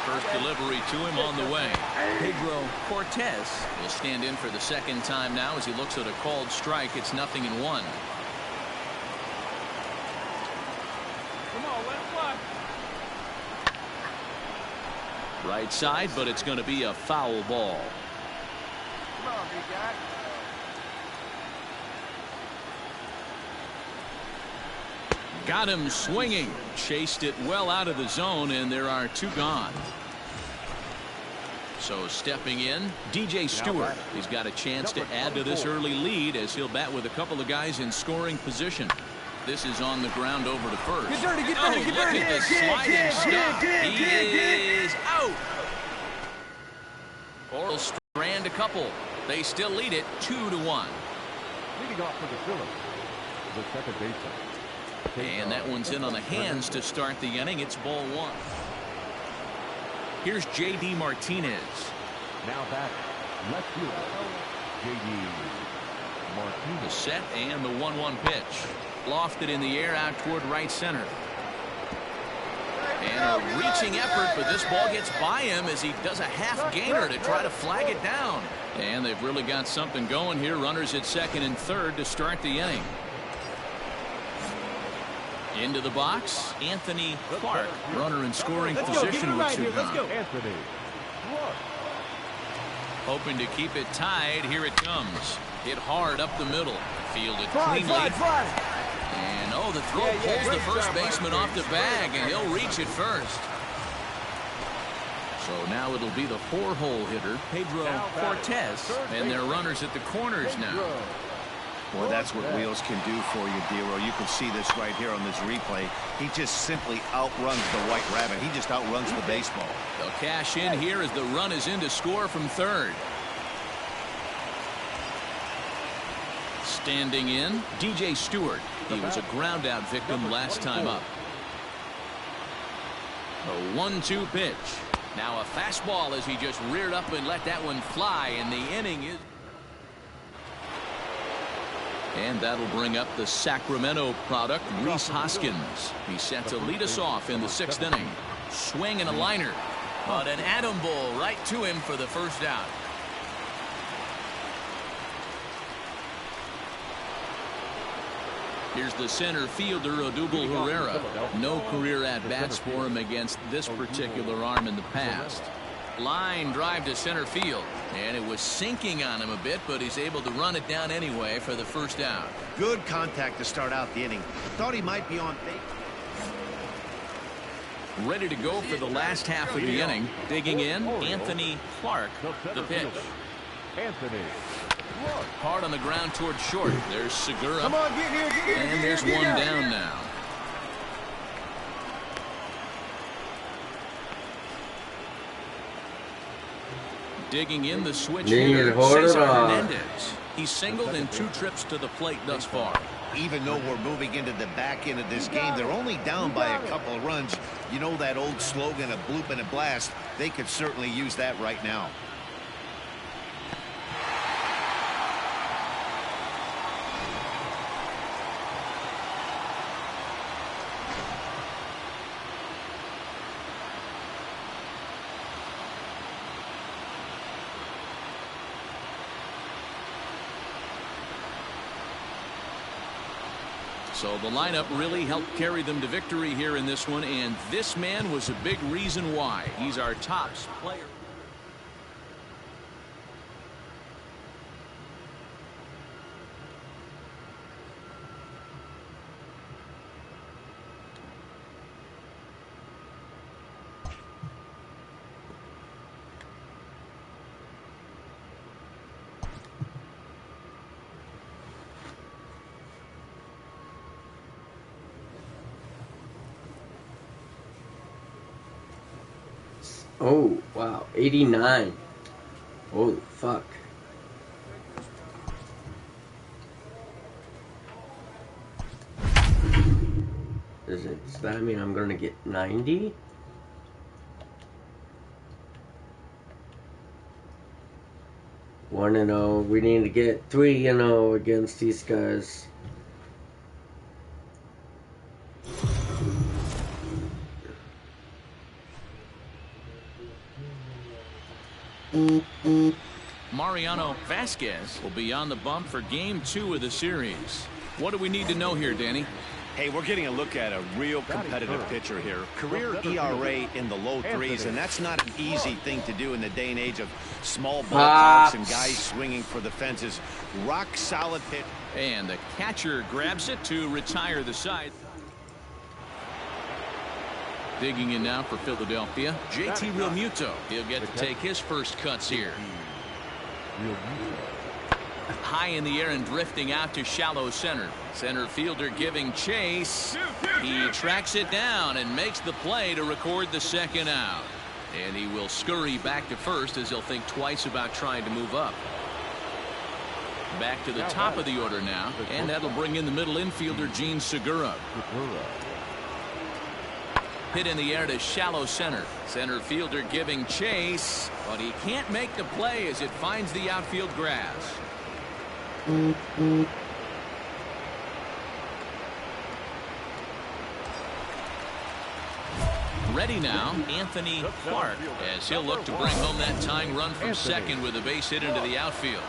First delivery to him on the way. Pedro Cortez will stand in for the second time now as he looks at a called strike. It's 0-1. Come on, let it fly. Right side, but it's going to be a foul ball. Come on, big guy. Got him swinging. Chased it well out of the zone, and there are 2 gone. So stepping in, DJ Stewart. He's got a chance to add to this early lead as he'll bat with a couple of guys in scoring position. This is on the ground over to first. Get dirty, get dirty, get dirty. Look at the sliding stop. He is out. Oral strand a couple. They still lead it 2-1. Leading off for the Phillies, the second baseman. And that one's in on the hands to start the inning. It's ball 1. Here's J.D. Martinez. Now back, left fielder, J.D. Martinez. The set and the 1-1 pitch. Lofted in the air out toward right center. And a reaching effort, but this ball gets by him as he does a half gainer to try to flag it down. And they've really got something going here. Runners at second and third to start the inning. Into the box, Anthony Clark, runner in scoring position with 2 gone. Anthony Clark. Hoping to keep it tied. Here it comes. Hit hard up the middle. Fielded cleanly. And the throw pulls the first baseman off the bag, and he'll reach it first. So now it'll be the 4-hole hitter, Pedro Cortez, and their runners at the corners now. Boy, that's what Wheels can do for you, Dero. You can see this right here on this replay. He just simply outruns the White Rabbit. He just outruns the baseball. They'll cash in here as the run is in to score from third. Standing in, DJ Stewart. He was a ground out victim last time up. A 1-2 pitch. Now a fastball as he just reared up and let that one fly, and the inning is... And that'll bring up the Sacramento product, Rhys Hoskins. He's set to lead us off in the 6th inning. Swing and a liner. But an atom ball right to him for the first out. Here's the center fielder, Odubel Herrera. No career at-bats for him against this particular arm in the past. Line drive to center field, and it was sinking on him a bit, but he's able to run it down anyway for the first out. Good contact to start out the inning. Thought he might be on base. Ready to go for the last half of the inning. Digging in, Anthony Clark, the pitch. Anthony. Hard on the ground towards short. There's Segura. Come on, get here. And there's one down now. Digging in the switch hitter, Cesar Hernandez. He's singled in 2 trips to the plate thus far. Even though we're moving into the back end of this game, they're only down by a couple of runs. You know that old slogan, a bloop and a blast. They could certainly use that right now. So the lineup really helped carry them to victory here in this one, and this man was a big reason why. He's our top player. Oh, wow. 89. Holy fuck. Does that mean I'm gonna get 90? One and 0. We need to get 3-0 against these guys. Mariano Vasquez will be on the bump for game 2 of the series. What do we need to know here, Danny? Hey, we're getting a look at a real competitive pitcher here. Career ERA in the low 3s, and that's not an easy thing to do in the day and age of small ballparks and guys swinging for the fences. Rock solid pitch. And the catcher grabs it to retire the side. Digging in now for Philadelphia, JT Realmuto. He'll get to take his first cuts here. High in the air and drifting out to shallow center. Center fielder giving chase. He tracks it down and makes the play to record the second out. And he will scurry back to first as he'll think twice about trying to move up. Back to the top of the order now, and that'll bring in the middle infielder Gene Segura. Hit in the air to shallow center. Center fielder giving chase, but he can't make the play as it finds the outfield grass. Ready now, Anthony Clark, as he'll look to bring home that tying run from second with a base hit into the outfield.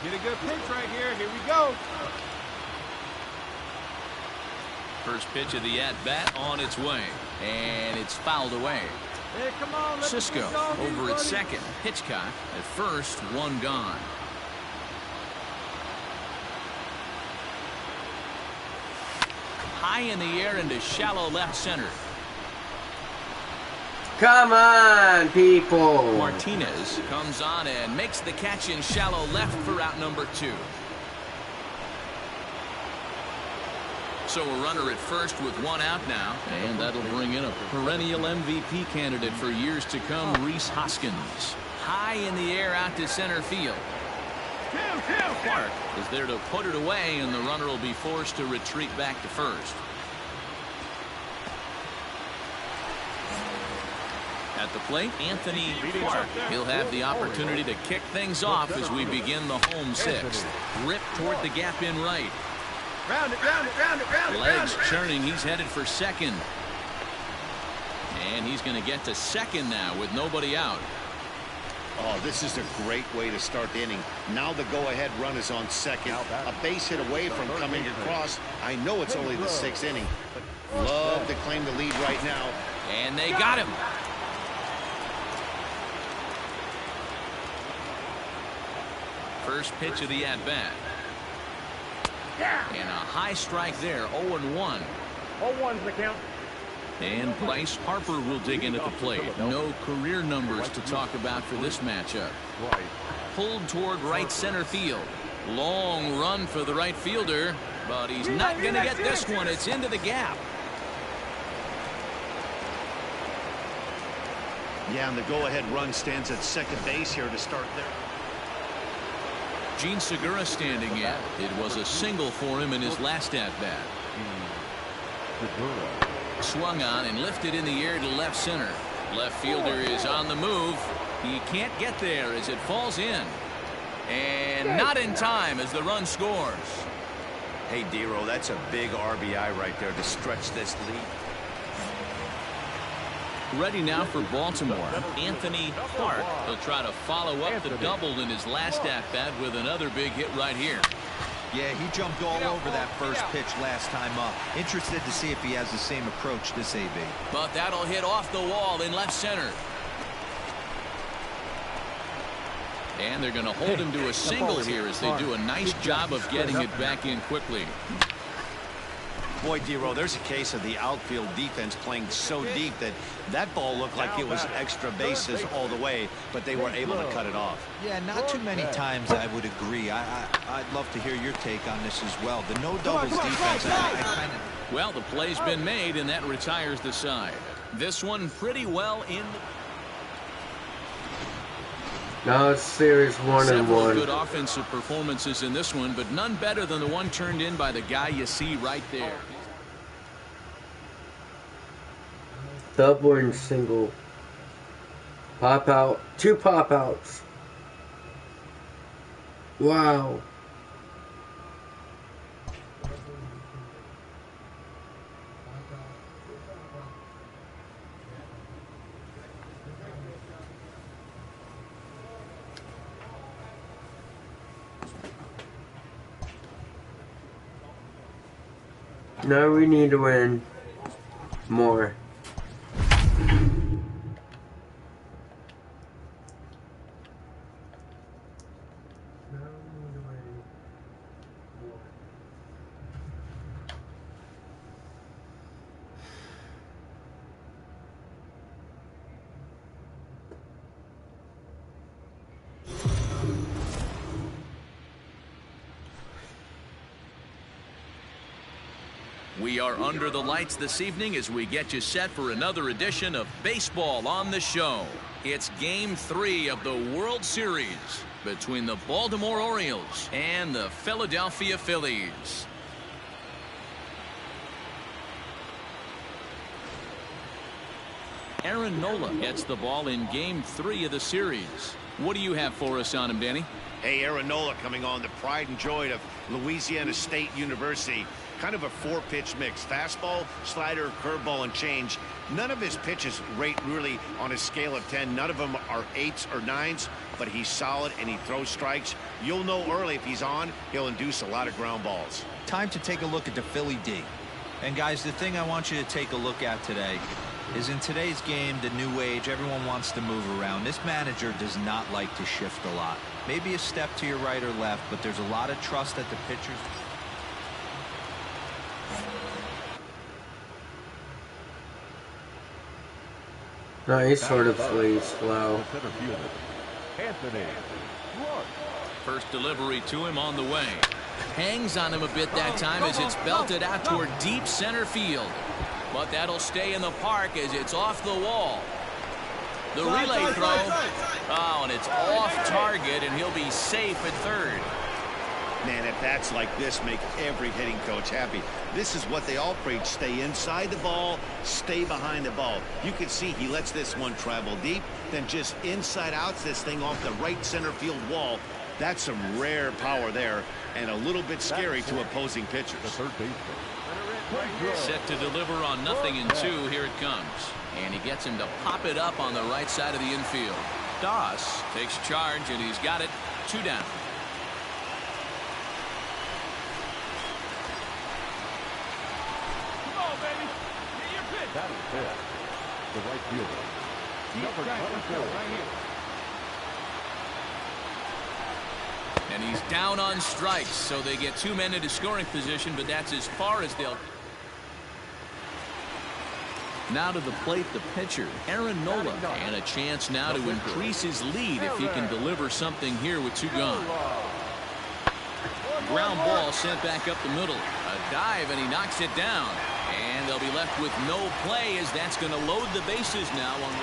Get a good pitch right here. Here we go. First pitch of the at-bat on its way, and it's fouled away. Hey, come on, Cisco over at second. Hitchcock at first, one gone. High in the air into shallow left center. Come on, people. Martinez comes on and makes the catch in shallow left for out number 2. So a runner at first with one out now, and that'll bring in a perennial MVP candidate for years to come, Rhys Hoskins. High in the air out to center field. Clark is there to put it away, and the runner will be forced to retreat back to first. At the plate, Anthony Clark. He'll have the opportunity to kick things off as we begin the home 6th. Rip toward the gap in right. Round it, round it, round it, round it. Legs churning. He's headed for second. And he's going to get to second now with nobody out. Oh, this is a great way to start the inning. Now the go-ahead run is on second. A base hit away from coming across. I know it's only the 6th inning, but love to claim the lead right now. And they got him. First pitch of the at-bat. And a high strike there, 0-1. 0-1's the count. And Bryce Harper will dig in at the plate. No career numbers to talk about for this matchup. Pulled toward right center field. Long run for the right fielder, but he's not going to get this one. It's into the gap. Yeah, and the go-ahead run stands at second base here to start there. Gene Segura standing in. It was a single for him in his last at-bat. Swung on and lifted in the air to left center. Left fielder is on the move. He can't get there as it falls in. And not in time as the run scores. Hey, D-Row, that's a big RBI right there to stretch this lead. Ready now for Baltimore. Anthony Clark will try to follow up the double in his last at-bat with another big hit right here. Yeah, he jumped all over that first pitch last time up. Interested to see if he has the same approach this AB. But that'll hit off the wall in left center. And they're going to hold him to a single here as they do a nice job of getting it back in quickly. Boy, D-Row, there's a case of the outfield defense playing so deep that that ball looked like it was extra bases all the way, but they were able to cut it off. Yeah, not too many times I would agree. I'd love to hear your take on this as well. The no-doubles defense, I kind of... Well, the play's been made, and that retires the side. This one pretty well in the... Now it's series 1-1. Several good offensive performances in this one, but none better than the one turned in by the guy you see right there. Double and single. Pop out. 2 pop outs. Wow. Now we need to win more. We are under the lights this evening as we get you set for another edition of Baseball on the Show. It's Game 3 of the World Series between the Baltimore Orioles and the Philadelphia Phillies. Aaron Nola gets the ball in Game 3 of the series. What do you have for us on him, Danny? Hey, Aaron Nola coming on, the pride and joy of Louisiana State University. Kind of a 4-pitch mix. Fastball, slider, curveball, and change. None of his pitches rate really on a scale of 10. None of them are 8s or 9s, but he's solid and he throws strikes. You'll know early if he's on, he'll induce a lot of ground balls. Time to take a look at the Philly D. And guys, the thing I want you to take a look at today is in today's game, the new age, everyone wants to move around. This manager does not like to shift a lot. Maybe a step to your right or left, but there's a lot of trust that the pitchers... No, he's sort of slow. First delivery to him on the way. Hangs on him a bit that time as it's belted out toward deep center field. But that'll stay in the park as it's off the wall. The relay throw. Oh, and it's off target, and he'll be safe at third. Man, at bats like this make every hitting coach happy. This is what they all preach. Stay inside the ball, stay behind the ball. You can see he lets this one travel deep, then just inside outs this thing off the right center field wall. That's some rare power there and a little bit scary to opposing pitchers. Set to deliver on 0-2. Here it comes. And he gets him to pop it up on the right side of the infield. Doss takes charge, and he's got it. 2 down. Come on, baby. Get your pitch. That is it. The right fielder. Number 24. Right here. And he's down on strikes, so they get 2 men into scoring position, but that's as far as they'll. Now to the plate, the pitcher, Aaron Nola, and a chance now to increase his lead if he can deliver something here with 2 gone. Ground ball sent back up the middle. A dive, and he knocks it down. And they'll be left with no play, as that's going to load the bases now on.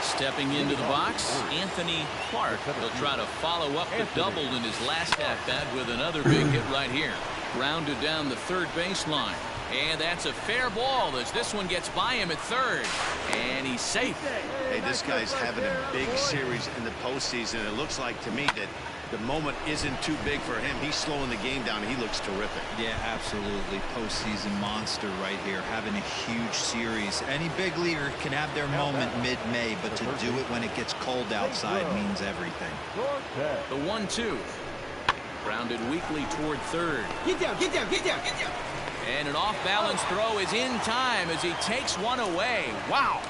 Stepping into the box, Anthony Clark. He'll try to follow up the double in his last at-bat with another big hit right here. Grounded down the third baseline. And that's a fair ball as this one gets by him at third. And he's safe. Hey, this guy's having a big series in the postseason. It looks like to me that the moment isn't too big for him. He's slowing the game down. He looks terrific. Yeah, absolutely. Postseason monster right here, having a huge series. Any big leaguer can have their moment mid-May, but to do it when it gets cold outside means everything. The 1-2. Grounded weakly toward third. Get down, get down, get down, get down. And an off-balance throw is in time as he takes one away. Wow.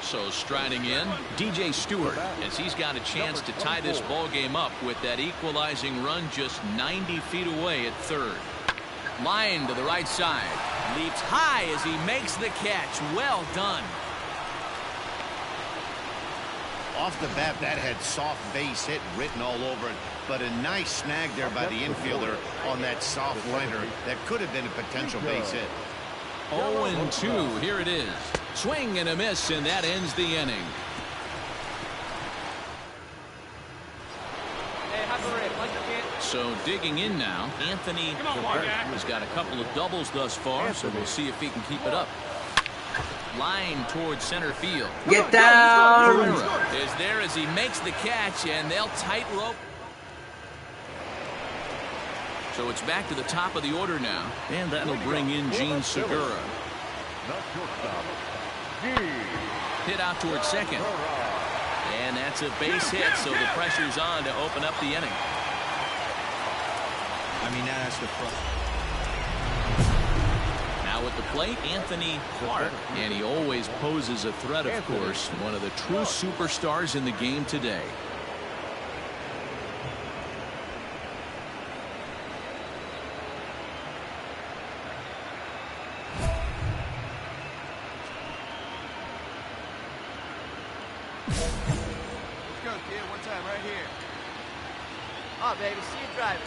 So striding in, DJ Stewart, as he's got a chance to tie this ball game up with that equalizing run just 90 feet away at third. Line to the right side. Leaps high as he makes the catch. Well done. Off the bat, that had soft base hit written all over it, but a nice snag there by the infielder on that soft liner that could have been a potential base hit. 0-2. Here it is. Swing and a miss, and that ends the inning. So digging in now, Anthony has got a couple of doubles thus far, so we'll see if he can keep it up. Line towards center field. Get down! Herrera is there as he makes the catch, and they'll tightrope. So it's back to the top of the order now, and that'll bring in Gene Segura. Hit out towards second. And that's a base hit, so the pressure's on to open up the inning. I mean, that has to front. Now at the plate, Anthony Clark. And he always poses a threat, of course. One of the true superstars in the game today. Let's go, kid. One time right here. Oh, baby. See you driving.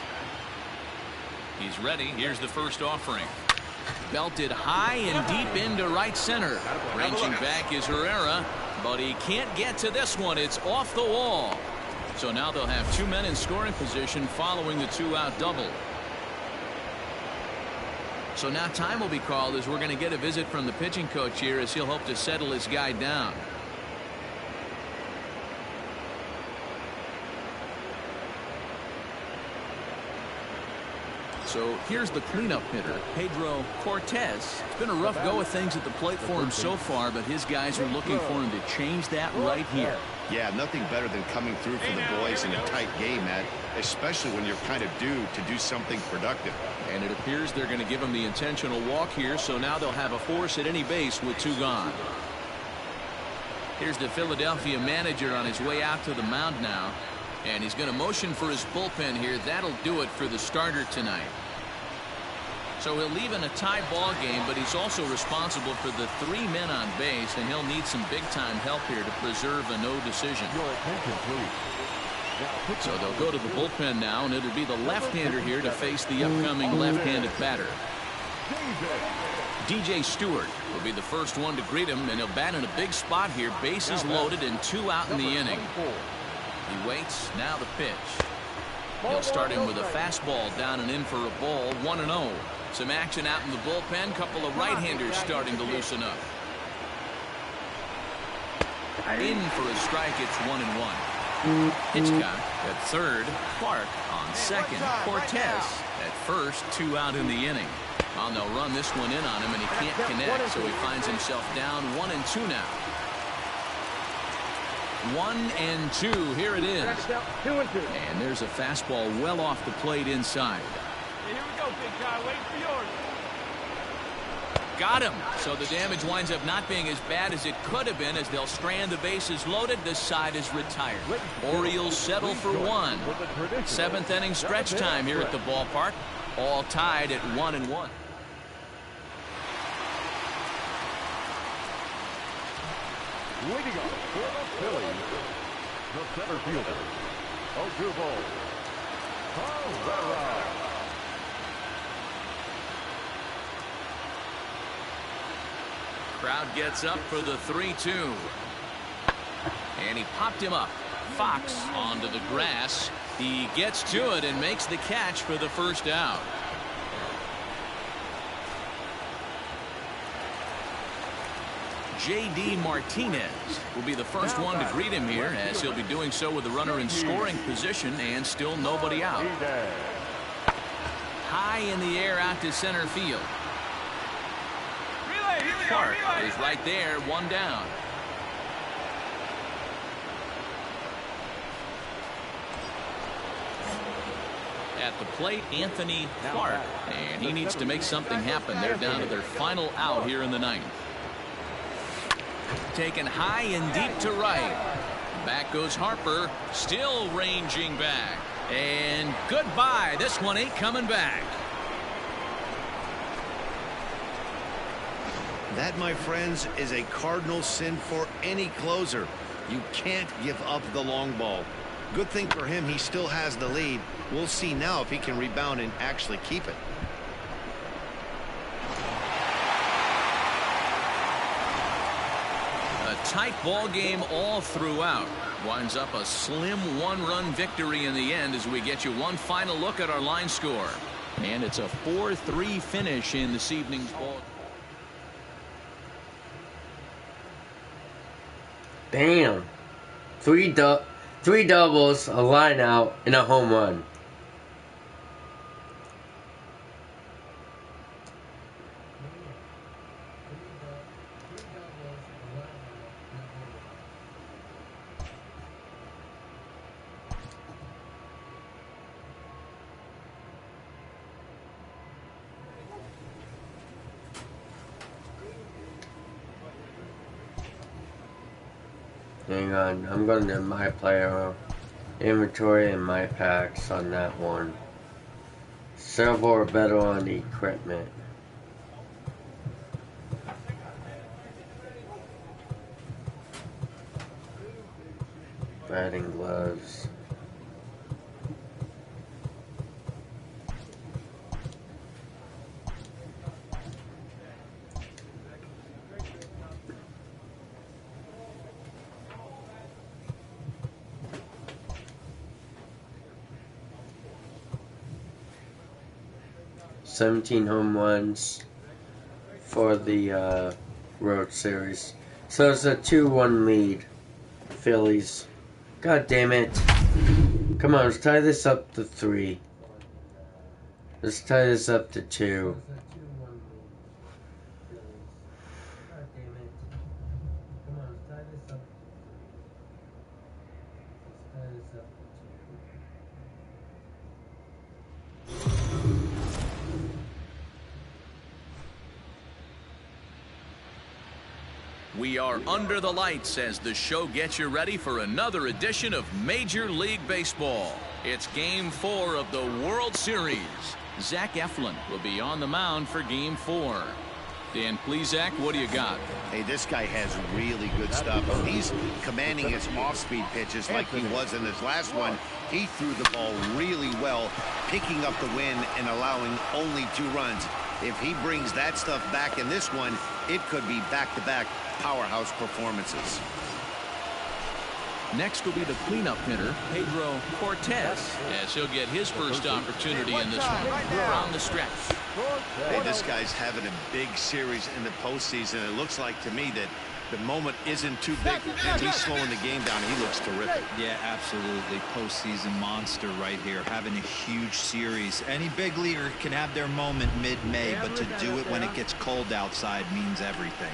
He's ready. Here's the first offering. Belted high and deep into right center. Ranging back is Herrera, but he can't get to this one. It's off the wall. So now they'll have 2 men in scoring position following the 2-out double. So now time will be called as we're going to get a visit from the pitching coach here as he'll hope to settle his guy down. So here's the cleanup hitter, Pedro Cortez. It's been a rough go of things at the plate for him so far, but his guys are looking for him to change that right here. Yeah, nothing better than coming through for the boys in a tight game, Matt, especially when you're kind of due to do something productive. And it appears they're going to give him the intentional walk here, so now they'll have a force at any base with 2 gone. Here's the Philadelphia manager on his way out to the mound now, and he's going to motion for his bullpen here. That'll do it for the starter tonight. So he'll leave in a tie ball game, but he's also responsible for the 3 men on base, and he'll need some big-time help here to preserve a no decision. Your attention, please. So they'll go to the bullpen now, and it'll be the left-hander here to face the upcoming left-handed batter. DJ Stewart will be the first one to greet him, and he'll bat in a big spot here. Bases loaded and 2 out in the inning. He waits. Now the pitch. He'll start him with a fastball down and in for a ball. 1-0. Some action out in the bullpen. Couple of right-handers starting to loosen up. In for a strike. It's 1-1. Hitchcock at third. Clark on second. Cortez at first. 2 out in the inning. Well, they'll run this one in on him, and he can't connect, so he finds himself down 1-2 now. 1-2. Here it is. 2-2. And there's a fastball well off the plate inside. Hey, here we go, big guy. Wait for yours. Got him. So the damage winds up not being as bad as it could have been, as they'll strand the bases loaded. This side is retired. Orioles settle for 1. 7th inning stretch time here at the ballpark. All tied at 1-1. Leading up for the Phillies, the center fielder, Odubel Herrera. Crowd gets up for the 3-2. And he popped him up. Fox onto the grass. He gets to it and makes the catch for the first out. J.D. Martinez will be the first one to greet him here, as he'll be doing so with the runner in scoring position and still nobody out. High in the air out to center field. Clark is right there, 1 down. At the plate, Anthony Clark, and he needs to make something happen. They're down to their final out here in the 9th. Taken high and deep to right. Back goes Harper, still ranging back. And goodbye. This one ain't coming back. That, my friends, is a cardinal sin for any closer. You can't give up the long ball. Good thing for him, he still has the lead. We'll see now if he can rebound and actually keep it. A tight ball game all throughout. Winds up a slim 1-run victory in the end, as we get you one final look at our line score. And it's a 4-3 finish in this evening's ball. Damn. Three doubles, a line out, and a home run. Hang on, I'm going to my player inventory and my packs on that one. Several are better on the equipment. Batting gloves. $17 home runs for the road series. So it's a 2-1 lead. Phillies. God damn it. Come on, let's tie this up to 3. Let's tie this up to 2. We are under the lights as the show gets you ready for another edition of Major League Baseball. It's Game 4 of the World Series. Zach Eflin will be on the mound for Game 4. Dan, please, Zach, what do you got? Hey, this guy has really good stuff. He's commanding his off-speed pitches like he was in his last one. He threw the ball really well, picking up the win and allowing only 2 runs. If he brings that stuff back in this one, it could be back-to-back powerhouse performances. Next will be the cleanup hitter, Pedro Cortez, as he'll get his first opportunity in this one around the stretch. Hey, this guy's having a big series in the postseason. It looks like to me that The moment isn't too big for him. He's slowing the game down. He looks terrific. Yeah, absolutely. Postseason monster right here, having a huge series. Any big leaguer can have their moment mid-May, but to do it when it gets cold outside means everything.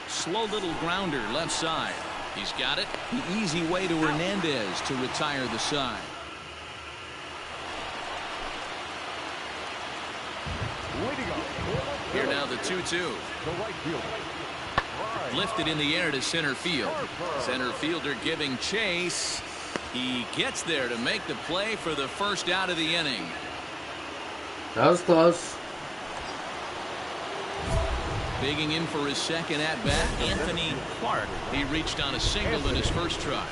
Slow little grounder left side. He's got it. The easy way to Hernandez to retire the side. Here now the 2-2. Lifted in the air to center field. Center fielder giving chase. He gets there to make the play for the first out of the inning. That was close. Bigging in for his second at-bat, Anthony Clark. He reached on a single in his first try.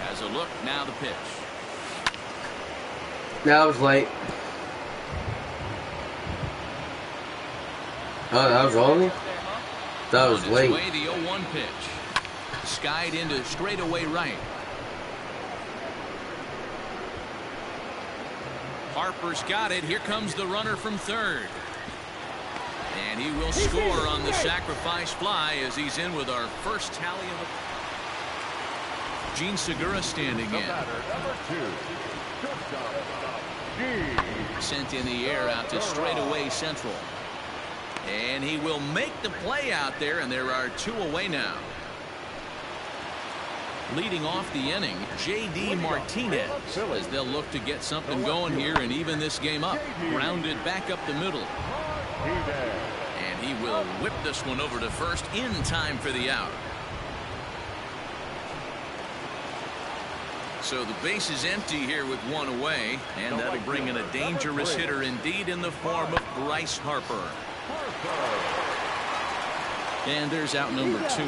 Has a look, now the pitch. That was late. Oh, that was only? That was late. Way, the 0-1 pitch. Skied into straightaway right. Harper's got it. Here comes the runner from third. And he will score on the sacrifice fly as he's in with our first tally of the... Gene Segura standing in. Sent in the air out to straightaway central. And he will make the play out there, and there are 2 away now. Leading off the inning, J.D. Martinez, as they'll look to get something going here and even this game up. Grounded back up the middle. And he will whip this one over to first in time for the out. So the base is empty here with 1 away, and that'll bring in a dangerous hitter indeed in the form of Bryce Harper. And there's out number 2.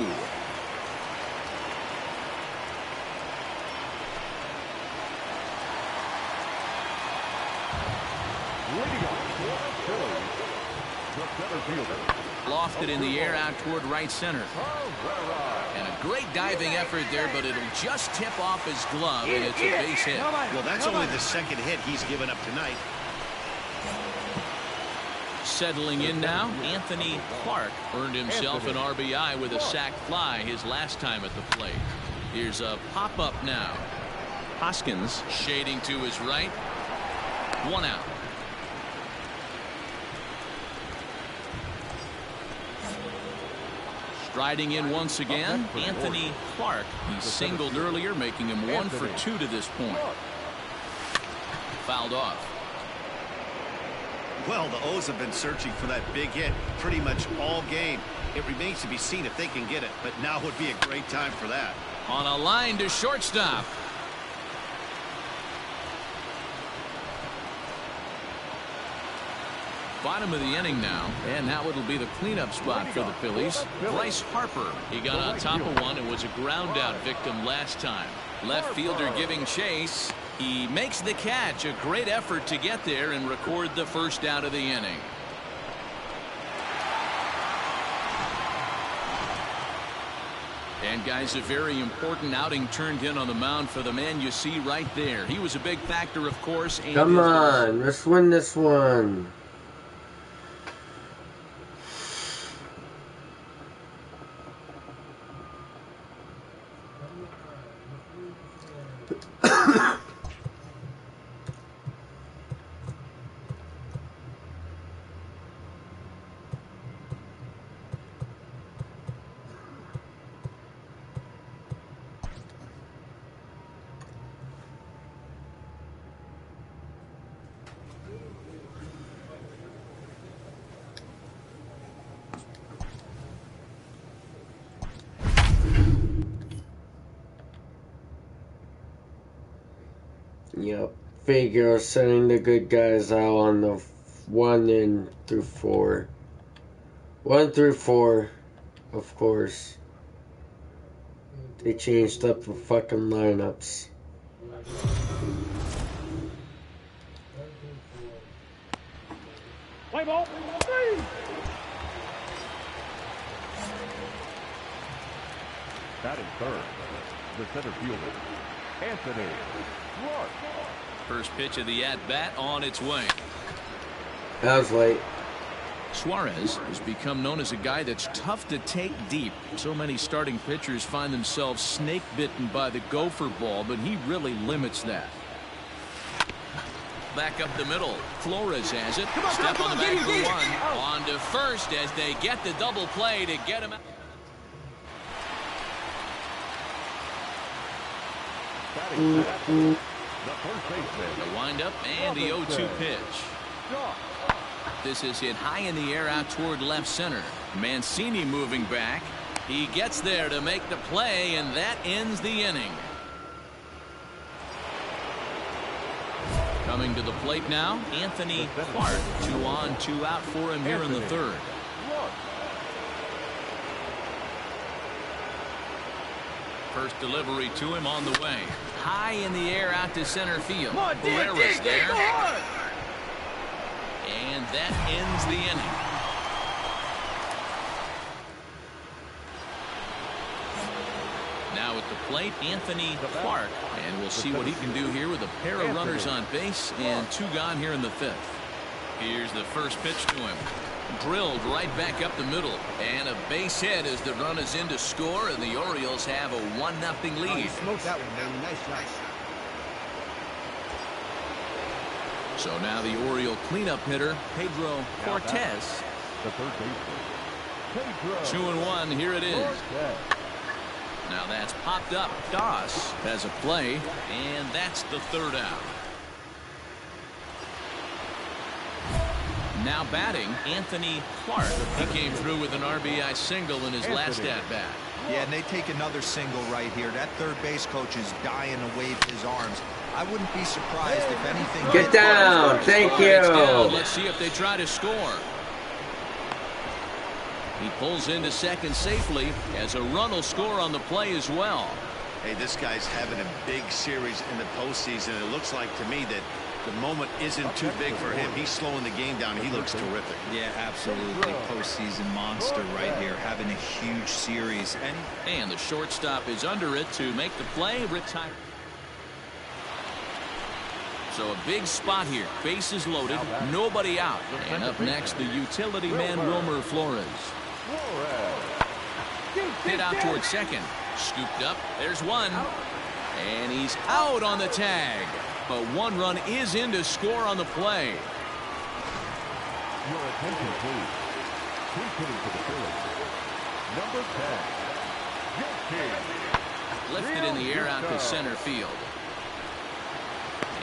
Lofted in the air out toward right center. And a great diving effort there, but it'll just tip off his glove, and it's a base hit. Well, that's only the second hit he's given up tonight. Settling in now, Anthony Clark earned himself an RBI with a sac fly his last time at the plate. Here's a pop-up now. Hoskins shading to his right. 1 out. Striding in once again, Anthony Clark. He singled earlier, making him 1 for 2 to this point. Fouled off. Well, the O's have been searching for that big hit pretty much all game. It remains to be seen if they can get it, but now would be a great time for that. On a line to shortstop. Bottom of the inning now, and now it'll be the cleanup spot for the Phillies. Bryce Harper. He got on top of one and was a ground out victim last time. Left fielder giving chase. He makes the catch. A great effort to get there and record the first out of the inning. And guys, a very important outing turned in on the mound for the man you see right there. He was a big factor, of course. Come on, let's win this one. Yep, figure sending the good guys out on the 1 through 4. 1 through 4, of course. They changed up the fucking lineups. Play ball. Batting third, the center fielder, Anthony Clark. First pitch of the at-bat on its way. That was late. Suarez has become known as a guy that's tough to take deep. So many starting pitchers find themselves snake bitten by the gopher ball, but he really limits that. Back up the middle. Flores has it. Step on the bag for one. On to first as they get the double play to get him out. The windup and the 0-2 pitch. This is hit high in the air out toward left center. Mancini moving back. He gets there to make the play, and that ends the inning. Coming to the plate now, Anthony Clark. 2 on, 2 out for him here in the third. First delivery to him on the way. High in the air out to center field. Barrera's there. And that ends the inning. Now at the plate, Anthony Clark. And we'll see what he can do here with a pair of runners on base and 2 gone here in the 5th. Here's the first pitch to him. Drilled right back up the middle. And a base hit as the run is in to score, and the Orioles have a 1-0 lead. That one, man. Nice shot. So now the Oriole cleanup hitter, Pedro Cortez. The third baseman. 2-1, here it is. Now that's popped up. Doss has a play, and that's the 3rd out. Now batting, Anthony Clark. He came through with an RBI single in his last at-bat. Yeah, and they take another single right here. That third base coach is dying to wave his arms. I wouldn't be surprised if anything. Get down. Thank you. Let's see if they try to score. He pulls into second safely as a run will score on the play as well. Hey, this guy's having a big series in the postseason. It looks like to me that the moment isn't too big for him. He's slowing the game down. He looks terrific. Yeah, absolutely. Postseason monster right here, having a huge series. And the shortstop is under it to make the play. Retire. So a big spot here. Bases loaded. Nobody out. And up next, the utility man, Wilmer Flores. Hit out towards second. Scooped up. There's one. And he's out on the tag. But 1 run is in to score on the play. Your attention, please. Who's hitting for the Phillies? Number 10. Lifted in the air out to center field.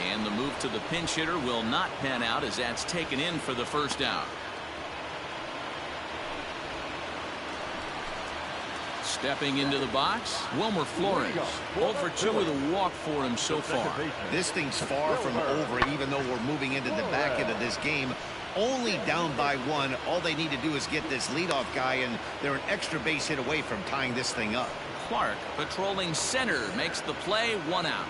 And the move to the pinch hitter will not pan out as that's taken in for the 1st out. Stepping into the box, Wilmer Flores. 0 for 2 with a walk for him so far. This thing's far from over, even though we're moving into the back end of this game. Only down by 1. All they need to do is get this leadoff guy, and they're an extra base hit away from tying this thing up. Clark patrolling center makes the play. 1 out.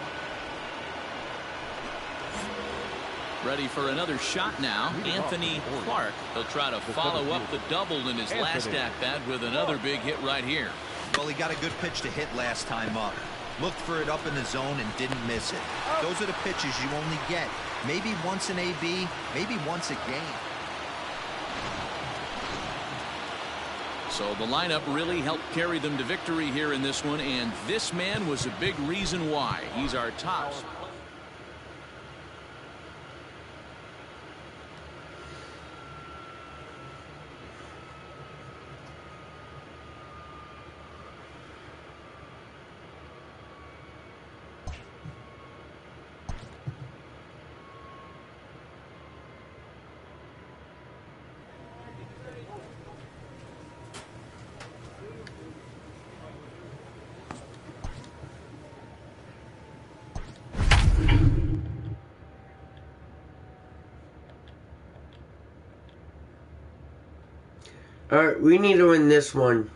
Ready for another shot now. Anthony Clark. He'll try to follow up the double in his last at-bat with another big hit right here. Well, he got a good pitch to hit last time up. Looked for it up in the zone and didn't miss it. Those are the pitches you only get. Maybe once an AB, maybe once a game. So the lineup really helped carry them to victory here in this one, and this man was a big reason why. He's our top. Alright, we need to win this one.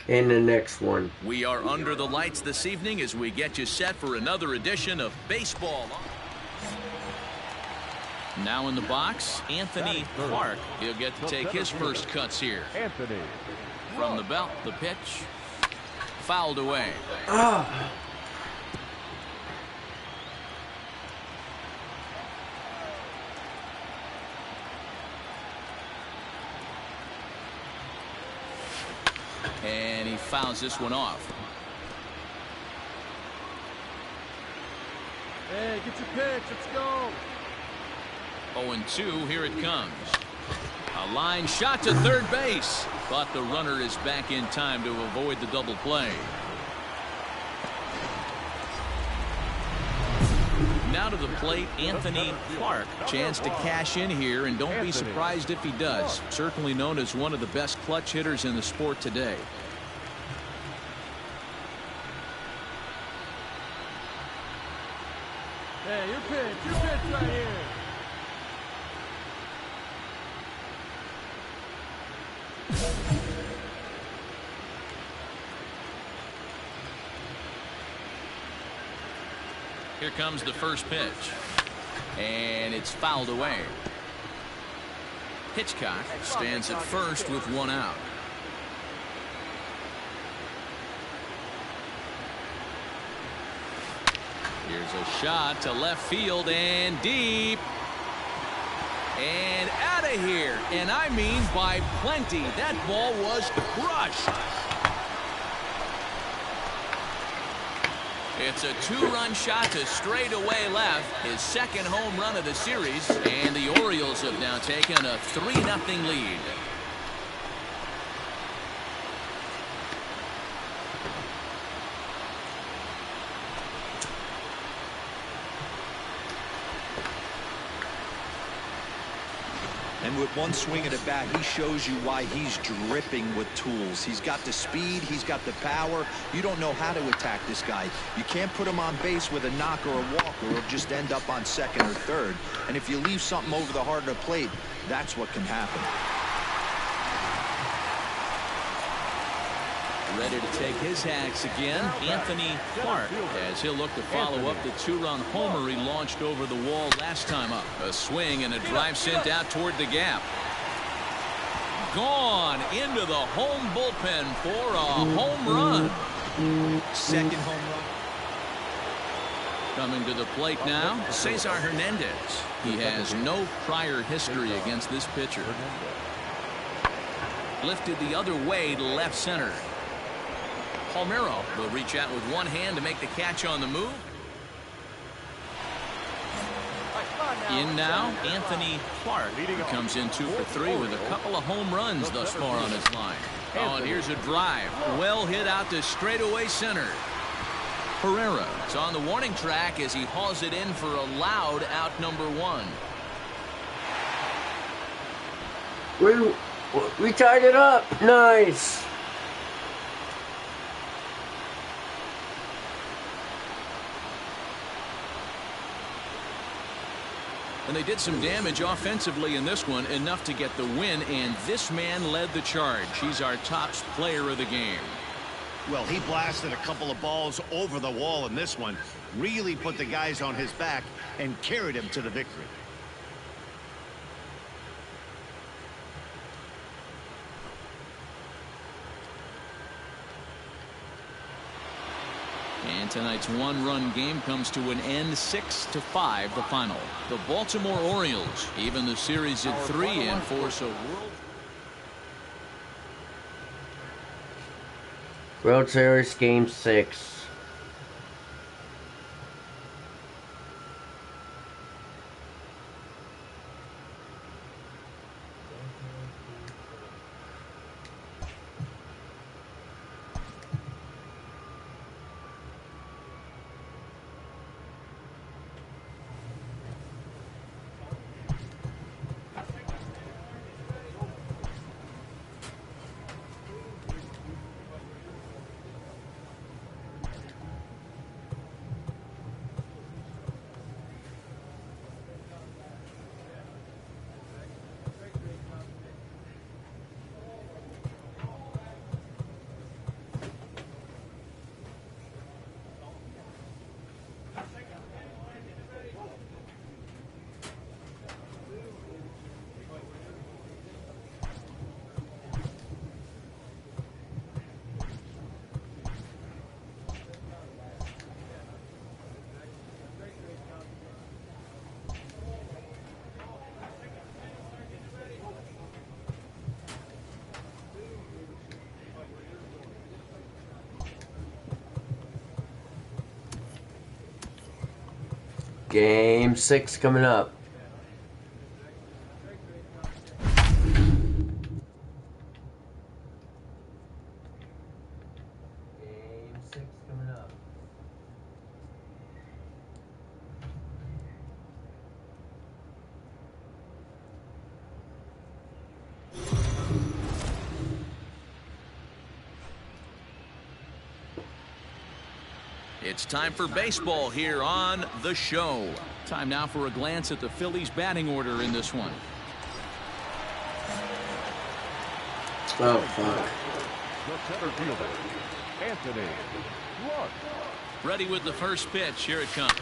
And the next one. We are under the lights this evening as we get you set for another edition of baseball. Now in the box, Anthony Clark. He'll get to take his first cuts here. Anthony From the belt, the pitch. Fouled away. Ah. And he fouls this one off. Hey, get your pitch. Let's go. 0-2, here it comes. A line shot to third base, but the runner is back in time to avoid the double play. Now to the plate, Anthony Clark. Chance to cash in here, and don't be surprised if he does. Certainly known as one of the best clutch hitters in the sport today. Hey, your pitch right here. Here comes the first pitch. And it's fouled away. Hitchcock stands at first with one out. Here's a shot to left field and deep. And out of here. And I mean by plenty. That ball was crushed. It's a 2-run shot to straightaway left. His second home run of the series. And the Orioles have now taken a 3-0 lead. And with one swing at the bat, he shows you why he's dripping with tools. He's got the speed. He's got the power. You don't know how to attack this guy. You can't put him on base with a knock or a walk, or he'll just end up on second or third. And if you leave something over the heart of the plate, that's what can happen. Ready to take his hacks again, Anthony Clark, as he'll look to follow up the 2-run homer he launched over the wall last time up. A swing and a drive sent out toward the gap. Gone into the home bullpen for a home run. Second home run. Coming to the plate now, Cesar Hernandez. He has no prior history against this pitcher. Lifted the other way to left center. Palmeiro will reach out with one hand to make the catch on the move. In now, Anthony Clark, who comes in 2 for 3 with a couple of home runs thus far on his line. Oh, and here's a drive. Well hit out to straightaway center. Herrera is on the warning track as he hauls it in for a loud out number 1. We tied it up. Nice. And they did some damage offensively in this one, enough to get the win, and this man led the charge. He's our top player of the game. Well, he blasted a couple of balls over the wall in this one, really put the guys on his back and carried him to the victory. And tonight's 1-run game comes to an end, 6-5 the final. The Baltimore Orioles even the series at 3 and force a World Series Game 6. Game 6 coming up. Game 6 coming up. It's time for baseball here on the show. Time now for a glance at the Phillies batting order in this one. Oh, fuck. The center fielder, Anthony Clark. Ready with the first pitch. Here it comes.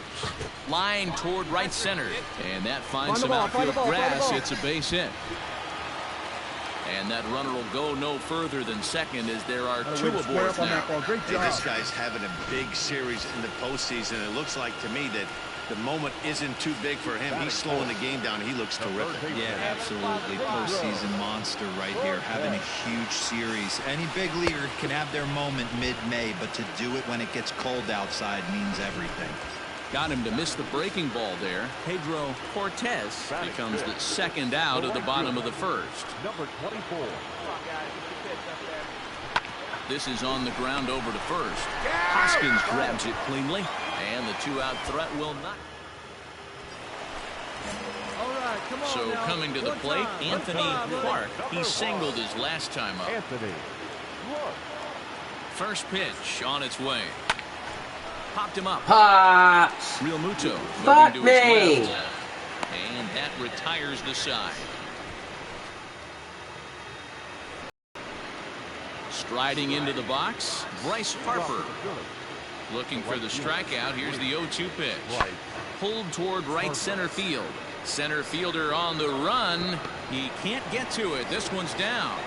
Line toward right center. And that finds some outfield grass. It's a base hit. And that runner will go no further than second as there are two aboard now. Hey, this guy's having a big series in the postseason. It looks like to me that the moment isn't too big for him. He's slowing the game down. He looks terrific. Yeah, absolutely. Postseason monster right here, having a huge series. Any big leaguer can have their moment mid-May, but to do it when it gets cold outside means everything. Got him to miss the breaking ball there. Pedro Cortez becomes the second out of the bottom of the first. Number 24. This is on the ground over to first. Hoskins grabs it cleanly, and the two-out threat will not. So coming to the plate, Anthony Clark. He singled his last time up. Anthony Clark. First pitch on its way. Popped him up. Hot. Real Muto. Fuck moving to his me. left. And that retires the side. Striding into the box, Bryce Harper. Looking for the strikeout. Here's the 0-2 pitch. Pulled toward right center field. Center fielder on the run. He can't get to it. This one's down.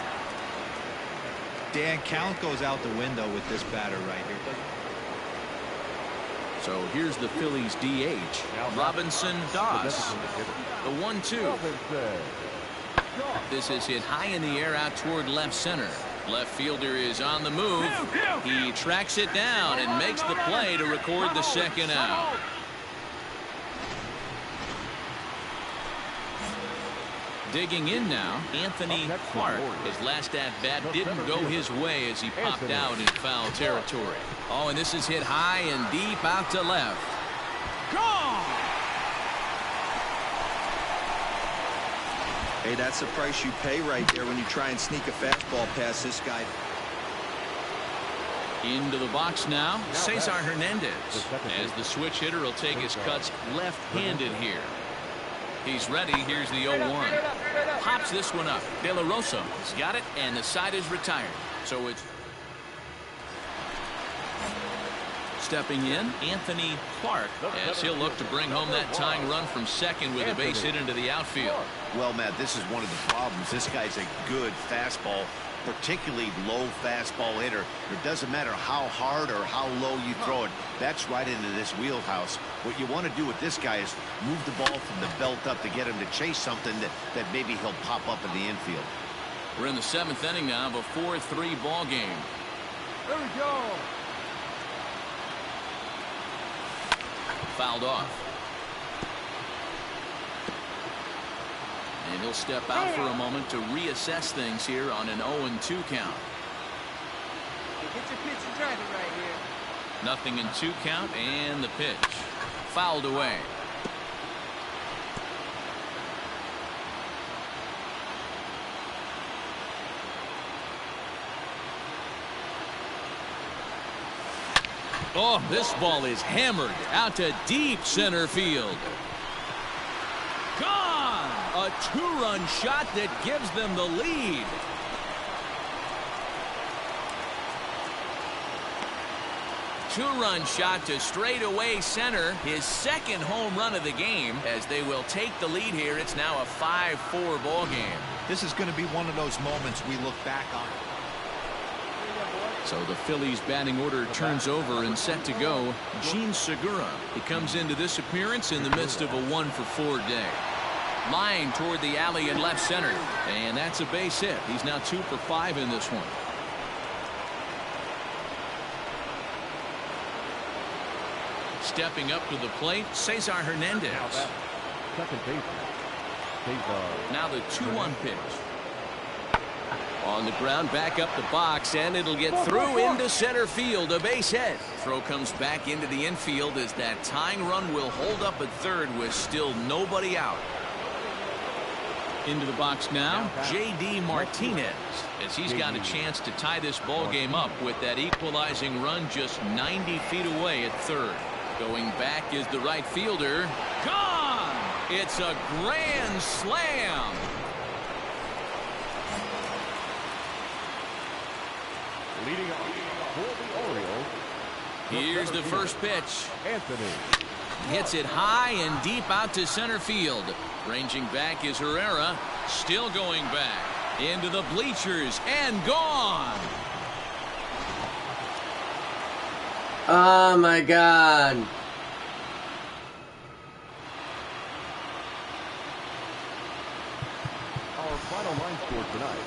Dan, count goes out the window with this batter right here. So here's the Phillies DH, Robinson Doss. The 1-2. This is hit high in the air out toward left center. Left fielder is on the move. He tracks it down and makes the play to record the second out. Digging in now, Anthony Clark. His last at-bat didn't go his way as he popped out in foul territory. Oh, and this is hit high and deep out to left. Gone! Hey, that's the price you pay right there when you try and sneak a fastball past this guy. Into the box now, Cesar Hernandez. As the switch hitter will take his cuts left-handed here. He's ready. Here's the 0-1. Pops this one up. De La Rosa has got it, and the side is retired. So it's stepping in, Anthony Clark, as he'll look to bring home that tying run from second with a base hit into the outfield. Well, Matt, this is one of the problems. This guy's a good fastball, particularly low fastball hitter. It doesn't matter how hard or how low you throw it. That's right into this wheelhouse. What you want to do with this guy is move the ball from the belt up to get him to chase something that maybe he'll pop up in the infield. We're in the 7th inning now of a 4-3 ball game. Here we go. Fouled off. And he'll step out for a moment to reassess things here on an 0-2 count. Get your pitch and drive it right here. Nothing in 2 count, and the pitch. Fouled away. Oh, this ball is hammered out to deep center field. Gone! A 2-run shot that gives them the lead. Two-run shot to straightaway center. His second home run of the game. As they will take the lead here, it's now a 5-4 ball game. This is going to be one of those moments we look back on. So the Phillies batting order turns over and set to go. Gene Segura. He comes into this appearance in the midst of a 1-for-4 day. Line toward the alley in left center. And that's a base hit. He's now 2 for 5 in this one. Stepping up to the plate, Cesar Hernandez. Second baseman. Now the 2-1 pitch. On the ground, back up the box, and it'll get through into center field. A base hit. Throw comes back into the infield as that tying run will hold up at third with still nobody out. Into the box now, J.D. Martinez, as he's got a chance to tie this ball game up with that equalizing run just 90 feet away at third. Going back is the right fielder. Gone! It's a grand slam. Leading off for the Orioles. Here's the first pitch. Anthony. Hits it high and deep out to center field. Ranging back is Herrera. Still going back. Into the bleachers and gone. Oh my God. Our final line score tonight.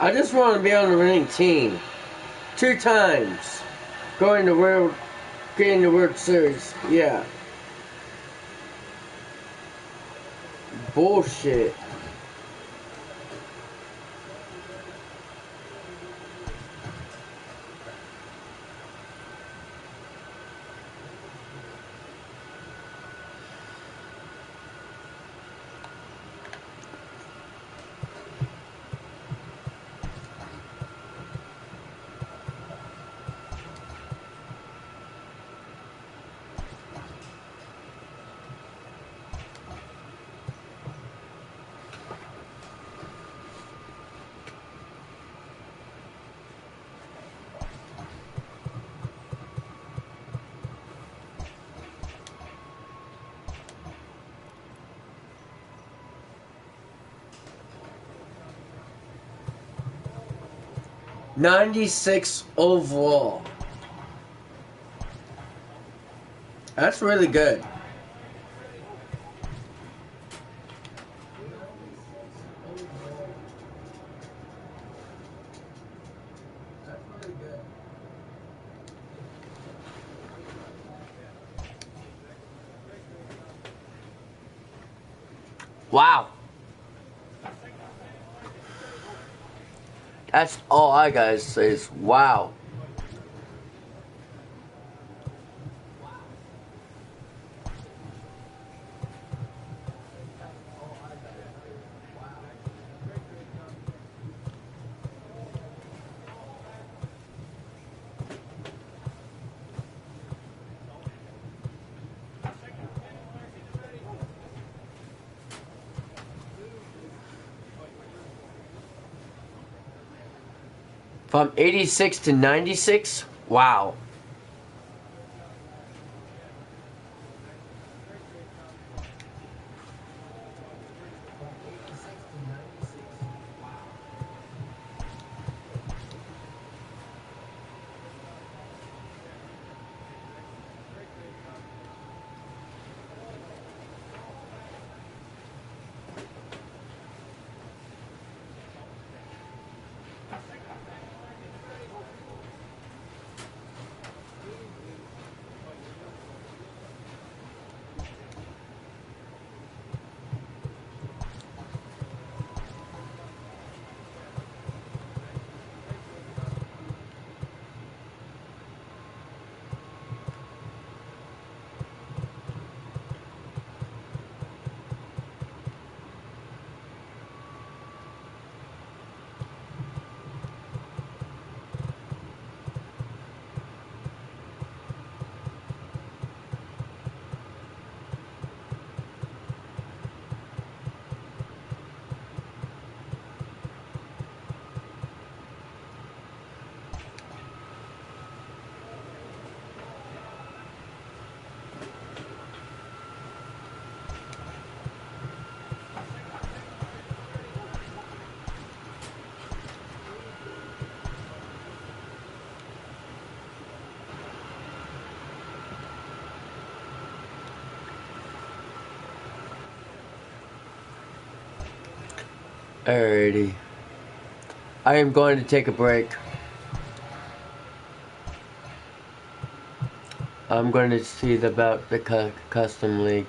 I just want to be on the winning team. 2 times. Getting the World Series. Yeah. Bullshit. .96 overall. That's really good. Wow. That's all I gotta say is wow. From 86 to 96? Wow. Alrighty. I am going to take a break. I'm going to see about the custom league.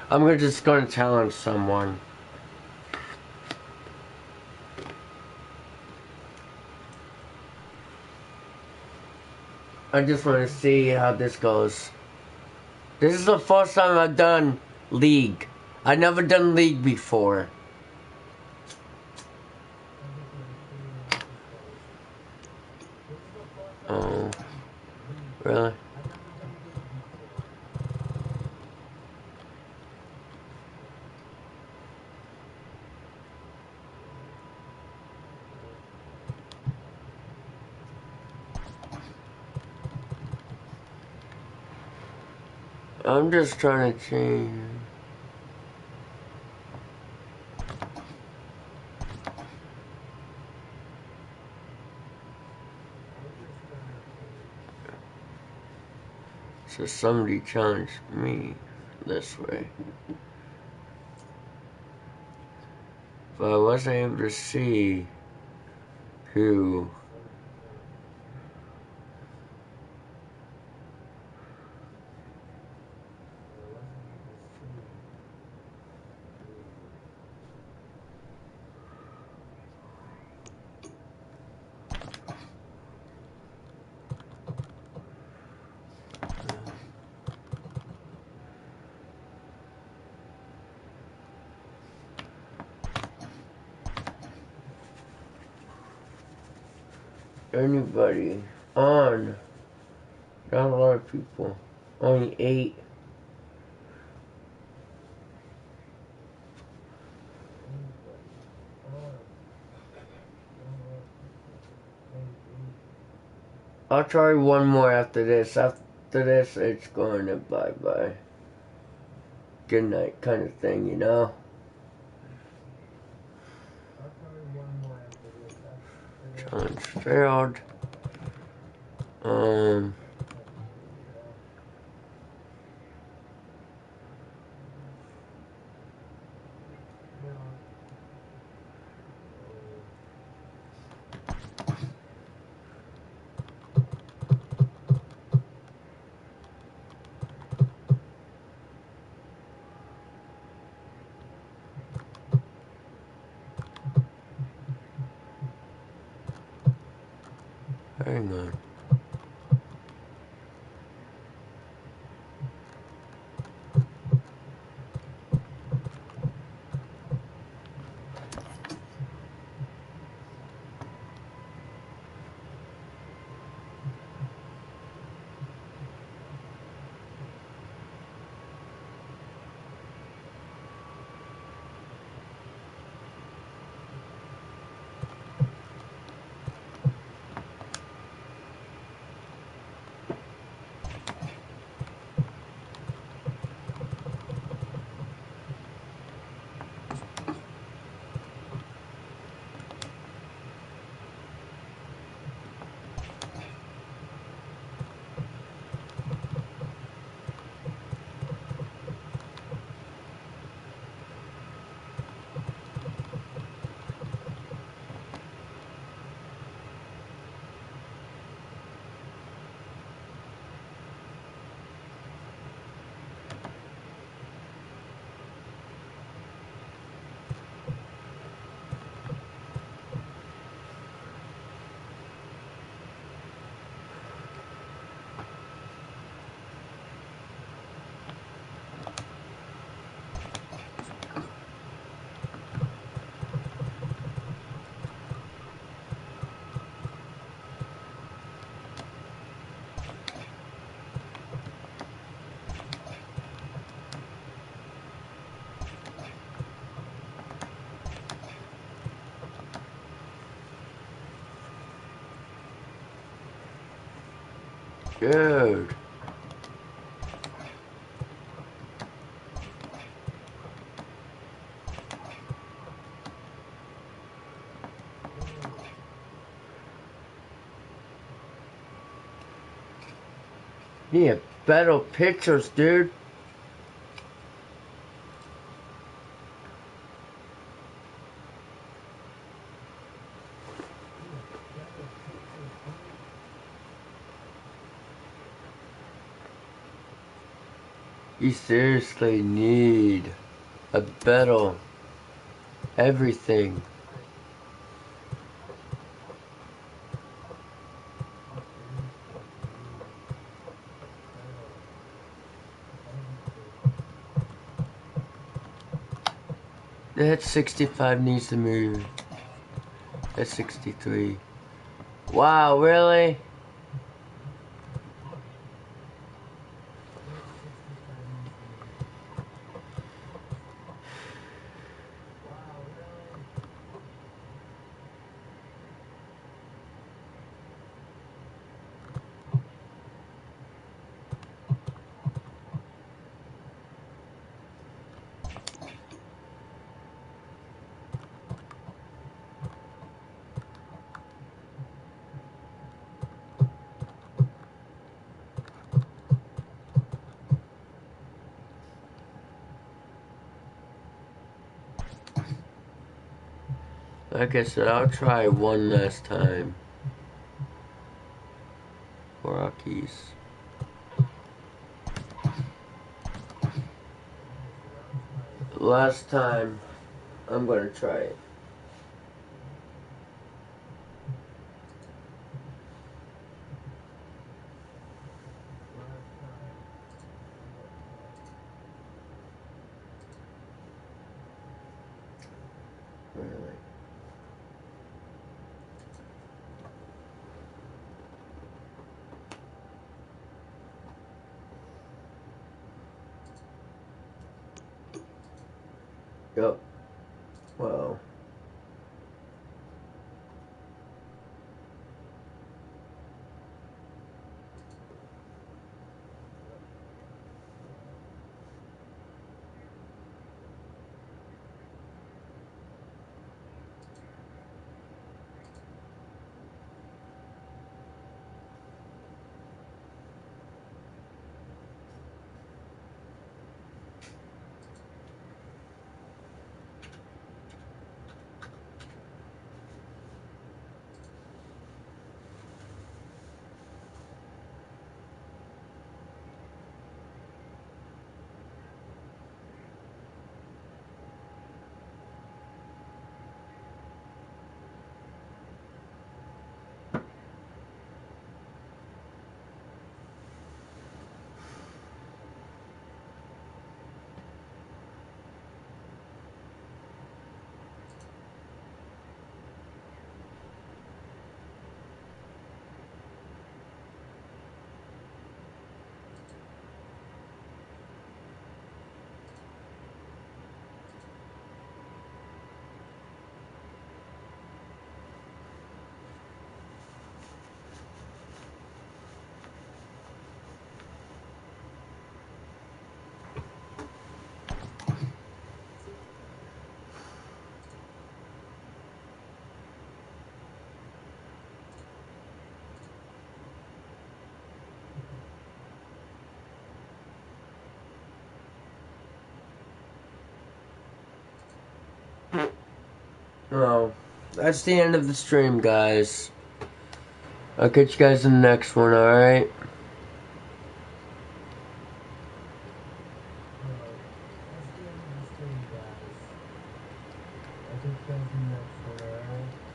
I'm just gonna challenge someone. I just want to see how this goes. This is the first time I've done League. I've never done League before. Oh, really? I'm just trying to change. So somebody challenged me this way. But I wasn't able to see who. Anybody on? Not a lot of people. Only 8. I'll try one more after this. After this, it's going to bye-bye. Good night kind of thing, you know? Challenge failed. Hang on. Dude. Yeah, better pictures, dude. You seriously need a better everything. That 65 needs to move. That's 63. Wow, really? Like I said, I'll try one last time. For Rockies. Last time, I'm gonna try it. Really? Yep. Wow. Well, that's the end of the stream, guys. I'll catch you guys in the next one, alright? I'll catch you guys in the next one, alright?